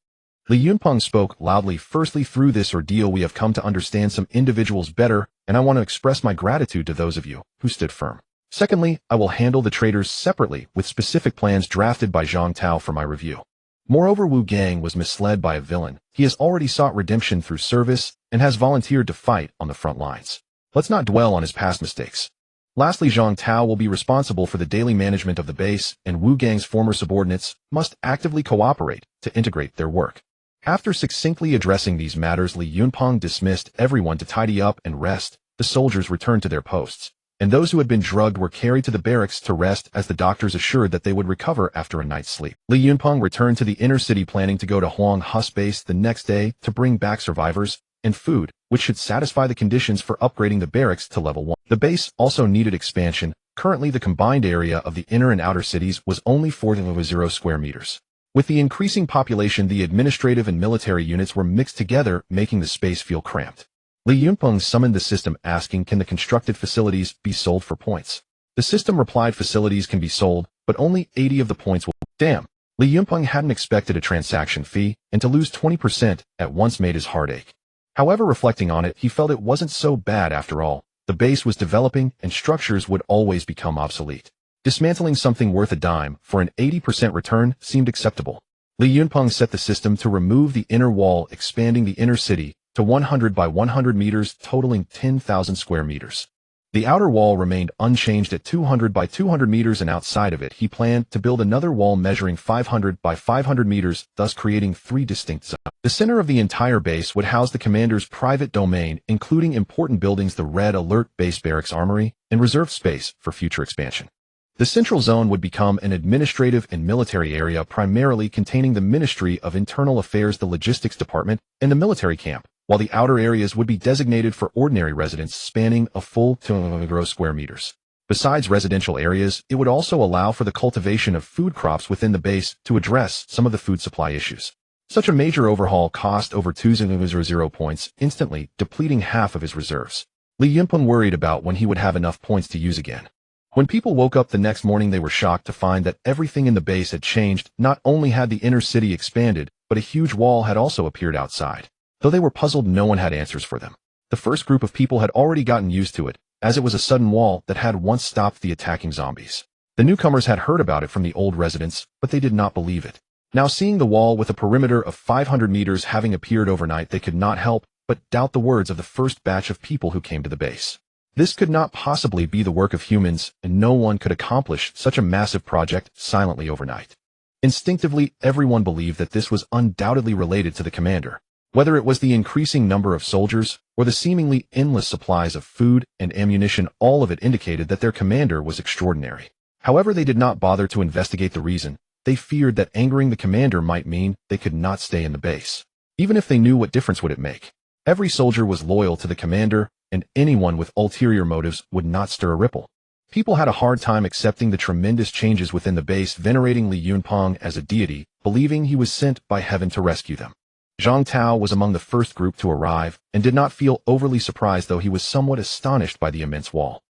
[SPEAKER 1] Li Yunpeng spoke loudly. Firstly, through this ordeal we have come to understand some individuals better, and I want to express my gratitude to those of you who stood firm. Secondly, I will handle the traitors separately with specific plans drafted by Zhang Tao for my review. Moreover, Wu Gang was misled by a villain. He has already sought redemption through service and has volunteered to fight on the front lines. Let's not dwell on his past mistakes. Lastly, Zhang Tao will be responsible for the daily management of the base, and Wu Gang's former subordinates must actively cooperate to integrate their work. After succinctly addressing these matters, Li Yunpeng dismissed everyone to tidy up and rest. The soldiers returned to their posts, and those who had been drugged were carried to the barracks to rest as the doctors assured that they would recover after a night's sleep. Li Yunpeng returned to the inner city planning to go to Huang Hus base the next day to bring back survivors and food, which should satisfy the conditions for upgrading the barracks to level 1. The base also needed expansion. Currently, the combined area of the inner and outer cities was only 4,000 square meters. With the increasing population, the administrative and military units were mixed together, making the space feel cramped. Li Yunpeng summoned the system asking, can the constructed facilities be sold for points? The system replied, facilities can be sold, but only 80 of the points will. Damn! Li Yunpeng hadn't expected a transaction fee, and to lose 20% at once made his heart ache. However, reflecting on it, he felt it wasn't so bad after all. The base was developing, and structures would always become obsolete. Dismantling something worth a dime for an 80% return seemed acceptable. Li Yunpeng set the system to remove the inner wall, expanding the inner city to 100 by 100 meters, totaling 10,000 square meters. The outer wall remained unchanged at 200 by 200 meters, and outside of it he planned to build another wall measuring 500 by 500 meters, thus creating 3 distinct zones. The center of the entire base would house the commander's private domain, including important buildings, the Red Alert base barracks, armory, and reserve space for future expansion. The central zone would become an administrative and military area, primarily containing the Ministry of Internal Affairs, the logistics department, and the military camp, while the outer areas would be designated for ordinary residents spanning a full 200 square meters. Besides residential areas, it would also allow for the cultivation of food crops within the base to address some of the food supply issues. Such a major overhaul cost over 200 points, instantly depleting half of his reserves. Li Yunpeng worried about when he would have enough points to use again. When people woke up the next morning, they were shocked to find that everything in the base had changed. Not only had the inner city expanded, but a huge wall had also appeared outside. Though they were puzzled, no one had answers for them. The first group of people had already gotten used to it, as it was a sudden wall that had once stopped the attacking zombies. The newcomers had heard about it from the old residents, but they did not believe it. Now, seeing the wall with a perimeter of 500 meters having appeared overnight, they could not help but doubt the words of the first batch of people who came to the base. This could not possibly be the work of humans, and no one could accomplish such a massive project silently overnight. Instinctively, everyone believed that this was undoubtedly related to the commander. Whether it was the increasing number of soldiers or the seemingly endless supplies of food and ammunition, all of it indicated that their commander was extraordinary. However, they did not bother to investigate the reason. They feared that angering the commander might mean they could not stay in the base. Even if they knew, what difference would it make? Every soldier was loyal to the commander, and anyone with ulterior motives would not stir a ripple. People had a hard time accepting the tremendous changes within the base, venerating Li Yunpeng as a deity, believing he was sent by heaven to rescue them. Zhang Tao was among the first group to arrive, and did not feel overly surprised, though he was somewhat astonished by the immense wall.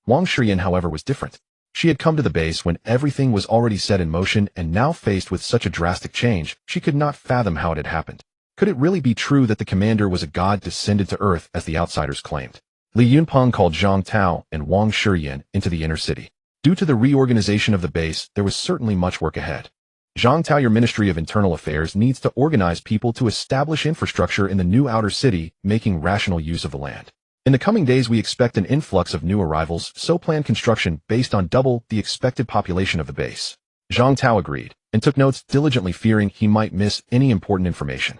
[SPEAKER 1] Wang Shiyan, however, was different. She had come to the base when everything was already set in motion, and now faced with such a drastic change, she could not fathom how it had happened. Could it really be true that the commander was a god descended to earth, as the outsiders claimed? Li Yunpeng called Zhang Tao and Wang Shiyan into the inner city. Due to the reorganization of the base, there was certainly much work ahead. Zhang Tao, your Ministry of Internal Affairs needs to organize people to establish infrastructure in the new outer city, making rational use of the land. In the coming days, we expect an influx of new arrivals, so plan construction based on double the expected population of the base. Zhang Tao agreed, and took notes diligently, fearing he might miss any important information.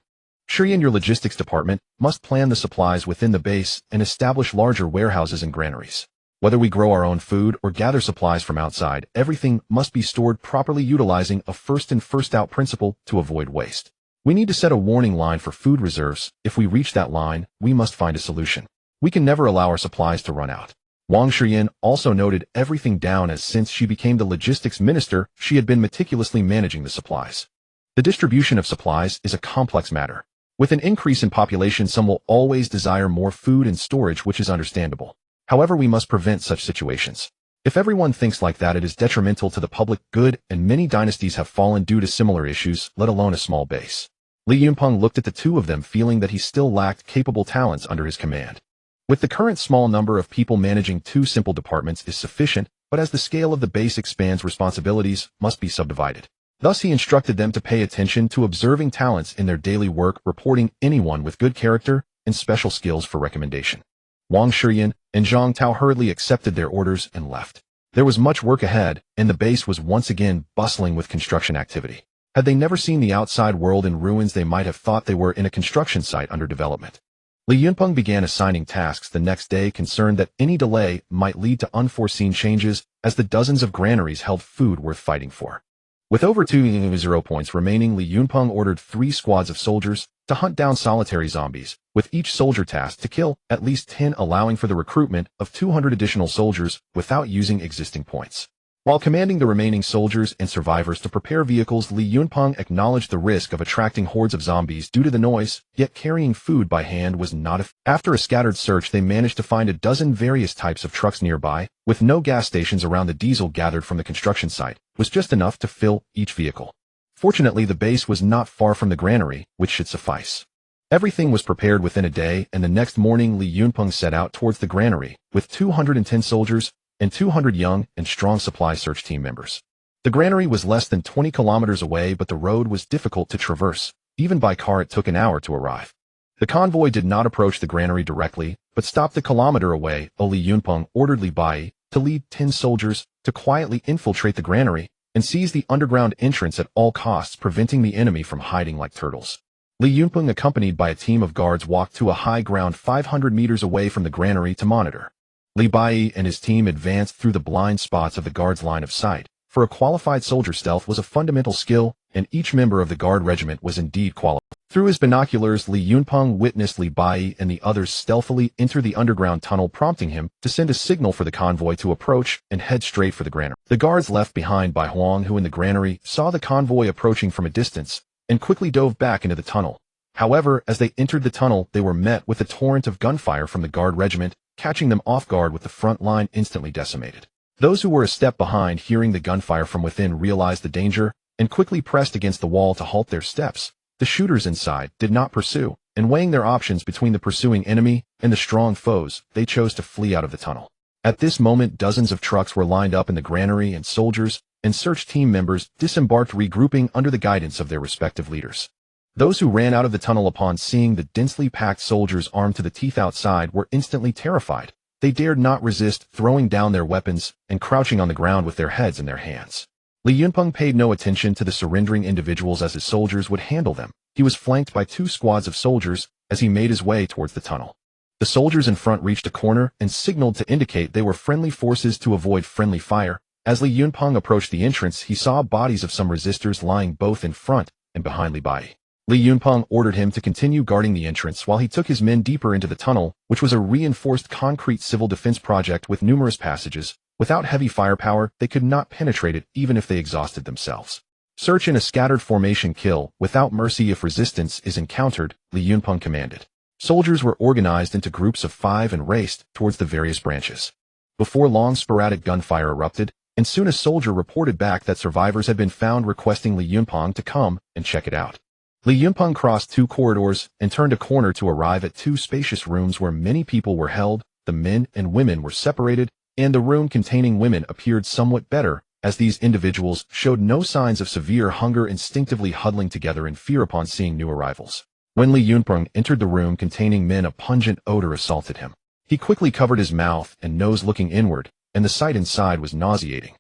[SPEAKER 1] Shiyan, your logistics department must plan the supplies within the base and establish larger warehouses and granaries. Whether we grow our own food or gather supplies from outside, everything must be stored properly, utilizing a first in first out principle to avoid waste. We need to set a warning line for food reserves. If we reach that line, we must find a solution. We can never allow our supplies to run out. Wang Shiyan also noted everything down, as since she became the logistics minister, she had been meticulously managing the supplies. The distribution of supplies is a complex matter. With an increase in population, some will always desire more food and storage, which is understandable. However, we must prevent such situations. If everyone thinks like that, it is detrimental to the public good, and many dynasties have fallen due to similar issues, let alone a small base. Li Yunpeng looked at the two of them, feeling that he still lacked capable talents under his command. With the current small number of people, managing two simple departments is sufficient, but as the scale of the base expands, responsibilities must be subdivided. Thus he instructed them to pay attention to observing talents in their daily work, reporting anyone with good character and special skills for recommendation. Wang Shiyan and Zhang Tao hurriedly accepted their orders and left. There was much work ahead, and the base was once again bustling with construction activity. Had they never seen the outside world in ruins, they might have thought they were in a construction site under development. Li Yunpeng began assigning tasks the next day, concerned that any delay might lead to unforeseen changes, as the dozens of granaries held food worth fighting for. With over 2 points remaining, Li Yunpeng ordered 3 squads of soldiers to hunt down solitary zombies, with each soldier tasked to kill at least 10, allowing for the recruitment of 200 additional soldiers without using existing points. While commanding the remaining soldiers and survivors to prepare vehicles, Li Yunpeng acknowledged the risk of attracting hordes of zombies due to the noise, yet carrying food by hand was not effective. After a scattered search, they managed to find a dozen various types of trucks nearby, with no gas stations around. The diesel gathered from the construction site was just enough to fill each vehicle. Fortunately, the base was not far from the granary, which should suffice. Everything was prepared within a day, and the next morning Li Yunpeng set out towards the granary, with 210 soldiers and 200 young and strong supply search team members. The granary was less than 20 kilometers away, but the road was difficult to traverse. Even by car it took an hour to arrive. The convoy did not approach the granary directly, but stopped a kilometer away. Li Yunpeng ordered Li Bai to lead 10 soldiers to quietly infiltrate the granary and seize the underground entrance at all costs, preventing the enemy from hiding like turtles. Li Yunpeng, accompanied by a team of guards, walked to a high ground 500 meters away from the granary to monitor. Li Bai and his team advanced through the blind spots of the guards' line of sight. For a qualified soldier, stealth was a fundamental skill, and each member of the guard regiment was indeed qualified. Through his binoculars, Li Yunpeng witnessed Li Bai and the others stealthily enter the underground tunnel, prompting him to send a signal for the convoy to approach and head straight for the granary. The guards left behind by Huang, who in the granary saw the convoy approaching from a distance, and quickly dove back into the tunnel. However, as they entered the tunnel, they were met with a torrent of gunfire from the guard regiment, catching them off guard, with the front line instantly decimated. Those who were a step behind, hearing the gunfire from within, realized the danger and quickly pressed against the wall to halt their steps. The shooters inside did not pursue, and weighing their options between the pursuing enemy and the strong foes, they chose to flee out of the tunnel. At this moment, dozens of trucks were lined up in the granary, and soldiers and search team members disembarked, regrouping under the guidance of their respective leaders. Those who ran out of the tunnel upon seeing the densely packed soldiers armed to the teeth outside were instantly terrified. They dared not resist, throwing down their weapons and crouching on the ground with their heads in their hands. Li Yunpeng paid no attention to the surrendering individuals, as his soldiers would handle them. He was flanked by 2 squads of soldiers as he made his way towards the tunnel. The soldiers in front reached a corner and signaled to indicate they were friendly forces to avoid friendly fire. As Li Yunpeng approached the entrance, he saw bodies of some resistors lying both in front and behind Li Bai. Li Yunpeng ordered him to continue guarding the entrance while he took his men deeper into the tunnel, which was a reinforced concrete civil defense project with numerous passages. Without heavy firepower, they could not penetrate it even if they exhausted themselves. Search in a scattered formation, kill without mercy if resistance is encountered, Li Yunpeng commanded. Soldiers were organized into groups of 5 and raced towards the various branches. Before long, sporadic gunfire erupted, and soon a soldier reported back that survivors had been found, requesting Li Yunpeng to come and check it out. Li Yunpeng crossed 2 corridors and turned a corner to arrive at 2 spacious rooms where many people were held. The men and women were separated, and the room containing women appeared somewhat better, as these individuals showed no signs of severe hunger, instinctively huddling together in fear upon seeing new arrivals. When Li Yunpeng entered the room containing men, a pungent odor assaulted him. He quickly covered his mouth and nose, looking inward, and the sight inside was nauseating.